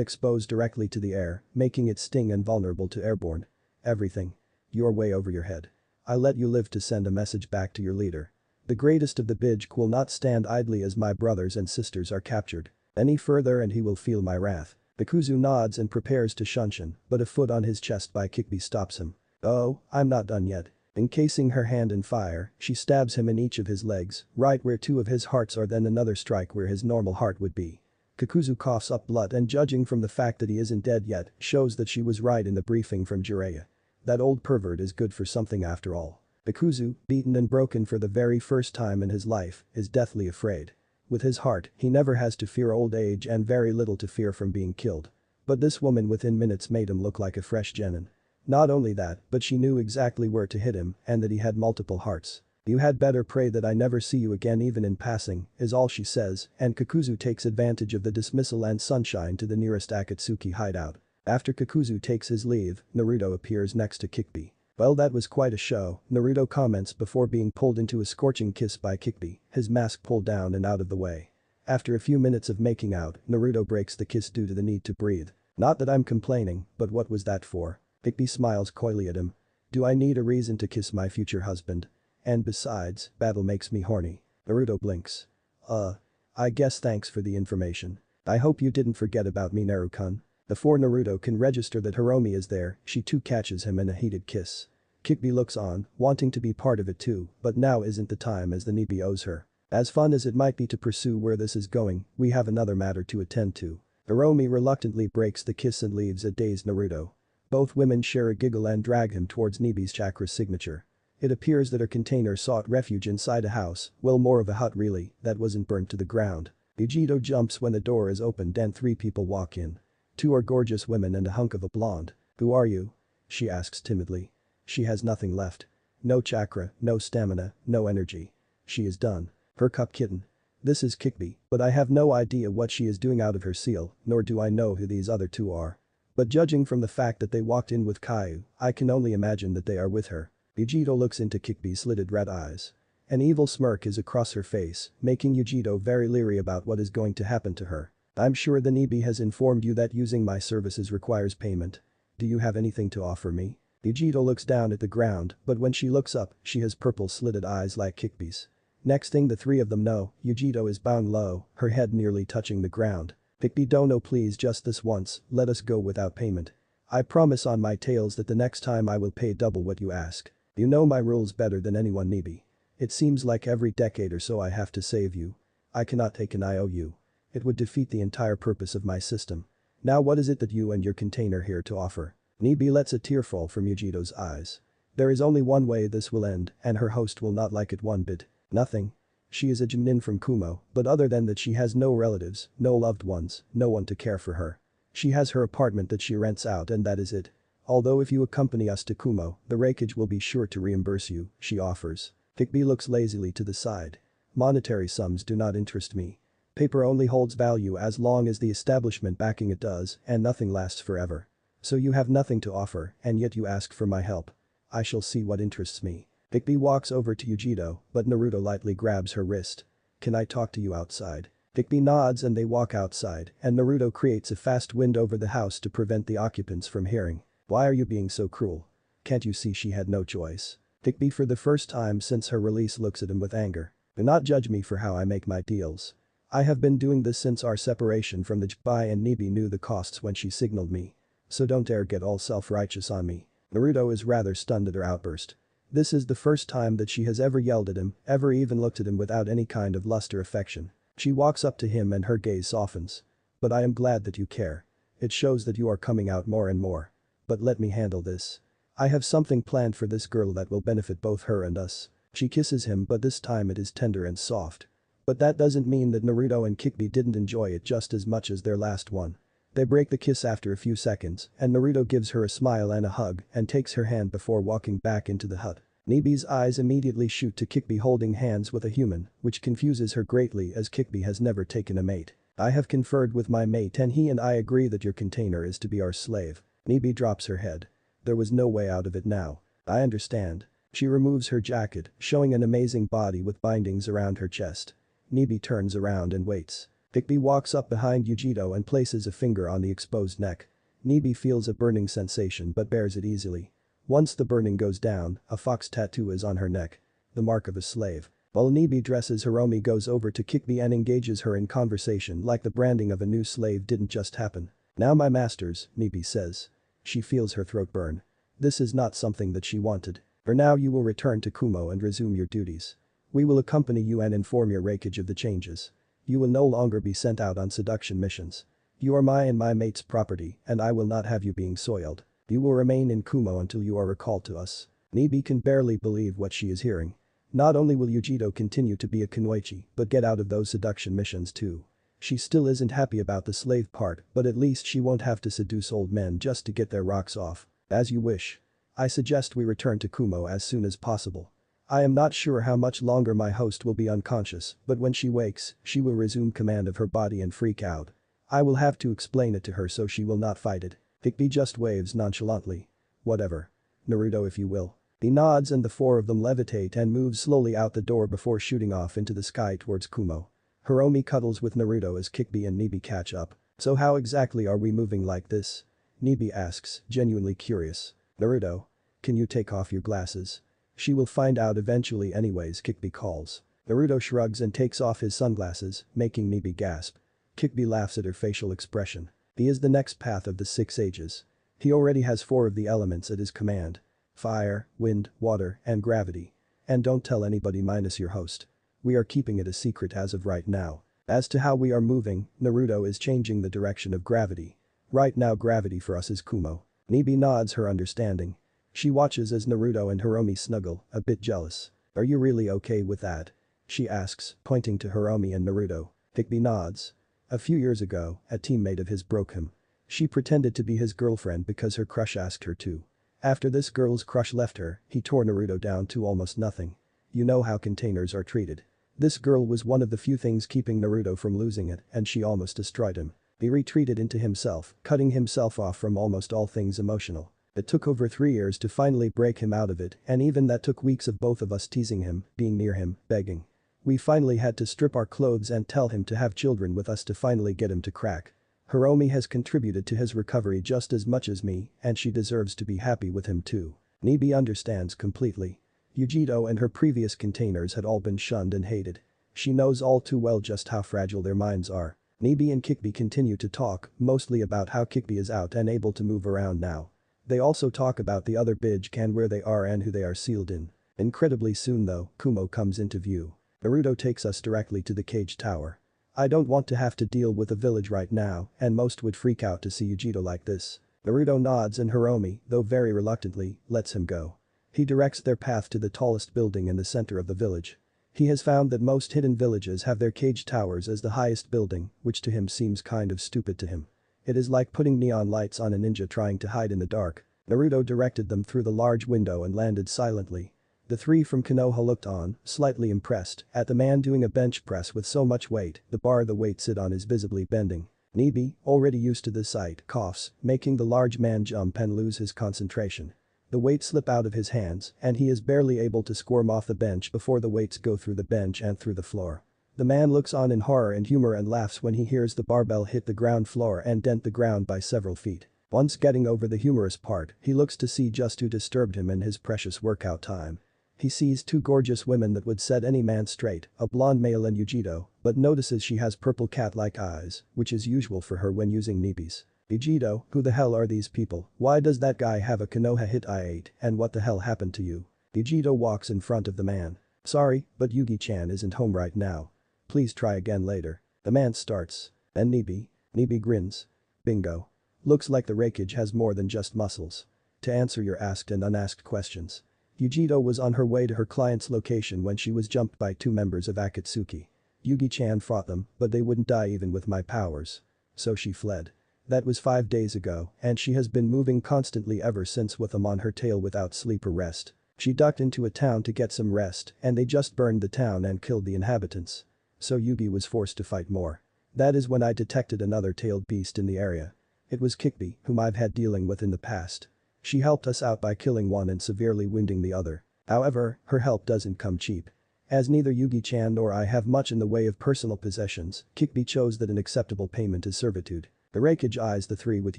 exposed directly to the air, making it sting and vulnerable to airborne. Everything. You're way over your head. I let you live to send a message back to your leader. The greatest of the Bijk will not stand idly as my brothers and sisters are captured. Any further and he will feel my wrath. Bikuzu nods and prepares to shunshin, but a foot on his chest by Kikbi stops him. Oh, I'm not done yet. Encasing her hand in fire, she stabs him in each of his legs, right where 2 of his hearts are, then another strike where his normal heart would be. Kakuzu coughs up blood and judging from the fact that he isn't dead yet, shows that she was right in the briefing from Jiraiya. That old pervert is good for something after all. Bikuzu, beaten and broken for the very first time in his life, is deathly afraid. With his heart, he never has to fear old age and very little to fear from being killed. But this woman within minutes made him look like a fresh genin. Not only that, but she knew exactly where to hit him and that he had multiple hearts. You had better pray that I never see you again even in passing, is all she says, and Kakuzu takes advantage of the dismissal and sunshine to the nearest Akatsuki hideout. After Kakuzu takes his leave, Naruto appears next to Kikbi. Well, that was quite a show, Naruto comments before being pulled into a scorching kiss by Kikbi, his mask pulled down and out of the way. After a few minutes of making out, Naruto breaks the kiss due to the need to breathe. Not that I'm complaining, but what was that for? Kikbi smiles coyly at him. Do I need a reason to kiss my future husband? And besides, battle makes me horny. Naruto blinks. I guess thanks for the information. I hope you didn't forget about me, Naru-kun. Before Naruto can register that Hiromi is there, she too catches him in a heated kiss. Kikbi looks on, wanting to be part of it too, but now isn't the time as the Nibi owes her. As fun as it might be to pursue where this is going, we have another matter to attend to. Hiromi reluctantly breaks the kiss and leaves a dazed Naruto. Both women share a giggle and drag him towards Nibi's chakra signature. It appears that her container sought refuge inside a house, well more of a hut really, that wasn't burnt to the ground. Ujito jumps when the door is opened and 3 people walk in. 2 are gorgeous women and a hunk of a blonde. Who are you? She asks timidly. She has nothing left. No chakra, no stamina, no energy. She is done. Her cup kitten. This is Kikbi, but I have no idea what she is doing out of her seal, nor do I know who these other 2 are. But judging from the fact that they walked in with Caillou, I can only imagine that they are with her. Ujito looks into Kikbi's slitted red eyes. An evil smirk is across her face, making Ujito very leery about what is going to happen to her. I'm sure the Nibi has informed you that using my services requires payment. Do you have anything to offer me? Ujito looks down at the ground, but when she looks up, she has purple slitted eyes like Kikbi's. Next thing the 3 of them know, Ujito is bowing low, her head nearly touching the ground. Kikbi, dono, please, just this once, let us go without payment. I promise on my tails that the next time I will pay double what you ask. You know my rules better than anyone, Nibi. It seems like every decade or so I have to save you. I cannot take an IOU. It would defeat the entire purpose of my system. Now what is it that you and your container here to offer? Nibi lets a tear fall from Ujito's eyes. There is only one way this will end, and her host will not like it one bit. Nothing. She is a Jinin from Kumo, but other than that she has no relatives, no loved ones, no one to care for her. She has her apartment that she rents out and that is it. Although if you accompany us to Kumo, the rakeage will be sure to reimburse you, she offers. Kikbi looks lazily to the side. Monetary sums do not interest me. Paper only holds value as long as the establishment backing it does, and nothing lasts forever. So you have nothing to offer, and yet you ask for my help. I shall see what interests me. Kikbi walks over to Ujito, but Naruto lightly grabs her wrist. Can I talk to you outside? Kikbi nods and they walk outside, and Naruto creates a fast wind over the house to prevent the occupants from hearing. Why are you being so cruel? can't you see she had no choice? Hikbi for the first time since her release looks at him with anger. Do not judge me for how I make my deals. I have been doing this since our separation from the Jbai and Nibi knew the costs when she signaled me. So don't dare get all self-righteous on me. Naruto is rather stunned at her outburst. This is the first time that she has ever yelled at him, ever even looked at him without any kind of lust or affection. She walks up to him and her gaze softens. But I am glad that you care. It shows that you are coming out more and more. But let me handle this. I have something planned for this girl that will benefit both her and us. She kisses him but this time it is tender and soft. But that doesn't mean that Naruto and Kikbi didn't enjoy it just as much as their last one. They break the kiss after a few seconds and Naruto gives her a smile and a hug and takes her hand before walking back into the hut. Nibi's eyes immediately shoot to Kikbi holding hands with a human, which confuses her greatly as Kikbi has never taken a mate. I have conferred with my mate and he and I agree that your container is to be our slave. Nibi drops her head. There was no way out of it now. I understand. She removes her jacket, showing an amazing body with bindings around her chest. Nibi turns around and waits. Kikbi walks up behind Yujito and places a finger on the exposed neck. Nibi feels a burning sensation but bears it easily. Once the burning goes down, a fox tattoo is on her neck. The mark of a slave. While Nibi dresses Hiromi goes over to Kikbi and engages her in conversation like the branding of a new slave didn't just happen. Now my masters, Nibi says. She feels her throat burn. This is not something that she wanted. For now you will return to Kumo and resume your duties. We will accompany you and inform your Raikage of the changes. You will no longer be sent out on seduction missions. You are my and my mate's property and I will not have you being soiled. You will remain in Kumo until you are recalled to us. Nibi can barely believe what she is hearing. Not only will Yujito continue to be a kunoichi but get out of those seduction missions too. She still isn't happy about the slave part but at least she won't have to seduce old men just to get their rocks off. As you wish. I suggest we return to Kumo as soon as possible. I am not sure how much longer my host will be unconscious but when she wakes, she will resume command of her body and freak out. I will have to explain it to her so she will not fight it. Kikbi just waves nonchalantly. Whatever. Naruto if you will. He nods and the four of them levitate and move slowly out the door before shooting off into the sky towards Kumo. Hiromi cuddles with Naruto as Kikbi and Nibi catch up. So how exactly are we moving like this? Nibi asks, genuinely curious. Naruto. Can you take off your glasses? She will find out eventually anyways Kikbi calls. Naruto shrugs and takes off his sunglasses, making Nibi gasp. Kikbi laughs at her facial expression. He is the next path of the 6 ages. He already has 4 of the elements at his command. Fire, wind, water, and gravity. And don't tell anybody minus your host. We are keeping it a secret as of right now. As to how we are moving, Naruto is changing the direction of gravity. Right now gravity for us is Kumo. Nibi nods her understanding. She watches as Naruto and Hiromi snuggle, a bit jealous. Are you really okay with that? She asks, pointing to Hiromi and Naruto. Kikbi nods. A few years ago, a teammate of his broke him. She pretended to be his girlfriend because her crush asked her to. After this girl's crush left her, he tore Naruto down to almost nothing. You know how containers are treated. This girl was one of the few things keeping Naruto from losing it and she almost destroyed him. He retreated into himself, cutting himself off from almost all things emotional. It took over 3 years to finally break him out of it and even that took weeks of both of us teasing him, being near him, begging. We finally had to strip our clothes and tell him to have children with us to finally get him to crack. Hiromi has contributed to his recovery just as much as me and she deserves to be happy with him too. Nibi understands completely. Yujito and her previous containers had all been shunned and hated. She knows all too well just how fragile their minds are. Nibi and Kikbi continue to talk, mostly about how Kikbi is out and able to move around now. They also talk about the other Bijik and where they are and who they are sealed in. Incredibly soon though, Kumo comes into view. Naruto takes us directly to the cage tower. I don't want to have to deal with a village right now and most would freak out to see Yujito like this. Naruto nods and Hiromi, though very reluctantly, lets him go. He directs their path to the tallest building in the center of the village. He has found that most hidden villages have their cage towers as the highest building, which to him seems kind of stupid to him. It is like putting neon lights on a ninja trying to hide in the dark. Naruto directed them through the large window and landed silently. The 3 from Konoha looked on, slightly impressed, at the man doing a bench press with so much weight, the bar the weight sit on is visibly bending. Nibi, already used to the sight, coughs, making the large man jump and lose his concentration. The weights slip out of his hands and he is barely able to squirm off the bench before the weights go through the bench and through the floor. The man looks on in horror and humor and laughs when he hears the barbell hit the ground floor and dent the ground by several feet. Once getting over the humorous part, he looks to see just who disturbed him in his precious workout time. He sees two gorgeous women that would set any man straight, a blonde male and Yujito, but notices she has purple cat-like eyes, which is usual for her when using nibis. Yujito, who the hell are these people? Why does that guy have a Konoha hit I8 and what the hell happened to you? Yujito walks in front of the man. Sorry, but Yugi-chan isn't home right now. Please try again later. The man starts. And Nibi grins. Bingo. Looks like the Raikage has more than just muscles. To answer your asked and unasked questions. Yujito was on her way to her client's location when she was jumped by two members of Akatsuki. Yugi-chan fought them, but they wouldn't die even with my powers. So she fled. That was 5 days ago, and she has been moving constantly ever since with them on her tail without sleep or rest. She ducked into a town to get some rest, and they just burned the town and killed the inhabitants. So Yugi was forced to fight more. That is when I detected another tailed beast in the area. It was Kikbi, whom I've had dealing with in the past. She helped us out by killing one and severely wounding the other. However, her help doesn't come cheap. As neither Yugi-chan nor I have much in the way of personal possessions, Kikbi chose that an acceptable payment is servitude. The Raikage eyes the three with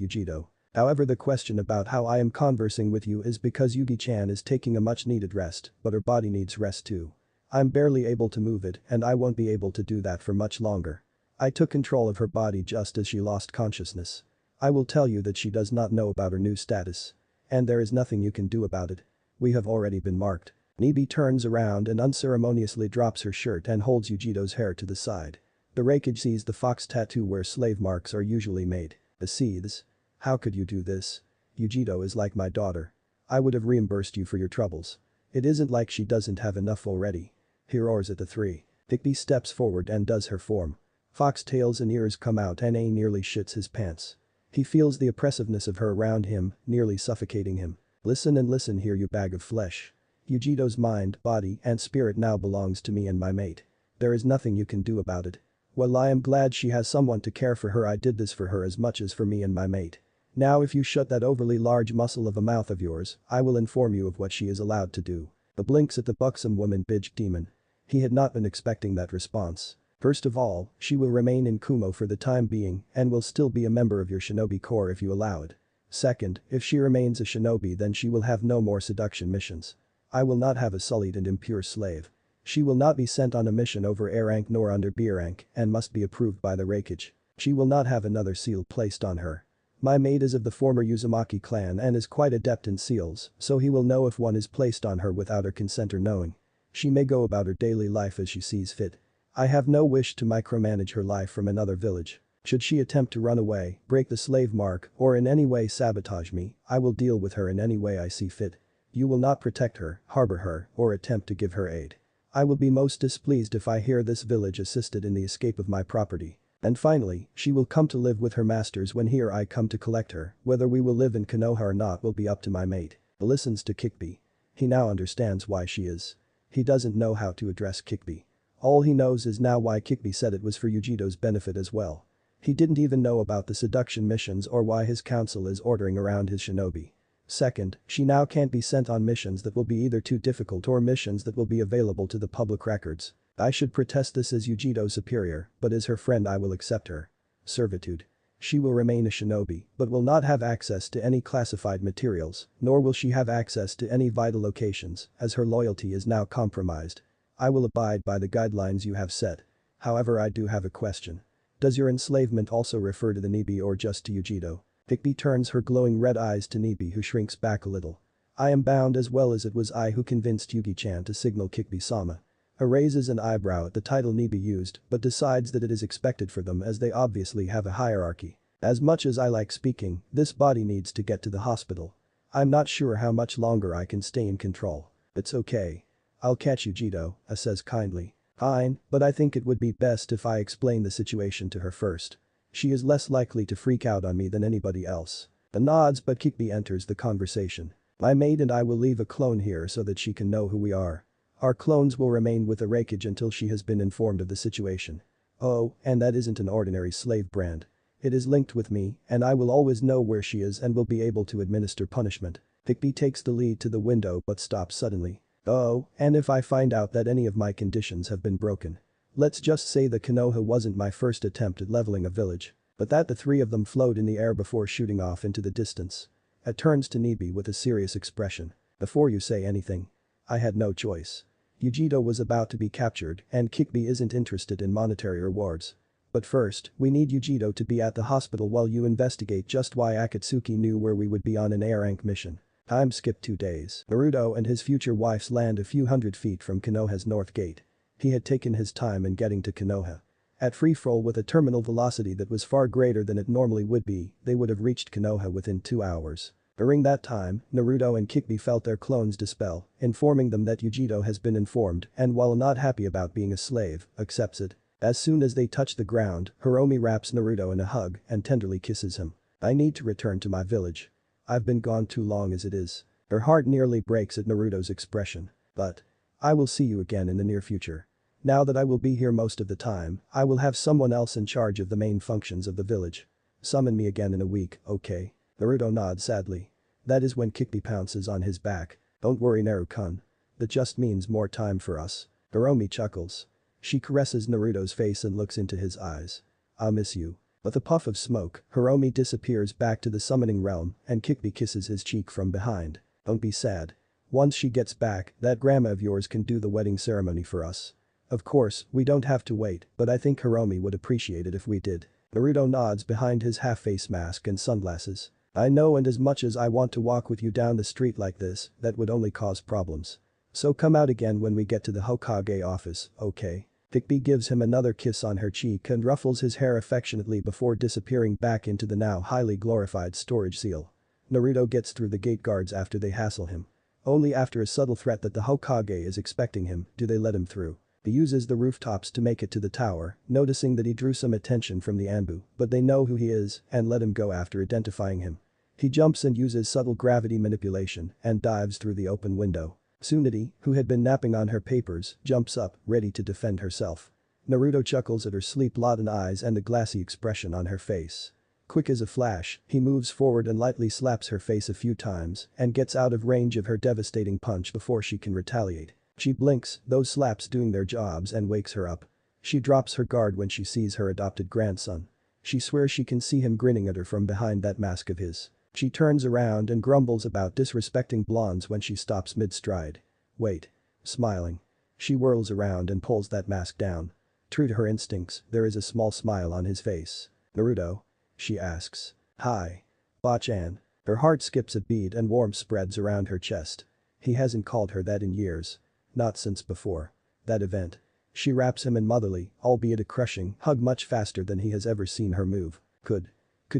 Yujito. However, the question about how I am conversing with you is because Yugi-chan is taking a much needed rest, but her body needs rest too. I'm barely able to move it and I won't be able to do that for much longer. I took control of her body just as she lost consciousness. I will tell you that she does not know about her new status. And there is nothing you can do about it. We have already been marked. Nibi turns around and unceremoniously drops her shirt and holds Yujito's hair to the side. The Raikage sees the fox tattoo where slave marks are usually made. Seethes. How could you do this? Yujito is like my daughter. I would have reimbursed you for your troubles. It isn't like she doesn't have enough already. He roars at the three. Kikbi steps forward and does her form. Fox tails and ears come out and A nearly shits his pants. He feels the oppressiveness of her around him, nearly suffocating him. Listen and listen here, you bag of flesh. Yujito's mind, body, and spirit now belongs to me and my mate. There is nothing you can do about it. Well, I am glad she has someone to care for her. I did this for her as much as for me and my mate. Now if you shut that overly large muscle of a mouth of yours, I will inform you of what she is allowed to do. The blinks at the buxom woman bitch demon. He had not been expecting that response. First of all, she will remain in Kumo for the time being and will still be a member of your shinobi corps if you allow it. Second, if she remains a shinobi then she will have no more seduction missions. I will not have a sullied and impure slave. She will not be sent on a mission over A rank nor under B rank and must be approved by the Raikage. She will not have another seal placed on her. My mate is of the former Uzumaki clan and is quite adept in seals, so he will know if one is placed on her without her consent or knowing. She may go about her daily life as she sees fit. I have no wish to micromanage her life from another village. Should she attempt to run away, break the slave mark, or in any way sabotage me, I will deal with her in any way I see fit. You will not protect her, harbor her, or attempt to give her aid. I will be most displeased if I hear this village assisted in the escape of my property. And finally, she will come to live with her masters when he or I come to collect her. Whether we will live in Konoha or not will be up to my mate. Listens to Kikbi. He now understands why she is. He doesn't know how to address Kikbi. All he knows is now why Kikbi said it was for Yujito's benefit as well. He didn't even know about the seduction missions or why his council is ordering around his shinobi. Second, she now can't be sent on missions that will be either too difficult or missions that will be available to the public records. I should protest this as Yujito's superior, but as her friend I will accept her. Servitude. She will remain a shinobi, but will not have access to any classified materials, nor will she have access to any vital locations, as her loyalty is now compromised. I will abide by the guidelines you have set. However, I do have a question. Does your enslavement also refer to the Nibi or just to Yujito? Kikbi turns her glowing red eyes to Nibi, who shrinks back a little. I am bound as well as it was I who convinced Yugi-chan to signal Kikbi-sama. Raises an eyebrow at the title Nibi used but decides that it is expected for them as they obviously have a hierarchy. As much as I like speaking, this body needs to get to the hospital. I'm not sure how much longer I can stay in control. It's okay. I'll catch you, Jito, says kindly. Fine, but I think it would be best if I explain the situation to her first. She is less likely to freak out on me than anybody else. The nods but Kikbi enters the conversation. My maid and I will leave a clone here so that she can know who we are. Our clones will remain with the Raikage until she has been informed of the situation. Oh, and that isn't an ordinary slave brand. It is linked with me and I will always know where she is and will be able to administer punishment. Kikbi takes the lead to the window but stops suddenly. Oh, and if I find out that any of my conditions have been broken. Let's just say the Konoha wasn't my first attempt at leveling a village. But that the three of them float in the air before shooting off into the distance. It turns to Nibi with a serious expression. Before you say anything. I had no choice. Yujito was about to be captured and Kikbi isn't interested in monetary rewards. But first, we need Yujito to be at the hospital while you investigate just why Akatsuki knew where we would be on an A-rank mission. Time skipped 2 days. Naruto and his future wives land a few hundred feet from Konoha's north gate. He had taken his time in getting to Konoha. At freefall with a terminal velocity that was far greater than it normally would be, they would have reached Konoha within 2 hours. During that time, Naruto and Kikbi felt their clones dispel, informing them that Yujito has been informed and while not happy about being a slave, accepts it. As soon as they touch the ground, Hiromi wraps Naruto in a hug and tenderly kisses him. I need to return to my village. I've been gone too long as it is. Her heart nearly breaks at Naruto's expression. But I will see you again in the near future. Now that I will be here most of the time, I will have someone else in charge of the main functions of the village. Summon me again in a week, okay? Naruto nods sadly. That is when Kikbi pounces on his back. Don't worry Naru-kun. That just means more time for us. Hiromi chuckles. She caresses Naruto's face and looks into his eyes. I'll miss you. With a puff of smoke, Hiromi disappears back to the summoning realm and Kikbi kisses his cheek from behind. Don't be sad. Once she gets back, that grandma of yours can do the wedding ceremony for us. Of course, we don't have to wait, but I think Hiromi would appreciate it if we did. Naruto nods behind his half-face mask and sunglasses. I know, and as much as I want to walk with you down the street like this, that would only cause problems. So come out again when we get to the Hokage office, okay? Kikbi gives him another kiss on her cheek and ruffles his hair affectionately before disappearing back into the now highly glorified storage seal. Naruto gets through the gate guards after they hassle him. Only after a subtle threat that the Hokage is expecting him do they let him through. He uses the rooftops to make it to the tower, noticing that he drew some attention from the Anbu, but they know who he is and let him go after identifying him. He jumps and uses subtle gravity manipulation and dives through the open window. Tsunade, who had been napping on her papers, jumps up, ready to defend herself. Naruto chuckles at her sleep-laden eyes and the glassy expression on her face. Quick as a flash, he moves forward and lightly slaps her face a few times and gets out of range of her devastating punch before she can retaliate. She blinks, those slaps doing their jobs, and wakes her up. She drops her guard when she sees her adopted grandson. She swears she can see him grinning at her from behind that mask of his. She turns around and grumbles about disrespecting blondes when she stops mid-stride. Wait. Smiling. She whirls around and pulls that mask down. True to her instincts, there is a small smile on his face. Naruto? She asks. Hi. Ba-chan. Her heart skips a beat and warmth spreads around her chest. He hasn't called her that in years. Not since before that event. She wraps him in motherly, albeit a crushing, hug much faster than he has ever seen her move. Could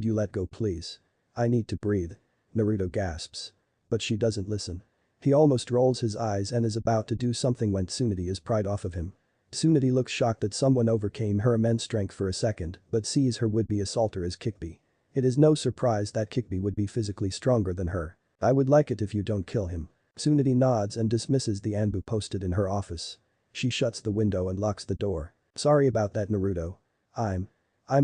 you let go please? I need to breathe. Naruto gasps. But she doesn't listen. He almost rolls his eyes and is about to do something when Tsunade is pried off of him. Tsunade looks shocked that someone overcame her immense strength for a second, but sees her would-be assaulter as Kikbi. It is no surprise that Kikbi would be physically stronger than her. I would like it if you don't kill him. Tsunade nods and dismisses the Anbu posted in her office. She shuts the window and locks the door. Sorry about that Naruto. I'm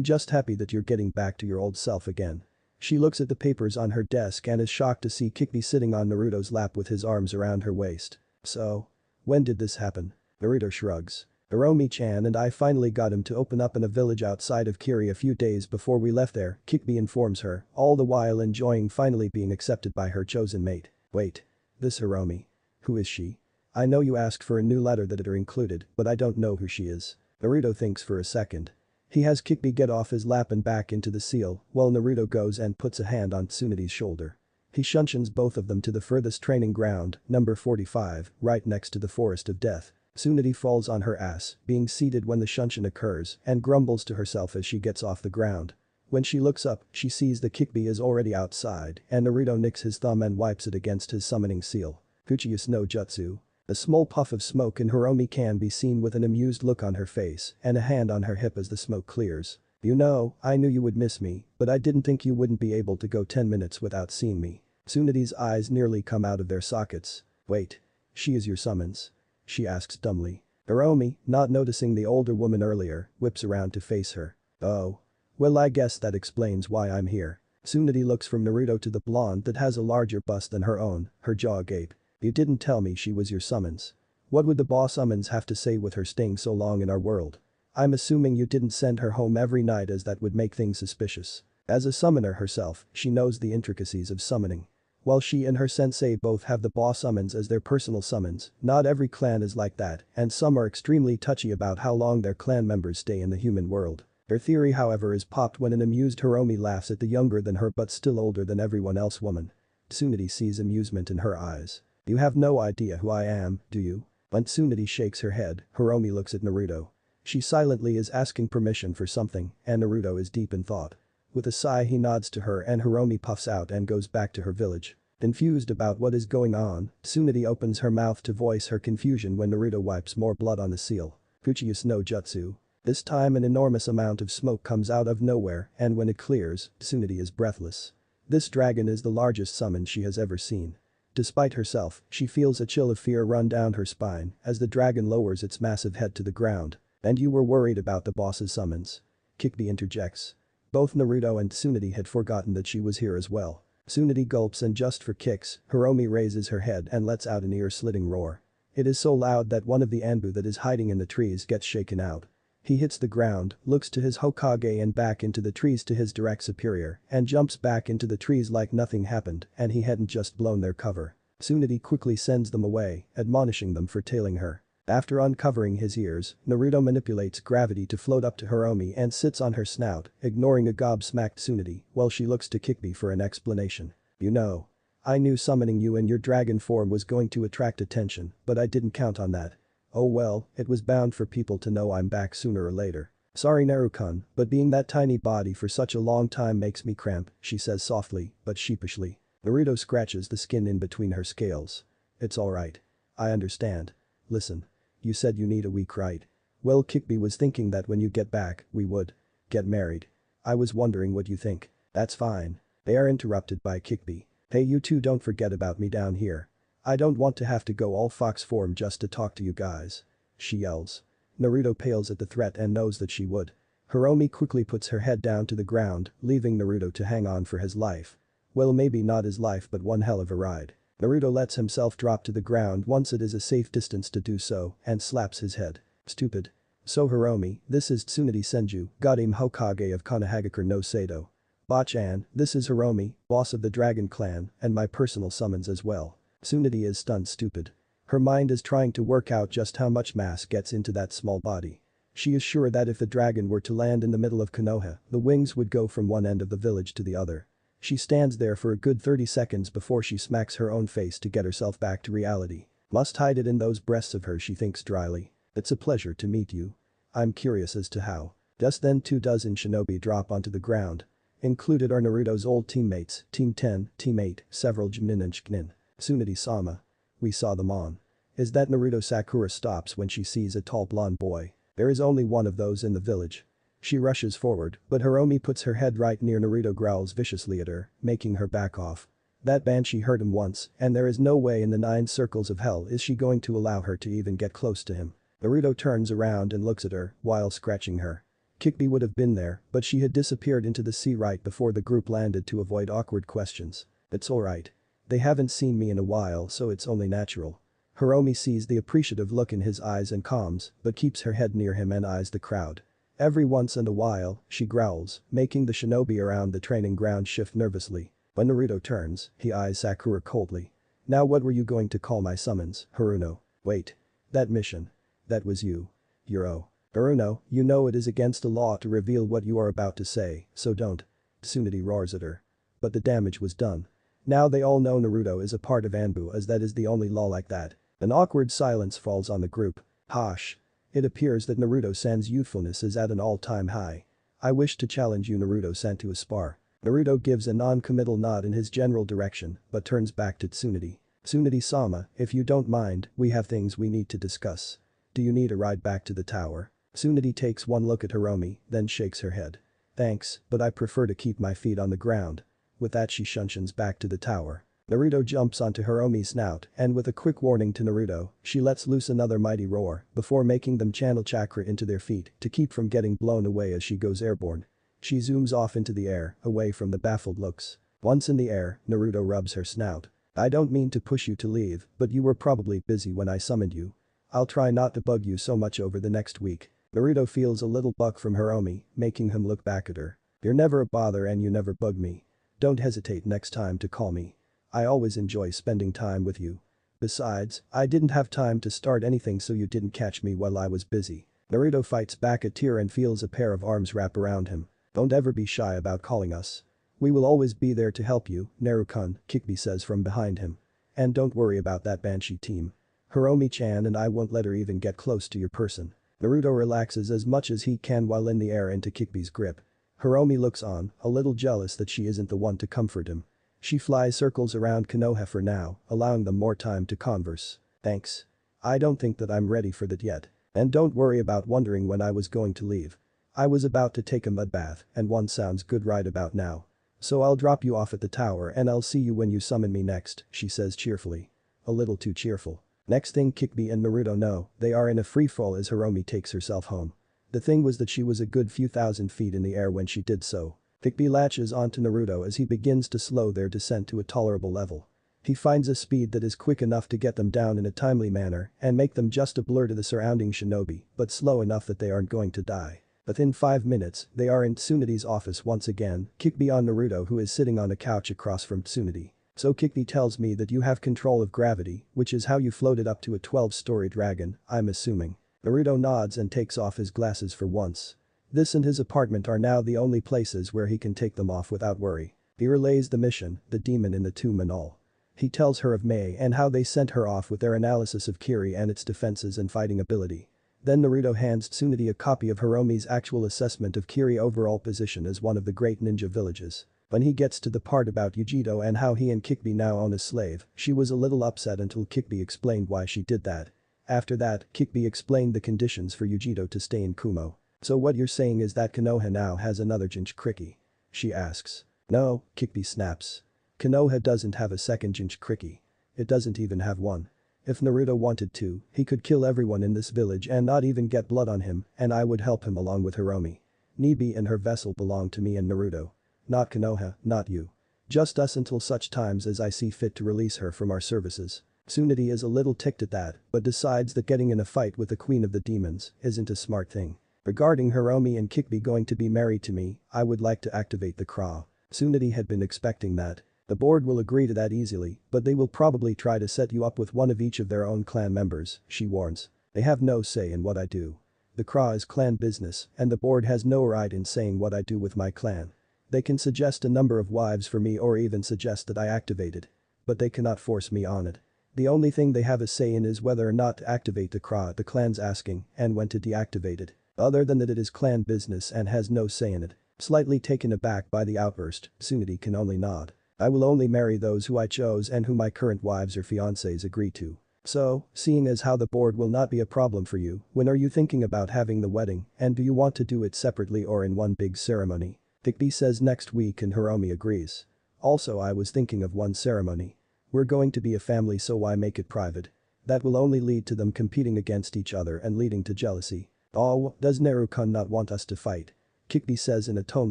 just happy that you're getting back to your old self again. She looks at the papers on her desk and is shocked to see Kikbi sitting on Naruto's lap with his arms around her waist. So? When did this happen? Naruto shrugs. Hiromi-chan and I finally got him to open up in a village outside of Kiri a few days before we left there, Kikbi informs her, all the while enjoying finally being accepted by her chosen mate. Wait. This Hiromi. Who is she? I know you asked for a new letter that are included, but I don't know who she is. Naruto thinks for a second. He has Kikbi get off his lap and back into the seal, while Naruto goes and puts a hand on Tsunade's shoulder. He shunshions both of them to the furthest training ground, number 45, right next to the Forest of Death. Tsunade falls on her ass, being seated when the shunshin occurs, and grumbles to herself as she gets off the ground. When she looks up, she sees the Kikbi is already outside, and Naruto nicks his thumb and wipes it against his summoning seal. Uchiha no jutsu. A small puff of smoke in Hiromi can be seen with an amused look on her face and a hand on her hip as the smoke clears. You know, I knew you would miss me, but I didn't think you wouldn't be able to go 10 minutes without seeing me. Tsunade's eyes nearly come out of their sockets. Wait. She is your summons? She asks dumbly. Hiromi, not noticing the older woman earlier, whips around to face her. Oh. Well, I guess that explains why I'm here. Tsunade looks from Naruto to the blonde that has a larger bust than her own, her jaw agape. You didn't tell me she was your summons. What would the boss summons have to say with her staying so long in our world? I'm assuming you didn't send her home every night as that would make things suspicious. As a summoner herself, she knows the intricacies of summoning. While she and her sensei both have the boss summons as their personal summons, not every clan is like that, and some are extremely touchy about how long their clan members stay in the human world. Her theory however is popped when an amused Hiromi laughs at the younger than her but still older than everyone else woman. Tsunade sees amusement in her eyes. You have no idea who I am, do you? When Tsunade shakes her head, Hiromi looks at Naruto. She silently is asking permission for something, and Naruto is deep in thought. With a sigh he nods to her and Hiromi puffs out and goes back to her village. Confused about what is going on, Tsunade opens her mouth to voice her confusion when Naruto wipes more blood on the seal. Uchiha no jutsu. This time an enormous amount of smoke comes out of nowhere and when it clears, Tsunade is breathless. This dragon is the largest summon she has ever seen. Despite herself, she feels a chill of fear run down her spine as the dragon lowers its massive head to the ground. And you were worried about the boss's summons. Kikbi interjects. Both Naruto and Tsunade had forgotten that she was here as well. Tsunade gulps and just for kicks, Hiromi raises her head and lets out an ear-slitting roar. It is so loud that one of the Anbu that is hiding in the trees gets shaken out. He hits the ground, looks to his Hokage and back into the trees to his direct superior, and jumps back into the trees like nothing happened and he hadn't just blown their cover. Tsunade quickly sends them away, admonishing them for tailing her. After uncovering his ears, Naruto manipulates gravity to float up to Hiromi and sits on her snout, ignoring a gobsmacked Tsunade while she looks to Kikbi for an explanation. You know. I knew summoning you in your dragon form was going to attract attention, but I didn't count on that. Oh well, it was bound for people to know I'm back sooner or later. Sorry Naruto-kun, but being that tiny body for such a long time makes me cramp, she says softly, but sheepishly. Naruto scratches the skin in between her scales. It's alright. I understand. Listen. You said you need a week, right? Well, Kikbi was thinking that when you get back, we would get married. I was wondering what you think. That's fine. They are interrupted by Kikbi. Hey, you two, don't forget about me down here. I don't want to have to go all fox form just to talk to you guys. She yells. Naruto pales at the threat and knows that she would. Hiromi quickly puts her head down to the ground, leaving Naruto to hang on for his life. Well, maybe not his life but one hell of a ride. Naruto lets himself drop to the ground once it is a safe distance to do so and slaps his head. Stupid. So Hiromi, this is Tsunade Senju, Godame Hokage of Konohagakure no Sado. Bachan, this is Hiromi, boss of the Dragon Clan, and my personal summons as well. Tsunade is stunned stupid. Her mind is trying to work out just how much mass gets into that small body. She is sure that if the dragon were to land in the middle of Konoha, the wings would go from one end of the village to the other. She stands there for a good 30 seconds before she smacks her own face to get herself back to reality. Must hide it in those breasts of hers, she thinks dryly. It's a pleasure to meet you. I'm curious as to how. Just then 24 shinobi drop onto the ground. Included are Naruto's old teammates, Team 10, Team 8, several Jnin and Shknin. Tsunade-sama. We saw them on. Is that Naruto? Sakura stops when she sees a tall blonde boy. There is only one of those in the village. She rushes forward, but Hiromi puts her head right near Naruto, growls viciously at her, making her back off. That banshee hurt him once, and there is no way in the 9 circles of hell is she going to allow her to even get close to him. Naruto turns around and looks at her, while scratching her. Kikbi would have been there, but she had disappeared into the sea right before the group landed to avoid awkward questions. It's alright. They haven't seen me in a while, so it's only natural. Hiromi sees the appreciative look in his eyes and calms, but keeps her head near him and eyes the crowd. Every once in a while, she growls, making the shinobi around the training ground shift nervously. When Naruto turns, he eyes Sakura coldly. Now what were you going to call my summons, Haruno? Wait. That mission. That was you. Yuro. Haruno, you know it is against the law to reveal what you are about to say, so don't. Tsunade roars at her. But the damage was done. Now they all know Naruto is a part of Anbu as that is the only law like that. An awkward silence falls on the group. Hosh. It appears that Naruto-san's youthfulness is at an all-time high. I wish to challenge you, Naruto-san, to a spar. Naruto gives a non-committal nod in his general direction, but turns back to Tsunade. Tsunade-sama, if you don't mind, we have things we need to discuss. Do you need a ride back to the tower? Tsunade takes one look at Hiromi, then shakes her head. Thanks, but I prefer to keep my feet on the ground. With that she shunshins back to the tower. Naruto jumps onto Hiromi's snout and with a quick warning to Naruto, she lets loose another mighty roar before making them channel chakra into their feet to keep from getting blown away as she goes airborne. She zooms off into the air, away from the baffled looks. Once in the air, Naruto rubs her snout. I don't mean to push you to leave, but you were probably busy when I summoned you. I'll try not to bug you so much over the next week. Naruto feels a little buck from Hiromi, making him look back at her. You're never a bother and you never bug me. Don't hesitate next time to call me. I always enjoy spending time with you. Besides, I didn't have time to start anything so you didn't catch me while I was busy. Naruto fights back at Tear and feels a pair of arms wrap around him. Don't ever be shy about calling us. We will always be there to help you, Naruto-kun, Kikbi says from behind him. And don't worry about that Banshee team. Hiromi-chan and I won't let her even get close to your person. Naruto relaxes as much as he can while in the air into Kikbi's grip. Hiromi looks on, a little jealous that she isn't the one to comfort him. She flies circles around Konoha for now, allowing them more time to converse. Thanks. I don't think that I'm ready for that yet. And don't worry about wondering when I was going to leave. I was about to take a mud bath and one sounds good right about now. So I'll drop you off at the tower and I'll see you when you summon me next, she says cheerfully. A little too cheerful. Next thing Kikbi and Naruto know, they are in a free-fall as Hiromi takes herself home. The thing was that she was a good few thousand feet in the air when she did so. Kikbi latches onto Naruto as he begins to slow their descent to a tolerable level. He finds a speed that is quick enough to get them down in a timely manner and make them just a blur to the surrounding shinobi, but slow enough that they aren't going to die. Within 5 minutes, they are in Tsunade's office once again, Kikbi on Naruto who is sitting on a couch across from Tsunade. So Kikbi tells me that you have control of gravity, which is how you floated up to a 12-story dragon, I'm assuming. Naruto nods and takes off his glasses for once. This and his apartment are now the only places where he can take them off without worry. He relays the mission, the demon in the tomb and all. He tells her of Mei and how they sent her off with their analysis of Kiri and its defenses and fighting ability. Then Naruto hands Tsunade a copy of Hiromi's actual assessment of Kiri overall position as one of the great ninja villages. When he gets to the part about Yujito and how he and Kikbi now own a slave, she was a little upset until Kikbi explained why she did that. After that, Kikbi explained the conditions for Yujito to stay in Kumo. So what you're saying is that Konoha now has another Jinchuriki? She asks. No, Kikbi snaps. Konoha doesn't have a second Jinchuriki. It doesn't even have one. If Naruto wanted to, he could kill everyone in this village and not even get blood on him, and I would help him along with Hiromi. Nibi and her vessel belong to me and Naruto. Not Konoha, not you. Just us until such times as I see fit to release her from our services. Tsunade is a little ticked at that, but decides that getting in a fight with the queen of the demons isn't a smart thing. Regarding Hiromi and Kikbi going to be married to me, I would like to activate the Kra. Tsunade had been expecting that. The board will agree to that easily, but they will probably try to set you up with one of each of their own clan members, she warns. They have no say in what I do. The Kra is clan business, and the board has no right in saying what I do with my clan. They can suggest a number of wives for me or even suggest that I activate it. But they cannot force me on it. The only thing they have a say in is whether or not to activate the Kra the clan's asking and when to deactivate it. Other than that it is clan business and has no say in it. Slightly taken aback by the outburst, Tsunade can only nod. I will only marry those who I chose and who my current wives or fiancés agree to. So, seeing as how the board will not be a problem for you, when are you thinking about having the wedding and do you want to do it separately or in one big ceremony? Kikbi says next week and Hiromi agrees. Also I was thinking of one ceremony. We're going to be a family so why make it private? That will only lead to them competing against each other and leading to jealousy. Oh, does Naruto-kun not want us to fight? Kikbi says in a tone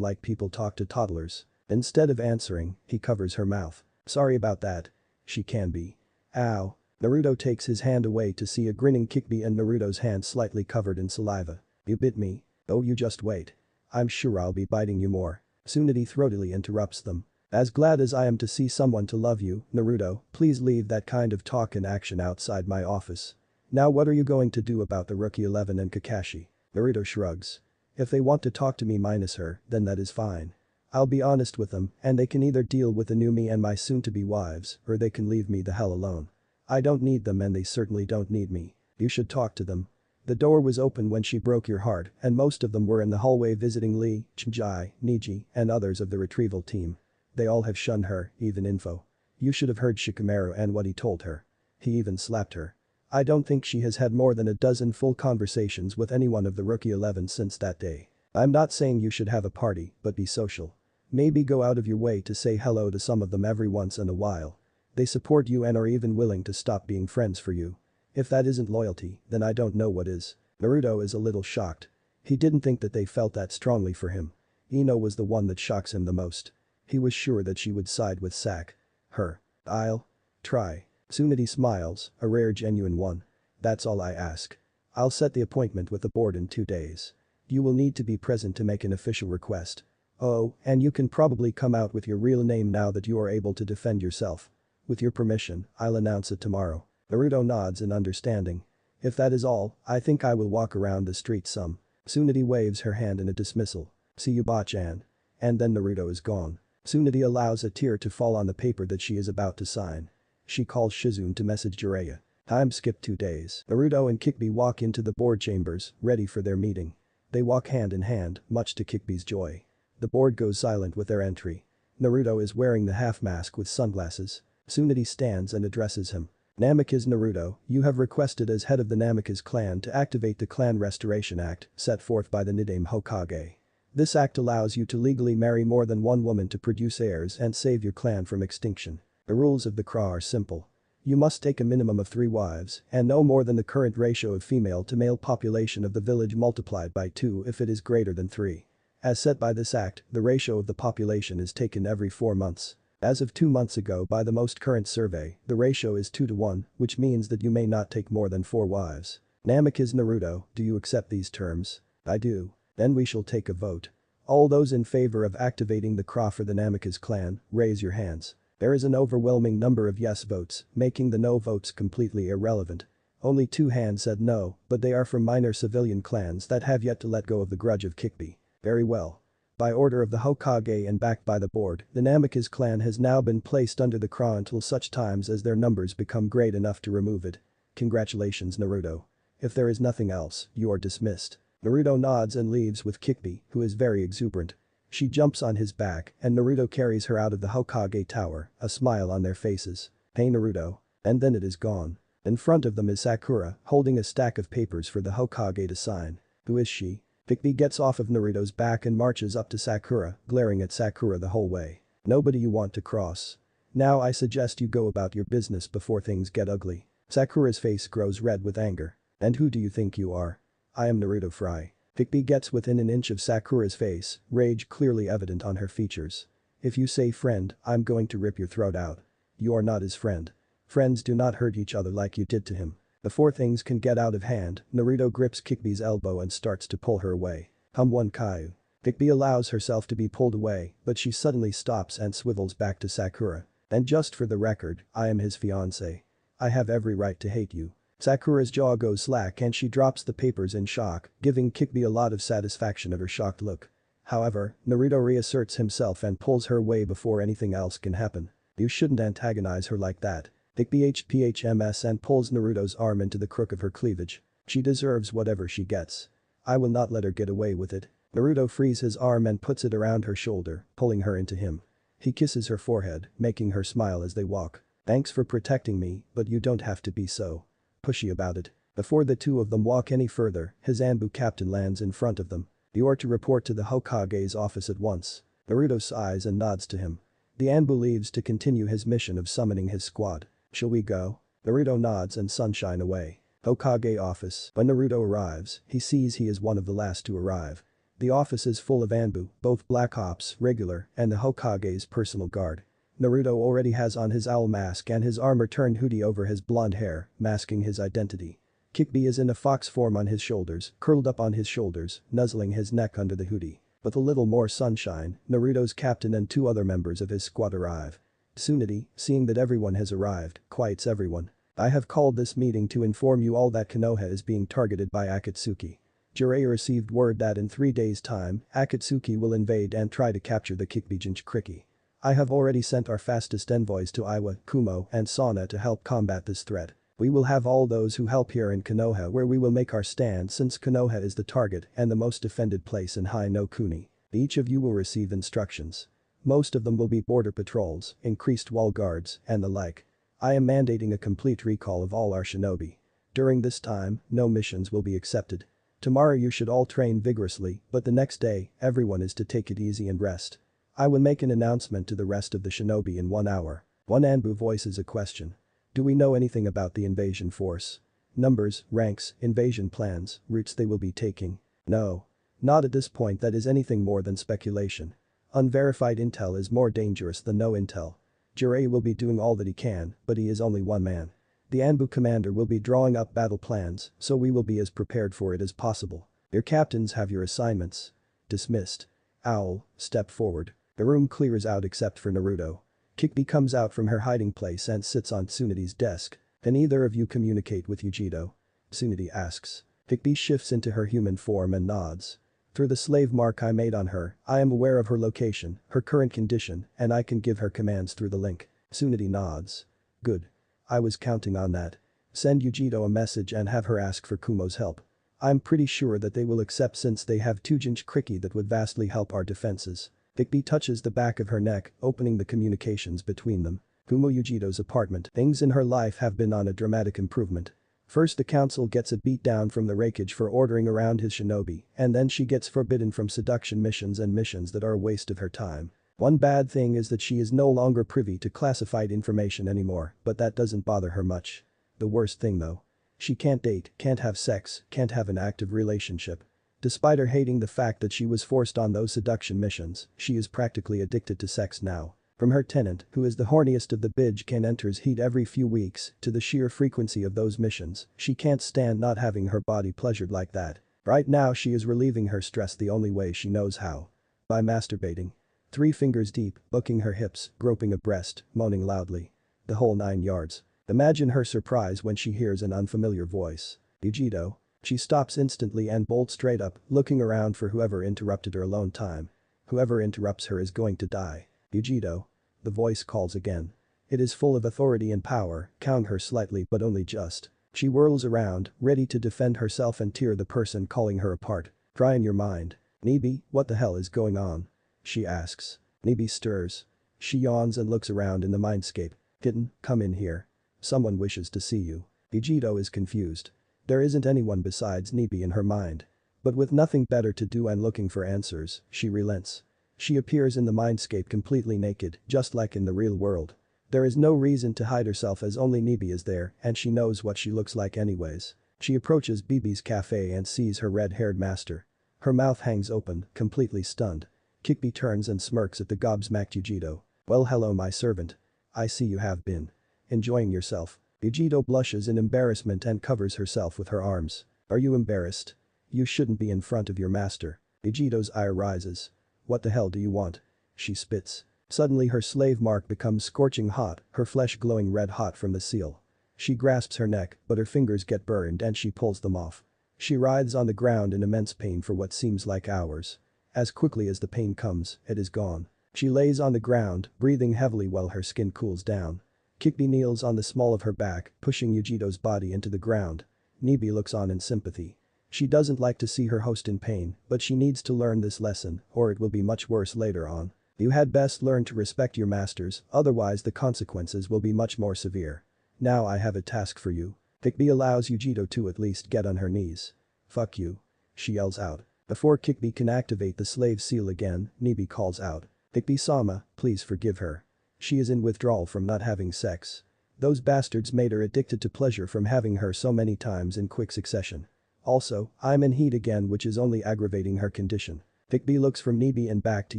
like people talk to toddlers. Instead of answering, he covers her mouth. Sorry about that. She can be. Ow. Naruto takes his hand away to see a grinning Kikbi and Naruto's hand slightly covered in saliva. You bit me. Oh you just wait. I'm sure I'll be biting you more. Tsunade throatily interrupts them. As glad as I am to see someone to love you, Naruto, please leave that kind of talk and action outside my office. Now what are you going to do about the Rookie 11 and Kakashi? Naruto shrugs. If they want to talk to me minus her, then that is fine. I'll be honest with them and they can either deal with the new me and my soon-to-be wives or they can leave me the hell alone. I don't need them and they certainly don't need me. You should talk to them. The door was open when she broke your heart and most of them were in the hallway visiting Lee, Chijai, Niji, and others of the retrieval team. They all have shunned her, even Info. You should have heard Shikamaru and what he told her. He even slapped her. I don't think she has had more than a dozen full conversations with anyone of the Rookie 11 since that day. I'm not saying you should have a party, but be social. Maybe go out of your way to say hello to some of them every once in a while. They support you and are even willing to stop being friends for you. If that isn't loyalty, then I don't know what is. Naruto is a little shocked. He didn't think that they felt that strongly for him. Ino was the one that shocks him the most. He was sure that she would side with Sak. Her. I'll try. Tsunade smiles, a rare genuine one. That's all I ask. I'll set the appointment with the board in 2 days. You will need to be present to make an official request. Oh, and you can probably come out with your real name now that you are able to defend yourself. With your permission, I'll announce it tomorrow. Naruto nods in understanding. If that is all, I think I will walk around the street some. Tsunade waves her hand in a dismissal. See you Bachan. And then Naruto is gone. Tsunade allows a tear to fall on the paper that she is about to sign. She calls Shizune to message Jiraiya. Time skip 2 days. Naruto and Kikbi walk into the board chambers, ready for their meeting. They walk hand in hand, much to Kikbi's joy. The board goes silent with their entry. Naruto is wearing the half mask with sunglasses. Tsunade stands and addresses him. Namikaze Naruto, you have requested as head of the Namikaze clan to activate the Clan Restoration Act set forth by the Nidaime Hokage. This act allows you to legally marry more than one woman to produce heirs and save your clan from extinction. The rules of the CRA are simple. You must take a minimum of 3 wives and no more than the current ratio of female to male population of the village multiplied by 2 if it is greater than 3. As set by this act, the ratio of the population is taken every 4 months. As of 2 months ago by the most current survey, the ratio is 2 to 1, which means that you may not take more than 4 wives. Namikaze Naruto, do you accept these terms? I do. Then we shall take a vote. All those in favor of activating the CRA for the Namikaze clan, raise your hands. There is an overwhelming number of yes votes, making the no votes completely irrelevant. Only 2 hands said no, but they are from minor civilian clans that have yet to let go of the grudge of Kikbi. Very well. By order of the Hokage and backed by the board, the Namikaze clan has now been placed under the CRA until such times as their numbers become great enough to remove it. Congratulations Naruto. If there is nothing else, you are dismissed. Naruto nods and leaves with Kikbi, who is very exuberant. She jumps on his back and Naruto carries her out of the Hokage tower, a smile on their faces. Hey Naruto. And then it is gone. In front of them is Sakura, holding a stack of papers for the Hokage to sign. Who is she? Kikbi gets off of Naruto's back and marches up to Sakura, glaring at Sakura the whole way. Nobody you want to cross. Now I suggest you go about your business before things get ugly. Sakura's face grows red with anger. And who do you think you are? I am Naruto Fry. Kikbi gets within an inch of Sakura's face, rage clearly evident on her features. If you say friend, I'm going to rip your throat out. You are not his friend. Friends do not hurt each other like you did to him. Before things can get out of hand, Naruto grips Kikbi's elbow and starts to pull her away. One Kaiu. Kikbi allows herself to be pulled away, but she suddenly stops and swivels back to Sakura. And just for the record, I am his fiancé. I have every right to hate you. Sakura's jaw goes slack and she drops the papers in shock, giving Kikbi a lot of satisfaction at her shocked look. However, Naruto reasserts himself and pulls her away before anything else can happen. You shouldn't antagonize her like that. Kikbi HPHMS and pulls Naruto's arm into the crook of her cleavage. She deserves whatever she gets. I will not let her get away with it. Naruto frees his arm and puts it around her shoulder, pulling her into him. He kisses her forehead, making her smile as they walk. Thanks for protecting me, but you don't have to be so pushy about it. Before the two of them walk any further, his Anbu captain lands in front of them. You are to report to the Hokage's office at once. Naruto sighs and nods to him. The Anbu leaves to continue his mission of summoning his squad. Shall we go? Naruto nods and sunshine away. Hokage office. When Naruto arrives, he sees he is one of the last to arrive. The office is full of Anbu, both Black Ops, regular, and the Hokage's personal guard. Naruto already has on his owl mask and his armor-turned hoodie over his blonde hair, masking his identity. Kikbi is in a fox form on his shoulders, curled up on his shoulders, nuzzling his neck under the hoodie. With a little more sunshine, Naruto's captain and 2 other members of his squad arrive. Tsunade, seeing that everyone has arrived, quiets everyone. I have called this meeting to inform you all that Konoha is being targeted by Akatsuki. Jiraiya received word that in 3 days' time, Akatsuki will invade and try to capture the Kikbi Jinchuriki. I have already sent our fastest envoys to Iwa, Kumo, and Sana to help combat this threat. We will have all those who help here in Konoha where we will make our stand since Konoha is the target and the most defended place in Hai no Kuni. Each of you will receive instructions. Most of them will be border patrols, increased wall guards, and the like. I am mandating a complete recall of all our shinobi. During this time, no missions will be accepted. Tomorrow you should all train vigorously, but the next day, everyone is to take it easy and rest. I will make an announcement to the rest of the shinobi in 1 hour. One Anbu voices a question. Do we know anything about the invasion force? Numbers, ranks, invasion plans, routes they will be taking? No. Not at this point. That is anything more than speculation. Unverified intel is more dangerous than no intel. Jiraiya will be doing all that he can, but he is only one man. The Anbu commander will be drawing up battle plans, so we will be as prepared for it as possible. Your captains have your assignments. Dismissed. Owl, step forward. The room clears out except for Naruto. Kikbi comes out from her hiding place and sits on Tsunade's desk. Can either of you communicate with Uchiha? Tsunade asks. Kikbi shifts into her human form and nods. Through the slave mark I made on her, I am aware of her location, her current condition, and I can give her commands through the link. Tsunade nods. Good. I was counting on that. Send Uchiha a message and have her ask for Kumo's help. I'm pretty sure that they will accept since they have 2-inch Kriki that would vastly help our defenses. Kikbi touches the back of her neck, opening the communications between them. Kumo Uchiha's apartment. Things in her life have been on a dramatic improvement. First the council gets a beatdown from the Raikage for ordering around his shinobi, and then she gets forbidden from seduction missions and missions that are a waste of her time. One bad thing is that she is no longer privy to classified information anymore, but that doesn't bother her much. The worst thing though. She can't date, can't have sex, can't have an active relationship. Despite her hating the fact that she was forced on those seduction missions, she is practically addicted to sex now. From her tenant, who is the horniest of the bitch can enters heat every few weeks, to the sheer frequency of those missions, she can't stand not having her body pleasured like that. Right now she is relieving her stress the only way she knows how. By masturbating. 3 fingers deep, booking her hips, groping a breast, moaning loudly. The whole 9 yards. Imagine her surprise when she hears an unfamiliar voice. Uchiha. She stops instantly and bolts straight up, looking around for whoever interrupted her alone time. Whoever interrupts her is going to die. Uchiha. The voice calls again. It is full of authority and power, cowing her slightly but only just. She whirls around, ready to defend herself and tear the person calling her apart. Try in your mind. Nibi, what the hell is going on? She asks. Nibi stirs. She yawns and looks around in the mindscape. Kitten, come in here. Someone wishes to see you. Uchiha is confused. There isn't anyone besides Nibi in her mind. But with nothing better to do and looking for answers, she relents. She appears in the mindscape completely naked, just like in the real world. There is no reason to hide herself as only Nibi is there and she knows what she looks like anyways. She approaches Bibi's cafe and sees her red-haired master. Her mouth hangs open, completely stunned. Kikbi turns and smirks at the gobsmacked Uchiha. Well hello my servant. I see you have been enjoying yourself. Uchiha blushes in embarrassment and covers herself with her arms. Are you embarrassed? You shouldn't be in front of your master. Uchiha's ire rises. What the hell do you want? She spits. Suddenly her slave mark becomes scorching hot, her flesh glowing red hot from the seal. She grasps her neck, but her fingers get burned and she pulls them off. She writhes on the ground in immense pain for what seems like hours. As quickly as the pain comes, it is gone. She lays on the ground, breathing heavily while her skin cools down. Kikbi kneels on the small of her back, pushing Uchiha's body into the ground. Nibi looks on in sympathy. She doesn't like to see her host in pain, but she needs to learn this lesson, or it will be much worse later on. You had best learn to respect your masters, otherwise the consequences will be much more severe. Now I have a task for you. Kikbi allows Uchiha to at least get on her knees. Fuck you. She yells out. Before Kikbi can activate the slave seal again, Nibi calls out. Kikbi-sama, please forgive her. She is in withdrawal from not having sex. Those bastards made her addicted to pleasure from having her so many times in quick succession. Also, I'm in heat again which is only aggravating her condition. Kikbi looks from Nibi and back to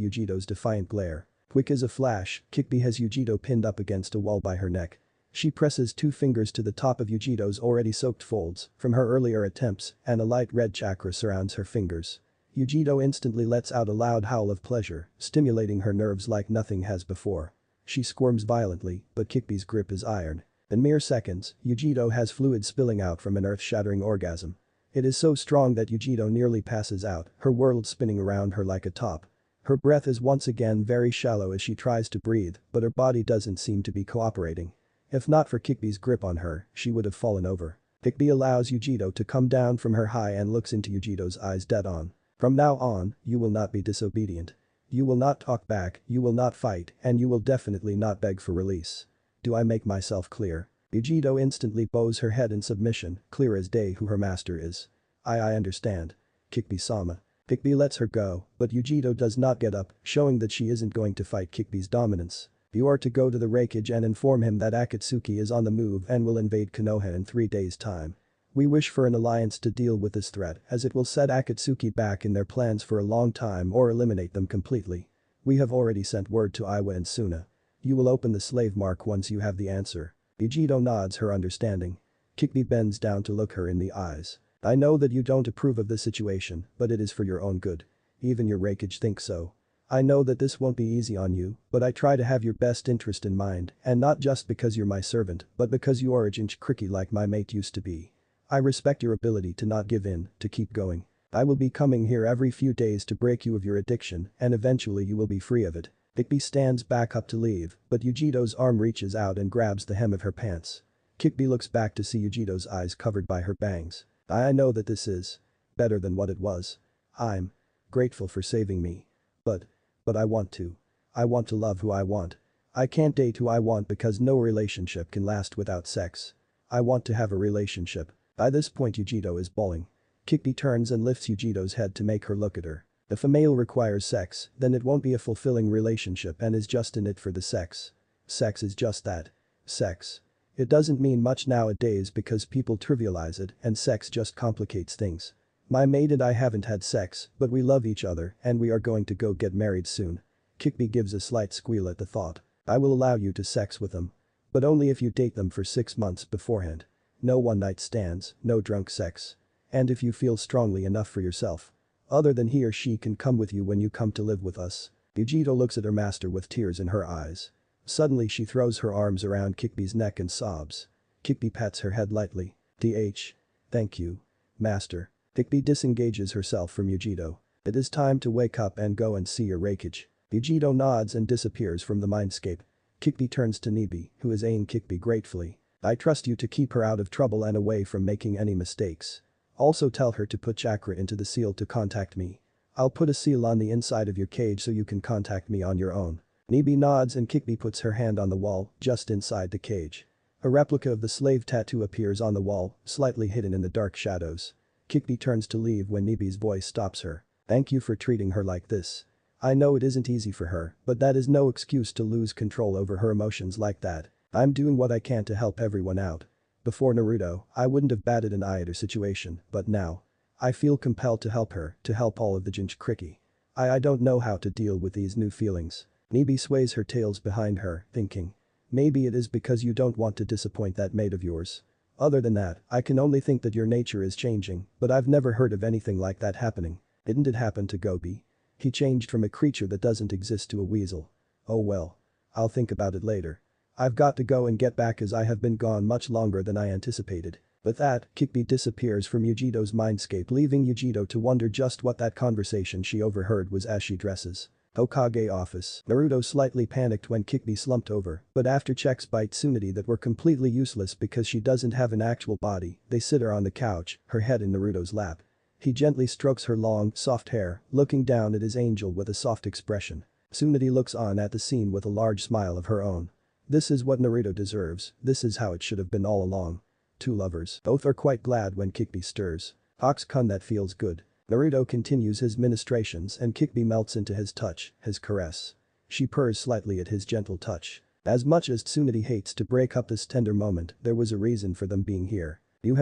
Uchiha's defiant glare. Quick as a flash, Kikbi has Uchiha pinned up against a wall by her neck. She presses 2 fingers to the top of Uchiha's already soaked folds from her earlier attempts and a light red chakra surrounds her fingers. Uchiha instantly lets out a loud howl of pleasure, stimulating her nerves like nothing has before. She squirms violently, but Kikbi's grip is iron. In mere seconds, Uchiha has fluid spilling out from an earth-shattering orgasm. It is so strong that Uchiha nearly passes out, her world spinning around her like a top. Her breath is once again very shallow as she tries to breathe, but her body doesn't seem to be cooperating. If not for Kikbi's grip on her, she would have fallen over. Kikbi allows Uchiha to come down from her high and looks into Uchiha's eyes dead on. From now on, you will not be disobedient. You will not talk back, you will not fight, and you will definitely not beg for release. Do I make myself clear? Uchiha instantly bows her head in submission, clear as day who her master is. I understand. Kikbi-sama. Kikbi lets her go, but Uchiha does not get up, showing that she isn't going to fight Kikbi's dominance. You are to go to the Raikage and inform him that Akatsuki is on the move and will invade Konoha in 3 days' time. We wish for an alliance to deal with this threat as it will set Akatsuki back in their plans for a long time or eliminate them completely. We have already sent word to Iwa and Suna. You will open the slave mark once you have the answer. Yujito nods her understanding. Kikbi bends down to look her in the eyes. I know that you don't approve of the situation, but it is for your own good. Even your Raikage thinks so. I know that this won't be easy on you, but I try to have your best interest in mind, and not just because you're my servant, but because you are a Jinchuriki like my mate used to be. I respect your ability to not give in, to keep going. I will be coming here every few days to break you of your addiction, and eventually you will be free of it. Kikbi stands back up to leave, but Yujito's arm reaches out and grabs the hem of her pants. Kikbi looks back to see Yujito's eyes covered by her bangs. I know that this is better than what it was. I'm grateful for saving me. But I want to. I want to love who I want. I can't date who I want because no relationship can last without sex. I want to have a relationship. By this point Yujito is bawling. Kikbi turns and lifts Yujito's head to make her look at her. If a male requires sex, then it won't be a fulfilling relationship and is just in it for the sex. Sex is just that. Sex. It doesn't mean much nowadays because people trivialize it and sex just complicates things. My mate and I haven't had sex, but we love each other and we are going to go get married soon. Kikbi gives a slight squeal at the thought. I will allow you to sex with them. But only if you date them for 6 months beforehand. No one-night stands, no drunk sex. And if you feel strongly enough for yourself. Other than he or she can come with you when you come to live with us. Yujito looks at her master with tears in her eyes. Suddenly she throws her arms around Kikbi's neck and sobs. Kikbi pats her head lightly. Thank you. Master. Kikbi disengages herself from Yujito. It is time to wake up and go and see your Raikage. Yujito nods and disappears from the mindscape. Kikbi turns to Nibi, who is eyeing Kikbi gratefully. I trust you to keep her out of trouble and away from making any mistakes. Also tell her to put chakra into the seal to contact me. I'll put a seal on the inside of your cage so you can contact me on your own. Nibi nods and Kikbi puts her hand on the wall, just inside the cage. A replica of the slave tattoo appears on the wall, slightly hidden in the dark shadows. Kikbi turns to leave when Nibi's voice stops her. Thank you for treating her like this. I know it isn't easy for her, but that is no excuse to lose control over her emotions like that. I'm doing what I can to help everyone out. Before Naruto, I wouldn't have batted an eye at her situation, but now. I feel compelled to help her, to help all of the Jinchuriki. I don't know how to deal with these new feelings. Nibi sways her tails behind her, thinking. Maybe it is because you don't want to disappoint that mate of yours. Other than that, I can only think that your nature is changing, but I've never heard of anything like that happening. Didn't it happen to Gobi? He changed from a creature that doesn't exist to a weasel. Oh well. I'll think about it later. I've got to go and get back as I have been gone much longer than I anticipated. With that, Kikbi disappears from Yujito's mindscape, leaving Yujito to wonder just what that conversation she overheard was as she dresses. Hokage office. Naruto slightly panicked when Kikbi slumped over, but after checks by Tsunade that were completely useless because she doesn't have an actual body, they sit her on the couch, her head in Naruto's lap. He gently strokes her long, soft hair, looking down at his angel with a soft expression. Tsunade looks on at the scene with a large smile of her own. This is what Naruto deserves, this is how it should have been all along. Two lovers. Both are quite glad when Kikbi stirs. Hawks-kun, that feels good. Naruto continues his ministrations and Kikbi melts into his touch, his caress. She purrs slightly at his gentle touch. As much as Tsunade hates to break up this tender moment, there was a reason for them being here.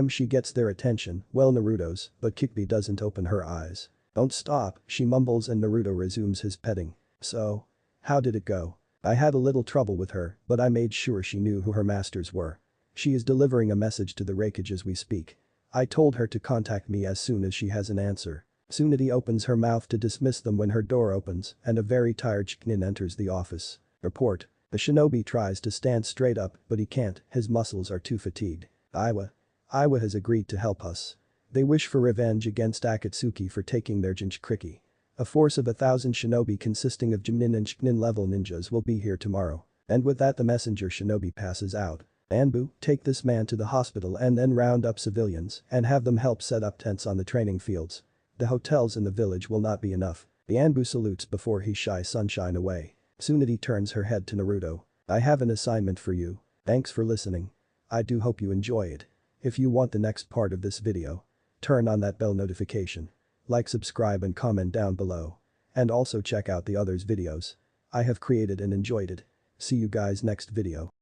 She gets their attention, well Naruto's, but Kikbi doesn't open her eyes. Don't stop, she mumbles and Naruto resumes his petting. So? How did it go? I had a little trouble with her, but I made sure she knew who her masters were. She is delivering a message to the Raikage as we speak. I told her to contact me as soon as she has an answer. Tsunade opens her mouth to dismiss them when her door opens and a very tired Shiknin enters the office. Report. The shinobi tries to stand straight up but he can't, his muscles are too fatigued. Iwa has agreed to help us. They wish for revenge against Akatsuki for taking their Jinchuriki. A force of 1,000 shinobi consisting of Jinin and Shiknin level ninjas will be here tomorrow. And with that the messenger shinobi passes out. Anbu, take this man to the hospital and then round up civilians and have them help set up tents on the training fields. The hotels in the village will not be enough. The Anbu salutes before he shies Sunshine away. Tsunade turns her head to Naruto. I have an assignment for you. Thanks for listening. I do hope you enjoy it. If you want the next part of this video, turn on that bell notification. Like, subscribe and comment down below. And also check out the others videos I have created and enjoyed it. See you guys next video.